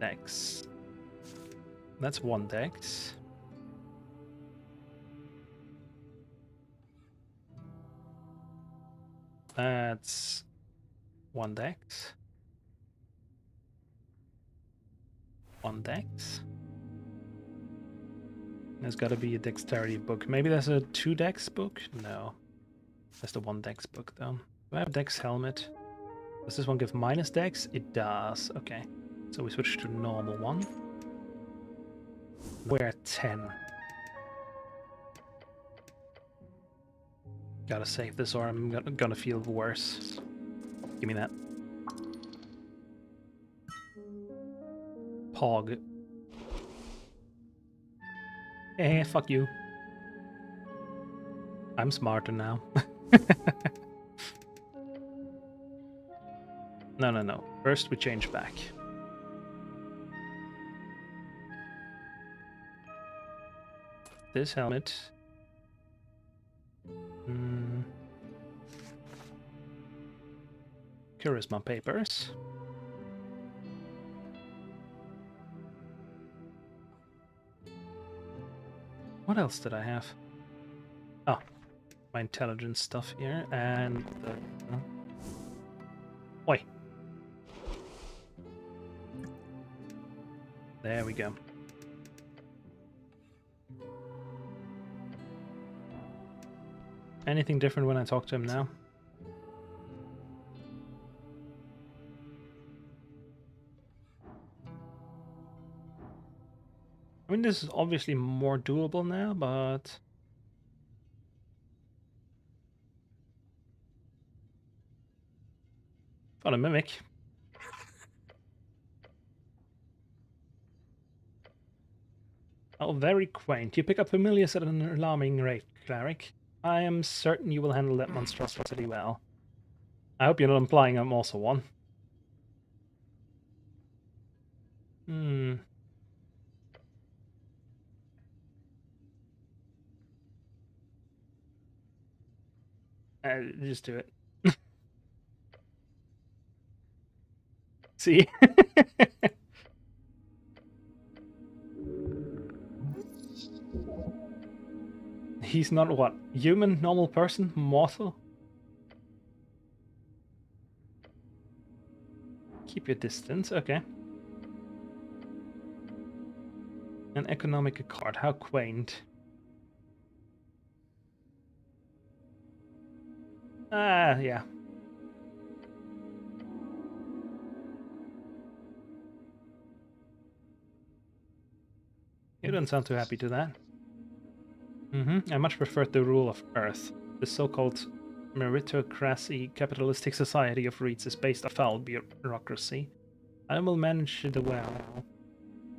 Dex. That's 1 dex. That's 1 dex. 1 dex. There's got to be a dexterity book. Maybe there's a 2 dex book? No. That's the 1 dex book, though. Do I have dex helmet? Does this one give minus dex? It does. Okay. So we switch to normal one. We're at 10. Gotta save this or I'm gonna feel worse. Give me that. Pog. Hey, fuck you. I'm smarter now. No. First we change back. This helmet. Charisma papers. What else did I have? Oh, my intelligence stuff here, and the... Oi. There we go. Anything different when I talk to him now? I mean, this is obviously more doable now, but... Got a mimic. Oh, very quaint. You pick up familiars at an alarming rate, cleric. I am certain you will handle that monstrosity well. I hope you're not implying I'm also one. Just do it. See? He's not what? Human, normal person, mortal? Keep your distance, okay. An economic card, how quaint. Ah, yeah. You don't sound too happy to that. I much prefer the rule of Earth. The so-called meritocracy capitalistic society of REITs is based on foul bureaucracy. I will manage it well,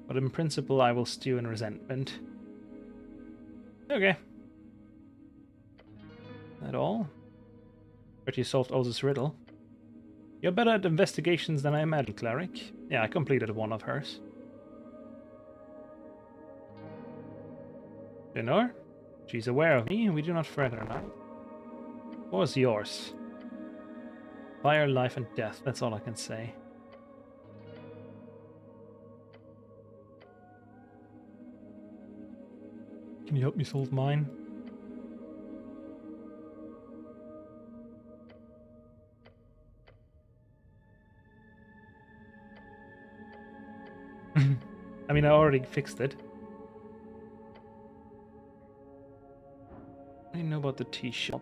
but in principle I will stew in resentment. Okay. That all? But you solved Oza's riddle. You're better at investigations than I imagined, cleric. Yeah, I completed one of hers. Lenore? She's aware of me, we do not fret her now. What was yours? Fire, life, and death, that's all I can say. Can you help me solve mine? I mean, I already fixed it. I know about the tea shop.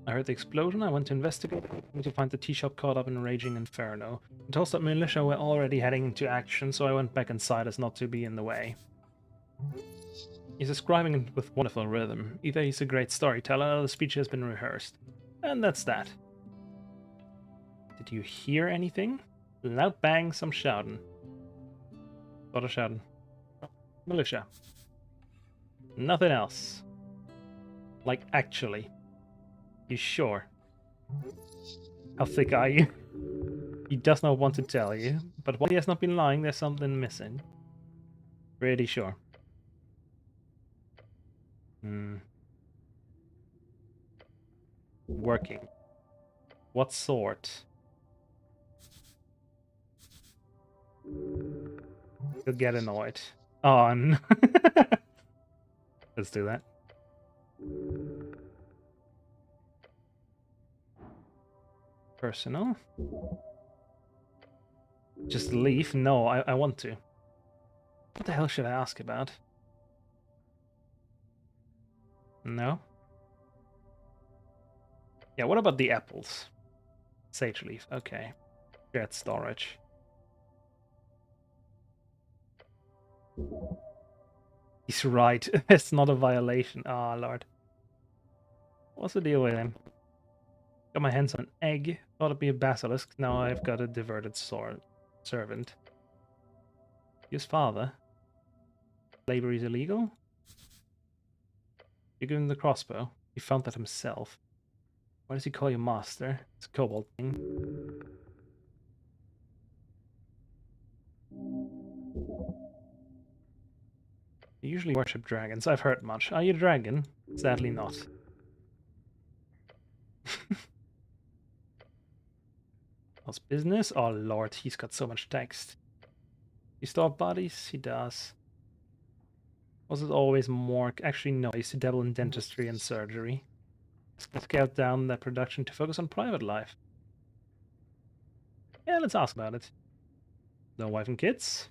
I heard the explosion, I went to investigate, to find the tea shop caught up in a raging inferno. The Tulsa militia were already heading into action, so I went back inside as not to be in the way. He's describing it with wonderful rhythm. Either he's a great storyteller or the speech has been rehearsed. And that's that. Did you hear anything? Loud bang, some shouting. Lot of shouting. Militia. Nothing else. Like, actually. You sure? How thick are you? He does not want to tell you, but while he has not been lying, there's something missing. Pretty sure. Working. What sort? You'll get annoyed. Oh, no. Let's do that. Personal. Just leave? No, I want to. What the hell should I ask about? No? Yeah, what about the apples? Sage leaf, okay. Shared storage. He's right. It's not a violation. Ah, Lord. What's the deal with him? Got my hands on an egg. Thought it'd be a basilisk. Now I've got a diverted servant. His father. Labor is illegal? You give him the crossbow. He found that himself. Why does he call you master? It's a kobold thing. You usually worship dragons. I've heard much. Are you a dragon? Sadly not. How's business? Oh lord, he's got so much text. You store bodies? He does. Was it always morgue? Actually no, I used to dabble in dentistry and surgery. Scaled down that production to focus on private life. Yeah, let's ask about it. No wife and kids?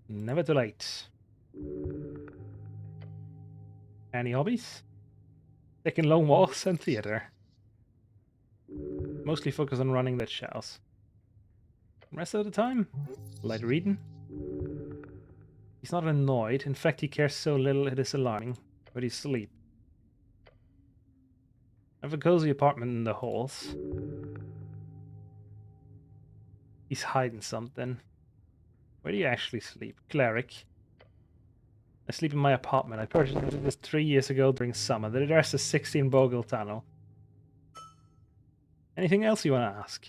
Never too late. Any hobbies? Taking long walks and theater. Mostly focus on running that shows. Rest of the time, light reading. He's not annoyed. In fact, he cares so little it is alarming. But he's asleep. I have a cozy apartment in the halls. He's hiding something. Where do you actually sleep? Cleric. I sleep in my apartment. I purchased this 3 years ago during summer. The address is 16 Bogle Tunnel. Anything else you want to ask?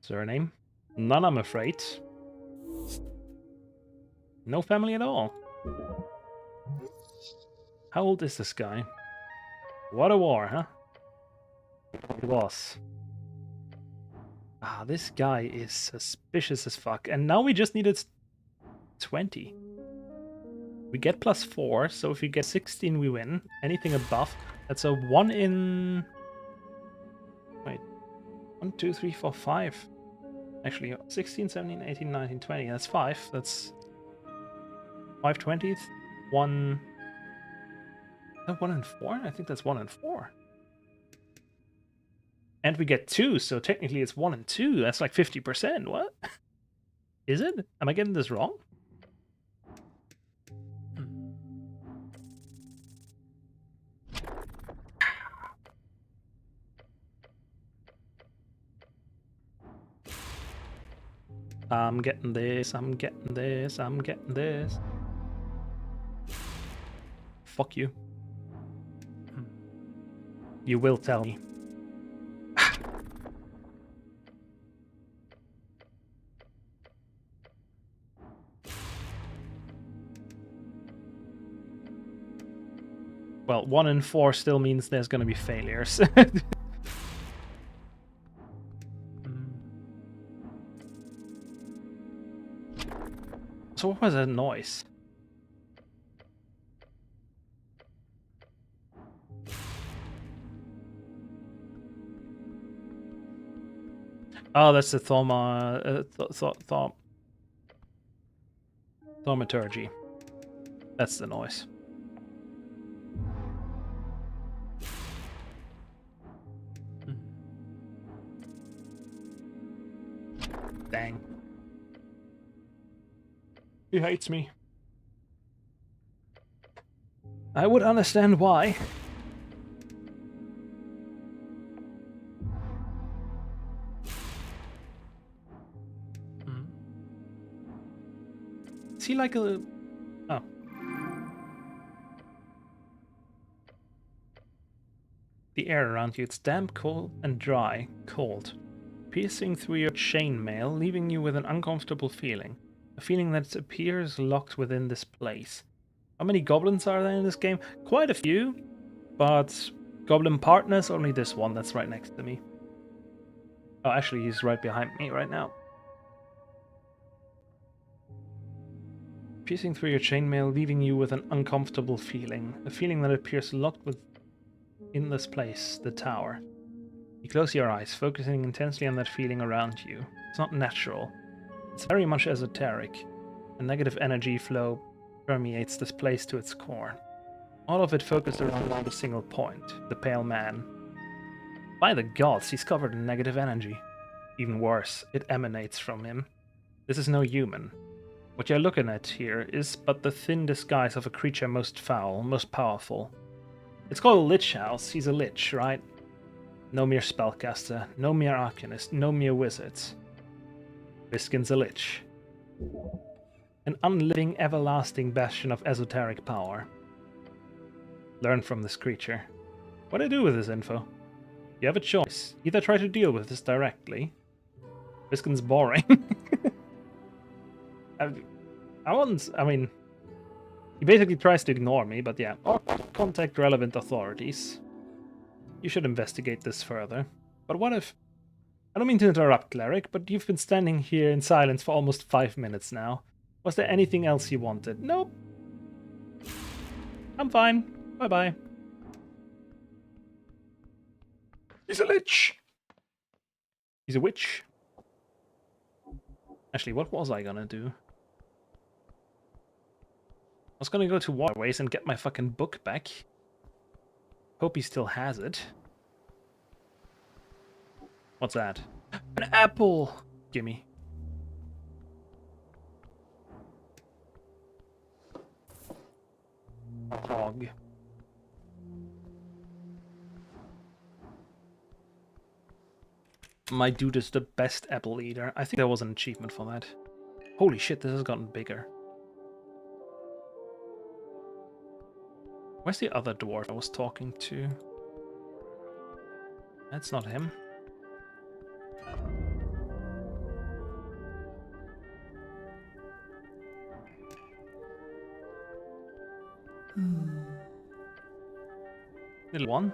Surname? None, I'm afraid. No family at all. How old is this guy? What a war, huh? It was. Ah, this guy is suspicious as fuck. And now we just needed 20. We get +4, so if we get 16 we win. Anything above, that's a 1 in... Wait. 1, 2, 3, 4, 5. Actually, 16, 17, 18, 19, 20. That's 5. That's 5 20th. 1... Is that 1 in 4? I think that's 1 in 4. And we get 2, so technically it's 1 and 2. That's like 50%. What? Is it? Am I getting this wrong? I'm getting this, I'm getting this, I'm getting this. Fuck you. You will tell me. Well, 1 in 4 still means there's gonna be failures. So what was that noise? Oh, that's the thaumaturgy. That's the noise. Dang. He hates me. I would understand why. Is he like a... Oh. the air around you. It's damp, cold, and dry. Cold. Piercing through your chainmail, leaving you with an uncomfortable feeling. A feeling that appears locked within this place. How many goblins are there in this game? Quite a few, but goblin partners, only this one that's right next to me. Oh, actually, he's right behind me right now. Piercing through your chainmail, leaving you with an uncomfortable feeling. A feeling that appears locked within this place, the tower. You close your eyes, focusing intensely on that feeling around you. It's not natural. It's very much esoteric. A negative energy flow permeates this place to its core. All of it focused around a single point, the pale man. By the gods, he's covered in negative energy. Even worse, it emanates from him. This is no human. What you're looking at here is but the thin disguise of a creature most foul, most powerful. It's called a Lich House. He's a Lich, right? No mere spellcaster, no mere arcanist, no mere wizards. Viskin's a Lich. An unliving, everlasting bastion of esoteric power. Learn from this creature. What do I do with this info? You have a choice. Either try to deal with this directly. Viskin's boring. I mean, he basically tries to ignore me, but yeah. Or contact relevant authorities. You should investigate this further. But what if... I don't mean to interrupt, Cleric, but you've been standing here in silence for almost 5 minutes now. Was there anything else you wanted? Nope. I'm fine. Bye-bye. He's a lich! He's a witch. Actually, what was I gonna do? I was gonna go to Waterways and get my fucking book back. Hope he still has it. What's that? An apple! Gimme. Hog. My dude is the best apple eater. I think there was an achievement for that. Holy shit, this has gotten bigger. Where's the other dwarf I was talking to? That's not him. Little one.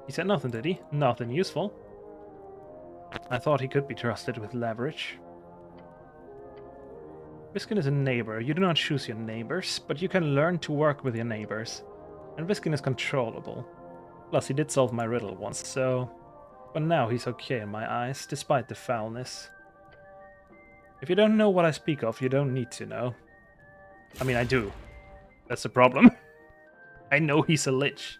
He said nothing, did he? Nothing useful. I thought he could be trusted with leverage. Viskin is a neighbor. You do not choose your neighbors, but you can learn to work with your neighbors. And Viskin is controllable. Plus, he did solve my riddle once, so... But now he's okay in my eyes, despite the foulness. If you don't know what I speak of, you don't need to know. I mean, I do. That's the problem. I know he's a lich.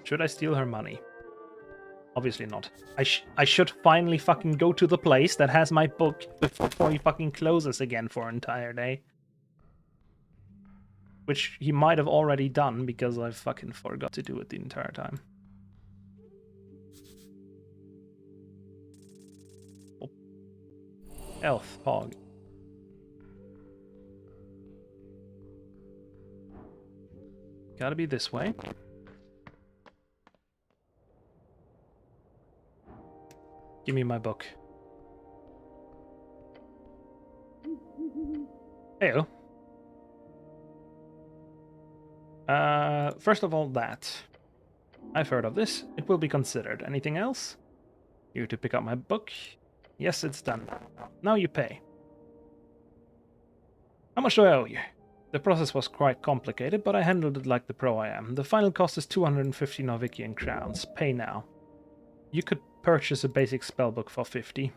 Should I steal her money? Obviously not. I should finally fucking go to the place that has my book before he fucking closes again for an entire day. Which he might have already done because I fucking forgot to do it the entire time. Oh. Elf hog. Gotta be this way. Give me my book. Heyo. First of all, that. I've heard of this. It will be considered. Anything else? You to pick up my book? Yes, it's done. Now you pay. How much do I owe you? The process was quite complicated, but I handled it like the pro I am. The final cost is 250 Norvikian crowns. Pay now. You could purchase a basic spellbook for 50.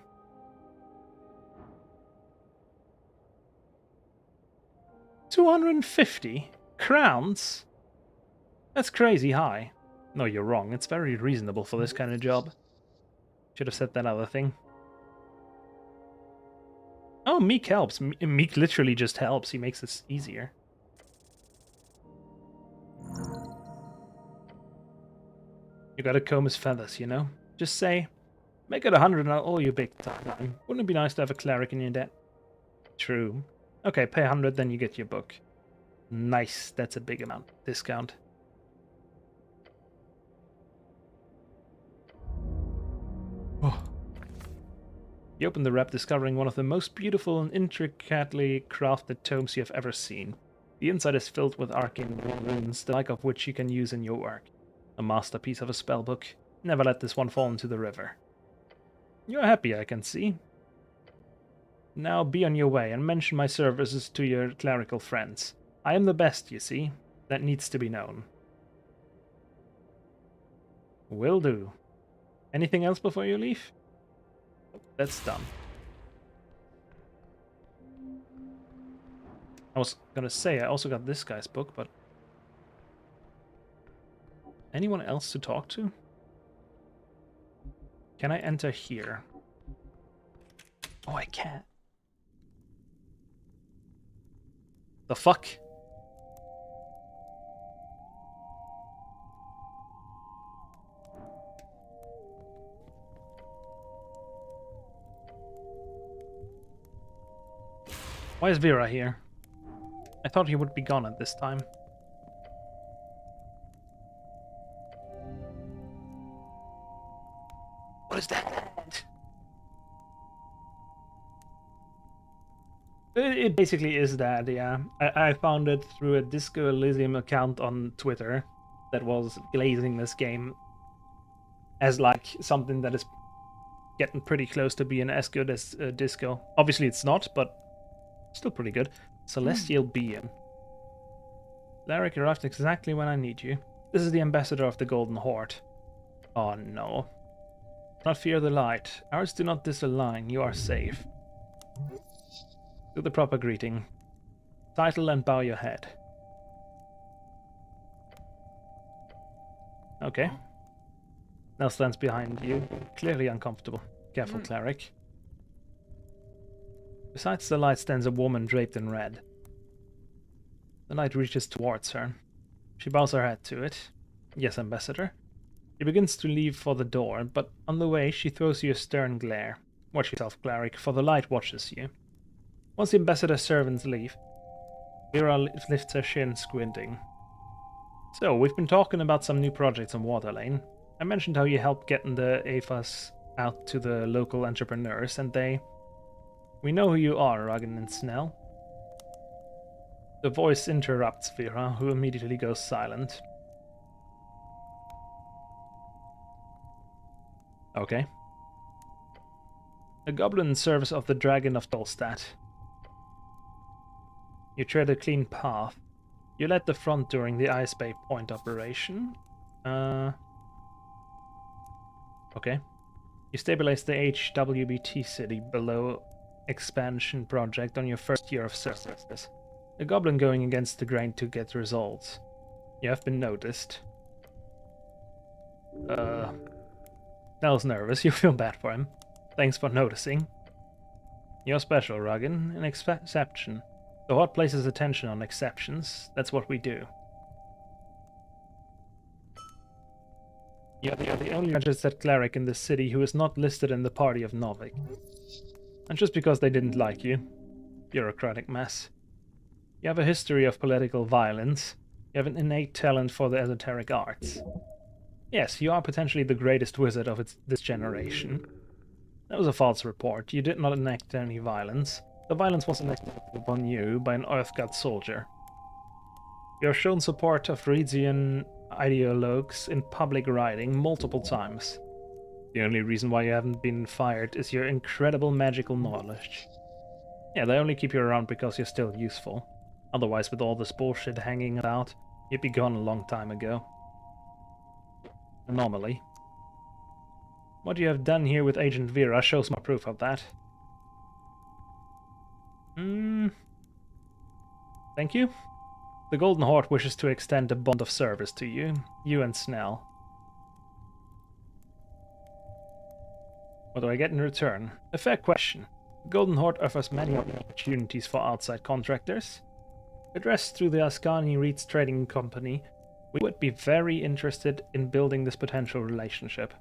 $250 crowns? That's crazy high. No, you're wrong. It's very reasonable for this kind of job. Should have said that other thing. Oh, Meek helps. Meek literally just helps. He makes this easier. You gotta comb his feathers, you know? Just say, make it 100 and I'll owe you big time. Wouldn't it be nice to have a cleric in your debt? True. Okay, pay 100, then you get your book. Nice, that's a big amount. Discount. Oh. You open the wrap, discovering one of the most beautiful and intricately crafted tomes you have ever seen. The inside is filled with arcane runes, the like of which you can use in your work. A masterpiece of a spellbook. Never let this one fall into the river. You're happy, I can see. Now be on your way and mention my services to your clerical friends. I am the best, you see. That needs to be known. Will do. Anything else before you leave? That's done. I was gonna say, I also got this guy's book, but... anyone else to talk to? Can I enter here? Oh, I can't. The fuck? Why is Vera here? I thought he would be gone at this time. What is that? It basically is that, yeah. I found it through a Disco Elysium account on Twitter that was glazing this game as like something that is getting pretty close to being as good as Disco. Obviously it's not, but still pretty good. Celestial Being. Larrick arrived exactly when I need you. This is the ambassador of the Golden Horde. Oh no. Do not fear the light. Ours do not disalign. You are safe. Do the proper greeting. Title and bow your head. Okay. Nell stands behind you, clearly uncomfortable. Careful, cleric. Besides the light stands a woman draped in red. The light reaches towards her. She bows her head to it. Yes, ambassador. She begins to leave for the door, but on the way she throws you a stern glare. Watch yourself, cleric, for the light watches you. Once the ambassador's servants leave, Vera lifts her chin, squinting. So, we've been talking about some new projects on Waterlane. I mentioned how you helped getting the AFAS out to the local entrepreneurs, and they... We know who you are, Ruggin and Snell. The voice interrupts Vera, who immediately goes silent. Okay. A goblin in service of the Dragon of Dolstadt. You tread a clean path. You led the front during the Ice Bay Point operation. Okay. You stabilized the HWBT city below expansion project on your first year of service. A goblin going against the grain to get results. You have been noticed. Nell's nervous. You feel bad for him. Thanks for noticing. You're special, Ruggin. An exception. The Horde places attention on exceptions. That's what we do. You're the only registered cleric in this city who is not listed in the party of Novik. And just because they didn't like you. Bureaucratic mess. You have a history of political violence. You have an innate talent for the esoteric arts. Yes, you are potentially the greatest wizard of this generation. That was a false report. You did not enact any violence. The violence was enacted upon you by an Earthgod soldier. You have shown support of Rhegian ideologues in public writing multiple times. The only reason why you haven't been fired is your incredible magical knowledge. Yeah, they only keep you around because you're still useful. Otherwise, with all this bullshit hanging about, you'd be gone a long time ago. Anomaly. What you have done here with Agent Vera shows more proof of that. Thank you. The Golden Horde wishes to extend a bond of service to you, you and Snell. What do I get in return? A fair question. The Golden Horde offers many opportunities for outside contractors. Addressed through the Ascani Reeds Trading Company, We would be very interested in building this potential relationship.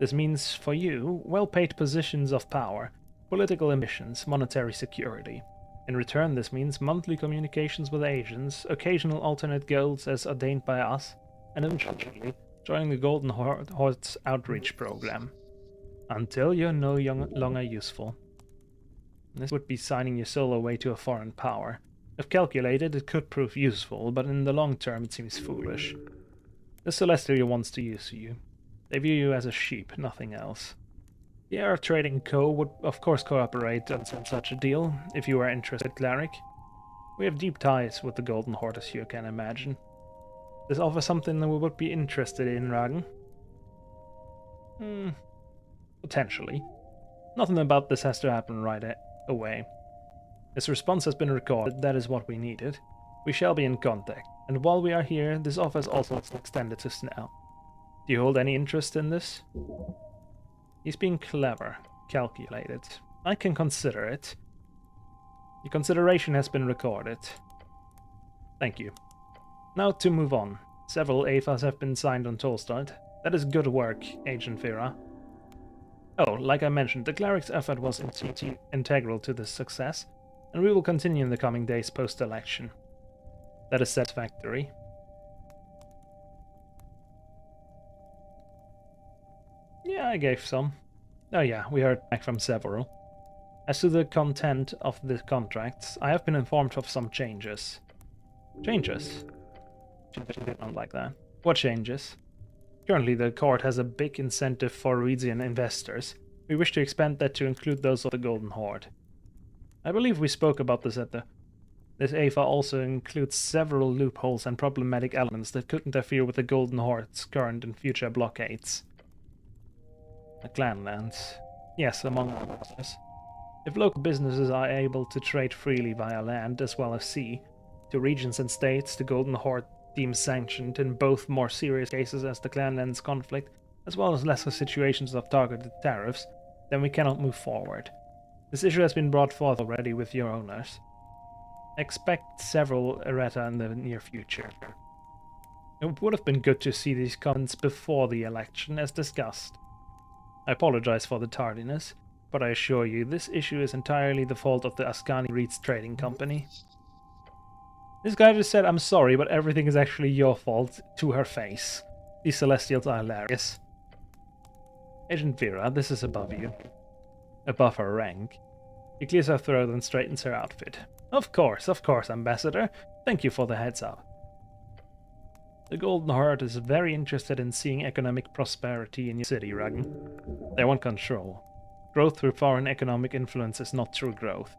This means, for you, well-paid positions of power, political ambitions, monetary security. In return, this means monthly communications with agents, occasional alternate goals as ordained by us, and eventually joining the Golden Horde's outreach program. Until you're no longer useful. This would be signing your soul away to a foreign power. If calculated, it could prove useful, but in the long term it seems foolish. The Celestial wants to use you. They view you as a sheep, nothing else. The Air Trading Co. would of course cooperate on such a deal, if you are interested, Cleric. We have deep ties with the Golden Horde, as you can imagine. This offers something that we would be interested in, Ragen. Potentially. Nothing about this has to happen right away. This response has been recorded, that is what we needed. We shall be in contact, and while we are here, this offer is also extended to Snell. Do you hold any interest in this? He's being clever, calculated. I can consider it. Your consideration has been recorded. Thank you. Now to move on. Several AFAs have been signed on Tolstad. That is good work, Agent Vera. Oh, like I mentioned, the cleric's effort was integral to this success, and we will continue in the coming days post-election. That is satisfactory. Yeah, I gave some. Oh yeah, we heard back from several. As to the content of the contracts, I have been informed of some changes. Changes? She didn't like that. What changes? Currently, the court has a big incentive for Reedian investors. We wish to expand that to include those of the Golden Horde. I believe we spoke about this at the... This AFA also includes several loopholes and problematic elements that could interfere with the Golden Horde's current and future blockades. The clan lands. Yes, among others. If local businesses are able to trade freely via land as well as sea, to regions and states, the Golden Horde deems sanctioned in both more serious cases as the Clanlands conflict, as well as lesser situations of targeted tariffs, then we cannot move forward. This issue has been brought forth already with your owners. Expect several errata in the near future. It would have been good to see these comments before the election, as discussed. I apologize for the tardiness, but I assure you this issue is entirely the fault of the Ascani Reeds Trading Company. This guy just said, I'm sorry, but everything is actually your fault, to her face. These Celestials are hilarious. Agent Vera, this is above you. Above her rank. She clears her throat and straightens her outfit. Of course, Ambassador. Thank you for the heads up. The Golden Horde is very interested in seeing economic prosperity in your city, Ragen. They want control. Growth through foreign economic influence is not true growth.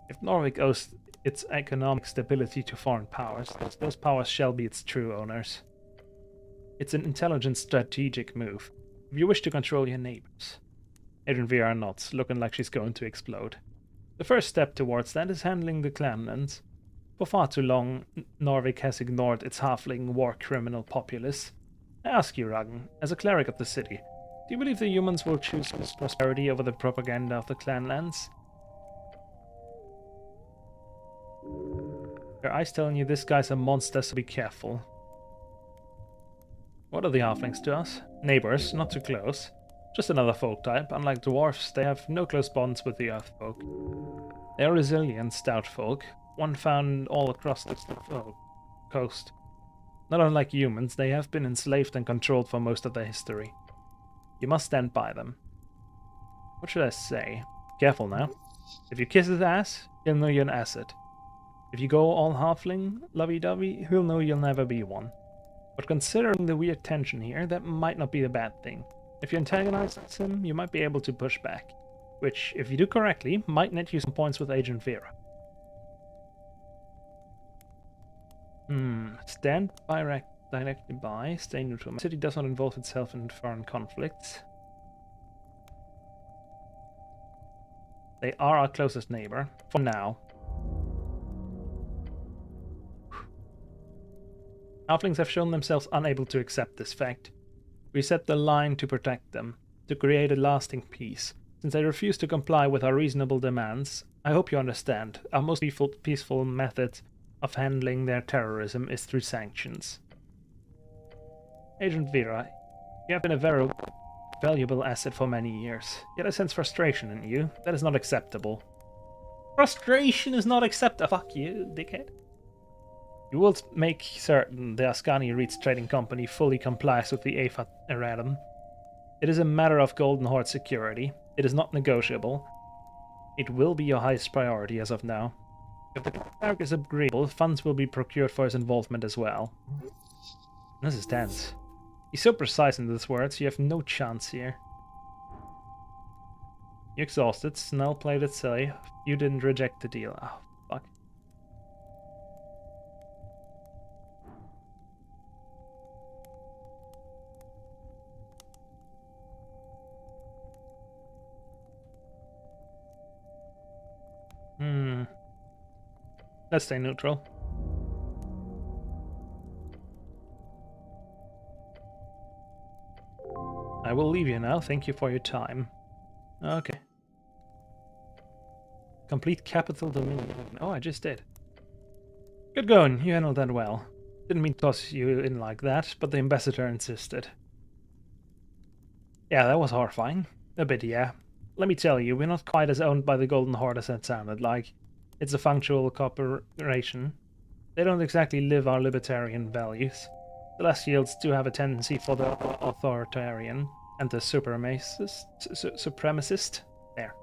If Norvik owes its economic stability to foreign powers, those powers shall be its true owners. It's an intelligent strategic move, if you wish to control your neighbors. Agent Vera nods, looking like she's going to explode. The first step towards that is handling the clanlands. For far too long, Norvik has ignored its halfling war criminal populace. I ask you, Ragen, as a cleric of the city, do you believe the humans will choose prosperity over the propaganda of the clanlands? Your eyes telling you this guy's a monster, so be careful. What are the halflings to us? Neighbors, not too close. Just another folk type. Unlike dwarves, they have no close bonds with the earth folk. They are resilient, stout folk, one found all across the coast. Not unlike humans, they have been enslaved and controlled for most of their history. You must stand by them. What should I say? Careful now. If you kiss his ass, he'll know you're an asset. If you go all halfling, lovey-dovey, he'll know you'll never be one. But considering the weird tension here, that might not be a bad thing. If you antagonize him, you might be able to push back. Which, if you do correctly, might net you some points with Agent Vera. Stand directly by, stay neutral. My city does not involve itself in foreign conflicts. They are our closest neighbor, for now. Halflings have shown themselves unable to accept this fact. We set the line to protect them, to create a lasting peace. Since they refuse to comply with our reasonable demands, I hope you understand, our most peaceful method of handling their terrorism is through sanctions. Agent Vera, you have been a very valuable asset for many years. Yet I sense frustration in you. That is not acceptable. Frustration is not acceptable. Fuck you, dickhead. You will make certain the Ascani Reeds Trading Company fully complies with the AFA erratum. It is a matter of Golden Horde security. It is not negotiable. It will be your highest priority as of now. If the cleric is agreeable, funds will be procured for his involvement as well. This is tense. He's so precise in his words, you have no chance here. You exhausted, Snell played it silly. You didn't reject the deal. Oh, fuck. Let's stay neutral. I will leave you now. Thank you for your time. Okay. Complete capital dominion. Oh, I just did. Good going. You handled that well. Didn't mean to toss you in like that, but the ambassador insisted. Yeah, that was horrifying. A bit, yeah. Let me tell you, we're not quite as owned by the Golden Horde as that sounded like. It's a functional corporation. They don't exactly live our libertarian values. Celestials do have a tendency for the authoritarian and the supremacist. There.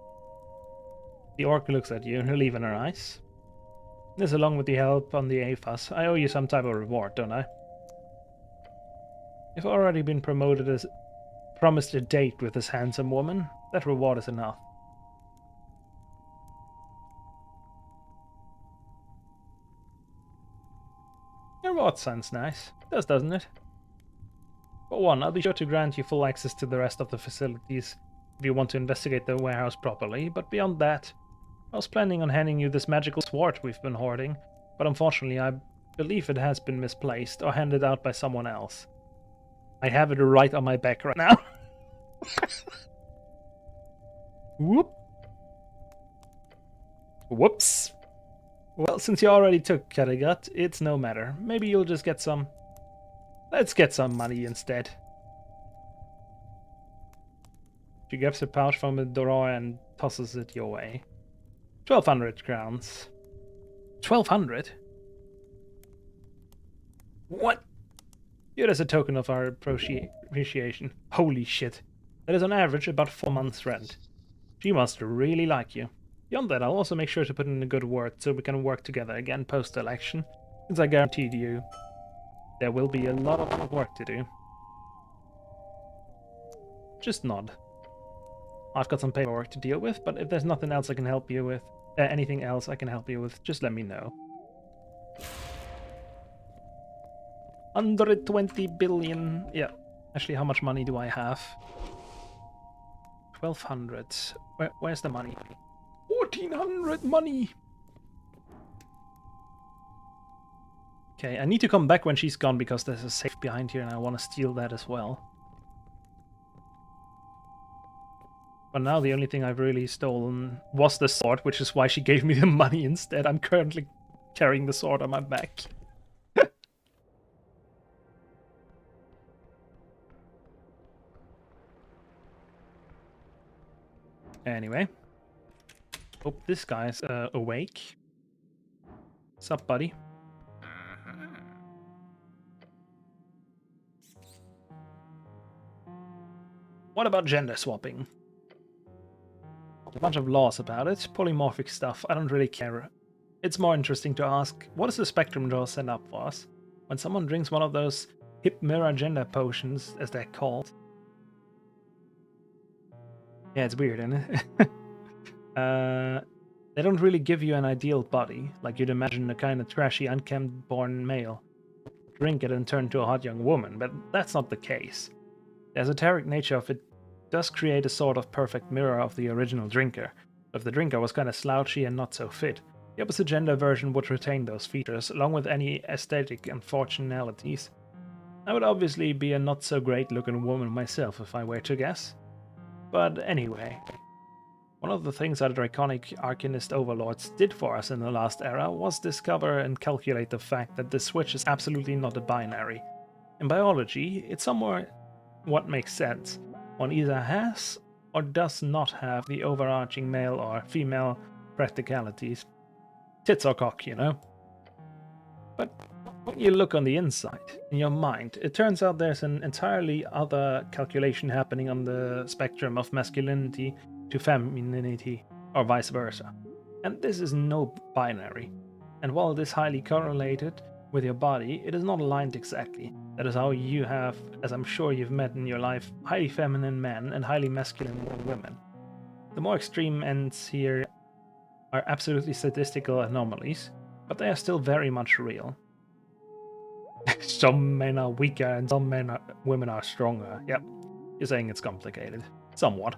The orc looks at you, her leave in her eyes. This along with the help on the AFAS. I owe you some type of reward, don't I? You've already been promoted as promised a date with this handsome woman. That reward is enough. Your reward sounds nice. It does, doesn't it? For one, I'll be sure to grant you full access to the rest of the facilities if you want to investigate the warehouse properly, but beyond that, I was planning on handing you this magical sword we've been hoarding, but unfortunately I believe it has been misplaced or handed out by someone else. I have it right on my back right now. Whoop. Whoops. Well, since you already took Kattegat, it's no matter. Maybe you'll just get some... Let's get some money instead. She grabs a pouch from a drawer and tosses it your way. 1,200 crowns. 1,200? What? Here is a token of our appreciation. Holy shit. That is on average about 4 months' rent. She must really like you. Beyond that, I'll also make sure to put in a good word so we can work together again post-election, since I guaranteed you there will be a lot of work to do. Just nod. I've got some paperwork to deal with, but if there's nothing else I can help you with, anything else I can help you with, just let me know. 120 billion. Yeah. Actually, how much money do I have? 1,200. Where's the money? 1,400 money! Okay, I need to come back when she's gone because there's a safe behind here and I want to steal that as well. But now the only thing I've really stolen was the sword, which is why she gave me the money instead. I'm currently carrying the sword on my back. Anyway. Hope this guy's awake. Sup, buddy? What about gender swapping? A bunch of laws about it, polymorphic stuff, I don't really care. It's more interesting to ask, what is the spectrum draw set up for us? When someone drinks one of those hip mirror gender potions, as they're called. Yeah, it's weird, isn't it? They don't really give you an ideal body, like you'd imagine a kind of trashy, unkempt born male. Drink it and turn to a hot young woman, but that's not the case. The esoteric nature of it does create a sort of perfect mirror of the original drinker. If the drinker was kind of slouchy and not so fit, the opposite gender version would retain those features, along with any aesthetic unfortunalities. I would obviously be a not so great looking woman myself if I were to guess. But anyway, one of the things our draconic arcanist overlords did for us in the last era was discover and calculate the fact that this switch is absolutely not a binary. In biology, it's somewhere what makes sense. One either has or does not have the overarching male or female practicalities. Tits or cock, you know. But when you look on the inside, in your mind, it turns out there's an entirely other calculation happening on the spectrum of masculinity to femininity, or vice versa. And this is no binary. And while it is highly correlated with your body, it is not aligned exactly. That is how you have, as I'm sure you've met in your life, highly feminine men and highly masculine women. The more extreme ends here are absolutely statistical anomalies, but they are still very much real. Some men are weaker and women are stronger. Yep, you're saying it's complicated. Somewhat.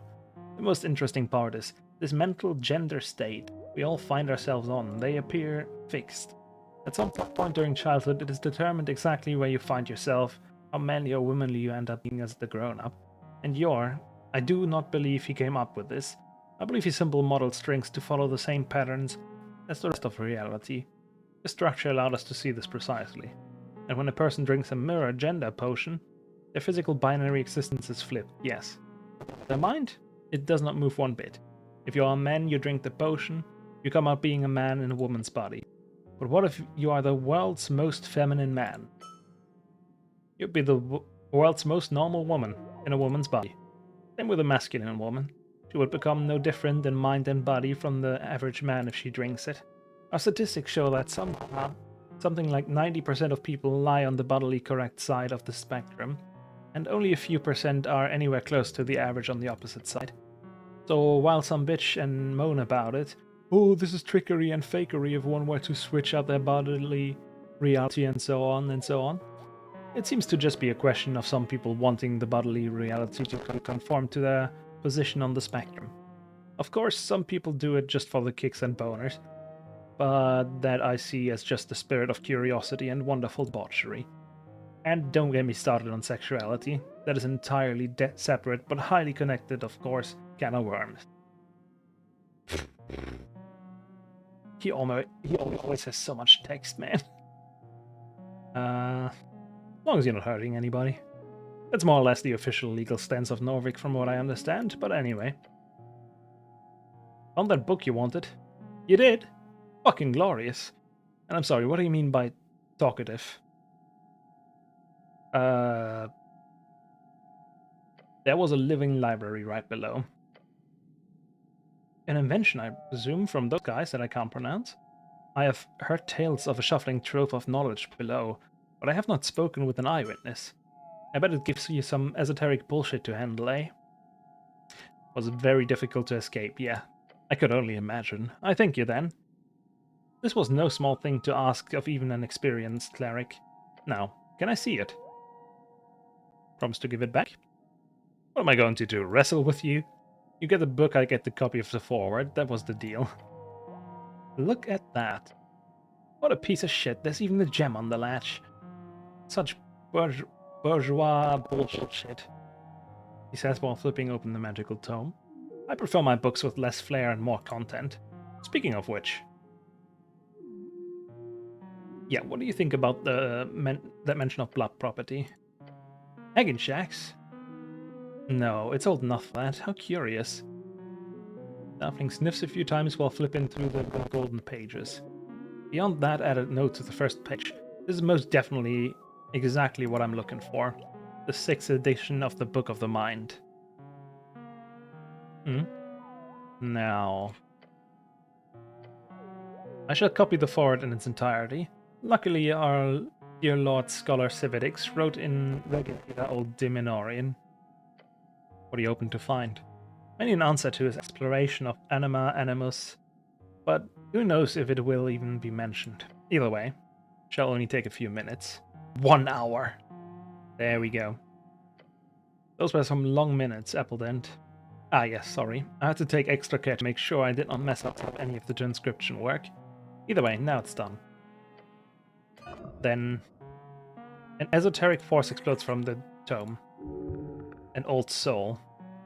The most interesting part is this mental gender state we all find ourselves on. They appear fixed. At some point during childhood, it is determined exactly where you find yourself, how manly or womanly you end up being as the grown-up. And I do not believe he came up with this. I believe he simply modeled strings to follow the same patterns as the rest of reality. The structure allowed us to see this precisely. And when a person drinks a mirror gender potion, their physical binary existence is flipped, yes. Their mind? It does not move one bit. If you are a man, you drink the potion, you come out being a man in a woman's body. But what if you are the world's most feminine man? You'd be the world's most normal woman in a woman's body. Same with a masculine woman. She would become no different in mind and body from the average man if she drinks it. Our statistics show that something like 90% of people lie on the bodily correct side of the spectrum, and only a few percent are anywhere close to the average on the opposite side. So while some bitch and moan about it, oh, this is trickery and fakery if one were to switch out their bodily reality and so on, it seems to just be a question of some people wanting the bodily reality to conform to their position on the spectrum. Of course, some people do it just for the kicks and boners, but that I see as just the spirit of curiosity and wonderful debauchery. And don't get me started on sexuality. That is entirely separate, but highly connected, of course, can of worms. He always has so much text, man. As long as you're not hurting anybody. That's more or less the official legal stance of Norvik from what I understand, but anyway. Found that book you wanted? You did? Fucking glorious. And I'm sorry, what do you mean by talkative? There was a living library right below. An invention, I presume, from those guys that I can't pronounce. I have heard tales of a shuffling trove of knowledge below, but I have not spoken with an eyewitness. I bet it gives you some esoteric bullshit to handle, eh? Was very difficult to escape, yeah. I could only imagine. I thank you then. This was no small thing to ask of even an experienced cleric. Now, can I see it? Promise to give it back? What am I going to do, wrestle with you? You get the book, I get the copy of the foreword. That was the deal. Look at that. What a piece of shit. There's even a gem on the latch. Such bourgeois bullshit shit, he says while flipping open the magical tome. I prefer my books with less flair and more content. Speaking of which... Yeah, what do you think about that mention of blood property? Egg shacks? No, it's old enough for that. How curious. Daphling sniffs a few times while flipping through the golden pages. Beyond that added note to the first page. This is most definitely exactly what I'm looking for. The 6th edition of the Book of the Mind. Now... I shall copy the foreword in its entirety. Luckily, our dear Lord Scholar Civitics wrote in regular old Diminorian. What are you hoping to find? Maybe an answer to his exploration of anima animus, but who knows if it will even be mentioned. Either way, shall only take a few minutes. 1 hour! There we go. Those were some long minutes, Appledent. Ah yes, sorry. I had to take extra care to make sure I did not mess up any of the transcription work. Either way, now it's done. Then... An esoteric force explodes from the tome. An old soul.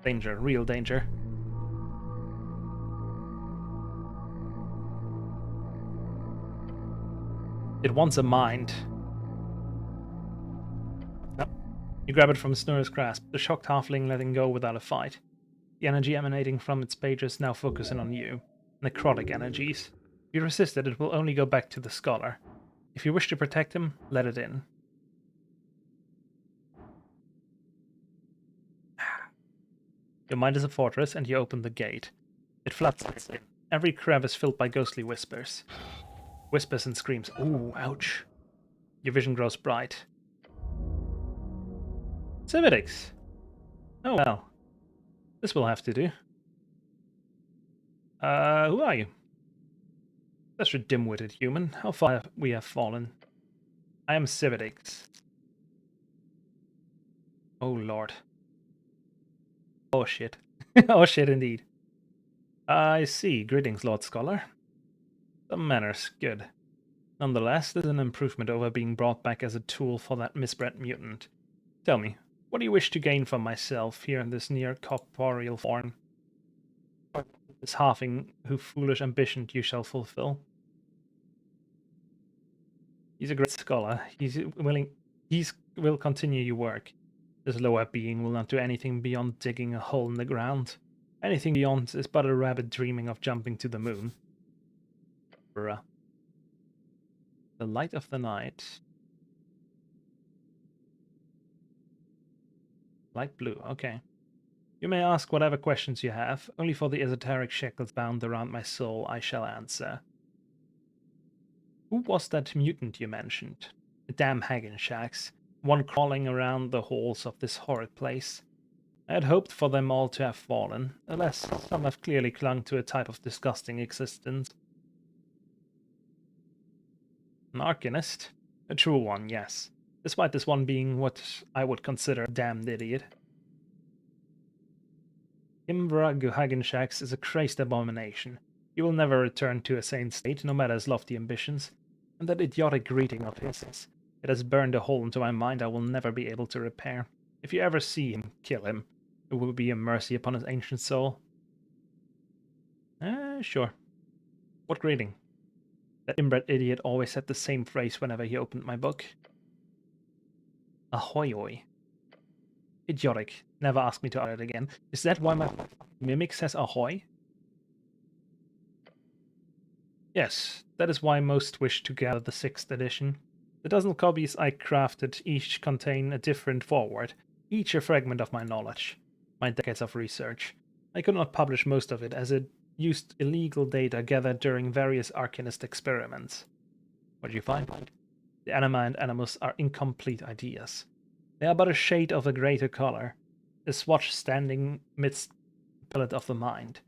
Danger, real danger. It wants a mind. No. You grab it from Snur's grasp, the shocked halfling letting go without a fight. The energy emanating from its pages now focusing on you. Necrotic energies. If you resist it, it will only go back to the scholar. If you wish to protect him, let it in. Your mind is a fortress, and you open the gate. It floods in. Every crevice filled by ghostly whispers. Whispers and screams. Ooh, ouch. Your vision grows bright. Civitics! Oh well. This will have to do. Who are you? Such a dim-witted human. How far we have fallen. I am Civitix. Oh lord. Oh shit. Oh shit indeed. I see. Greetings, Lord Scholar. Some manners. Good. Nonetheless, this is an improvement over being brought back as a tool for that misbred mutant. Tell me, what do you wish to gain from myself here in this near-corporeal form? This halfing whose foolish ambition you shall fulfill. He's a great scholar. He will continue your work. This lower being will not do anything beyond digging a hole in the ground. Anything beyond is but a rabbit dreaming of jumping to the moon. Bruh. The light of the night. Light blue, okay. You may ask whatever questions you have. Only for the esoteric shackles bound around my soul I shall answer. Who was that mutant you mentioned? The damn Hagenshacks. One crawling around the halls of this horrid place. I had hoped for them all to have fallen. Alas, some have clearly clung to a type of disgusting existence. An Arcanist? A true one, yes. Despite this one being what I would consider a damned idiot. Imra Hagenshax is a crazed abomination. He will never return to a sane state, no matter his lofty ambitions. And that idiotic greeting of his, it has burned a hole into my mind I will never be able to repair. If you ever see him, kill him. It will be a mercy upon his ancient soul. Sure. What greeting? That inbred idiot always said the same phrase whenever he opened my book. Ahoy-oy. Idiotic. Never ask me to utter it again. Is that why my mimic says ahoy? Yes, that is why most wish to gather the 6th edition. The dozen copies I crafted each contain a different foreword, each a fragment of my knowledge, my decades of research. I could not publish most of it as it used illegal data gathered during various Arcanist experiments. What did you find? The anima and animus are incomplete ideas. They are but a shade of a greater color, a swatch standing midst the palette of the mind.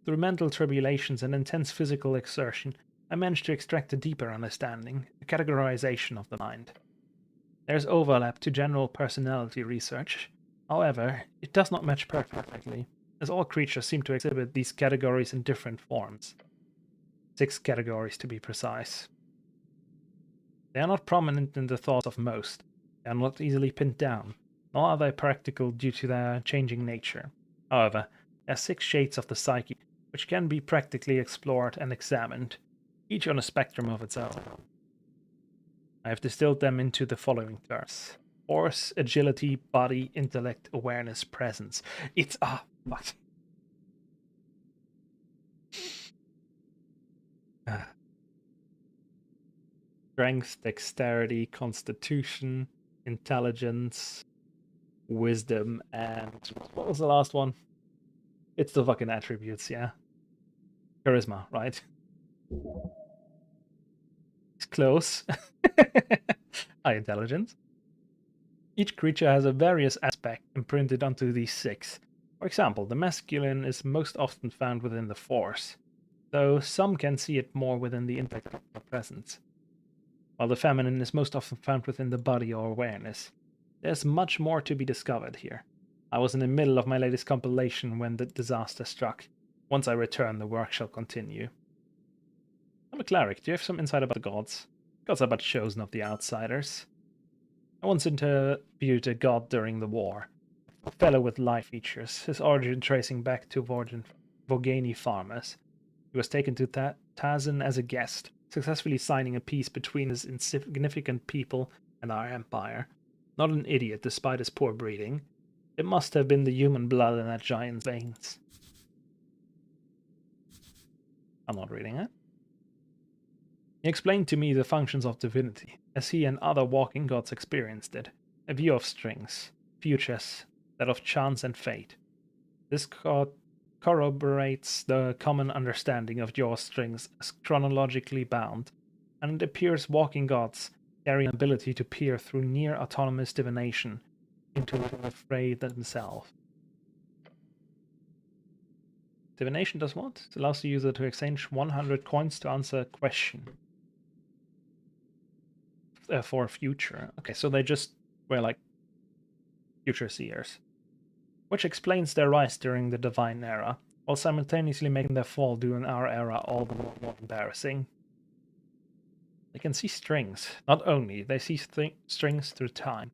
Through mental tribulations and intense physical exertion, I managed to extract a deeper understanding, a categorization of the mind. There is overlap to general personality research. However, it does not match perfectly, as all creatures seem to exhibit these categories in different forms. 6 categories to be precise. They are not prominent in the thoughts of most. They are not easily pinned down, nor are they practical due to their changing nature. However, there are 6 shades of the psyche, which can be practically explored and examined, each on a spectrum of its own. I have distilled them into the following terms: force, agility, body, intellect, awareness, presence. It's what? Strength, dexterity, constitution, intelligence, wisdom, and what was the last one? It's the fucking attributes, yeah. Charisma, right? It's close. High intelligence. Each creature has a various aspect imprinted onto these 6. For example, the masculine is most often found within the force, though some can see it more within the intellect or presence, while the feminine is most often found within the body or awareness. There's much more to be discovered here. I was in the middle of my latest compilation when the disaster struck. Once I return, the work shall continue. I'm a cleric. Do you have some insight about the gods? Gods are but chosen of the outsiders. I once interviewed a god during the war. A fellow with life features, his origin tracing back to Vogani farmers. He was taken to Tazin as a guest, successfully signing a peace between his insignificant people and our empire. Not an idiot despite his poor breeding. It must have been the human blood in that giant's veins. I'm not reading it. He explained to me the functions of divinity, as he and other walking gods experienced it. A view of strings, futures, that of chance and fate. This corroborates the common understanding of your strings as chronologically bound, and it appears walking gods carry an ability to peer through near autonomous divination into the fray themselves. Divination does what? It allows the user to exchange 100 coins to answer a question. For a future. Okay, so they just were like future seers. Which explains their rise during the Divine Era, while simultaneously making their fall during our era all the more embarrassing. They can see strings. Not only, they see strings through time.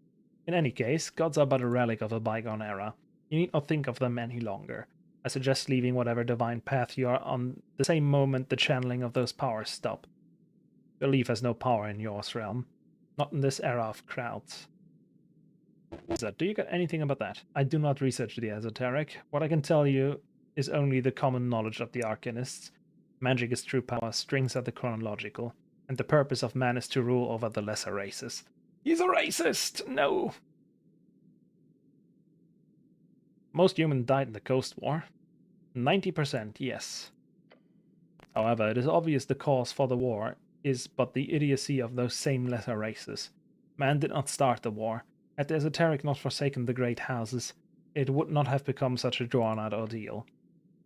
In any case, gods are but a relic of a bygone era. You need not think of them any longer. I suggest leaving whatever divine path you are on the same moment the channeling of those powers stop. Belief has no power in yours realm. Not in this era of crowds. Do you get anything about that? I do not research the esoteric. What I can tell you is only the common knowledge of the arcanists. Magic is true power, strings are the chronological, and the purpose of man is to rule over the lesser races. He's a racist! No! Most humans died in the Coast War. 90%, yes. However, it is obvious the cause for the war is but the idiocy of those same lesser races. Man did not start the war. Had the esoteric not forsaken the great houses, it would not have become such a drawn-out ordeal.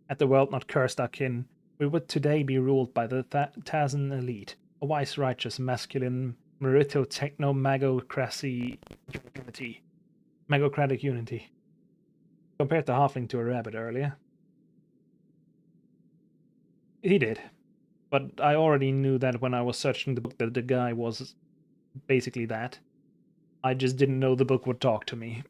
Had the world not cursed our kin, we would today be ruled by the Tazan elite, a wise, righteous, masculine, meritotechno-magocracy unity. Magocratic unity. Compared the halfling to a rabbit earlier. He did. But I already knew that when I was searching the book that the guy was basically that. I just didn't know the book would talk to me.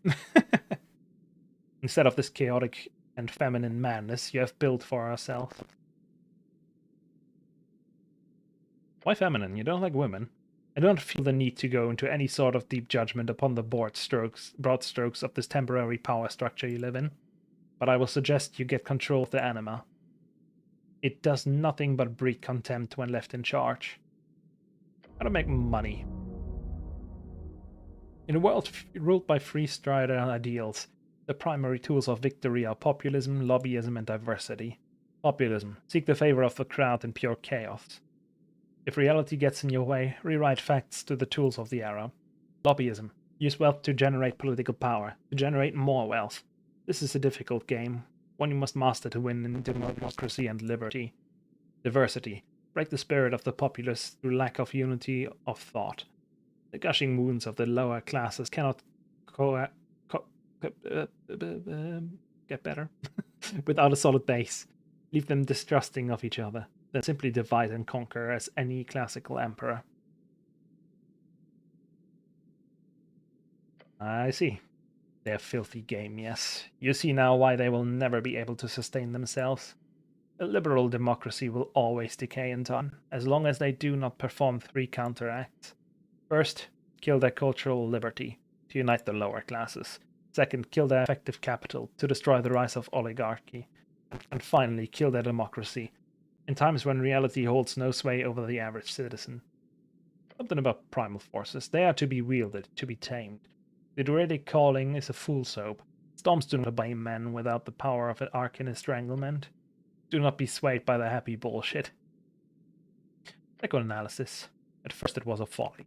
Instead of this chaotic and feminine madness you have built for ourselves. Why feminine? You don't like women? I don't feel the need to go into any sort of deep judgment upon the broad strokes of this temporary power structure you live in, but I will suggest you get control of the anima. It does nothing but breed contempt when left in charge. How to make money. In a world ruled by free strider ideals, the primary tools of victory are populism, lobbyism, and diversity. Populism. Seek the favor of the crowd in pure chaos. If reality gets in your way, rewrite facts to the tools of the era. Lobbyism. Use wealth to generate political power, to generate more wealth. This is a difficult game, one you must master to win in democracy and liberty. Diversity. Break the spirit of the populace through lack of unity of thought. The gushing wounds of the lower classes cannot get better without a solid base. Leave them distrusting of each other, then simply divide and conquer as any classical emperor. I see. They're a filthy game, yes. You see now why they will never be able to sustain themselves. A liberal democracy will always decay in time, as long as they do not perform 3 counteracts. First, kill their cultural liberty, to unite the lower classes. Second, kill their effective capital, to destroy the rise of oligarchy. And finally, kill their democracy, in times when reality holds no sway over the average citizen. Something about primal forces. They are to be wielded, to be tamed. The druidic calling is a fool's hope. Storms do not obey men without the power of an arcanist stranglement. Do not be swayed by the happy bullshit. Psychoanalysis. At first it was a folly.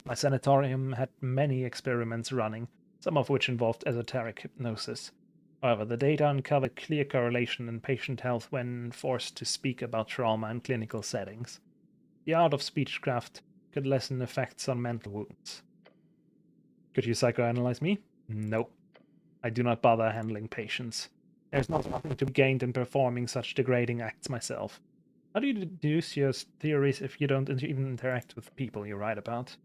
My sanatorium had many experiments running, some of which involved esoteric hypnosis. However, the data uncovered clear correlation in patient health when forced to speak about trauma in clinical settings. The art of speechcraft could lessen effects on mental wounds. Could you psychoanalyze me? No. I do not bother handling patients. There's nothing to be gained in performing such degrading acts myself. How do you deduce your theories if you don't even interact with people you write about?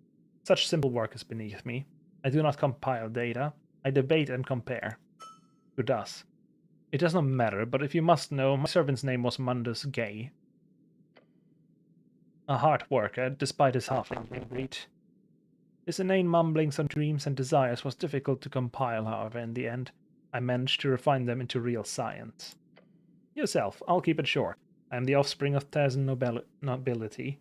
Such simple work is beneath me. I do not compile data. I debate and compare. Who does? It does not matter, but if you must know, my servant's name was Mundus Gay. A hard worker, despite his halfling breed. His inane mumblings on dreams and desires was difficult to compile, however, in the end. I managed to refine them into real science. Yourself, I'll keep it short. I am the offspring of Terran nobility.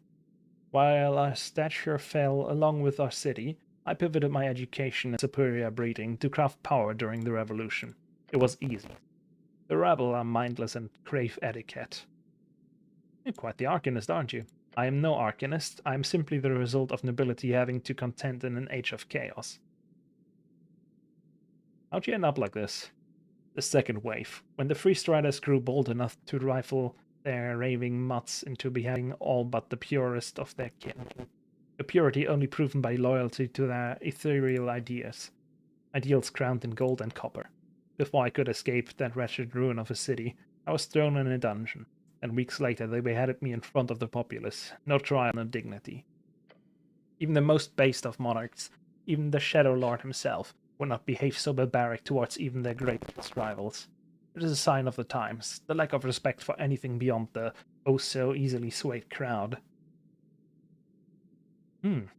While our stature fell along with our city, I pivoted my education and superior breeding to craft power during the revolution. It was easy. The rabble are mindless and crave etiquette. You're quite the arcanist, aren't you? I am no arcanist. I am simply the result of nobility having to contend in an age of chaos. How'd you end up like this? The second wave, when the Free Striders grew bold enough to rifle their raving mutts into beheading all but the purest of their kin. A purity only proven by loyalty to their ethereal ideals crowned in gold and copper. Before I could escape that wretched ruin of a city, I was thrown in a dungeon, and weeks later they beheaded me in front of the populace. No trial, no dignity. Even the most based of monarchs, even the Shadow Lord himself, would not behave so barbaric towards even their greatest rivals. It is a sign of the times, the lack of respect for anything beyond the oh-so-easily swayed crowd. Why'd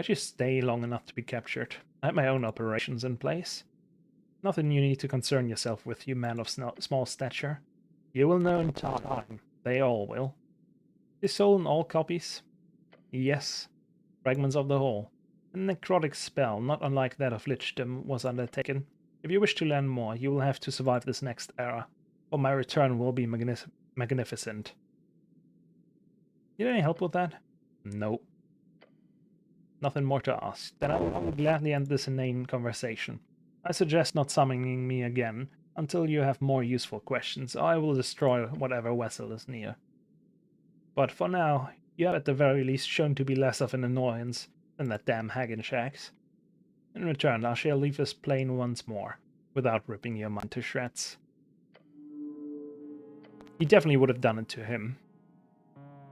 you stay long enough to be captured? I had my own operations in place. Nothing you need to concern yourself with, you man of small stature. You will know in time. They all will. Is stolen all copies? Yes. Fragments of the whole. A necrotic spell, not unlike that of Lichdom, was undertaken. If you wish to learn more, you will have to survive this next era, or my return will be magnificent. Need any help with that? Nope. Nothing more to ask. Then I will gladly end this inane conversation. I suggest not summoning me again until you have more useful questions, or I will destroy whatever vessel is near. But for now, you have at the very least shown to be less of an annoyance than that damn Haggenshax. In return, I shall leave this plane once more, without ripping your mind to shreds. He definitely would have done it to him.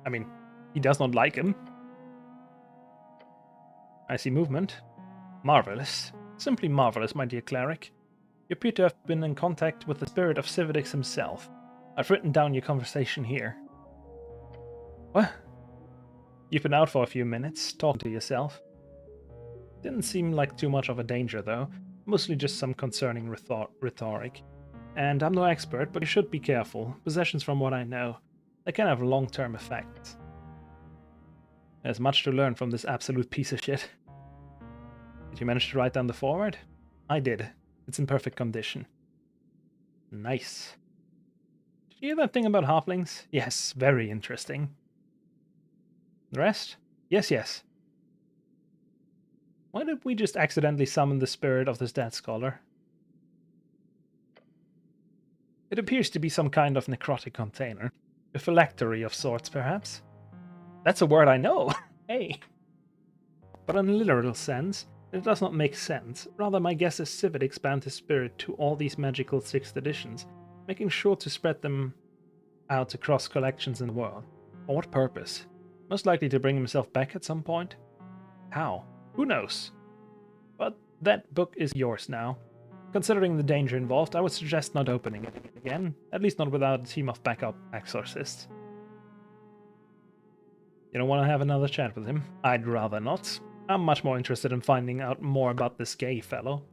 I mean, he does not like him. I see movement. Marvelous. Simply marvelous, my dear cleric. You appear to have been in contact with the spirit of Civitix himself. I've written down your conversation here. What? You've been out for a few minutes, talking to yourself. Didn't seem like too much of a danger, though. Mostly just some concerning rhetoric. And I'm no expert, but you should be careful. Possessions, from what I know, they can have long-term effects. There's much to learn from this absolute piece of shit. Did you manage to write down the foreword? I did. It's in perfect condition. Nice. Did you hear that thing about halflings? Yes, very interesting. The rest? Yes. Why did we just accidentally summon the spirit of this dead scholar? It appears to be some kind of necrotic container. A phylactery of sorts, perhaps? That's a word I know! Hey! But in a literal sense, it does not make sense. Rather, my guess is Civitix bound his spirit to all these magical 6th editions, making sure to spread them out across collections in the world. For what purpose? Most likely to bring himself back at some point? How? Who knows? But that book is yours now. Considering the danger involved, I would suggest not opening it again, at least not without a team of backup exorcists. You don't want to have another chat with him? I'd rather not. I'm much more interested in finding out more about this gay fellow.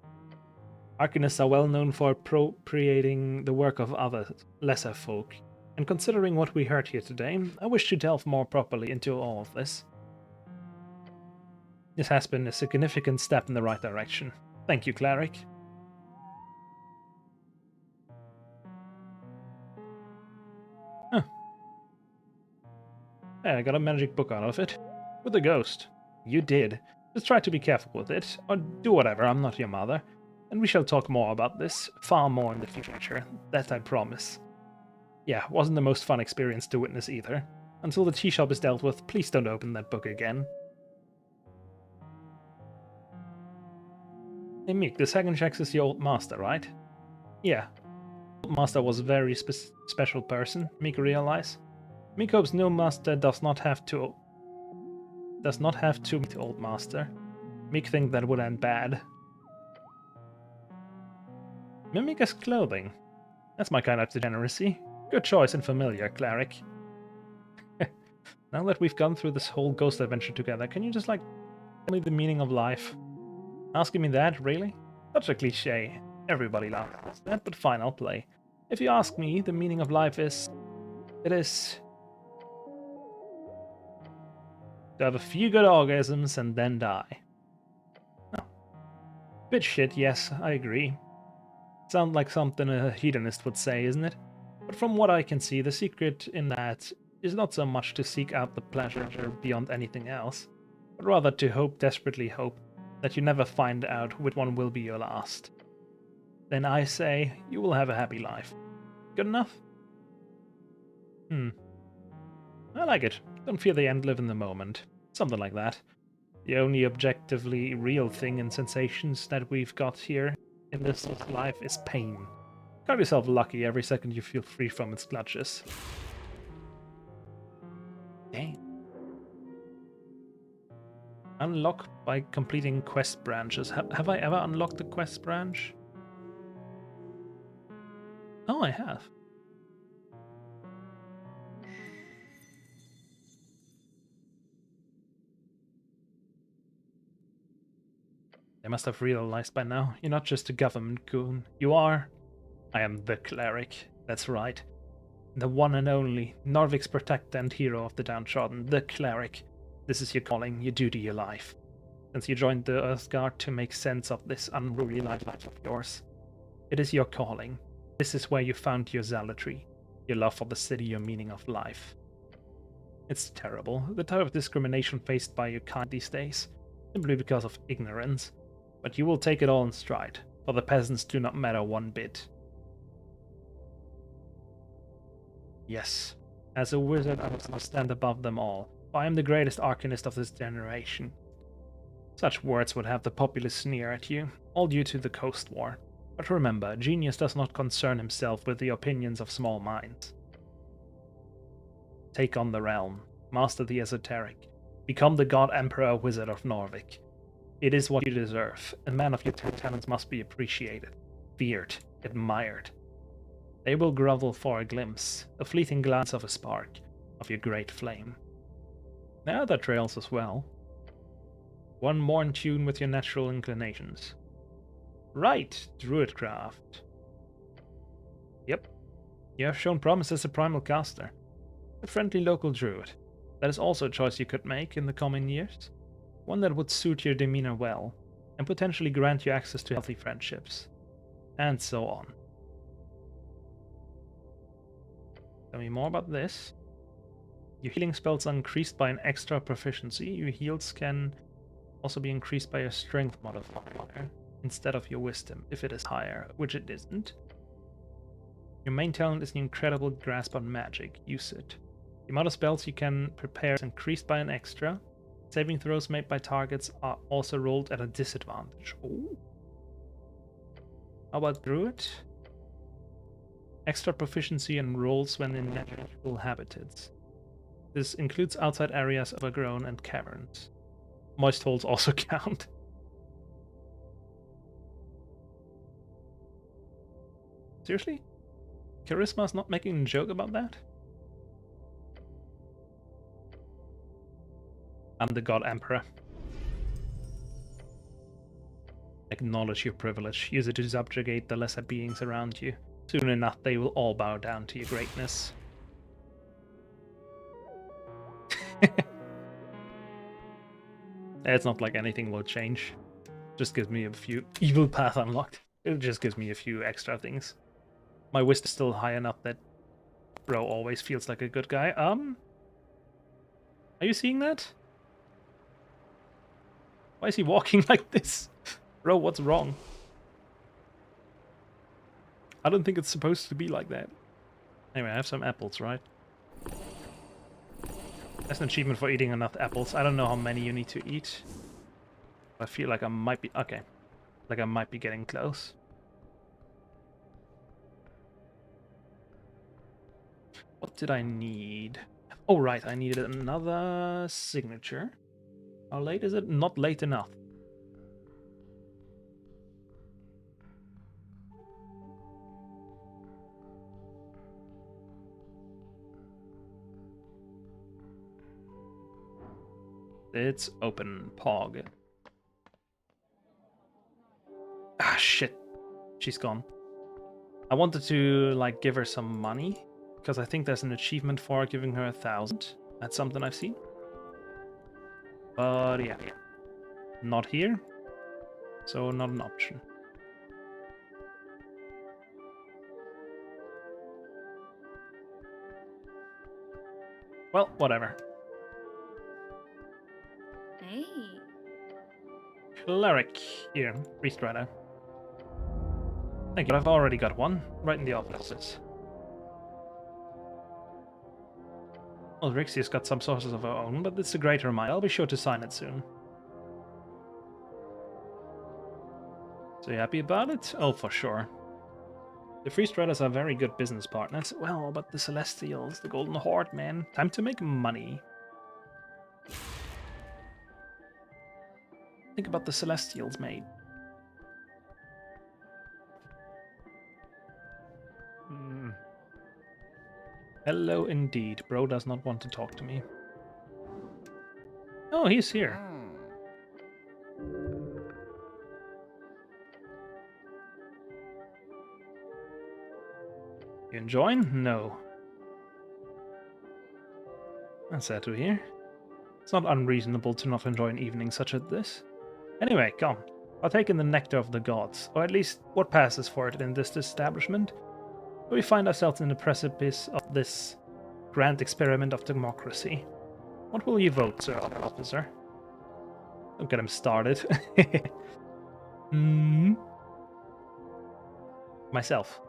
Arcanists are well known for appropriating the work of other lesser folk, and considering what we heard here today, I wish to delve more properly into all of this. This has been a significant step in the right direction. Thank you, cleric. Huh. Hey, I got a magic book out of it. With a ghost. You did. Just try to be careful with it, or do whatever, I'm not your mother. And we shall talk more about this, far more in the future, that I promise. Yeah, wasn't the most fun experience to witness either. Until the tea shop is dealt with, please don't open that book again. Hey Meek, this Haggenshax is your old master, right? Yeah. Old master was a very special person, Meek realized. Meek hopes no master does not have to meet old master. Meek think that would end bad. Mimic clothing. That's my kind of degeneracy. Good choice and familiar, cleric. Now that we've gone through this whole ghost adventure together, can you just, like, tell me the meaning of life? Asking me that, really? Such a cliche. Everybody laughs at that, but fine, I'll play. If you ask me, the meaning of life is... It is... to have a few good orgasms and then die. Oh. Bit shit, yes, I agree. Sounds like something a hedonist would say, isn't it? But from what I can see, the secret in that is not so much to seek out the pleasure beyond anything else, but rather to hope, desperately hope, that you never find out which one will be your last. Then I say, you will have a happy life. Good enough? I like it. Don't fear the end, live in the moment. Something like that. The only objectively real thing and sensations that we've got here in this life is pain. Count yourself lucky every second you feel free from its clutches. Dang. Unlock by completing quest branches. Have I ever unlocked the quest branch? Oh, I have. They must have realized by now, you're not just a government goon. You are... I am the cleric. That's right. The one and only, Narvik's protector and hero of the downtrodden, the cleric. This is your calling, your duty, your life. Since you joined the Earthguard to make sense of this unruly life of yours. It is your calling. This is where you found your zealotry, your love for the city, your meaning of life. It's terrible, the type of discrimination faced by your kind these days, simply because of ignorance. But you will take it all in stride, for the peasants do not matter one bit. Yes, as a wizard I must stand above them all, for I am the greatest arcanist of this generation. Such words would have the populace sneer at you, all due to the Coast War. But remember, genius does not concern himself with the opinions of small minds. Take on the realm, master the esoteric, become the God Emperor Wizard of Norvik. It is what you deserve. A man of your talents must be appreciated, feared, admired. They will grovel for a glimpse, a fleeting glance of a spark, of your great flame. There are other trails as well. One more in tune with your natural inclinations. Right, Druidcraft. Yep, you have shown promise as a primal caster. A friendly local druid. That is also a choice you could make in the coming years. One that would suit your demeanor well, and potentially grant you access to healthy friendships. And so on. Tell me more about this. Your healing spells are increased by an extra proficiency. Your heals can also be increased by your strength modifier instead of your wisdom, if it is higher, which it isn't. Your main talent is an incredible grasp on magic. Use it. The amount of spells you can prepare is increased by an extra. Saving throws made by targets are also rolled at a disadvantage. Ooh. How about Druid? Extra proficiency in rolls when in natural habitats. This includes outside areas overgrown and caverns. Moist holes also count. Seriously? Charisma's not making a joke about that? I'm the God Emperor. Acknowledge your privilege. Use it to subjugate the lesser beings around you. Soon enough, they will all bow down to your greatness. It's not like anything will change. Just gives me a few evil path unlocked. It just gives me a few extra things. My wisdom is still high enough that Bro always feels like a good guy. Are you seeing that? Why is he walking like this? Bro, what's wrong? I don't think it's supposed to be like that. Anyway, I have some apples, right? That's an achievement for eating enough apples. I don't know how many you need to eat. I feel like I might be... Okay. Like I might be getting close. What did I need? Oh, right. I needed another signature. How late is it? Not late enough. It's open. Pog. Ah, shit. She's gone. I wanted to, like, give her some money, because I think there's an achievement for giving her 1,000. That's something I've seen. But yeah. Not here. So not an option. Well, whatever. Hey. Cleric. Here, Priest Rider. Thank you, I've already got one. Right in the offices. Well, Rixia's got some sources of her own, but it's a great reminder. I'll be sure to sign it soon. So you happy about it? Oh, for sure. The Free Striders are very good business partners. Well, but the Celestials, the Golden Horde, man. Time to make money. Think about the Celestials, mate. Hello indeed. Bro does not want to talk to me. Oh, he's here. You enjoying? No. That's sad to hear. It's not unreasonable to not enjoy an evening such as this. Anyway, come. Partake in the nectar of the gods, or at least what passes for it in this establishment. We find ourselves in the precipice of this grand experiment of democracy. What will you vote, sir, officer? Don't get him started. Myself.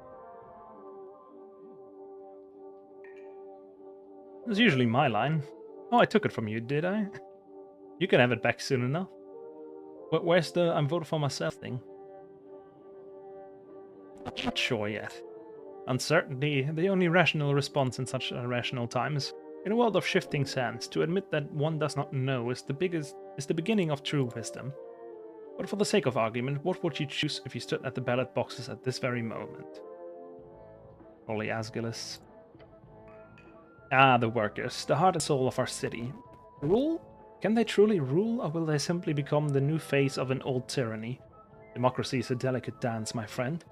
That's usually my line. Oh, I took it from you, did I? You can have it back soon enough. But where's the I'm voting for myself thing? Not sure yet. Uncertainty, the only rational response in such irrational times. In a world of shifting sands, to admit that one does not know is the beginning of true wisdom. But for the sake of argument, what would you choose if you stood at the ballot boxes at this very moment? Probably Asgilus. Ah, the workers, the heart and soul of our city. Rule? Can they truly rule, or will they simply become the new face of an old tyranny? Democracy is a delicate dance, my friend.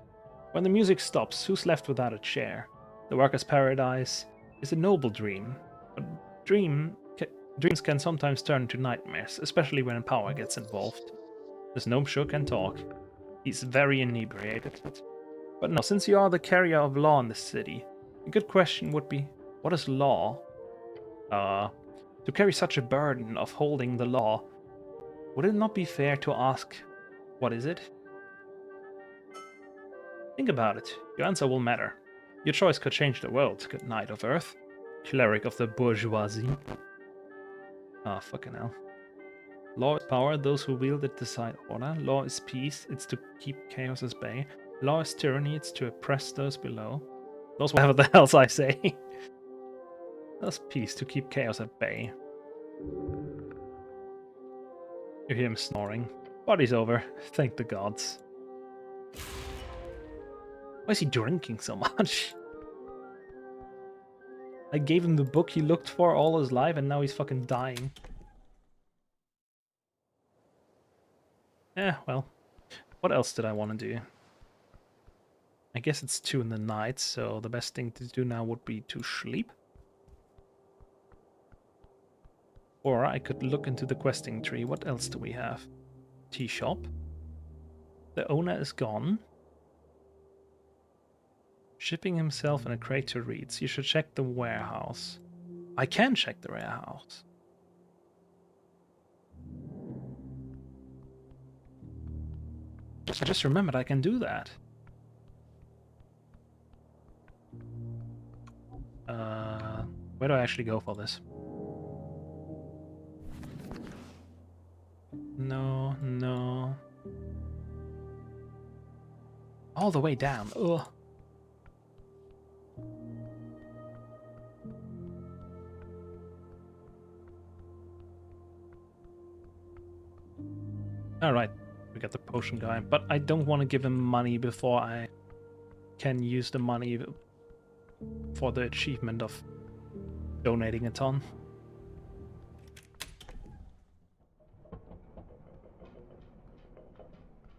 When the music stops, who's left without a chair? The workers' paradise is a noble dream, but dreams can sometimes turn into nightmares, especially when power gets involved. This gnome sure can talk. He's very inebriated. But no, since you are the carrier of law in this city, a good question would be, what is law? To carry such a burden of holding the law, would it not be fair to ask, what is it? Think about it. Your answer will matter. Your choice could change the world, good knight of earth. Cleric of the bourgeoisie. Ah, fucking hell. Law is power, those who wield it decide order. Law is peace, it's to keep chaos at bay. Law is tyranny, it's to oppress those below. Those whatever the hell I say. That's peace, to keep chaos at bay. You hear him snoring. Party's over, thank the gods. Why is he drinking so much? I gave him the book he looked for all his life and now he's fucking dying. Yeah, well. What else did I want to do? I guess it's 2 in the night, so the best thing to do now would be to sleep. Or I could look into the questing tree. What else do we have? Tea shop. The owner is gone. Shipping himself in a crate to Reeds. You should check the warehouse. I can check the warehouse. I just remembered I can do that. Where do I actually go for this? No, no. All the way down. Ugh. Alright, we got the potion guy, but I don't want to give him money before I can use the money for the achievement of donating a ton.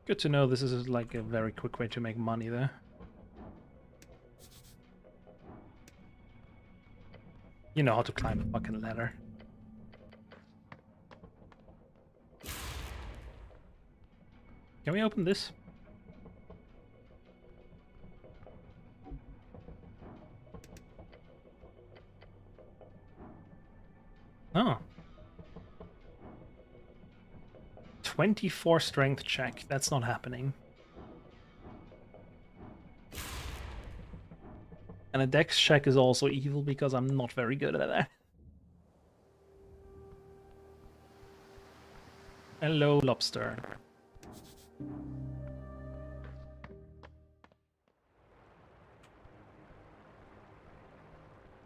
Good to know this is like a very quick way to make money there. You know how to climb a fucking ladder. Can we open this? Oh. 24 strength check. That's not happening. And a dex check is also evil because I'm not very good at that. Hello, lobster.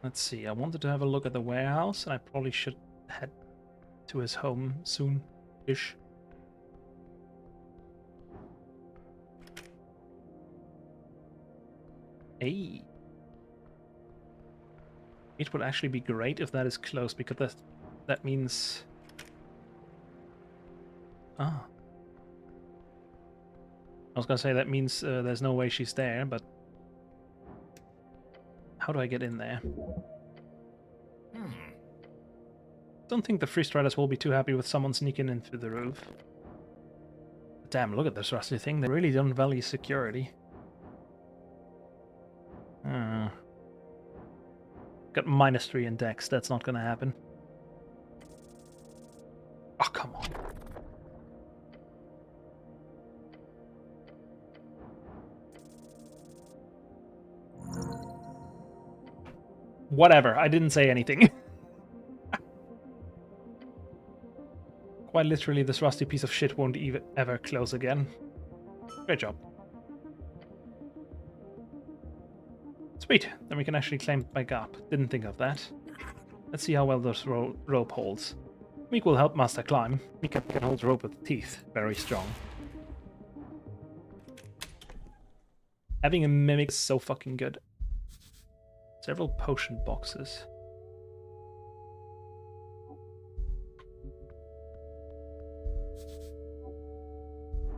Let's see, I wanted to have a look at the warehouse, and I probably should head to his home soon-ish. Hey. It would actually be great if that is close, because that means... Ah. I was gonna say that means there's no way she's there, but... How do I get in there? Don't think the Free Striders will be too happy with someone sneaking in through the roof. Damn, look at this rusty thing. They really don't value security. Got -3 in dex. That's not gonna happen. Oh, come on. Whatever, I didn't say anything. Quite literally, this rusty piece of shit won't ever close again. Great job. Sweet, then we can actually climb back up. Didn't think of that. Let's see how well this rope holds. Meek will help Master climb. Meek can hold rope with teeth. Very strong. Having a mimic is so fucking good. Several potion boxes.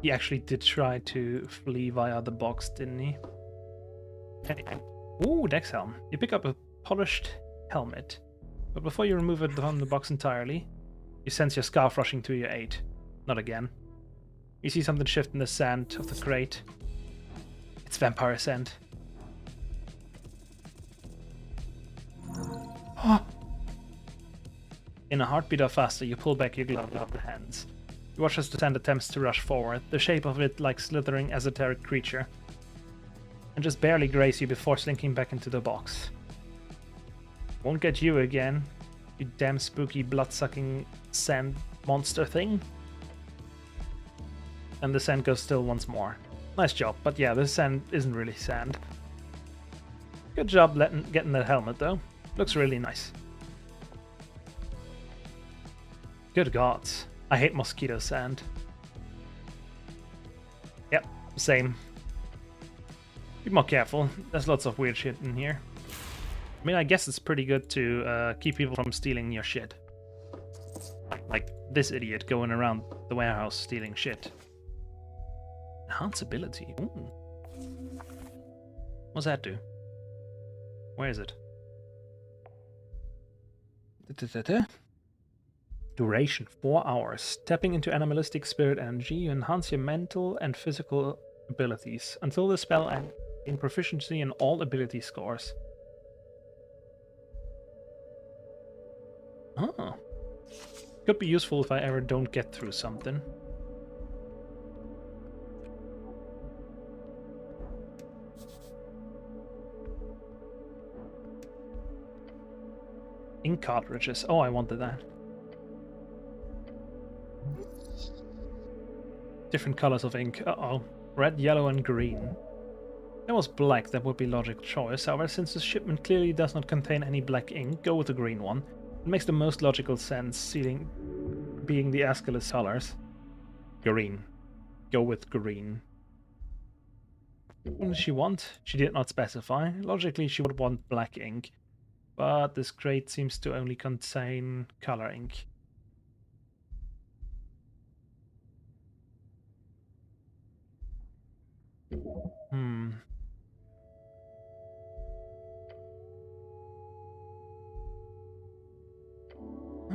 He actually did try to flee via the box, didn't he? Anyway. Ooh, Dex Helm. You pick up a polished helmet, but before you remove it from the box entirely, you sense your scarf rushing to your aid. Not again. You see something shift in the sand of the crate. It's vampire sand. In a heartbeat or faster, you pull back your gloved hands. You watch as the sand attempts to rush forward, the shape of it like slithering esoteric creature, and just barely graze you before slinking back into the box. Won't get you again, you damn spooky blood-sucking sand monster thing. And the sand goes still once more. Nice job, but yeah, this sand isn't really sand. Good job getting that helmet though. Looks really nice. Good gods. I hate mosquito sand. Yep, same. Be more careful. There's lots of weird shit in here. I mean, I guess it's pretty good to keep people from stealing your shit. Like this idiot going around the warehouse stealing shit. Enhance ability. Ooh. What's that do? Where is it? Duration 4 hours. Tapping into animalistic spirit energy, you enhance your mental and physical abilities until the spell ends. In proficiency in all ability scores. Oh. Could be useful if I ever don't get through something. Ink cartridges. Oh, I wanted that. Different colors of ink. Uh-oh. Red, yellow, and green. If it was black, that would be logical choice. However, since the shipment clearly does not contain any black ink, go with the green one. It makes the most logical sense, being the Aeschylus colors. Green. Go with green. What did she want? She did not specify. Logically, she would want black ink. But this crate seems to only contain color ink.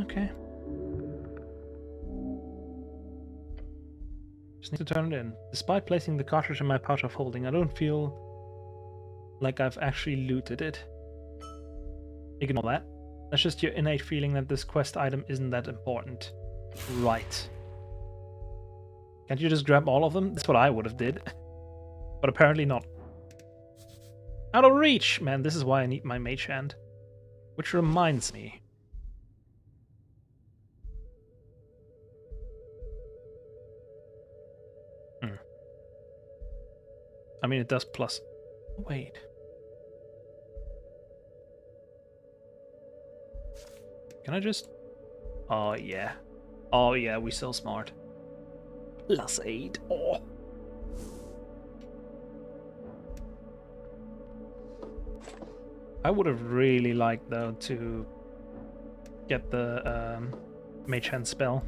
Okay. Just need to turn it in. Despite placing the cartridge in my pouch of holding, I don't feel like I've actually looted it. Ignore that. That's just your innate feeling that this quest item isn't that important. Right. Can't you just grab all of them? That's what I would have did. But apparently not. Out of reach! Man, this is why I need my mage hand. Which reminds me. I mean, it does plus... Wait. Can I just... Oh, yeah. Oh, yeah, we so smart. Plus 8. Oh. I would have really liked, though, to get the Mage Hand spell.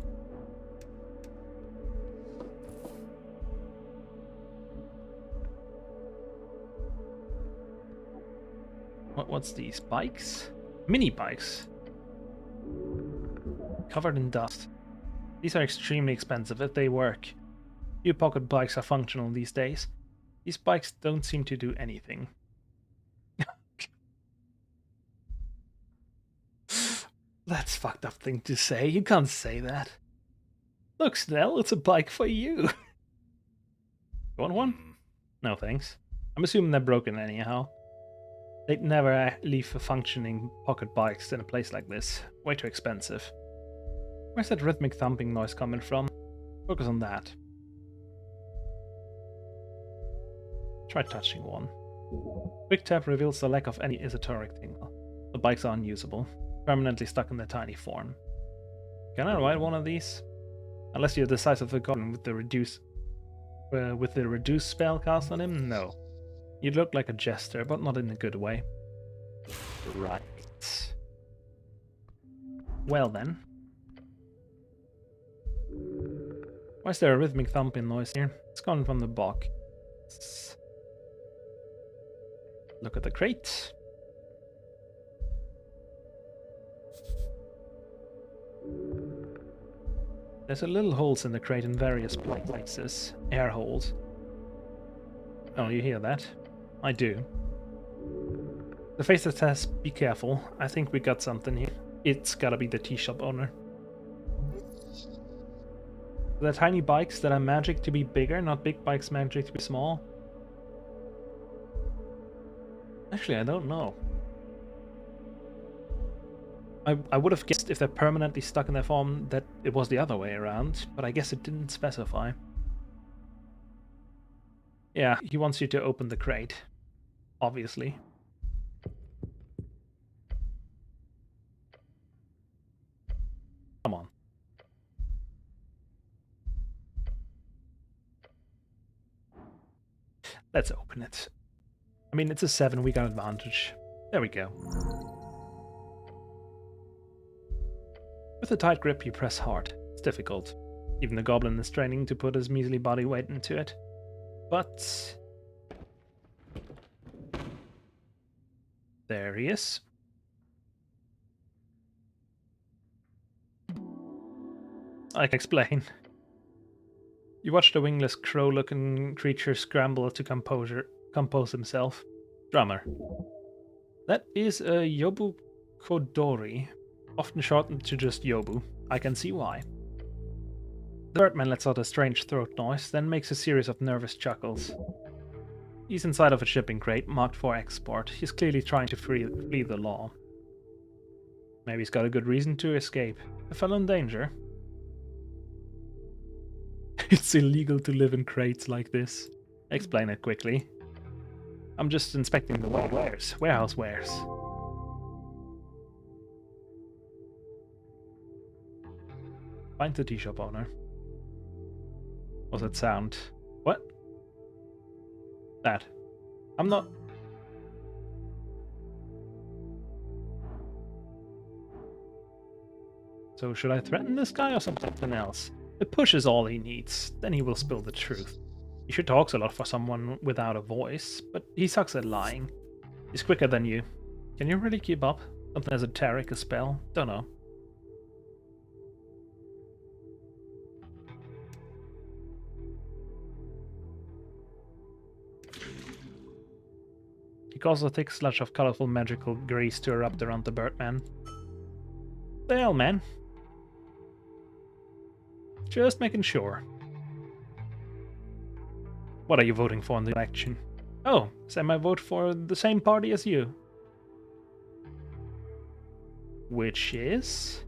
What's these? Bikes? Mini bikes. Covered in dust. These are extremely expensive if they work. Few pocket bikes are functional these days. These bikes don't seem to do anything. That's a fucked up thing to say. You can't say that. Look, Snell, it's a bike for you. You want one? No thanks. I'm assuming they're broken anyhow. They'd never leave for functioning pocket bikes in a place like this. Way too expensive. Where's that rhythmic thumping noise coming from? Focus on that. Try touching one. Quick tap reveals the lack of any esoteric tingle. The bikes are unusable, permanently stuck in their tiny form. Can I ride one of these? Unless you're the size of the goblin with the reduce spell cast on him? No. You'd look like a jester, but not in a good way. Right. Well then. Why is there a rhythmic thumping noise here? It's coming from the box. Look at the crate. There's a little holes in the crate in various places. Air holes. Oh, you hear that? I do. The face that says, be careful. I think we got something here. It's gotta be the tea shop owner. The tiny bikes that are magic to be bigger, not big bikes magic to be small. Actually, I don't know. I would have guessed if they're permanently stuck in their form that it was the other way around, but I guess it didn't specify. Yeah, he wants you to open the crate. Obviously. Come on. Let's open it. I mean, it's a 7, we got advantage. There we go. With a tight grip, you press hard. It's difficult. Even the goblin is straining to put his measly body weight into it. But... there he is. I can explain. You watch the wingless crow-looking creature scramble to compose himself. Drummer. That is a Yobu Kodori, often shortened to just Yobu. I can see why. The birdman lets out a strange throat noise, then makes a series of nervous chuckles. He's inside of a shipping crate, marked for export. He's clearly trying to flee the law. Maybe he's got a good reason to escape. A fellow in danger. It's illegal to live in crates like this. Explain it quickly. I'm just inspecting the warehouse wares. Find the tea shop owner. What's that sound? What? That. I'm not... So should I threaten this guy or something else? A push is all he needs, then he will spill the truth. He sure talks a lot for someone without a voice, but he sucks at lying. He's quicker than you. Can you really keep up? Something esoteric, a spell? Don't know. He causes a thick sludge of colorful magical grease to erupt around the Birdman. The hell, man? Just making sure. What are you voting for in the election? Oh, same I vote for the same party as you. Which is?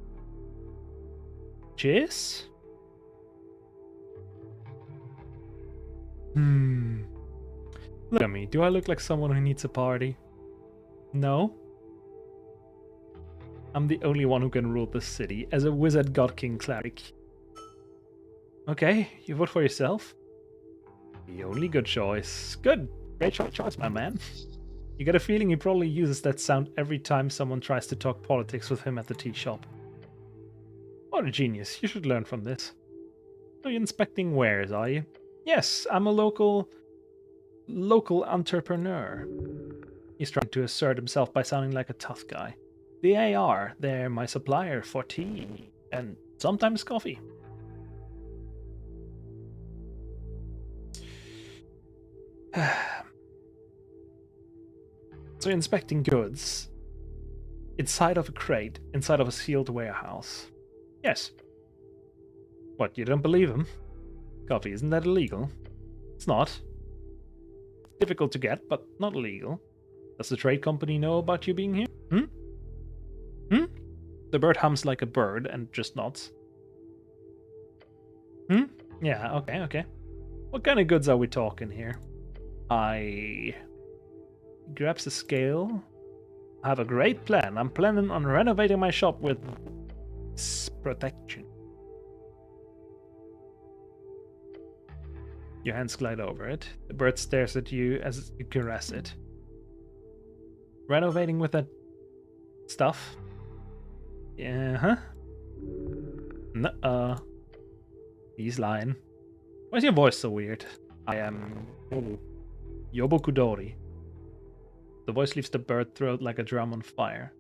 Look at me. Do I look like someone who needs a party? No? I'm the only one who can rule this city as a wizard god king cleric. Okay, you vote for yourself? The only good choice. Good. Great choice, my man. You get a feeling he probably uses that sound every time someone tries to talk politics with him at the tea shop. What a genius. You should learn from this. So you're inspecting wares, are you? Yes, I'm a local entrepreneur. He's trying to assert himself by sounding like a tough guy. The AR, they're my supplier for tea and sometimes coffee. So you're inspecting goods inside of a crate, inside of a sealed warehouse. Yes. What, you don't believe him? Coffee, isn't that illegal? It's not. Difficult to get, but not illegal. Does the trade company know about you being here? The bird hums like a bird and just nods. Yeah, okay. What kind of goods are we talking here? I grabs a scale. I have a great plan. I'm planning on renovating my shop with protection. Your hands glide over it. The bird stares at you as you caress it. Renovating with that stuff? Yeah, huh? Nuh-uh. He's lying. Why is your voice so weird? I am Yobo Kudori. The voice leaves the bird throat like a drum on fire.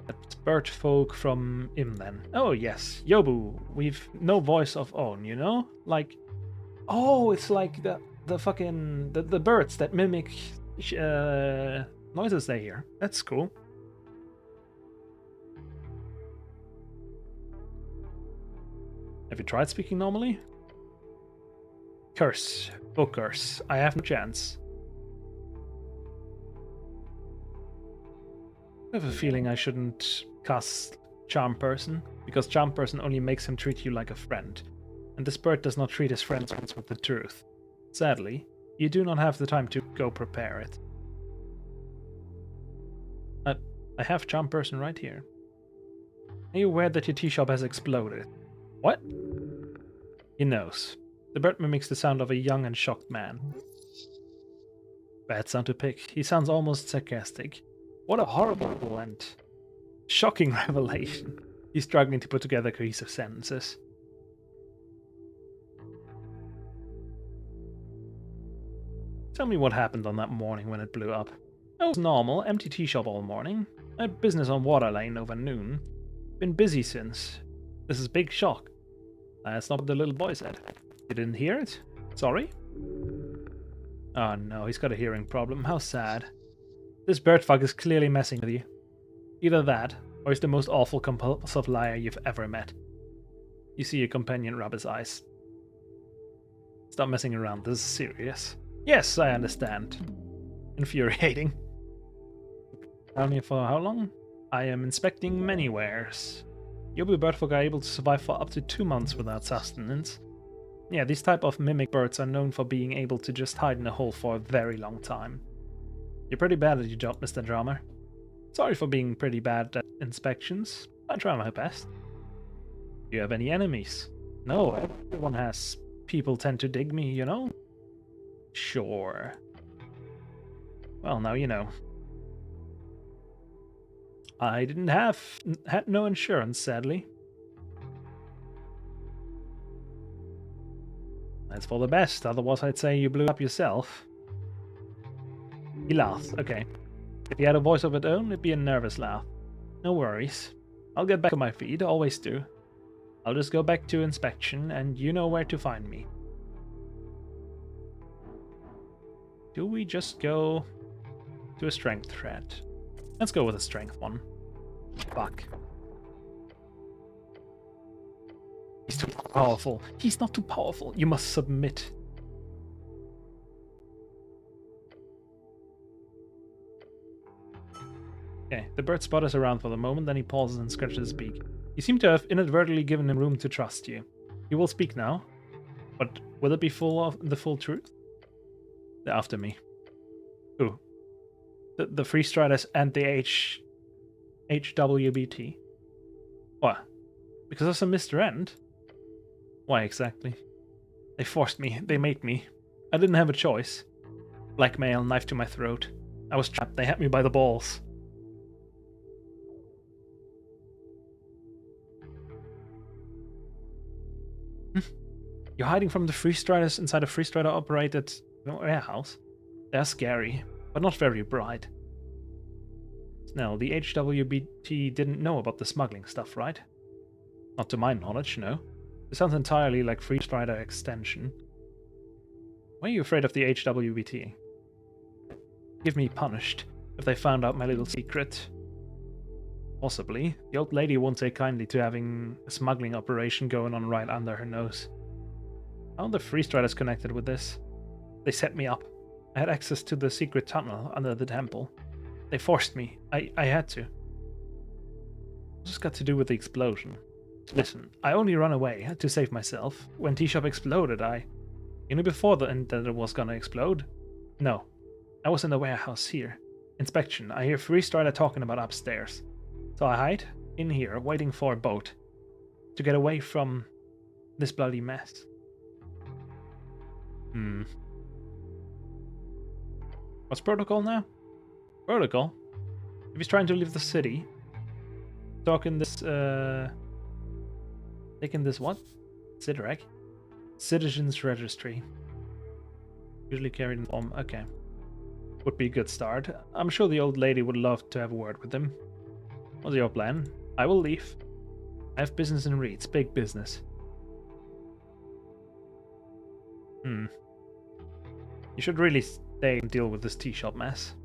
That's bird folk from Imnen. Oh yes, Yobu. We've no voice of own, you know? Like, oh, it's like the fucking the birds that mimic noises they hear. That's cool. Have you tried speaking normally? Curse. Book curse. I have no chance. I have a feeling I shouldn't cast Charm Person, because Charm Person only makes him treat you like a friend, and this bird does not treat his friends with the truth. Sadly, you do not have the time to go prepare it. I have Charm Person right here. Are you aware that your tea shop has exploded? What? He knows. The bird mimics the sound of a young and shocked man. Bad sound to pick. He sounds almost sarcastic. What a horrible and shocking revelation. He's struggling to put together cohesive sentences. Tell me what happened on that morning when it blew up. It was normal, empty tea shop all morning. I had business on Water Lane over noon. Been busy since. This is a big shock. That's not what the little boy said. You didn't hear it? Sorry? Oh no, he's got a hearing problem. How sad. This birdfuck is clearly messing with you. Either that, or he's the most awful compulsive liar you've ever met. You see your companion rub his eyes. Stop messing around, this is serious. Yes, I understand. Infuriating. Down here for how long? I am inspecting many wares. Yobu birdfolk are able to survive for up to 2 months without sustenance. Yeah, these type of mimic birds are known for being able to just hide in a hole for a very long time. You're pretty bad at your job, Mr. Drummer. Sorry for being pretty bad at inspections. I try my best. Do you have any enemies? No, everyone has. People tend to dig me, you know? Sure. Well, now you know. I had no insurance, sadly. That's for the best, otherwise I'd say you blew up yourself. He laughs, okay. If he had a voice of its own, it'd be a nervous laugh. No worries. I'll get back on my feet, always do. I'll just go back to inspection, and you know where to find me. Do we just go to a strength threat? Let's go with a strength one. Fuck. He's too powerful. He's not too powerful. You must submit. Okay, the bird spotters around for the moment, then he pauses and scratches his beak. You seem to have inadvertently given him room to trust you. He will speak now, but will it be full of the full truth? They're after me. Who? The Free Striders and the HWBT. What? Because of some Mr. End? Why exactly? They forced me. They made me. I didn't have a choice. Blackmail, knife to my throat. I was trapped. They had me by the balls. You're hiding from the Free Striders inside a Free Strider operated warehouse. They're scary, but not very bright. Now, the HWBT didn't know about the smuggling stuff, right? Not to my knowledge, no. It sounds entirely like Free Strider extension. Why are you afraid of the HWBT? Give me punished if they found out my little secret. Possibly. The old lady won't take kindly to having a smuggling operation going on right under her nose. How are the Free Striders connected with this? They set me up. I had access to the secret tunnel under the temple. They forced me. I had to. What's this got to do with the explosion? Listen, I only ran away to save myself. When T-Shop exploded, You knew before that it was gonna explode? No. I was in the warehouse here. Inspection. I hear Free Strider talking about upstairs. So I hide in here, waiting for a boat. To get away from this bloody mess. What's protocol now? Protocol? If he's trying to leave the city, taking this what? Sidrac? Citizens Registry. Usually carried in form. Okay. Would be a good start. I'm sure the old lady would love to have a word with him. What's your plan? I will leave. I have business in Reeds. Big business. You should really stay and deal with this tea-shop mess.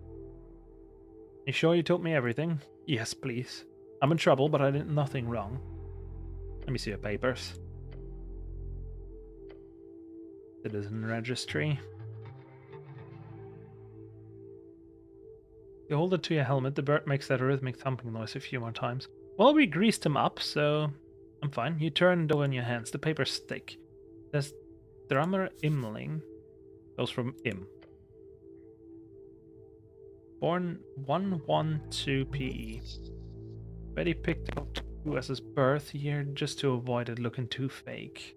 You sure you told me everything? Yes, please. I'm in trouble, but I did nothing wrong. Let me see your papers. Citizen Registry. You hold it to your helmet, the bird makes that rhythmic thumping noise a few more times. Well, we greased him up, so I'm fine. You turn it over in your hands. The papers stick. There's Drummer Imling. Goes from Im. Born 112 PE. Betty picked out 2 as his birth year just to avoid it looking too fake.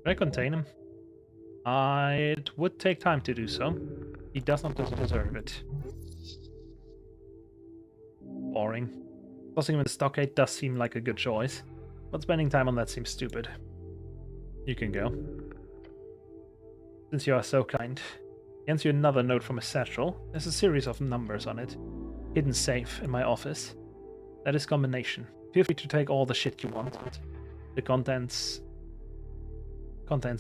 Can I contain him? It would take time to do so. He does not deserve it. Boring. Tossing him in the stockade does seem like a good choice, but spending time on that seems stupid. You can go. Since you are so kind. He hands you another note from his satchel. There's a series of numbers on it. Hidden safe in my office. That is combination. Feel free to take all the shit you want. The contents.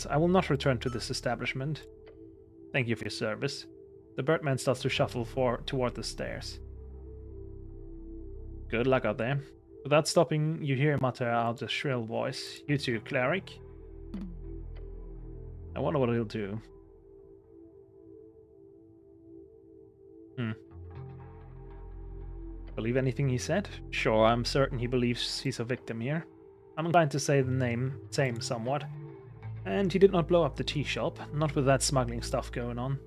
I will not return to this establishment. Thank you for your service. The Birdman starts to shuffle toward the stairs. Good luck out there. Without stopping, you hear him mutter out a shrill voice. You too, cleric? I wonder what he'll do. Believe anything he said? Sure, I'm certain he believes he's a victim here. I'm inclined to say the same somewhat. And he did not blow up the tea shop, not with that smuggling stuff going on.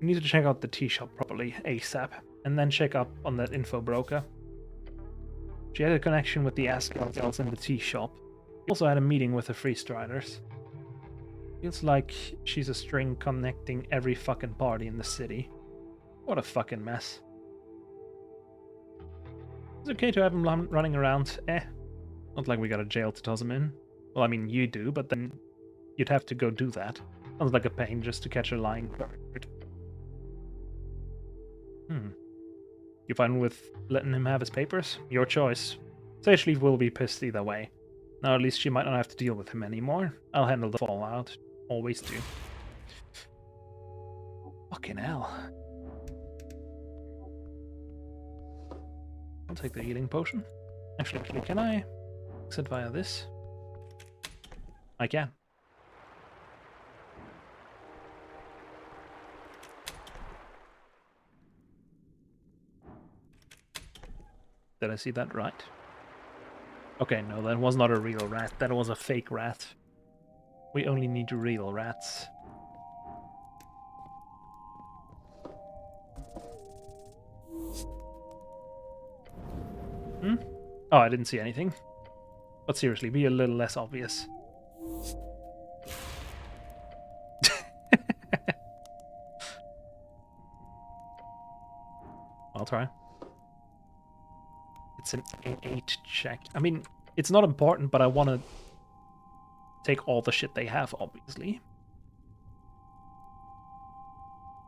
We need to check out the tea shop properly, ASAP, and then check up on that info broker. She had a connection with the Ascalons in the tea shop. He also had a meeting with the Free Striders. Feels like she's a string connecting every fucking party in the city. What a fucking mess. It's okay to have him running around. Not like we got a jail to toss him in. Well, I mean, you do, but then you'd have to go do that. Sounds like a pain just to catch a lying bird. You fine with letting him have his papers? Your choice. Sage will be pissed either way. Now at least she might not have to deal with him anymore. I'll handle the fallout. Always do. Fucking hell. I'll take the healing potion. Actually, can I exit via this? I can. Did I see that right? Okay, no, that was not a real rat. That was a fake rat. We only need real rats. Oh, I didn't see anything. But seriously, be a little less obvious. I'll try. It's an 8 check. I mean, it's not important, but I want to take all the shit they have, obviously.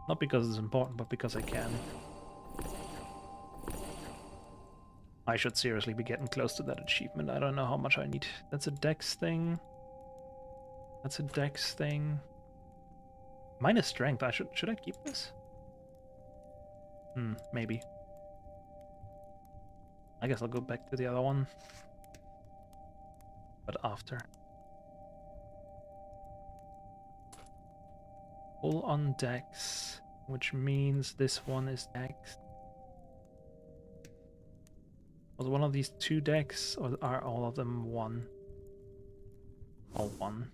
Not because it's important, but because I can. I should seriously be getting close to that achievement. I don't know how much I need. That's a dex thing. That's a dex thing. Minus strength. Should I keep this? Maybe. I guess I'll go back to the other one. But after. Full on dex, which means this one is dex. Was one of these 2 decks, or are all of them 1? All 1.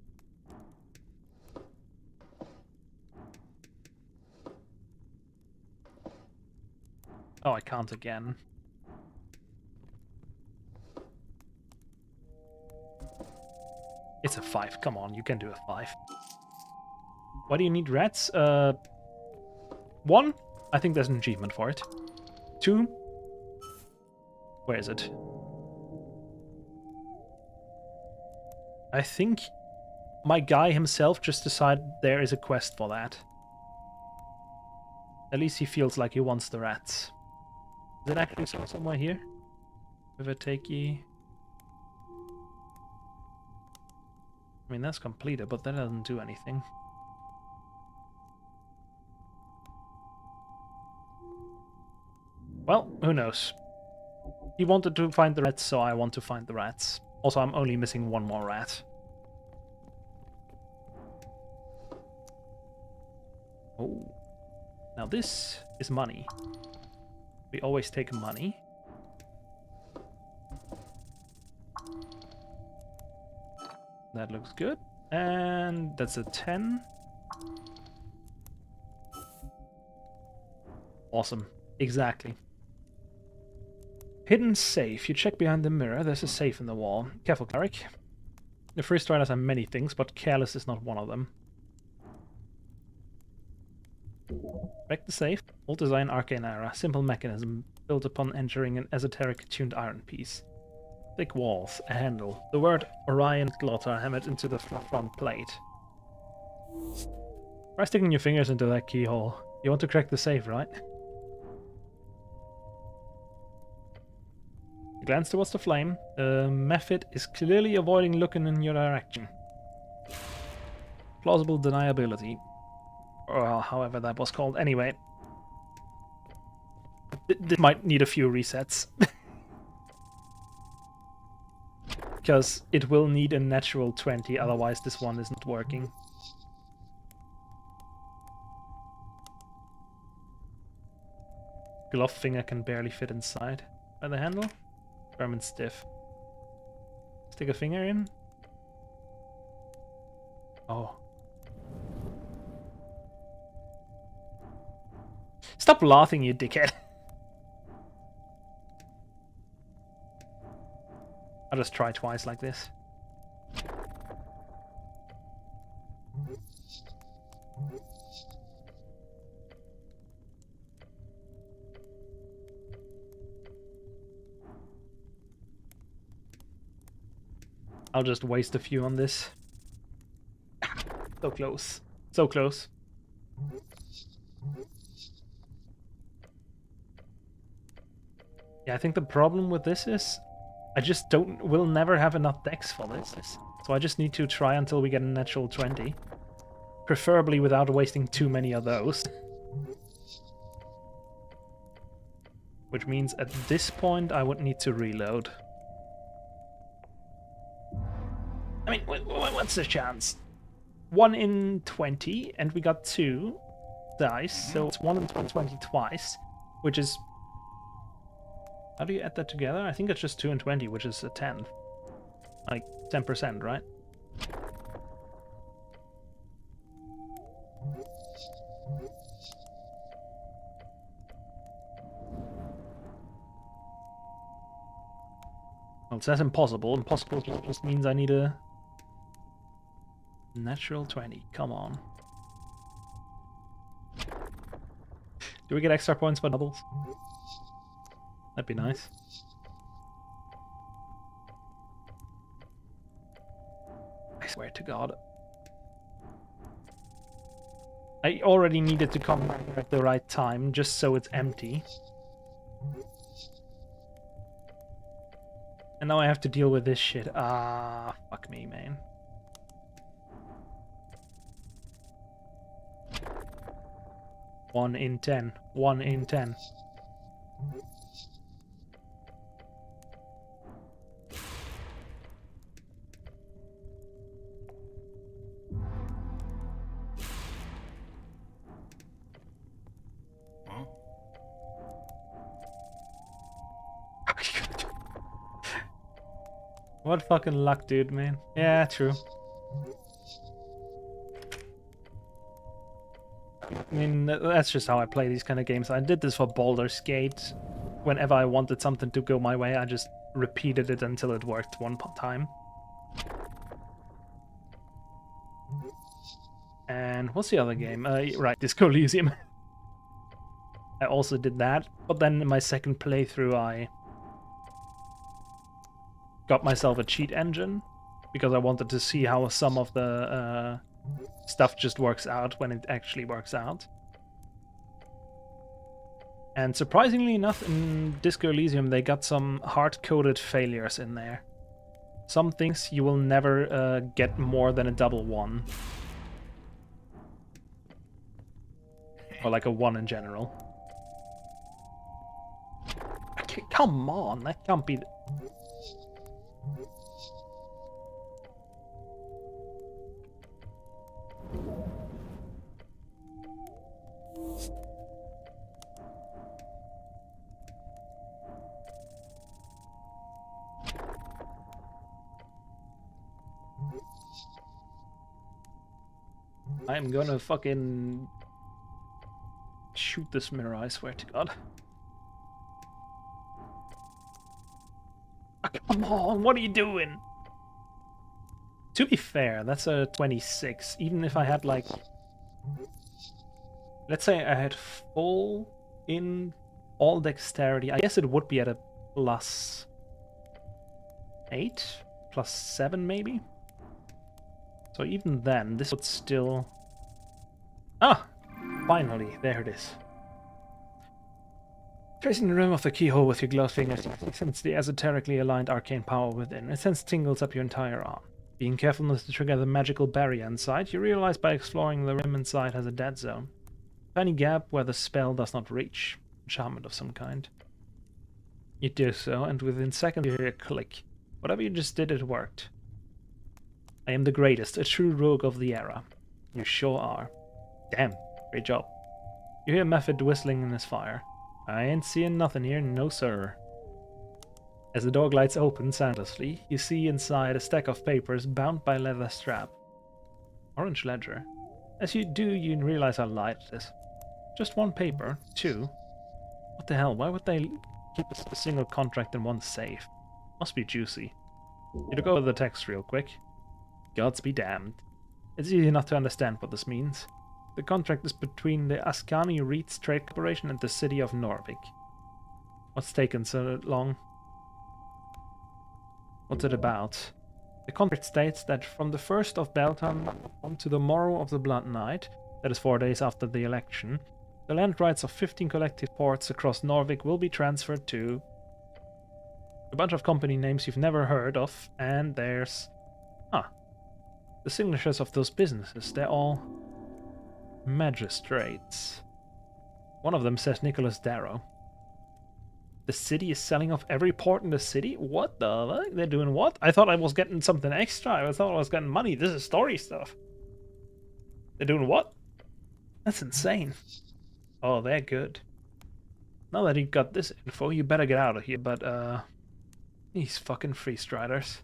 Oh, I can't again. It's a 5. Come on, you can do a 5. Why do you need rats? 1? I think there's an achievement for it. 2? Where is it? I think my guy himself just decided there is a quest for that. At least he feels like he wants the rats. Is it actually somewhere here? River Takey. I mean, that's completed, but that doesn't do anything. Well, who knows? He wanted to find the rats, so I want to find the rats. Also, I'm only missing 1 more rat. Oh. Now this is money. We always take money. That looks good. And that's a 10. Awesome. Exactly. Hidden safe. You check behind the mirror. There's a safe in the wall. Careful, cleric. The first riders are many things, but careless is not one of them. Break the safe. Old design, arcane era. Simple mechanism built upon entering an esoteric tuned iron piece. Thick walls. A handle. The word Orion Glotter hammered into the front plate. Try sticking your fingers into that keyhole. You want to crack the safe, right? You glance towards the flame. The Mephit is clearly avoiding looking in your direction. Plausible deniability. Or however that was called. Anyway. This might need a few resets. Because it will need a natural 20, otherwise this one is not working. Glove finger can barely fit inside by the handle. Firm and stiff. Stick a finger in. Oh. Stop laughing, you dickhead. I'll just try twice like this. I'll just waste a few on this. So close. So close. Yeah, I think the problem with this is I just will never have enough decks for this. So I just need to try until we get a natural 20. Preferably without wasting too many of those. Which means at this point I would need to reload. I mean, what's the chance? 1 in 20, and we got 2 dice, so it's 1 in 20 twice, which is... How do you add that together? I think it's just 2 in 20, which is a 10. Like, 10%, right? Well, it says impossible. Impossible just means I need a natural 20. Come on. Do we get extra points for doubles? That'd be nice. I swear to God. I already needed to come back at the right time, just so it's empty. And now I have to deal with this shit. Ah, fuck me, man. One in 10. 1 in 10. What fucking luck, dude, man. Yeah, true. I mean, that's just how I play these kind of games. I did this for Baldur's Gate. Whenever I wanted something to go my way, I just repeated it until it worked one time. And what's the other game? Right, Disco Elysium. I also did that, but then in my second playthrough I got myself a cheat engine because I wanted to see how some of the stuff just works out when it actually works out. And surprisingly enough, in Disco Elysium they got some hard-coded failures in there. Some things you will never get more than a double 1. Or like a 1 in general. Come on, that can't be... I'm gonna fucking shoot this mirror, I swear to God. Oh, come on, what are you doing? To be fair, that's a 26. Even if I had like... Let's say I had full in all dexterity. I guess it would be at a +8? +7 maybe? So even then, this would still... Ah! Finally, there it is. Tracing the rim of the keyhole with your gloved fingers, you sense the esoterically aligned arcane power within. It sends tingles up your entire arm. Being careful not to trigger the magical barrier inside, you realize by exploring the rim inside has a dead zone. A tiny gap where the spell does not reach. Enchantment of some kind. You do so, and within seconds you hear a click. Whatever you just did, it worked. I am the greatest, a true rogue of the era. You sure are. Damn, great job. You hear Method whistling in his fire. I ain't seeing nothing here, no sir. As the door glides open soundlessly, you see inside a stack of papers bound by a leather strap. Orange ledger. As you do, you realize how light it is. Just one paper, 2. What the hell, why would they keep a single contract in one safe? Must be juicy. You look over the text real quick. Gods be damned. It's easy enough to understand what this means. The contract is between the Ascani Reeds Trade Corporation and the city of Norvik. What's taken so long? What's it about? The contract states that from the 1st of Beltan on to the morrow of the Blood Night, that is 4 days after the election, the land rights of 15 collective ports across Norvik will be transferred to a bunch of company names you've never heard of, and there's... the signatures of those businesses, they're all magistrates. One of them says Nicholas Darrow. The city is selling off every port in the city? What the fuck? They're doing what? I thought I was getting something extra. I thought I was getting money. This is story stuff. They're doing what? That's insane. Oh, they're good. Now that you got this info, you better get out of here, but, these fucking freestriders.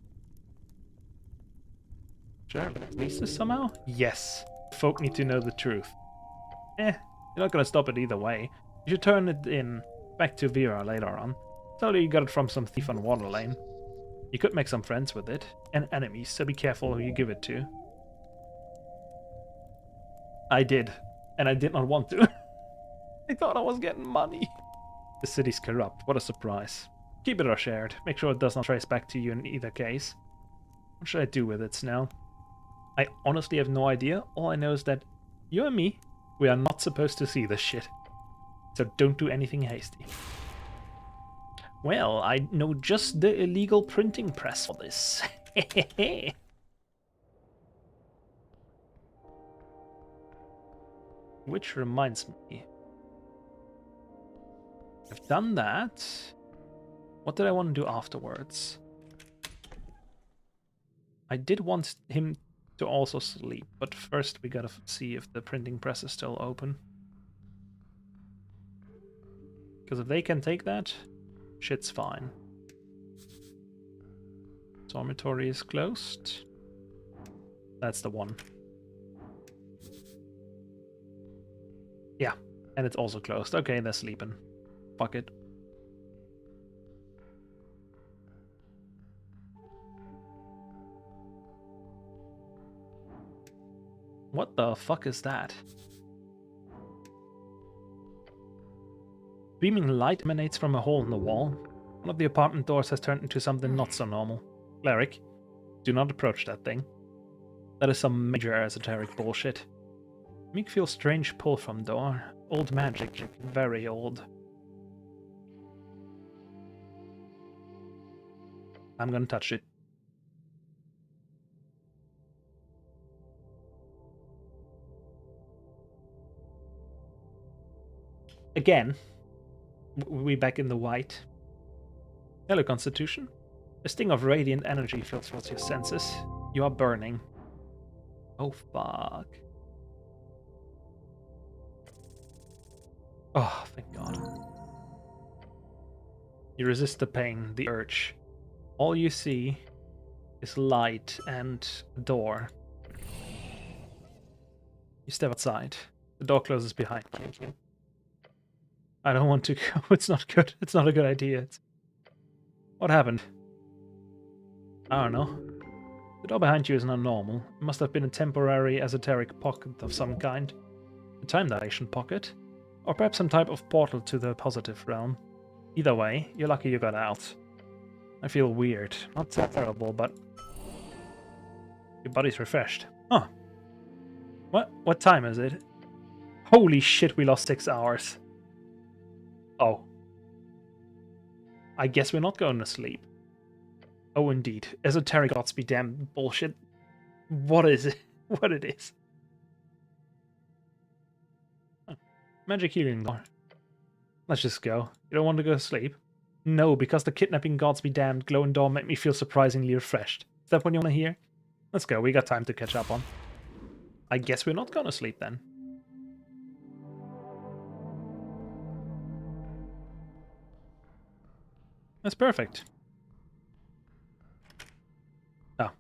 Should I release this somehow? Yes. Folk need to know the truth. You're not gonna stop it either way. You should turn it in back to Vera later on. Tell her you got it from some thief on Waterlane. You could make some friends with it, and enemies, so be careful who you give it to. I did, and I did not want to. I thought I was getting money. The city's corrupt, what a surprise. Keep it or share it. Make sure it does not trace back to you in either case. What should I do with it, Snell? I honestly have no idea. All I know is that you and me, we are not supposed to see this shit. So don't do anything hasty. Well, I know just the illegal printing press for this. Which reminds me. I've done that. What did I want to do afterwards? I did want him to also sleep, but first we gotta see if the printing press is still open. Because if they can take that, shit's fine. Dormitory is closed. That's the one. Yeah, and it's also closed. Okay, they're sleeping. Fuck it. What the fuck is that? Beaming light emanates from a hole in the wall. One of the apartment doors has turned into something not so normal. Cleric, do not approach that thing. That is some major esoteric bullshit. Make feel strange pull from door. Old magic, very old. I'm gonna touch it. Again, we back in the white. Hello, Constitution. A sting of radiant energy fills your senses. You are burning. Oh, fuck. Oh, thank God. You resist the pain, the urge. All you see is light and a door. You step outside. The door closes behind you. I don't want to go. It's not good. It's not a good idea. What happened? I don't know. The door behind you is not normal. It must have been a temporary esoteric pocket of some kind. A time dilation pocket. Or perhaps some type of portal to the positive realm. Either way, you're lucky you got out. I feel weird. Not so terrible, but... your body's refreshed. Huh. What time is it? Holy shit, we lost 6 hours. Oh. I guess we're not going to sleep. Oh, indeed. Esoteric gods be damned bullshit. What is it? What it is? Oh. Magic healing door. Let's just go. You don't want to go to sleep? No, because the kidnapping gods be damned glowing door make me feel surprisingly refreshed. Is that what you want to hear? Let's go. We got time to catch up on. I guess we're not gonna sleep then. That's perfect. Oh,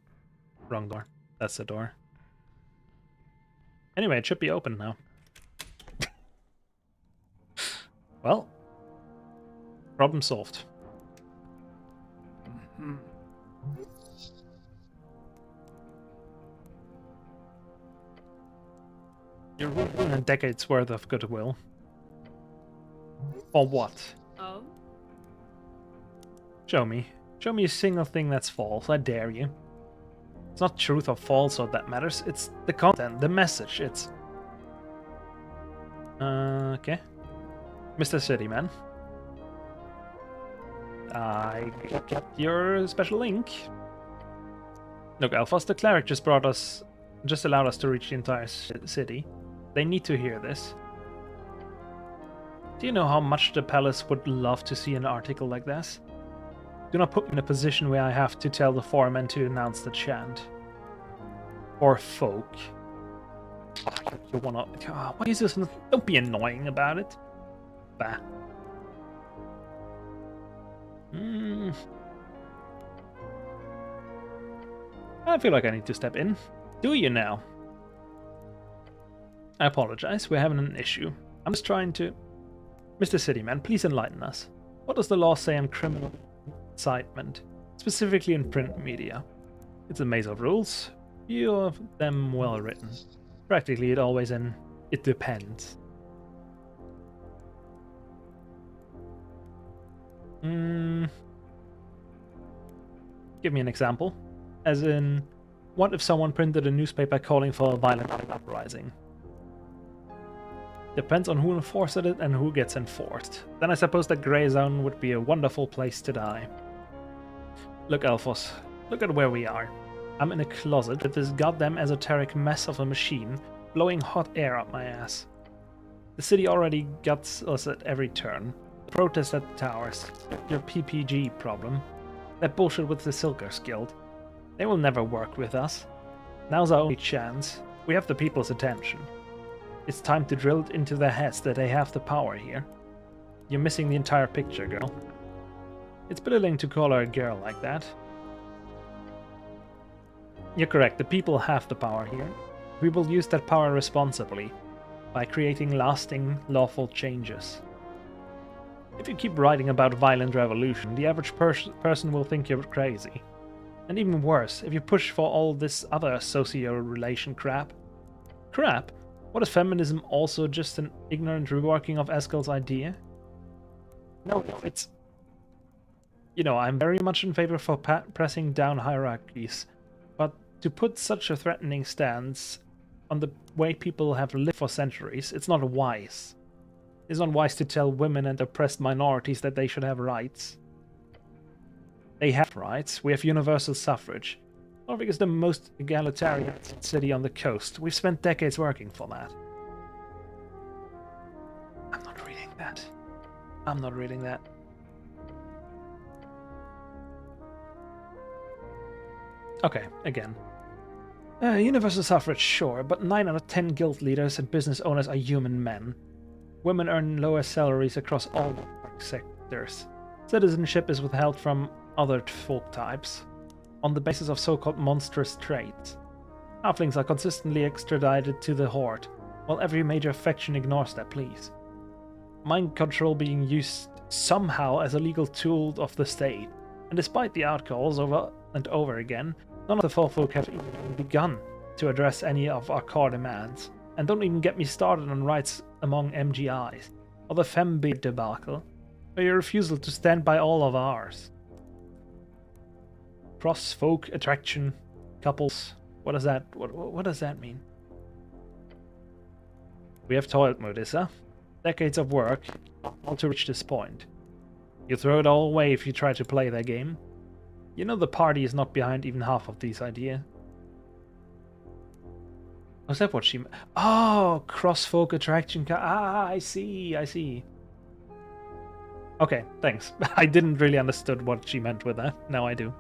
wrong door. That's the door. Anyway, it should be open now. Well, problem solved. You're ruining a decade's worth of goodwill. For what? Oh? Show me. Show me a single thing that's false, I dare you. It's not truth or falsehood that matters, it's the content, the message, it's... Okay. Mr. Cityman. I get your special link. Look, Alphas, the cleric just allowed us to reach the entire city. They need to hear this. Do you know how much the palace would love to see an article like this? Do not put me in a position where I have to tell the foreman to announce the chant. Or folk. You wanna... why is this... Don't be annoying about it. Bah. I feel like I need to step in. Do you now? I apologize, we're having an issue. I'm just trying to... Mr. Cityman, please enlighten us. What does the law say on criminal incitement, specifically in print media? It's a maze of rules. Few of them well written. Practically it always ends. It depends. Give me an example. As in, what if someone printed a newspaper calling for a violent uprising? Depends on who enforces it and who gets enforced. Then I suppose that grey zone would be a wonderful place to die. Look, Alphos, look at where we are. I'm in a closet with this goddamn esoteric mess of a machine blowing hot air up my ass. The city already guts us at every turn. The protests at the towers, your PPG problem, that bullshit with the Silkers Guild. They will never work with us. Now's our only chance. We have the people's attention. It's time to drill it into their heads that they have the power here. You're missing the entire picture, girl. It's belittling to call her a girl like that. You're correct, the people have the power here. We will use that power responsibly, by creating lasting, lawful changes. If you keep writing about violent revolution, the average person will think you're crazy. And even worse, if you push for all this other socio-relation crap. Crap? What is feminism also just an ignorant reworking of Eskel's idea? No, it's... You know, I'm very much in favor for pressing down hierarchies, but to put such a threatening stance on the way people have lived for centuries, it's not wise. It's not wise to tell women and oppressed minorities that they should have rights. They have rights. We have universal suffrage. Norfolk is the most egalitarian city on the coast. We've spent decades working for that. I'm not reading that. I'm not reading that. Okay, again. Universal suffrage, sure, but 9 out of 10 guild leaders and business owners are human men. Women earn lower salaries across all work sectors. Citizenship is withheld from other folk types on the basis of so-called monstrous traits. Halflings are consistently extradited to the Horde, while every major faction ignores their pleas. Mind control being used somehow as a legal tool of the state, and despite the outcalls over and over again, none of the folk have even begun to address any of our core demands. And don't even get me started on rights among MGIs, or the fembeard debacle, or your refusal to stand by all of ours. Cross-folk attraction, couples, what does that mean? We have toiled, Modissa. Decades of work, all to reach this point. You throw it all away if you try to play their game. You know the party is not behind even half of these ideas. Was that what she... Oh, cross-folk attraction... I see. Okay, thanks. I didn't really understood what she meant with that. Now I do.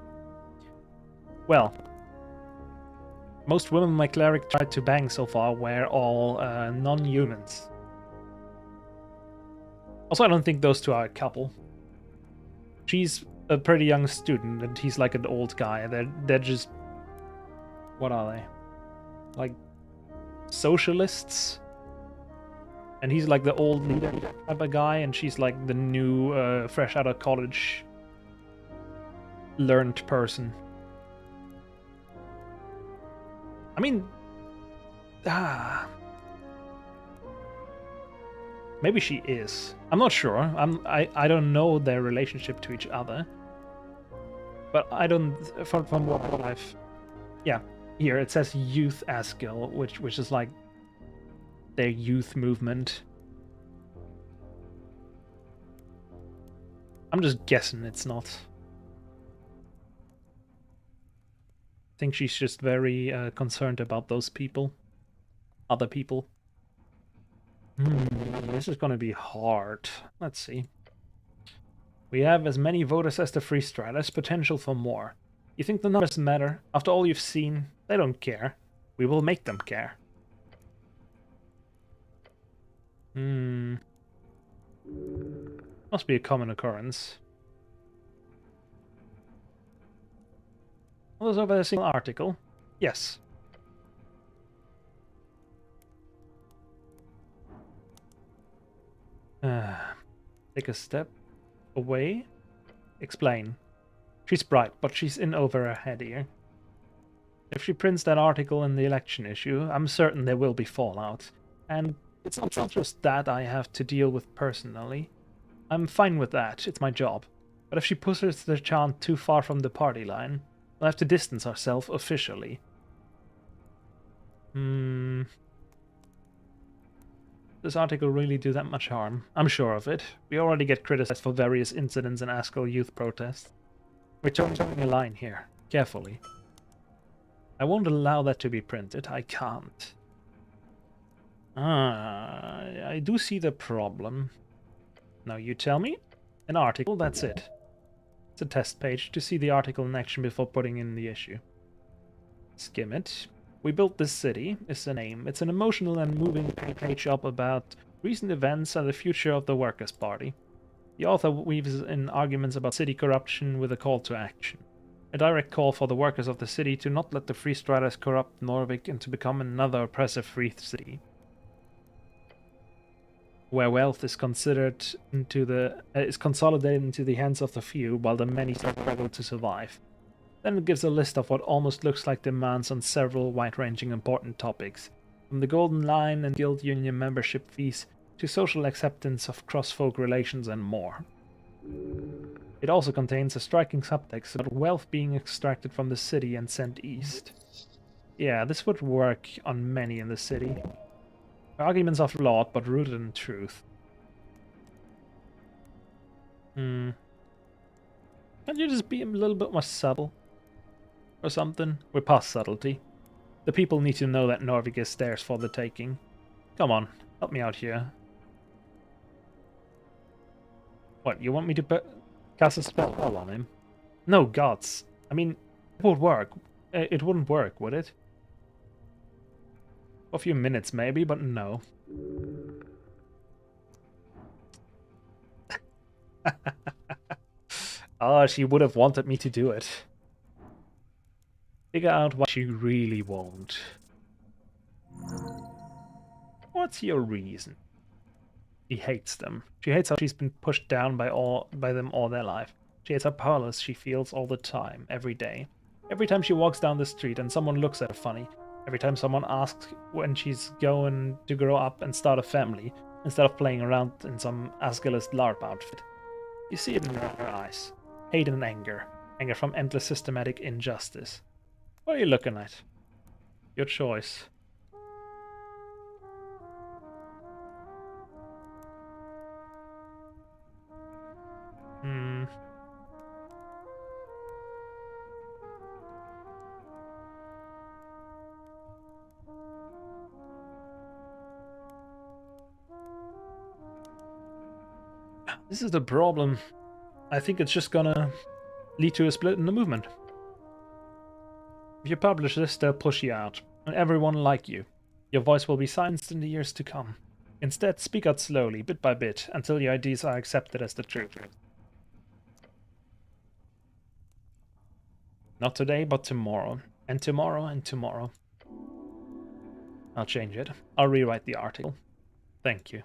Well, most women my cleric tried to bang so far were all non-humans. Also, I don't think those two are a couple. She's a pretty young student, and he's like an old guy. They're just... What are they? Like... socialists? And he's like the old leader type of guy, and she's like the new, fresh out of college, learned person. I mean... Maybe she is. I'm not sure. I don't know their relationship to each other. But I don't from what I've yeah, here it says Youth Askill, which is like their youth movement. I'm just guessing it's not. I think she's just very concerned about those people. Other people. This is gonna be hard. Let's see. We have as many voters as the Free Striders, potential for more. You think the numbers matter? After all you've seen, they don't care. We will make them care. Must be a common occurrence. Was over a single article? Yes. Take a step away. Explain. She's bright, but she's in over her head here. If she prints that article in the election issue, I'm certain there will be fallout. And it's not just that I have to deal with personally. I'm fine with that, it's my job. But if she pushes the chant too far from the party line, we'll have to distance ourselves officially. Does this article really do that much harm? I'm sure of it. We already get criticized for various incidents in Askill youth protests. We're towing a line here. Carefully. I won't allow that to be printed. I can't. I do see the problem. Now you tell me. An article, that's it. It's a test page to see the article in action before putting in the issue. Skim it. We Built This City is the name. It's an emotional and moving page up about recent events and the future of the Workers' Party. The author weaves in arguments about city corruption with a call to action. A direct call for the workers of the city to not let the Free Striders corrupt Norvik and to become another oppressive free city, where wealth is consolidated into the hands of the few, while the many struggle to survive. Then it gives a list of what almost looks like demands on several wide-ranging important topics, from the Golden Line and Guild Union membership fees to social acceptance of cross-folk relations and more. It also contains a striking subtext about wealth being extracted from the city and sent east. Yeah, this would work on many in the city. Arguments are flawed, but rooted in truth. Can't you just be a little bit more subtle? Or something? We're past subtlety. The people need to know that Norvik is theirs for the taking. Come on, help me out here. What, you want me to cast a spell on him? No gods. I mean, it would work. It wouldn't work, would it? For a few minutes maybe, but no. Oh, she would have wanted me to do it. Figure out what she really won't. What's your reason? She hates them. She hates how she's been pushed down by them all their life. She hates how powerless she feels all the time, every day. Every time she walks down the street and someone looks at her funny. Every time someone asks when she's going to grow up and start a family, instead of playing around in some Asgilist LARP outfit. You see it in her eyes. Hate and anger. Anger from endless systematic injustice. What are you looking at? Your choice. This is the problem. I think it's just gonna lead to a split in the movement. If you publish this, they'll push you out, and everyone will like you. Your voice will be silenced in the years to come. Instead, speak out slowly, bit by bit, until your ideas are accepted as the truth. Not today, but tomorrow. And tomorrow, and tomorrow. I'll change it. I'll rewrite the article. Thank you.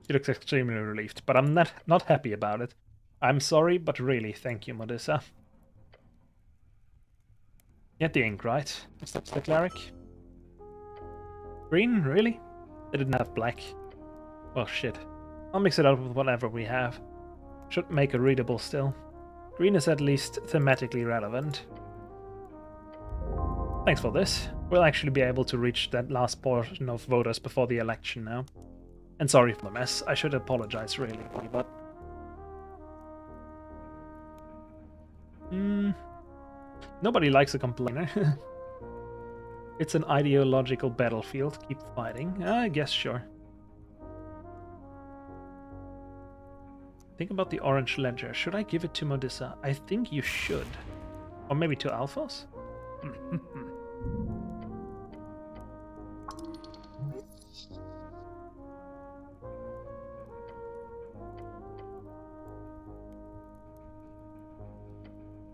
She looks extremely relieved, but I'm not happy about it. I'm sorry, but really, thank you, Modissa. Get the ink right. That's the cleric. Green, really? They didn't have black. Well, shit. I'll mix it up with whatever we have. Should make it readable still. Green is at least thematically relevant. Thanks for this. We'll actually be able to reach that last portion of voters before the election now. And sorry for the mess. I should apologize really, but... Nobody likes a complainer. It's an ideological battlefield. Keep fighting. I guess, sure. Think about the orange ledger. Should I give it to Modissa? I think you should. Or maybe to Alphos?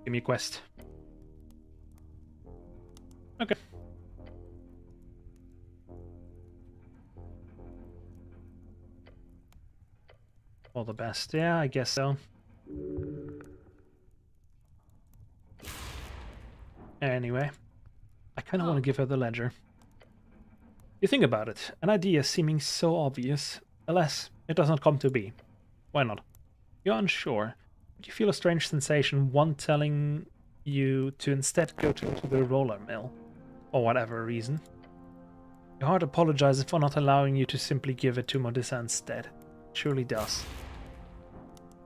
Give me a quest. Okay. All the best. Yeah, I guess so. Anyway, I kind of want to give her the ledger. You think about it, an idea seeming so obvious, alas, it does not come to be. Why not? You're unsure, but you feel a strange sensation, one telling you to instead go to the roller mill, or whatever reason. Your heart apologizes for not allowing you to simply give it to Modissa instead. It surely does.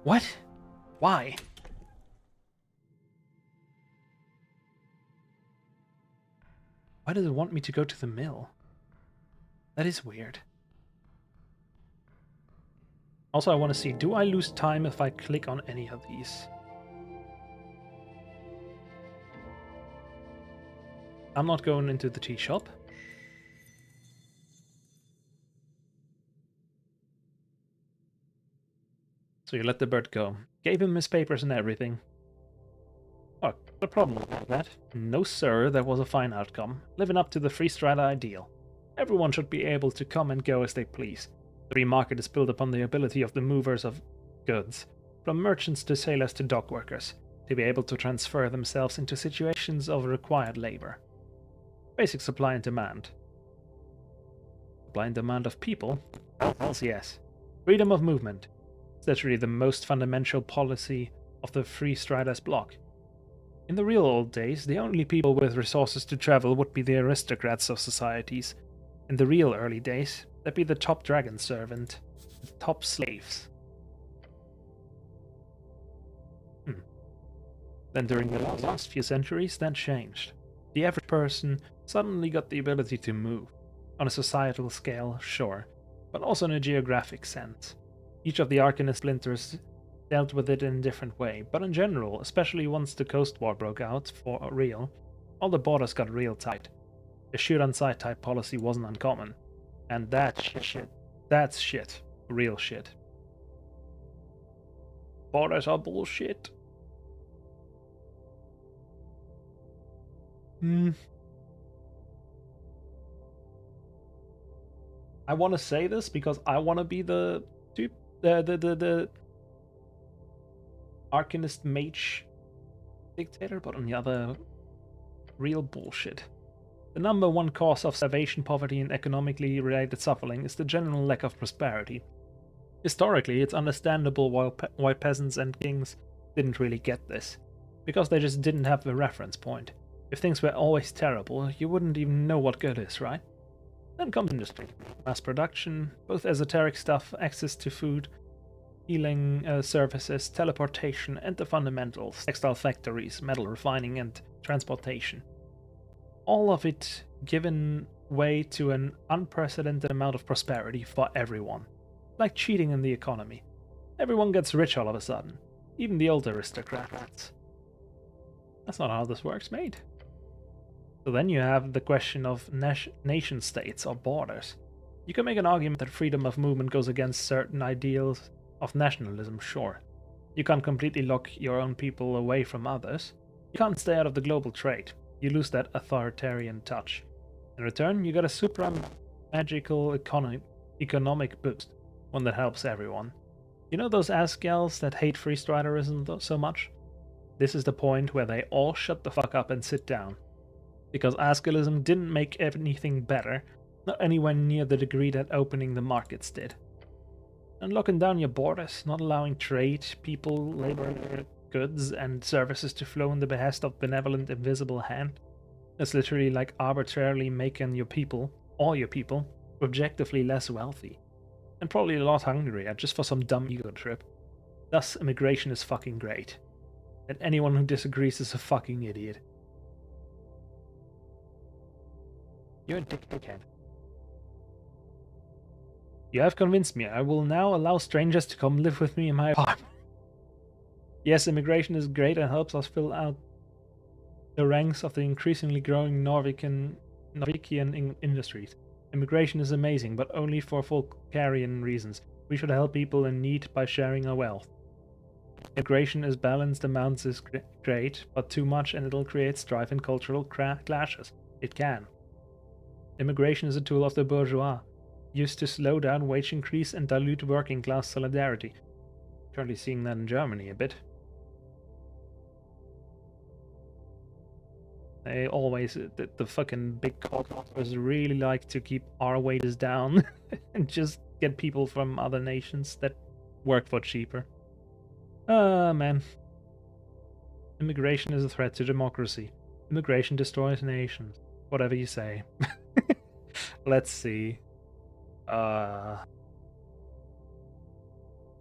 What? Why? Why does it want me to go to the mill? That is weird. Also, I want to see, do I lose time if I click on any of these? I'm not going into the tea shop. So you let the bird go. Gave him his papers and everything. Oh, the problem with that? No sir, that was a fine outcome. Living up to the Free Strider ideal. Everyone should be able to come and go as they please. The free market is built upon the ability of the movers of goods, from merchants to sailors to dock workers, to be able to transfer themselves into situations of required labor. Basic supply and demand. Supply and demand of people? Else yes. Freedom of movement. It's literally the most fundamental policy of the Free Striders bloc. In the real old days, the only people with resources to travel would be the aristocrats of societies. In the real early days, that'd be the top dragon servant, the top slaves. Then during the last few centuries, that changed. The average person suddenly got the ability to move. On a societal scale, sure, but also in a geographic sense. Each of the Arcanist splinters dealt with it in a different way, but in general, especially once the Coast War broke out for real, all the borders got real tight. The shoot-on-sight type policy wasn't uncommon. And that's shit. Real shit. Borders are bullshit. I want to say this because I want to be the Arcanist mage dictator, but on the other, real bullshit. The number one cause of starvation, poverty, and economically related suffering is the general lack of prosperity. Historically, it's understandable why peasants and kings didn't really get this, because they just didn't have the reference point. If things were always terrible, you wouldn't even know what good is, right? Then comes industry. Mass production, both esoteric stuff, access to food, healing services, teleportation, and the fundamentals, textile factories, metal refining, and transportation. All of it given way to an unprecedented amount of prosperity for everyone. Like cheating in the economy. Everyone gets rich all of a sudden. Even the old aristocrats. That's not how this works, mate. So then you have the question of nation states or borders. You can make an argument that freedom of movement goes against certain ideals of nationalism, sure. You can't completely lock your own people away from others. You can't stay out of the global trade. You lose that authoritarian touch. In return, you get a super magical economic boost, one that helps everyone. You know those ass-gals that hate Free Striderism so much? This is the point where they all shut the fuck up and sit down. Because Ascalism didn't make anything better, not anywhere near the degree that opening the markets did. And locking down your borders, not allowing trade, people, labor, goods, and services to flow in the behest of benevolent invisible hand. It's literally like arbitrarily making your people, all your people, objectively less wealthy. And probably a lot hungrier, just for some dumb ego trip. Thus, immigration is fucking great. And anyone who disagrees is a fucking idiot. You're a dickhead. You have convinced me. I will now allow strangers to come live with me in my apartment. Yes, immigration is great and helps us fill out the ranks of the increasingly growing Norwegian industries. Immigration is amazing, but only for Volcarian reasons. We should help people in need by sharing our wealth. Immigration is balanced amounts is great, but too much and it'll create strife and cultural clashes. It can. Immigration is a tool of the bourgeois, used to slow down wage increase and dilute working class solidarity. Currently seeing that in Germany a bit. They always, the fucking big corporates really like to keep our wages down and just get people from other nations that work for cheaper. Man. Immigration is a threat to democracy. Immigration destroys nations. Whatever you say. Let's see. I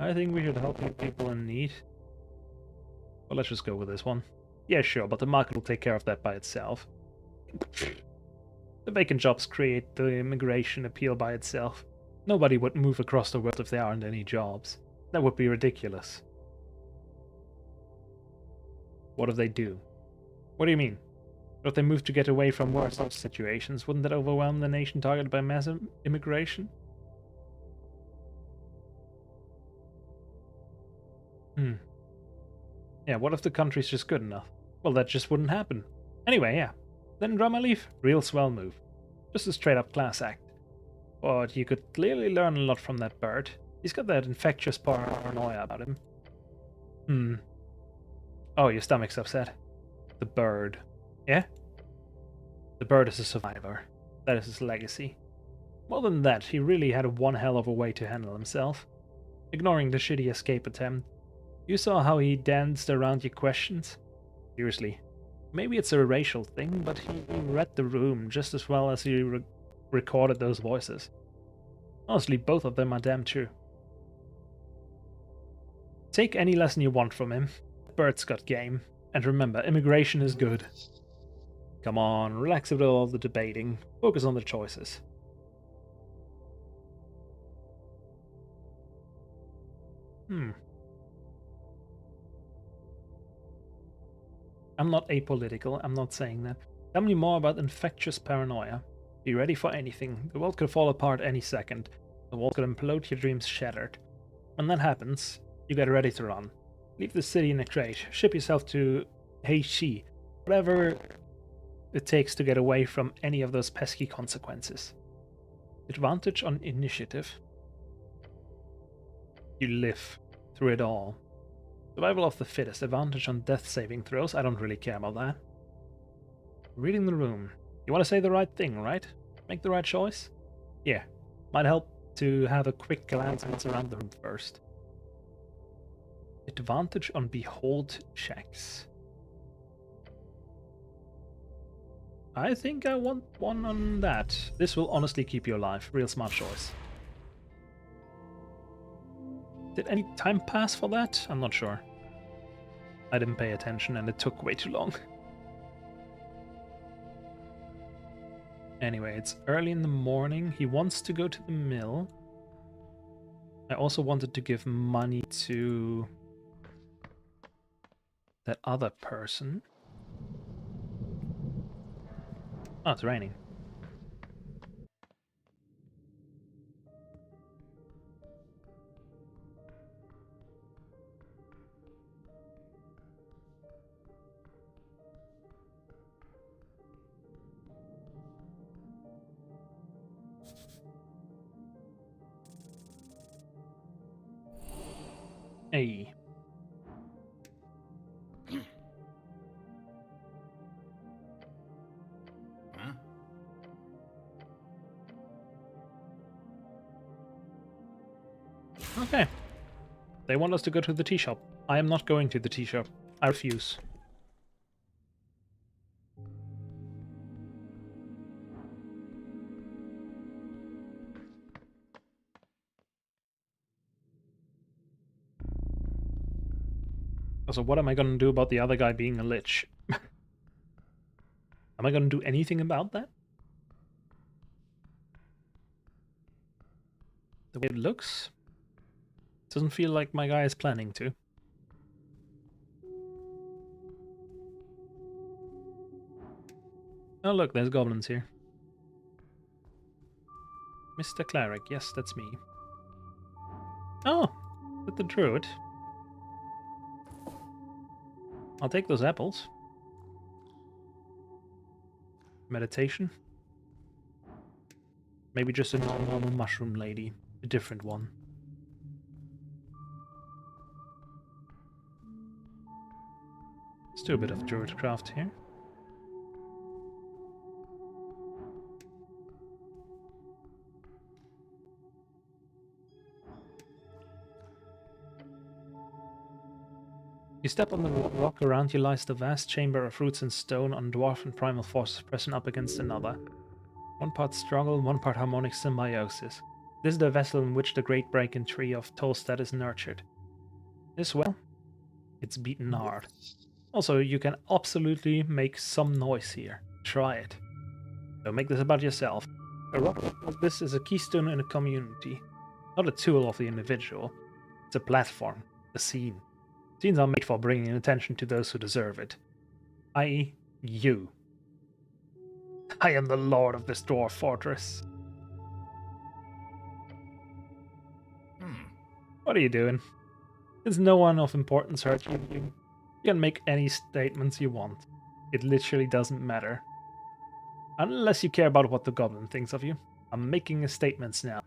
think we should help people in need. Well, let's just go with this one. Yeah, sure, but the market will take care of that by itself. The vacant jobs create the immigration appeal by itself. Nobody would move across the world if there aren't any jobs. That would be ridiculous. What if they do? What do you mean? What if they move to get away from worse situations? Wouldn't that overwhelm the nation targeted by mass immigration? Yeah, what if the country's just good enough? Well, that just wouldn't happen. Anyway, yeah. Then drum a leaf. Real swell move. Just a straight up class act. But you could clearly learn a lot from that bird. He's got that infectious paranoia about him. Oh, your stomach's upset. The bird. Yeah? The bird is a survivor. That is his legacy. More than that, he really had one hell of a way to handle himself. Ignoring the shitty escape attempt. You saw how he danced around your questions? Seriously. Maybe it's a racial thing, but he read the room just as well as he recorded those voices. Honestly, both of them are damn true. Take any lesson you want from him. Bird's got game. And remember, immigration is good. Come on, relax with all the debating. Focus on the choices. I'm not apolitical, I'm not saying that. Tell me more about infectious paranoia. Be ready for anything. The world could fall apart any second. The world could implode, your dreams shattered. When that happens, you get ready to run. Leave the city in a crate. Ship yourself to Heishi. Whatever it takes to get away from any of those pesky consequences. Advantage on initiative. You live through it all. Survival of the fittest. Advantage on death saving throws. I don't really care about that. Reading the room. You want to say the right thing, right? Make the right choice? Yeah. Might help to have a quick glance around the room first. Advantage on behold checks. I think I want one on that. This will honestly keep you alive. Real smart choice. Did any time pass for that? I'm not sure. I didn't pay attention and it took way too long. Anyway, it's early in the morning. He wants to go to the mill. I also wanted to give money to that other person. Oh, it's raining. Hey. Huh? Okay. They want us to go to the tea shop. I am not going to the tea shop. I refuse. So what am I going to do about the other guy being a lich? Am I going to do anything about that? The way it looks? Doesn't feel like my guy is planning to. Oh look, there's goblins here. Mr. Cleric, yes, that's me. Oh, that's the druid. I'll take those apples. Meditation. Maybe just a normal mushroom lady. A different one. Let's do a bit of druidcraft here. You step on the rock, around you lies the vast chamber of roots and stone on dwarf and primal forces pressing up against another. One part struggle, one part harmonic symbiosis. This is the vessel in which the great break-in tree of Tolstad is nurtured. This well, it's beaten hard. Also, you can absolutely make some noise here. Try it. Don't make this about yourself. A rock like this is a keystone in a community, not a tool of the individual. It's a platform, a scene. Scenes are made for bringing attention to those who deserve it, i.e., you. I am the lord of this dwarf fortress. What are you doing? There's no one of importance hurt you. You can make any statements you want. It literally doesn't matter. Unless you care about what the goblin thinks of you. I'm making statements now.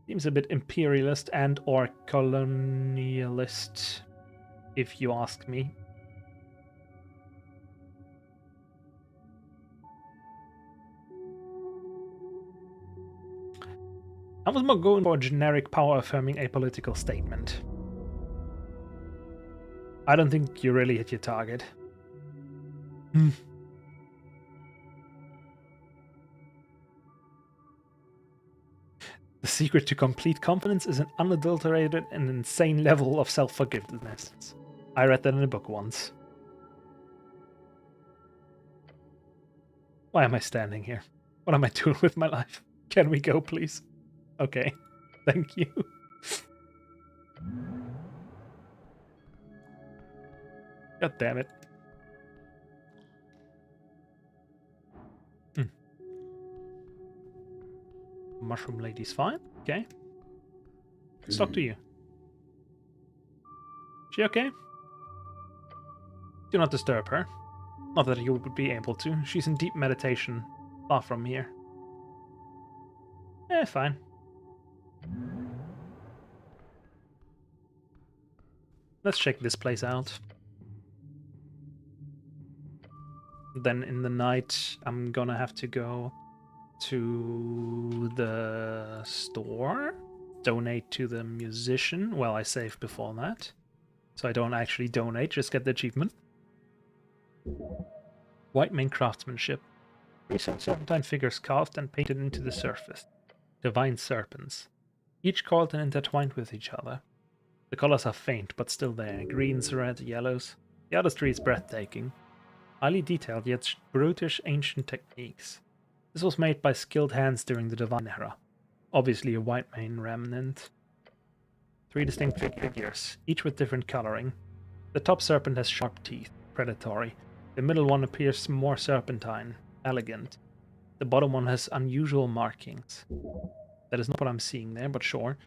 Seems a bit imperialist and or colonialist, if you ask me. I was more going for a generic power-affirming apolitical statement. I don't think you really hit your target. The secret to complete confidence is an unadulterated and insane level of self-forgiveness. I read that in a book once. Why am I standing here? What am I doing with my life? Can we go, please? Okay. Thank you. God damn it. Mushroom lady's fine. Okay. Let's talk to you. She okay? Do not disturb her. Not that you would be able to. She's in deep meditation, far from here. Fine. Let's check this place out. Then in the night, I'm gonna have to go to the store, donate to the musician. Well, I saved before that, so I don't actually donate, just get the achievement. White main craftsmanship. Recent serpentine figures carved and painted into the surface. Divine serpents. Each coiled and intertwined with each other. The colors are faint, but still there. Greens, reds, yellows. The artistry is breathtaking. Highly detailed, yet brutish ancient techniques. This was made by skilled hands during the Divine Era. Obviously a white main remnant. 3 distinct figures, each with different coloring. The top serpent has sharp teeth, predatory. The middle one appears more serpentine, elegant. The bottom one has unusual markings. That is not what I'm seeing there, but sure.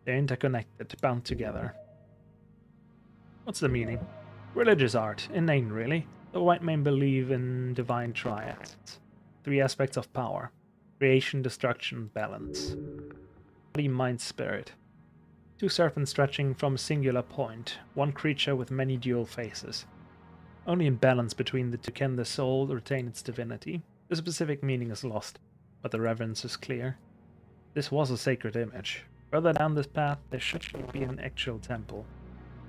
They're interconnected, bound together. What's the meaning? Religious art, inane really. The white men believe in divine triads. 3 aspects of power. Creation, destruction, balance. Body, mind, spirit. 2 serpents stretching from a singular point. 1 creature with many dual faces. Only in balance between the 2 can the soul retain its divinity. The specific meaning is lost, but the reverence is clear. This was a sacred image. Further down this path, there should be an actual temple.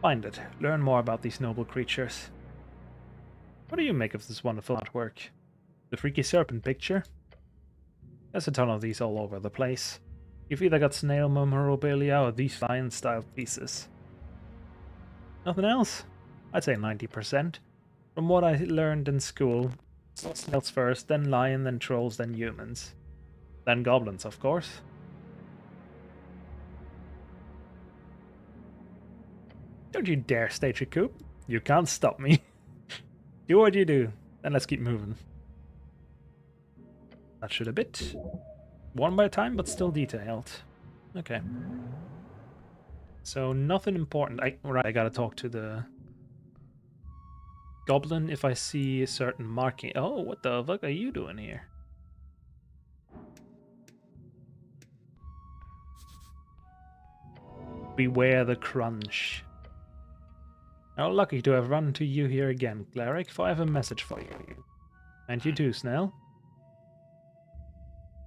Find it. Learn more about these noble creatures. What do you make of this wonderful artwork? The freaky serpent picture? There's a ton of these all over the place. You've either got snail memorabilia or these lion-style pieces. Nothing else? I'd say 90%. From what I learned in school, snails first, then lion, then trolls, then humans. Then goblins, of course. Don't you dare stage a coup. You can't stop me. Do what you do, then let's keep moving. That should a bit. One by a time, but still detailed. Okay. So nothing important. I gotta talk to the goblin if I see a certain marking. Oh, what the fuck are you doing here? Beware the crunch. How lucky to have run to you here again, Cleric, for I have a message for you. And you too, Snell.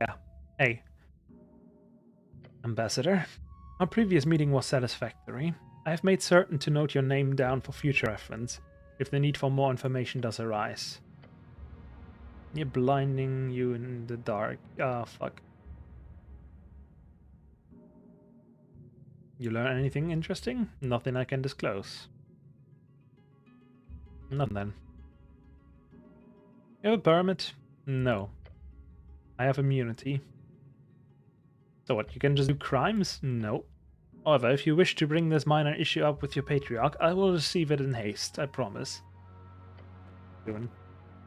Yeah. Hey. Ambassador. Our previous meeting was satisfactory. I have made certain to note your name down for future reference, if the need for more information does arise. You're blinding you in the dark. Ah, fuck. You learn anything interesting? Nothing I can disclose. None then. You have a permit? No. I have immunity. So what, you can just do crimes? No. However, if you wish to bring this minor issue up with your patriarch, I will receive it in haste, I promise.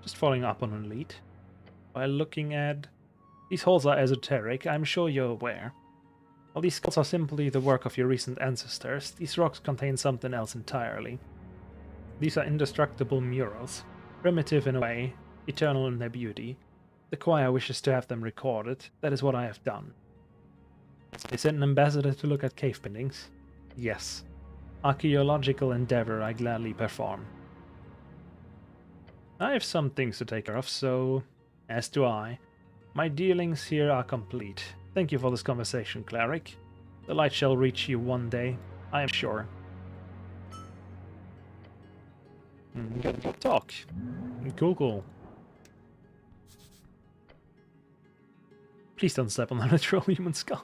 Just following up on a lead. By looking at... These halls are esoteric, I'm sure you're aware. While these skulls are simply the work of your recent ancestors, these rocks contain something else entirely. These are indestructible murals, primitive in a way, eternal in their beauty. The choir wishes to have them recorded, that is what I have done. They sent an ambassador to look at cave paintings? Yes. Archaeological endeavor I gladly perform. I have some things to take care of, so... as do I. My dealings here are complete. Thank you for this conversation, Cleric. The light shall reach you one day, I am sure. Good talk. Cool. Please don't step on that literal human skull.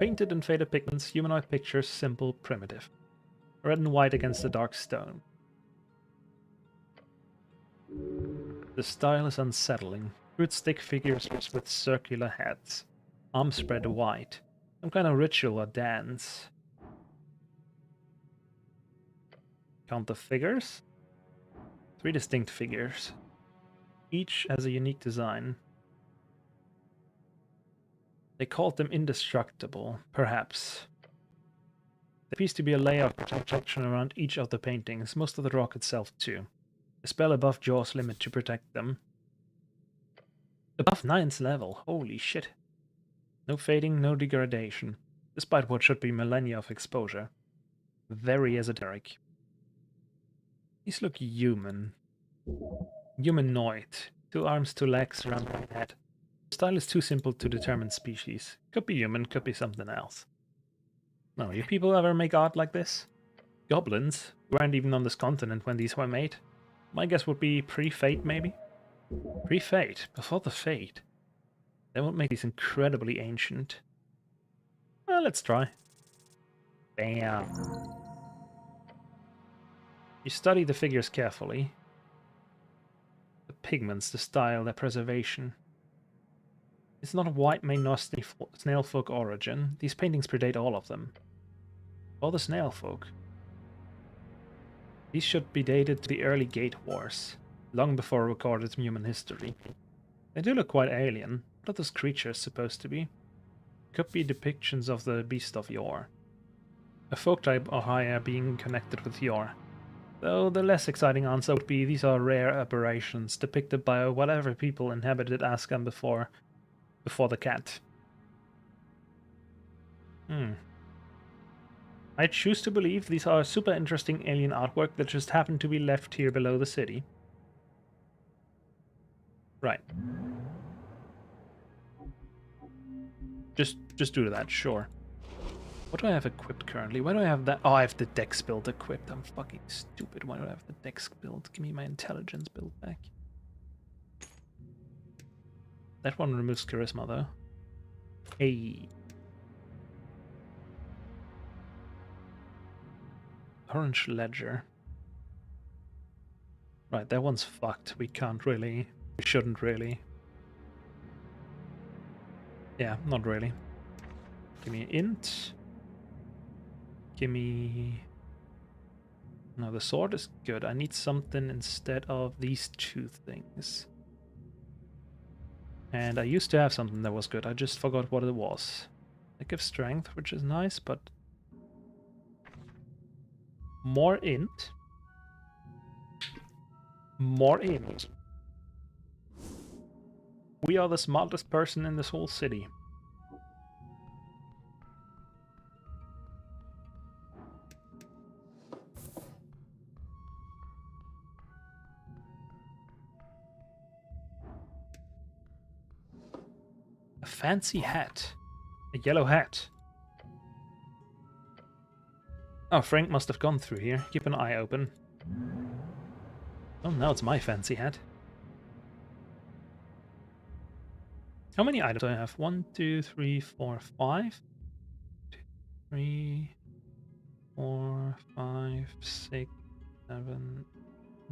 Painted in faded pigments, humanoid pictures, simple, primitive. Red and white against the dark stone. The style is unsettling. Crude stick figures with circular heads. Arms spread wide. Some kind of ritual or dance. Count the figures? 3 distinct figures. Each has a unique design. They called them indestructible, perhaps. There appears to be a layer of protection around each of the paintings, most of the rock itself too. A spell above Jaw's limit to protect them. Above 9th level, holy shit. No fading, no degradation, despite what should be millennia of exposure. Very esoteric. These look human. Humanoid. 2 arms, 2 legs, round head. The style is too simple to determine species. Could be human, could be something else. No, you people ever make art like this? Goblins weren't even on this continent when these were made. My guess would be pre-Fate, maybe? Pre-Fate, before the Fate. That would make these incredibly ancient. Well, let's try. Bam. You study the figures carefully. The pigments, the style, their preservation. It's not a white mane nor snail folk origin. These paintings predate all of them. All the snail folk. These should be dated to the early Gate Wars, long before recorded human history. They do look quite alien. What are those creatures supposed to be? Could be depictions of the beast of yore. A folk type or higher being connected with yore. Though the less exciting answer would be these are rare aberrations depicted by whatever people inhabited Ascan before the cat. I choose to believe these are super interesting alien artwork that just happened to be left here below the city. Right. Just do that, sure. What do I have equipped currently? Why do I have that? Oh, I have the dex build equipped. I'm fucking stupid. Why do I have the dex build? Give me my intelligence build back. That one removes charisma, though. Hey. Orange ledger. Right, that one's fucked. We can't really... We shouldn't really. Yeah, not really. Give me an int. Give me... No, the sword is good. I need something instead of these two things. And I used to have something that was good. I just forgot what it was. It gives strength, which is nice, but... More int. More int. We are the smartest person in this whole city. A fancy hat. A yellow hat. Oh, Frank must have gone through here. Keep an eye open. Oh, now it's my fancy hat. How many items do I have? 1, 2, 3, 4, 5. 2, 3, 4, 5, 6, 7,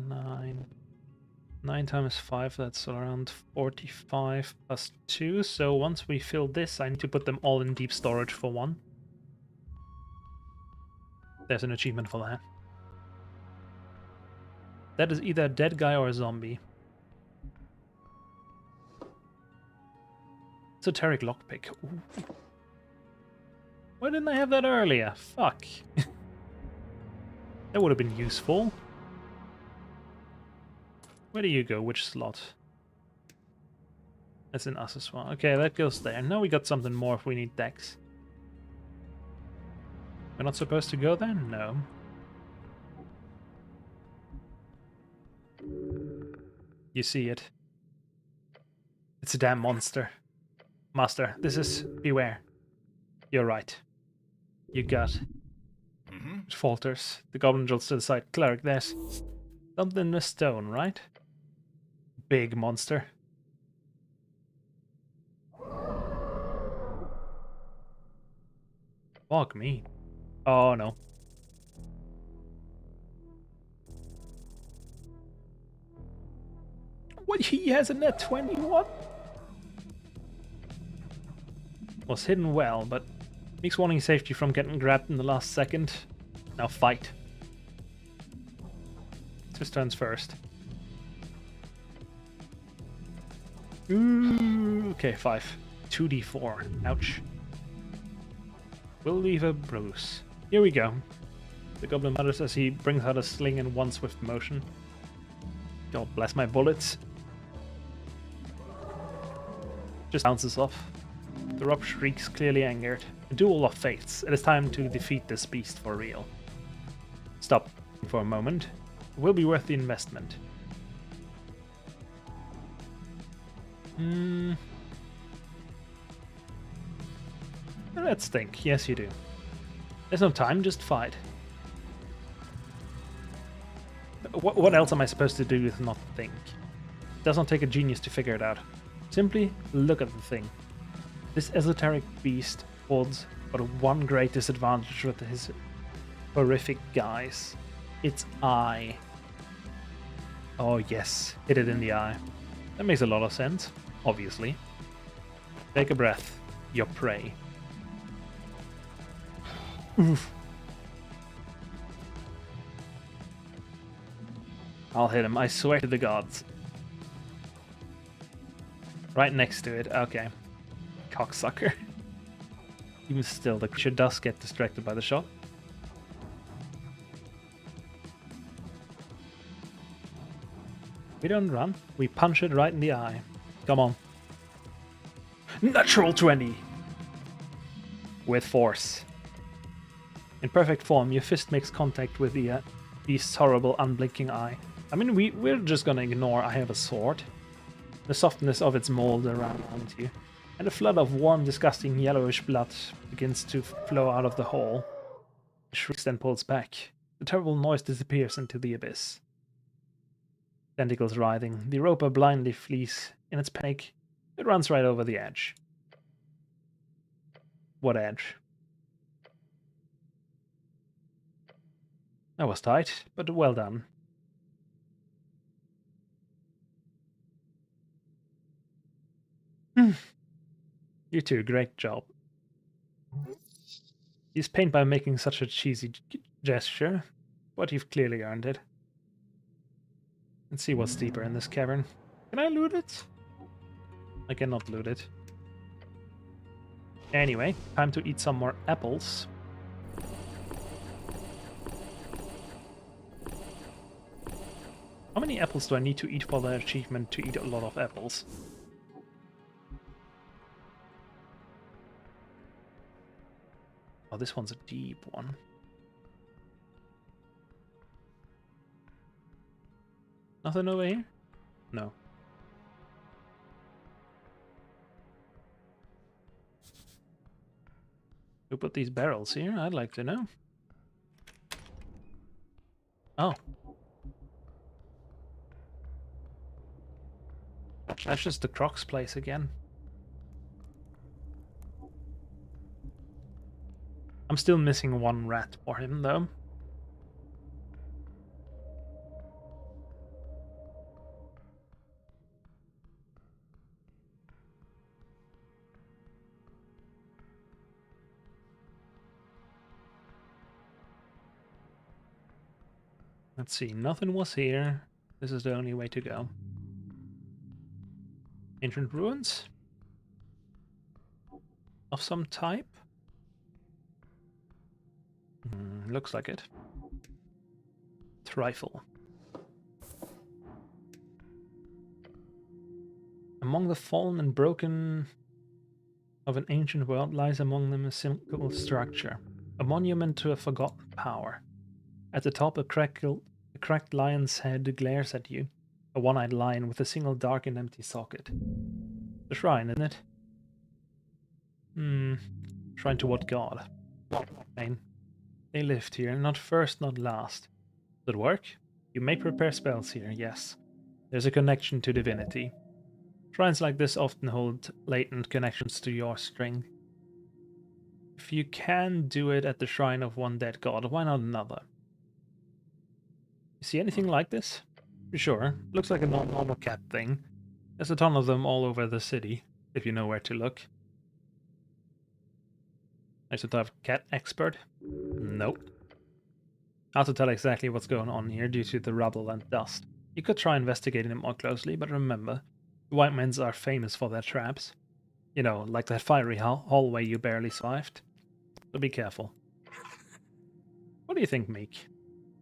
9. 9 times 5, that's around 45 plus 2. So once we fill this, I need to put them all in deep storage for 1. There's an achievement for that. That is either a dead guy or a zombie. Esoteric lockpick. Ooh. Why didn't I have that earlier? Fuck. That would have been useful. Where do you go? Which slot? That's an accessoire. Okay, that goes there. Now we got something more if we need dex. We're not supposed to go there? No. You see it. It's a damn monster. Master, this is... Beware. You're right. You got... It falters. The goblin jolts to the side. Cleric, there's... something in the stone, right? Big monster. Fuck me. Oh no. What? He has a net 20? What? Was hidden well, but makes wanting safety from getting grabbed in the last second. Now fight. This turns first. Ooh, okay, 5. 2d4. Ouch. We'll leave a bruise. Here we go. The goblin mutters as he brings out a sling in one swift motion. God bless my bullets. Just bounces off. The rob shrieks, clearly angered. A duel of fates. It is time to defeat this beast for real. Stop for a moment. It will be worth the investment. Let's think. Yes, you do. There's no time, just fight. What else am I supposed to do if not think? It does not take a genius to figure it out. Simply look at the thing. This esoteric beast holds but one great disadvantage with his horrific guise. Its eye. Oh yes, hit it in the eye. That makes a lot of sense, obviously. Take a breath. Your prey. Oof. I'll hit him, I swear to the gods. Right next to it, okay. Cocksucker. Even still, the creature does get distracted by the shot. We don't run, we punch it right in the eye. Come on. Natural 20! With force. In perfect form, your fist makes contact with the beast's horrible, unblinking eye. I mean, we're just gonna ignore I have a sword. The softness of its mold around you. and a flood of warm, disgusting yellowish blood begins to flow out of the hole. The shrieks then pulls back. The terrible noise disappears into the abyss. Tentacles writhing, the Europa blindly flees. In its panic, it runs right over the edge. What edge? That was tight, but well done. You two, great job. He's pained by making such a cheesy gesture, but you've clearly earned it. Let's see what's deeper in this cavern. Can I loot it? I cannot loot it. Anyway, time to eat some more apples. How many apples do I need to eat for the achievement to eat a lot of apples? Oh, this one's a deep one. Nothing over here? No. Who put these barrels here? I'd like to know. Oh. That's just the Croc's place again. I'm still missing one rat for him, though. Let's see, nothing was here. This is the only way to go. Ancient ruins? Of some type? Looks like it. Trifle. Among the fallen and broken of an ancient world lies among them a simple structure, a monument to a forgotten power. At the top, a cracked lion's head glares at you, a one-eyed lion with a single dark and empty socket. The shrine, isn't it? Shrine to what god? Pain. They lived here, not first, not last. Does it work? You may prepare spells here, yes. There's a connection to divinity. Shrines like this often hold latent connections to your strength. If you can do it at the shrine of one dead god, why not another? You see anything like this? Sure, looks like a normal cat thing. There's a ton of them all over the city, if you know where to look. I should have cat expert? Nope. Hard to tell exactly what's going on here due to the rubble and dust. You could try investigating them more closely, but remember, the white men are famous for their traps. You know, like that fiery hallway you barely survived. So be careful. What do you think, Meek?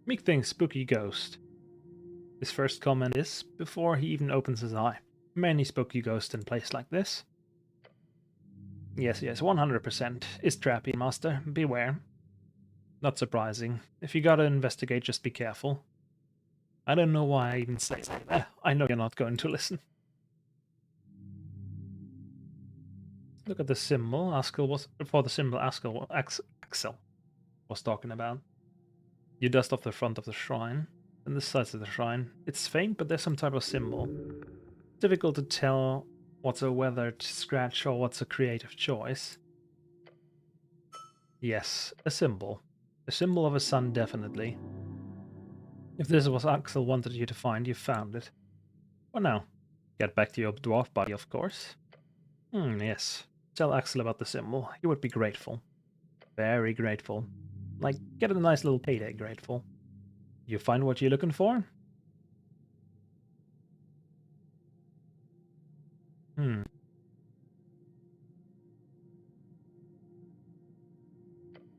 Meek thinks spooky ghost. His first comment is, before he even opens his eye. Many spooky ghosts in place like this. Yes, 100%. Is trappy, master. Beware. Not surprising. If you gotta investigate, just be careful. I don't know why I even say that. I know you're not going to listen. Look at the symbol Axel was talking about. You dust off the front of the shrine, and the sides of the shrine. It's faint, but there's some type of symbol. Difficult to tell what's a weathered scratch or what's a creative choice. Yes, a symbol. A symbol of a sun, definitely. If this was Axel wanted you to find, you found it. For now. Get back to your dwarf buddy, of course. Yes. Tell Axel about the symbol. He would be grateful. Very grateful. Like, get a nice little payday grateful. You find what you're looking for?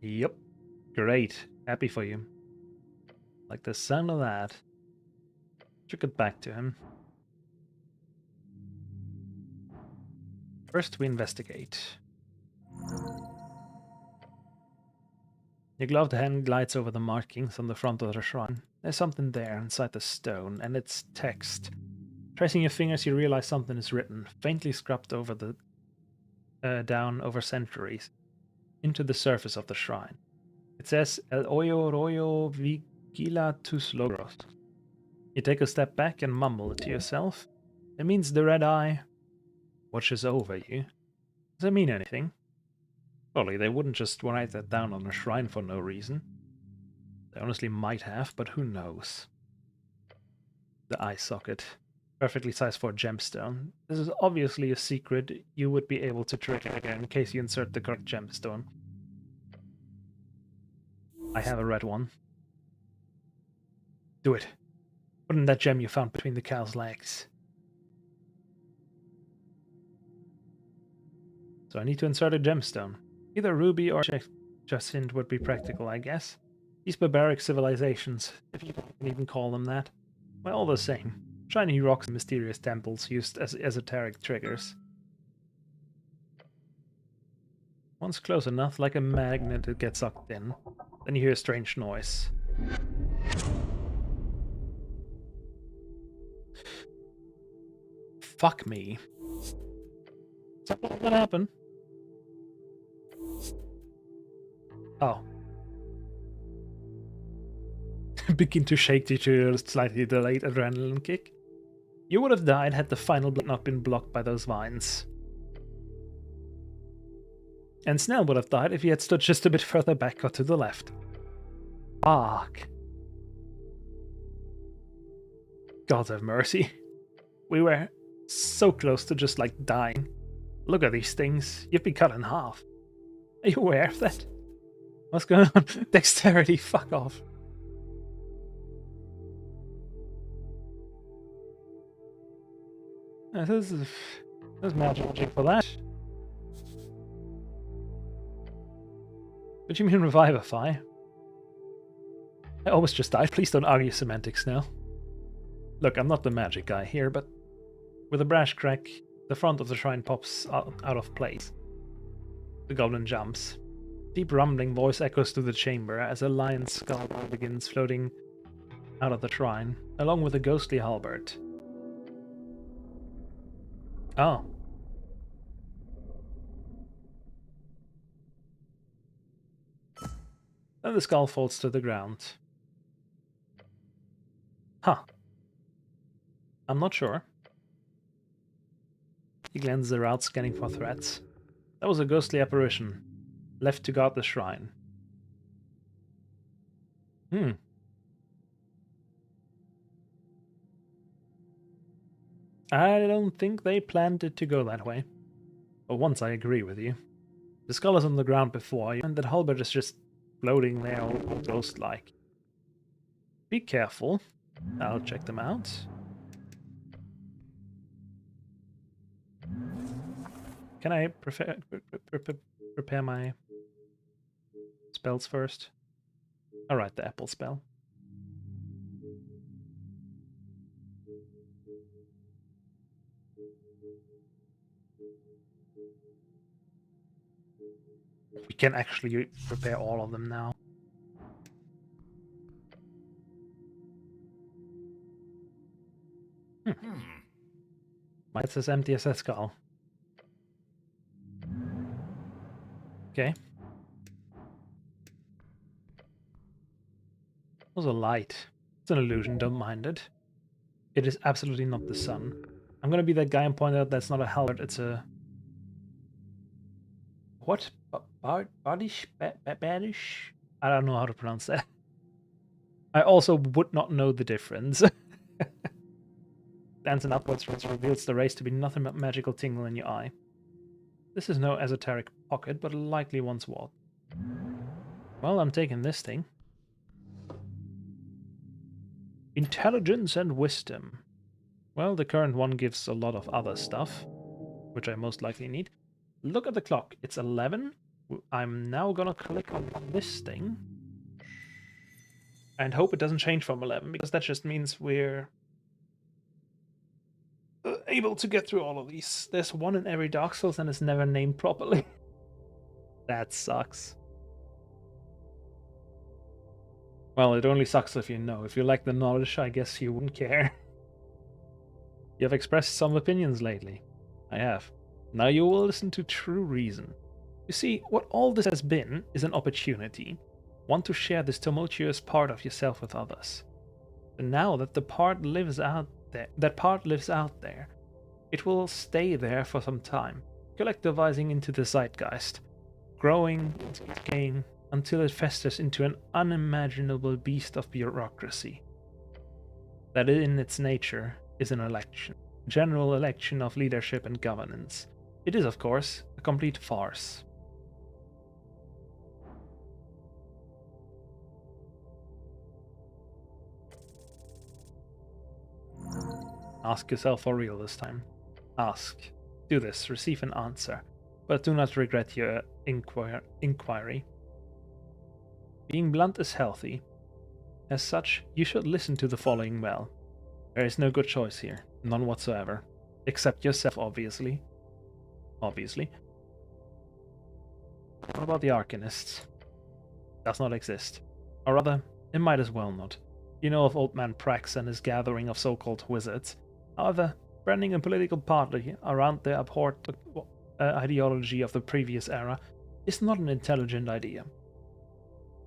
Yep. Great. Happy for you. Like the sound of that. Took it back to him. First we investigate. Your gloved hand glides over the markings on the front of the shrine. There's something there inside the stone, and it's text. Tracing your fingers, you realize something is written, faintly scrubbed over the down over centuries into the surface of the shrine. It says, El hoyo royo vigila tus logros. You take a step back and mumble it to yourself. It means the red eye watches over you. Does it mean anything? Surely they wouldn't just write that down on a shrine for no reason. They honestly might have, but who knows? The eye socket. Perfectly sized for a gemstone. This is obviously a secret you would be able to trigger again in case you insert the correct gemstone. I have a red one. Do it. Put in that gem you found between the cow's legs. So I need to insert a gemstone. Either ruby or jacinth would be practical, I guess. These barbaric civilizations, if you can even call them that, well, all the same. Shiny rocks and mysterious temples used as esoteric triggers. Once close enough, like a magnet, it gets sucked in. Then you hear a strange noise. Fuck me. Something gonna happen. Oh. Begin to shake due to a slightly delayed adrenaline kick. You would have died had the final blood not been blocked by those vines. And Snell would have died if he had stood just a bit further back or to the left. Fuck. God have mercy. We were so close to just like dying. Look at these things. You've been cut in half. Are you aware of that? What's going on? Dexterity, fuck off. There's magic for that. What do you mean revivify? I almost just died. Please don't argue semantics now. Look, I'm not the magic guy here, but with a brash crack, the front of the shrine pops out of place. The goblin jumps. Deep rumbling voice echoes through the chamber as a lion's skull begins floating out of the shrine, along with a ghostly halberd. Oh. Then the skull falls to the ground. Huh. I'm not sure. He glances around, scanning for threats. That was a ghostly apparition, left to guard the shrine. I don't think they planned it to go that way. But once I agree with you. The skull is on the ground before you, and that halberd is just floating there all ghost-like. Be careful. I'll check them out. Can I prepare my spells first? Alright, the apple spell. We can actually prepare all of them now. It's as empty as that skull. Okay. It was a light. It's an illusion, don't mind it. It is absolutely not the sun. I'm gonna be that guy and point out that's not a halberd, it's a... What? Badish? Badish? I don't know how to pronounce that. I also would not know the difference. Dancing upwards reveals the race to be nothing but magical tingle in your eye. This is no esoteric pocket, but likely once was. Well, I'm taking this thing. Intelligence and wisdom. Well, the current one gives a lot of other stuff, which I most likely need. Look at the clock. It's 11. I'm now gonna click on this thing. And hope it doesn't change from 11, because that just means we're able to get through all of these. There's one in every Dark Souls and it's never named properly. That sucks. Well, it only sucks if you know. If you lack the knowledge, I guess you wouldn't care. You have expressed some opinions lately. I have. Now you will listen to true reason. You see, what all this has been is an opportunity. Want to share this tumultuous part of yourself with others. And now that the part lives out there, it will stay there for some time, collectivizing into the zeitgeist, growing, decaying, until it festers into an unimaginable beast of bureaucracy. That in its nature is an election, general election of leadership and governance. It is, of course, a complete farce. Ask yourself for real this time. Ask. Do this, receive an answer, but do not regret your inquiry. Being blunt is healthy. As such, you should listen to the following well. There is no good choice here, none whatsoever. Except yourself, obviously. Obviously. What about the Arcanists? Does not exist. Or rather, it might as well not. You know of Old Man Prax and his gathering of so-called wizards. However, branding a political party around the abhorred ideology of the previous era is not an intelligent idea.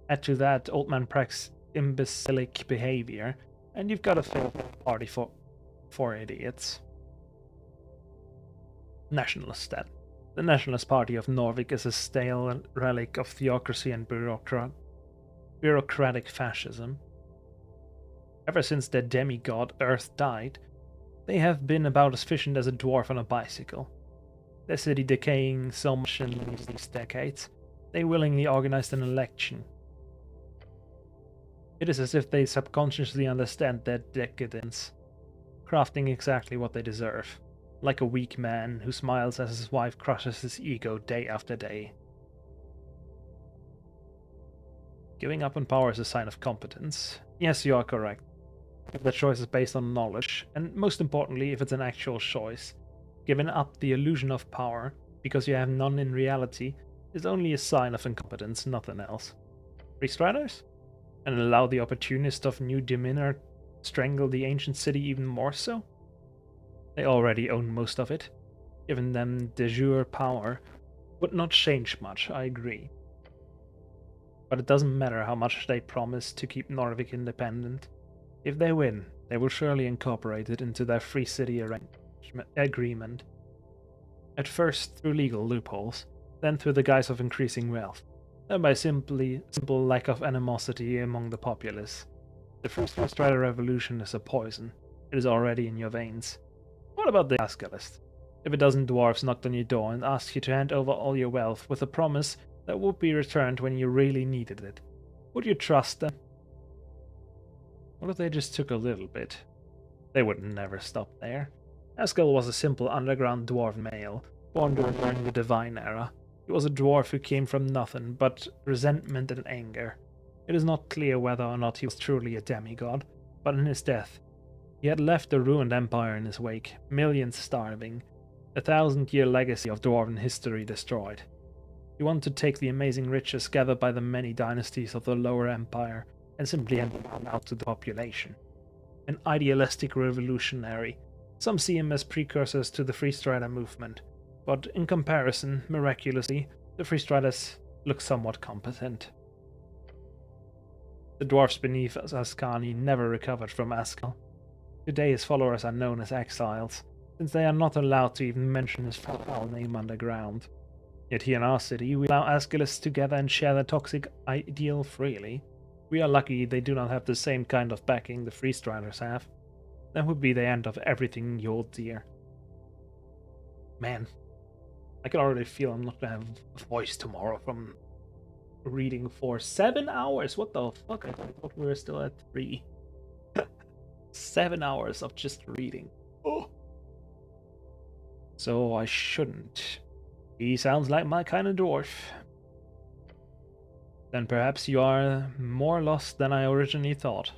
Add to that Old Man Prax's imbecilic behavior, and you've got a failed party for idiots. Nationalist then. The Nationalist Party of Norvik is a stale relic of theocracy and bureaucratic fascism. Ever since their demigod Earth died, they have been about as efficient as a dwarf on a bicycle. Their city decaying so much in these decades, they willingly organized an election. It is as if they subconsciously understand their decadence, crafting exactly what they deserve, like a weak man who smiles as his wife crushes his ego day after day. Giving up on power is a sign of competence. Yes, you are correct. If the choice is based on knowledge, and most importantly, if it's an actual choice, giving up the illusion of power, because you have none in reality, is only a sign of incompetence, nothing else. Free Striders? And allow the opportunist of New Demeanor strangle the ancient city even more so? They already own most of it. Giving them de jure power would not change much, I agree. But it doesn't matter how much they promise to keep Norvik independent. If they win, they will surely incorporate it into their Free City agreement. At first through legal loopholes, then through the guise of increasing wealth, then by simple lack of animosity among the populace. The First Strider Revolution is a poison. It is already in your veins. What about the Ascalist? If a dozen dwarves knocked on your door and asked you to hand over all your wealth with a promise that would be returned when you really needed it, would you trust them? What if they just took a little bit? They would never stop there. Ascal was a simple underground dwarven male, born during the Divine Era. He was a dwarf who came from nothing but resentment and anger. It is not clear whether or not he was truly a demigod, but in his death, he had left a ruined empire in his wake, millions starving, a 1,000-year legacy of dwarven history destroyed. He wanted to take the amazing riches gathered by the many dynasties of the Lower Empire and simply hand them out to the population. An idealistic revolutionary. Some see him as precursors to the Free Strider movement, but in comparison, miraculously, the Free Striders look somewhat competent. The dwarfs beneath Ascani never recovered from Ascal. Today his followers are known as exiles, since they are not allowed to even mention his foul name underground. Yet here in our city, we allow Ascalists to gather and share their toxic ideal freely. We are lucky they do not have the same kind of backing the Free Striders have. That would be the end of everything you hold dear. Man, I can already feel I'm not gonna have a voice tomorrow from reading for 7 hours. What the fuck? I thought we were still at 3. 7 hours of just reading. Oh. So I shouldn't. He sounds like my kind of dwarf. Then perhaps you are more lost than I originally thought.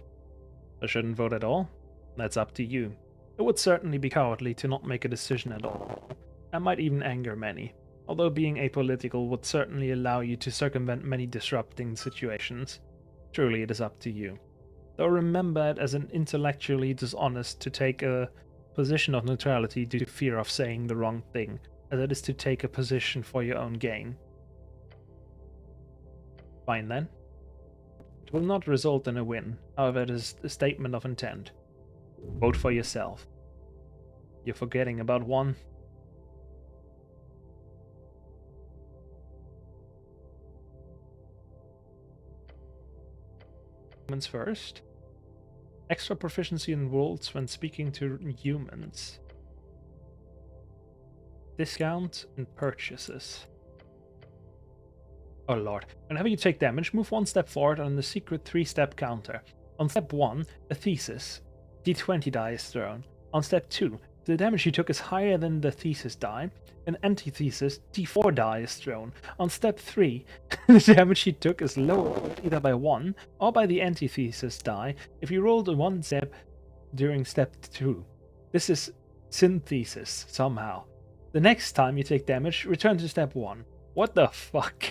I shouldn't vote at all? That's up to you. It would certainly be cowardly to not make a decision at all. I might even anger many, although being apolitical would certainly allow you to circumvent many disrupting situations. Truly it is up to you. Though remember it as an intellectually dishonest to take a position of neutrality due to fear of saying the wrong thing, and that is to take a position for your own gain. Fine then. It will not result in a win, however it is a statement of intent. Vote for yourself. You're forgetting about one. Humans first. Extra proficiency in rules when speaking to humans. Discount in purchases. Oh lord. Whenever you take damage, move one step forward on the secret 3-step counter. On step 1, a thesis. D20 die is thrown. On step 2, if the damage you took is higher than the thesis die, an antithesis D4 die is thrown. On step 3, the damage you took is lowered either by 1 or by the antithesis die if you rolled a 1 step during step 2. This is synthesis, somehow. The next time you take damage, return to step 1. What the fuck?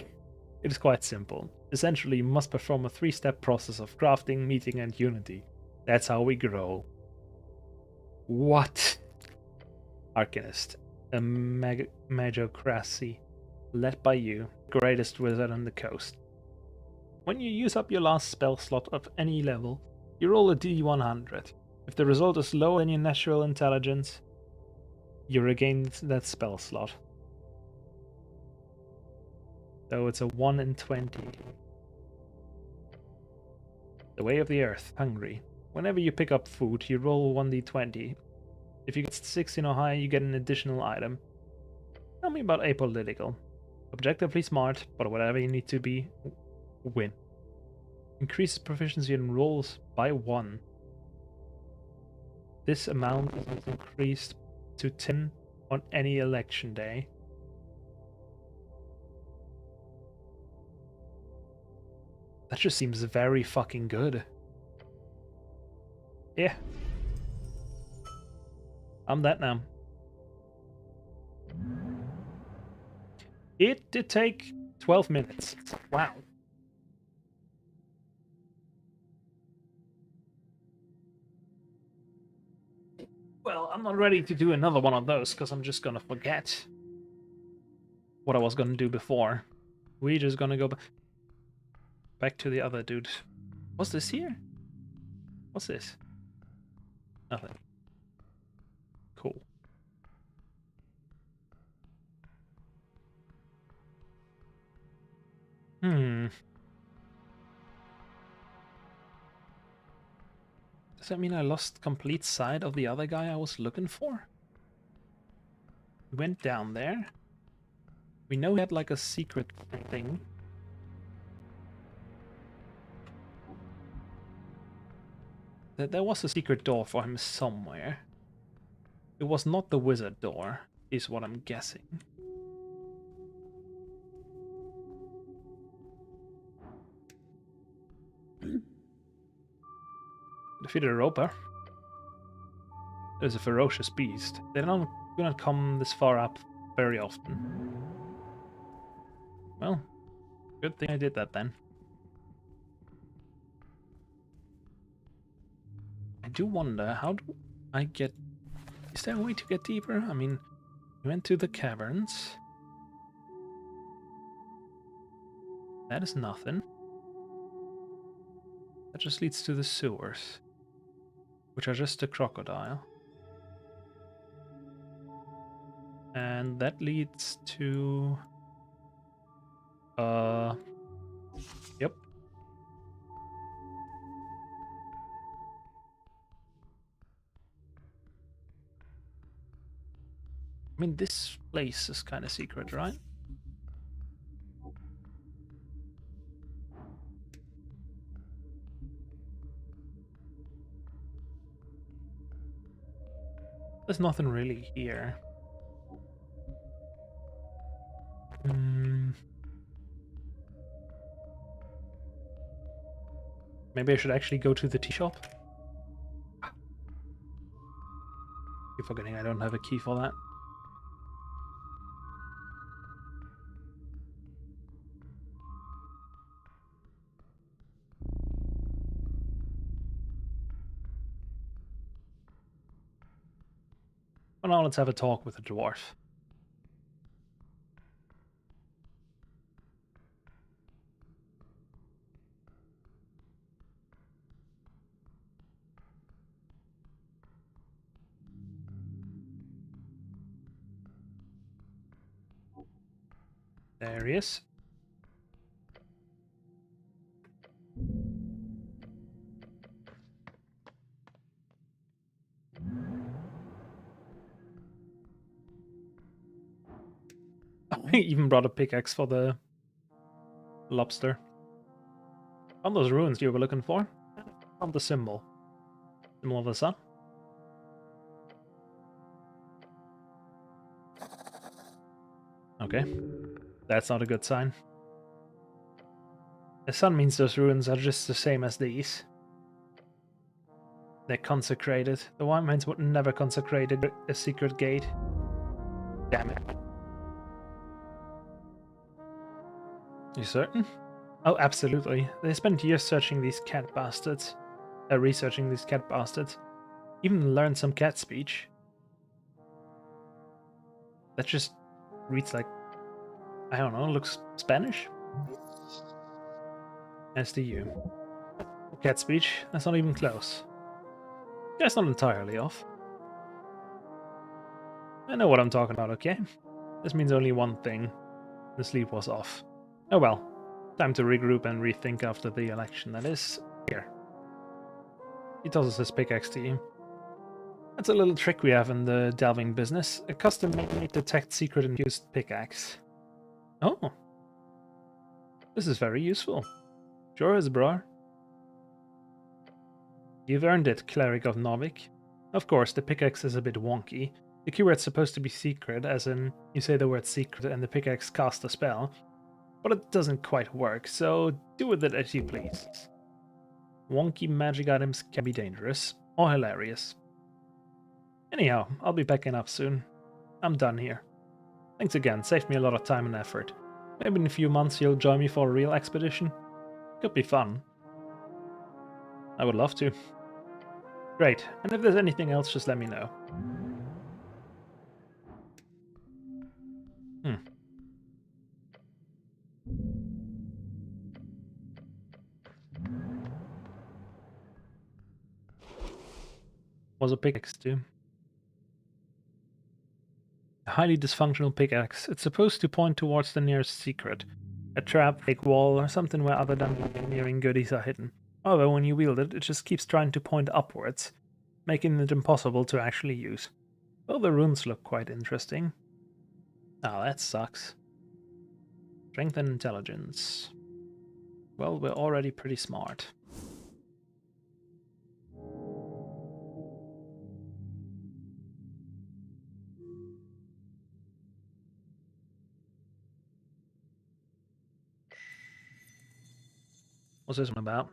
It is quite simple. Essentially, you must perform a 3-step process of crafting, meeting, and unity. That's how we grow. What? Arcanist, a magocracy, led by you, greatest wizard on the coast. When you use up your last spell slot of any level, you roll a d100. If the result is lower than your natural intelligence, you regain that spell slot. So it's a 1 in 20. The way of the earth, hungry. Whenever you pick up food, you roll 1d20. If you get 16 or higher, you get an additional item. Tell me about apolitical. Objectively smart, but whatever you need to be, win. Increases proficiency in rolls by 1. This amount is increased to 10 on any election day. That just seems very fucking good. Yeah. I'm that now. It did take 12 minutes. Wow. Well, I'm not ready to do another one of those because I'm just gonna forget what I was gonna do before. We're just gonna go back to the other dude. What's this here? What's this? Nothing. Cool. Does that mean I lost complete sight of the other guy I was looking for? We went down there. We know he had like a secret thing. There was a secret door for him somewhere. It was not the wizard door, is what I'm guessing. Defeated a roper. There's a ferocious beast. They do not come this far up very often. Well, good thing I did that then. I do wonder, how do I get... Is there a way to get deeper? I mean, we went to the caverns. That is nothing. That just leads to the sewers, which are just a crocodile. And that leads to... Yep. I mean, this place is kind of secret, right? There's nothing really here. Maybe I should actually go to the tea shop. Keep forgetting I don't have a key for that. Well, now let's have a talk with the dwarf. There he is. He even brought a pickaxe for the lobster. On those ruins you were looking for? Found the symbol. Symbol of the sun? Okay. That's not a good sign. The sun means those ruins are just the same as these. They're consecrated. The White Mines would never consecrated a secret gate. Damn it. You certain? Oh, absolutely. They spent years searching these cat bastards. Researching these cat bastards. Even learned some cat speech. That just reads like, I don't know, looks Spanish? As do you. Cat speech, that's not even close. That's not entirely off. I know what I'm talking about, okay? This means only one thing. The sleep was off. Oh well. Time to regroup and rethink after the election, that is. Here. He tosses his pickaxe to you. That's a little trick we have in the delving business. A custom-made detect secret-infused pickaxe. Oh. This is very useful. Sure is, bro. You've earned it, Cleric of Novik. Of course, the pickaxe is a bit wonky. The keyword's supposed to be secret, as in, you say the word secret and the pickaxe casts a spell. But it doesn't quite work, so do with it as you please. Wonky magic items can be dangerous, or hilarious. Anyhow, I'll be backing up soon. I'm done here. Thanks again, saved me a lot of time and effort. Maybe in a few months you'll join me for a real expedition? Could be fun. I would love to. Great, and if there's anything else, just let me know. Was a pickaxe too. A highly dysfunctional pickaxe. It's supposed to point towards the nearest secret. A trap, fake wall, or something where other dungeon engineering goodies are hidden. However, when you wield it, it just keeps trying to point upwards, making it impossible to actually use. Well, the runes look quite interesting. Oh, that sucks. Strength and intelligence. Well, we're already pretty smart. What's this one about?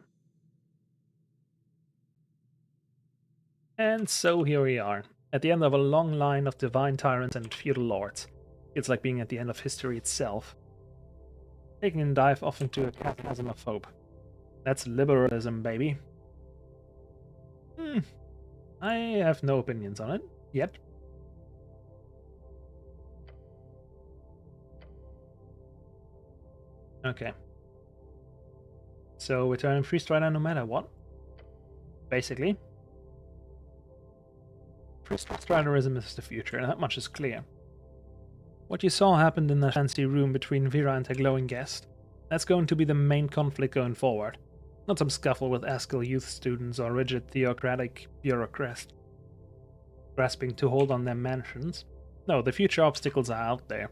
And so here we are, at the end of a long line of divine tyrants and feudal lords. It's like being at the end of history itself. Taking a dive off into a chasm of hope. That's liberalism, baby. I have no opinions on it, yet. Okay. So we're turning Free Strider no matter what? Basically. Free Striderism is the future, and that much is clear. What you saw happened in the fancy room between Vera and her glowing guest. That's going to be the main conflict going forward. Not some scuffle with Askell youth students or rigid theocratic bureaucrats grasping to hold on their mansions. No, the future obstacles are out there.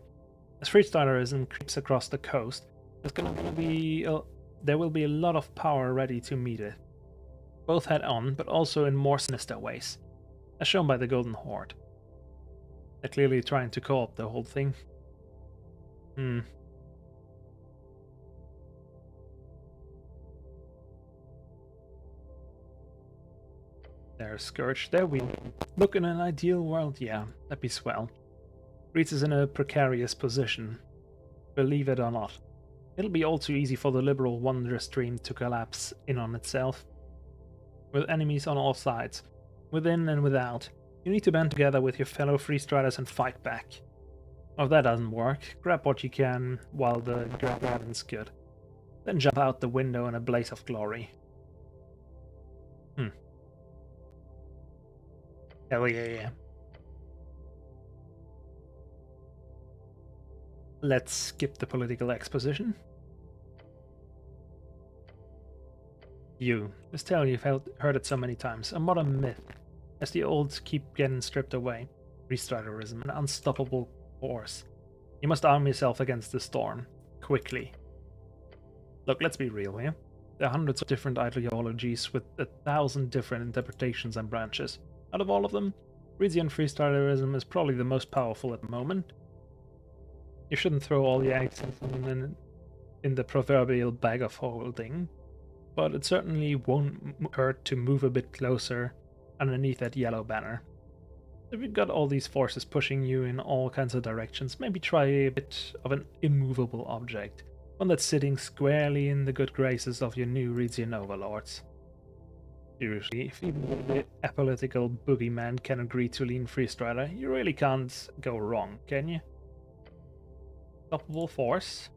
As freestylerism creeps across the coast, there will be a lot of power ready to meet it. Both head-on, but also in more sinister ways, as shown by the Golden Horde. They're clearly trying to co-opt the whole thing. There's Scourge. There we look, in an ideal world, yeah, that'd be swell. Greets is in a precarious position. Believe it or not. It'll be all too easy for the liberal wondrous dream to collapse in on itself. With enemies on all sides, within and without, you need to band together with your fellow freestriders and fight back. Or if that doesn't work, grab what you can while the grab haven's good. Then jump out the window in a blaze of glory. Hell yeah. Let's skip the political exposition. This tale you've heard it so many times, a modern myth, as the olds keep getting stripped away. Freestylerism, an unstoppable force. You must arm yourself against the storm, quickly. Look, let's be real here. There are hundreds of different ideologies with 1,000 different interpretations and branches. Out of all of them, Frisian freestylerism is probably the most powerful at the moment. You shouldn't throw all your eggs in the proverbial bag of holding, but it certainly won't hurt to move a bit closer underneath that yellow banner. If you've got all these forces pushing you in all kinds of directions, maybe try a bit of an immovable object, one that's sitting squarely in the good graces of your new Rhizian overlords. Seriously, if even the apolitical boogeyman can agree to lean freestyler, you really can't go wrong, can you? Unstoppable force.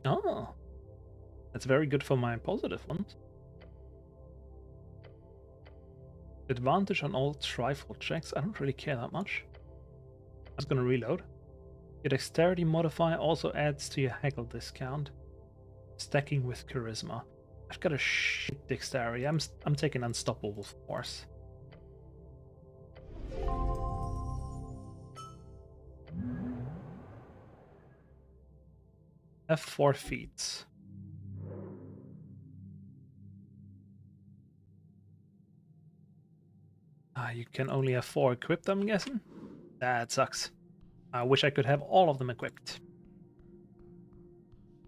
Oh, that's very good for my positive ones. Advantage on all trifle checks. I don't really care that much. I'm just gonna reload. Your dexterity modifier also adds to your haggle discount. Stacking with charisma. I've got a shit dexterity. I'm taking unstoppable force. Have 4 feats. You can only have 4 equipped, I'm guessing? That sucks. I wish I could have all of them equipped.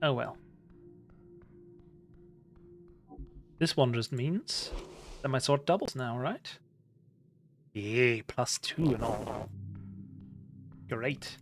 Oh well. This one just means that my sword doubles now, right? Yay, +2 and all. Great.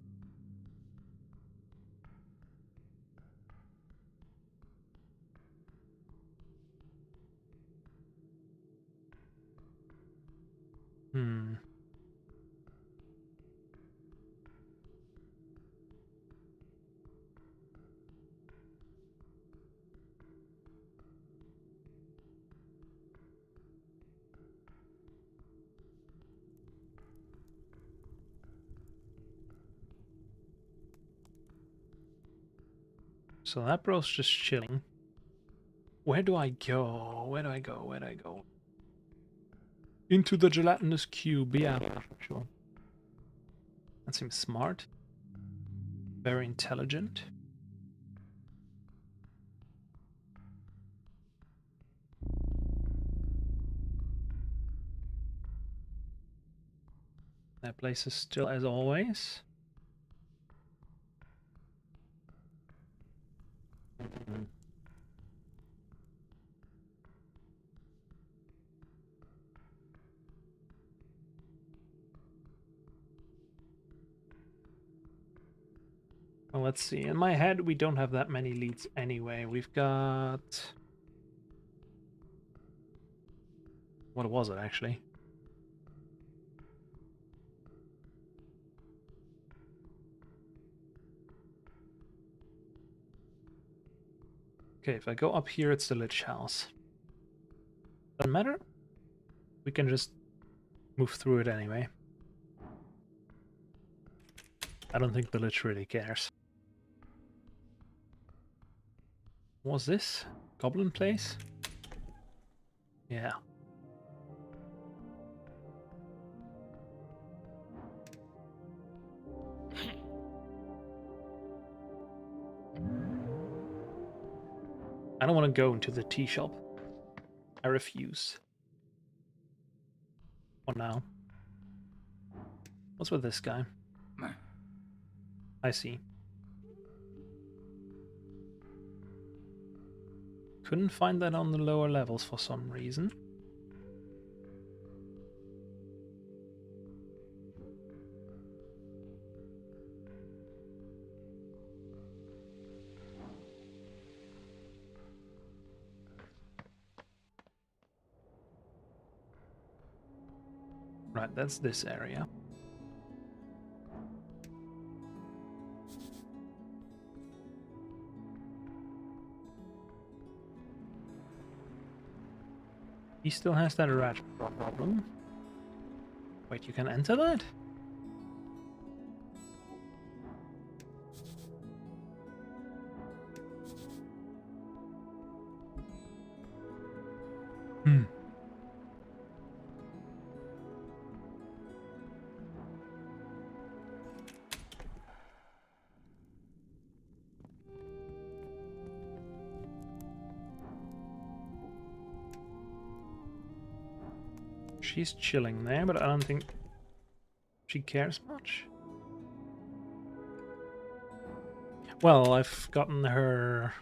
So that bro's just chilling. Where do I go? Where do I go? Where do I go? Into the gelatinous cube, yeah, sure. That seems smart. Very intelligent. That place is still as always. Well, let's see. In my head, we don't have that many leads anyway. We've got... What was it, actually? Okay, if I go up here, it's the Lich House. Doesn't matter. We can just move through it anyway. I don't think the Lich really cares. What was this? Goblin place? Yeah. I don't want to go into the tea shop. I refuse. For now. What's with this guy? I see. Couldn't find that on the lower levels for some reason. Right, that's this area. He still has that rat problem. Wait, you can enter that? She's chilling there, but I don't think she cares much. Well, I've gotten her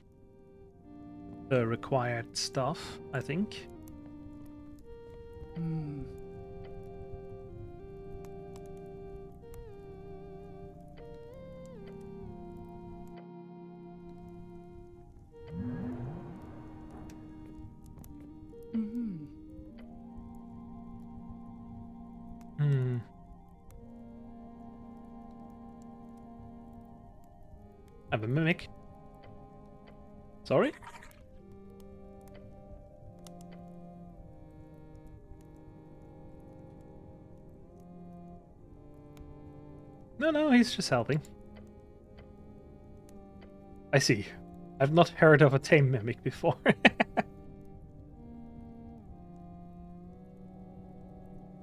the required stuff, I think. I have a mimic. Sorry? No, he's just helping. I see. I've not heard of a tame mimic before.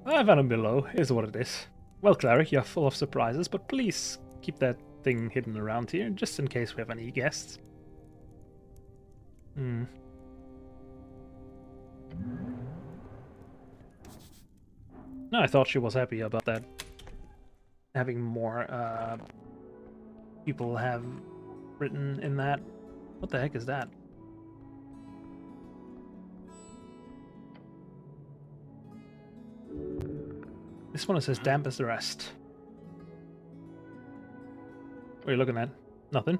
I found him below. Here's what it is. Well, Cleric, you're full of surprises, but please keep that thing hidden around here, just in case we have any guests. No, I thought she was happy about that. Having more people have written in that. What the heck is that? This one says damp as the rest. What are you looking at? Nothing.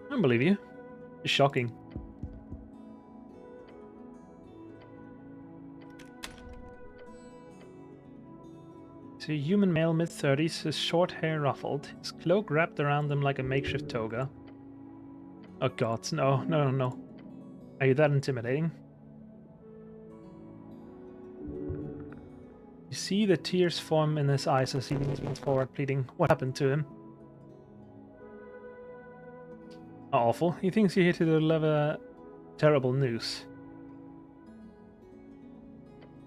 I don't believe you. It's shocking. So a human male mid-30s, his short hair ruffled, his cloak wrapped around him like a makeshift toga. Oh god, no. Are you that intimidating? You see the tears form in his eyes as he leans forward, pleading, what happened to him? Awful. He thinks you're here to deliver terrible news.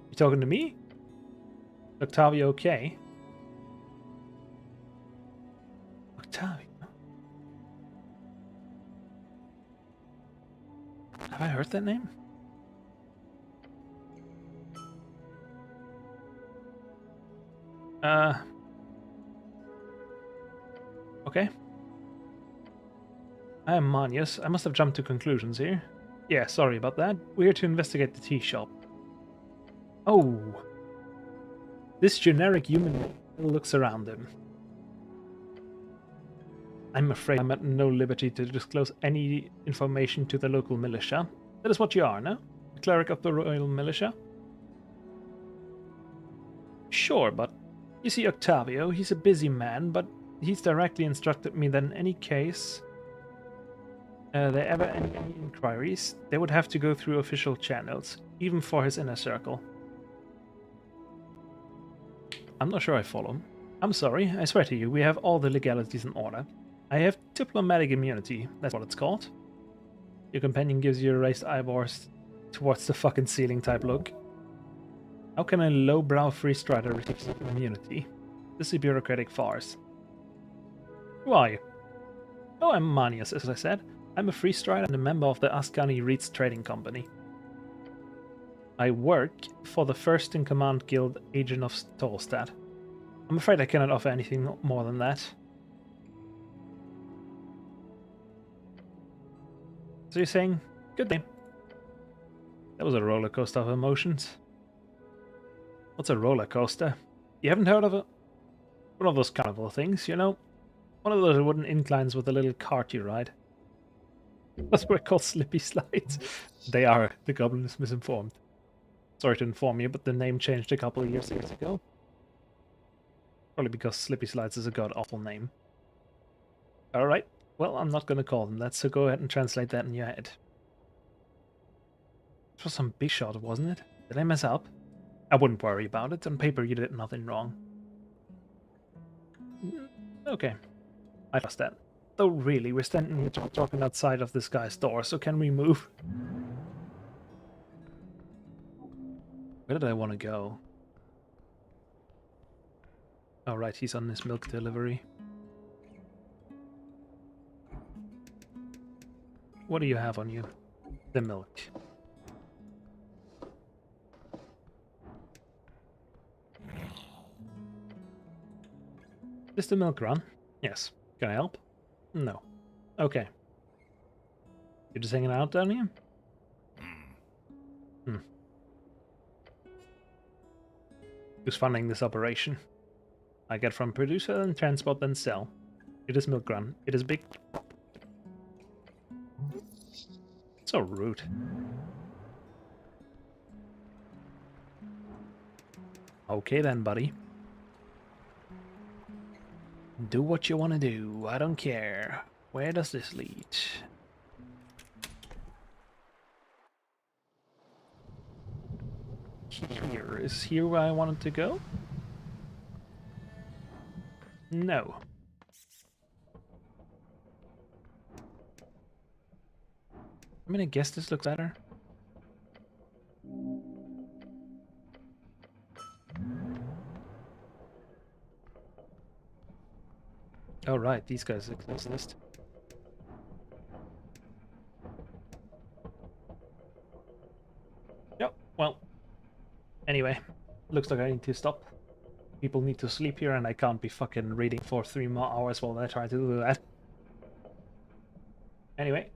You talking to me? Octavio okay? Octavio? Have I heard that name? Okay. I am Manius. I must have jumped to conclusions here. Yeah, sorry about that. We're here to investigate the tea shop. Oh. This generic human looks around him. I'm afraid I'm at no liberty to disclose any information to the local militia. That is what you are, no? A cleric of the Royal Militia? Sure, but you see Octavio, he's a busy man, but he's directly instructed me that in any case there ever any inquiries, they would have to go through official channels, even for his inner circle. I'm not sure I follow him. I'm sorry, I swear to you, we have all the legalities in order. I have diplomatic immunity, that's what it's called. Your companion gives you a raised eyebrows towards the fucking ceiling type look. How can a lowbrow freestrider receive immunity? This is a bureaucratic farce. Who are you? Oh, I'm Manius, as I said. I'm a freestrider and a member of the Ascani Reeds Trading Company. I work for the First in Command Guild Agent of Tolstad. I'm afraid I cannot offer anything more than that. So you're saying, good day. That was a roller coaster of emotions. What's a roller coaster? You haven't heard of it? One of those carnival things, you know? One of those wooden inclines with a little cart you ride. That's what we call slippy slides. They are. The goblin is misinformed. Sorry to inform you, but the name changed a couple of years ago. Probably because Slippy Slides is a god-awful name. Alright, well, I'm not going to call them that, so go ahead and translate that in your head. It was some big shot, wasn't it? Did I mess up? I wouldn't worry about it. On paper, you did nothing wrong. Okay. I trust that. Though really, we're standing here talking outside of this guy's door, so can we move? Where did I want to go? Oh, right, he's on this milk delivery. What do you have on you? The milk. Is the milk run? Yes. Can I help? No. Okay. You're just hanging out down here? Hmm. Who's funding this operation? I get from producer and transport then sell. It is milk run. It is big. So rude. Okay then, buddy. Do what you want to do. I don't care. Where does this lead? Here. Is here where I wanted to go? No. I mean, I guess this looks better. Oh, right, these guys exist. Yep, well. Anyway, looks like I need to stop. People need to sleep here, and I can't be fucking reading for 3 more hours while I try to do that. Anyway,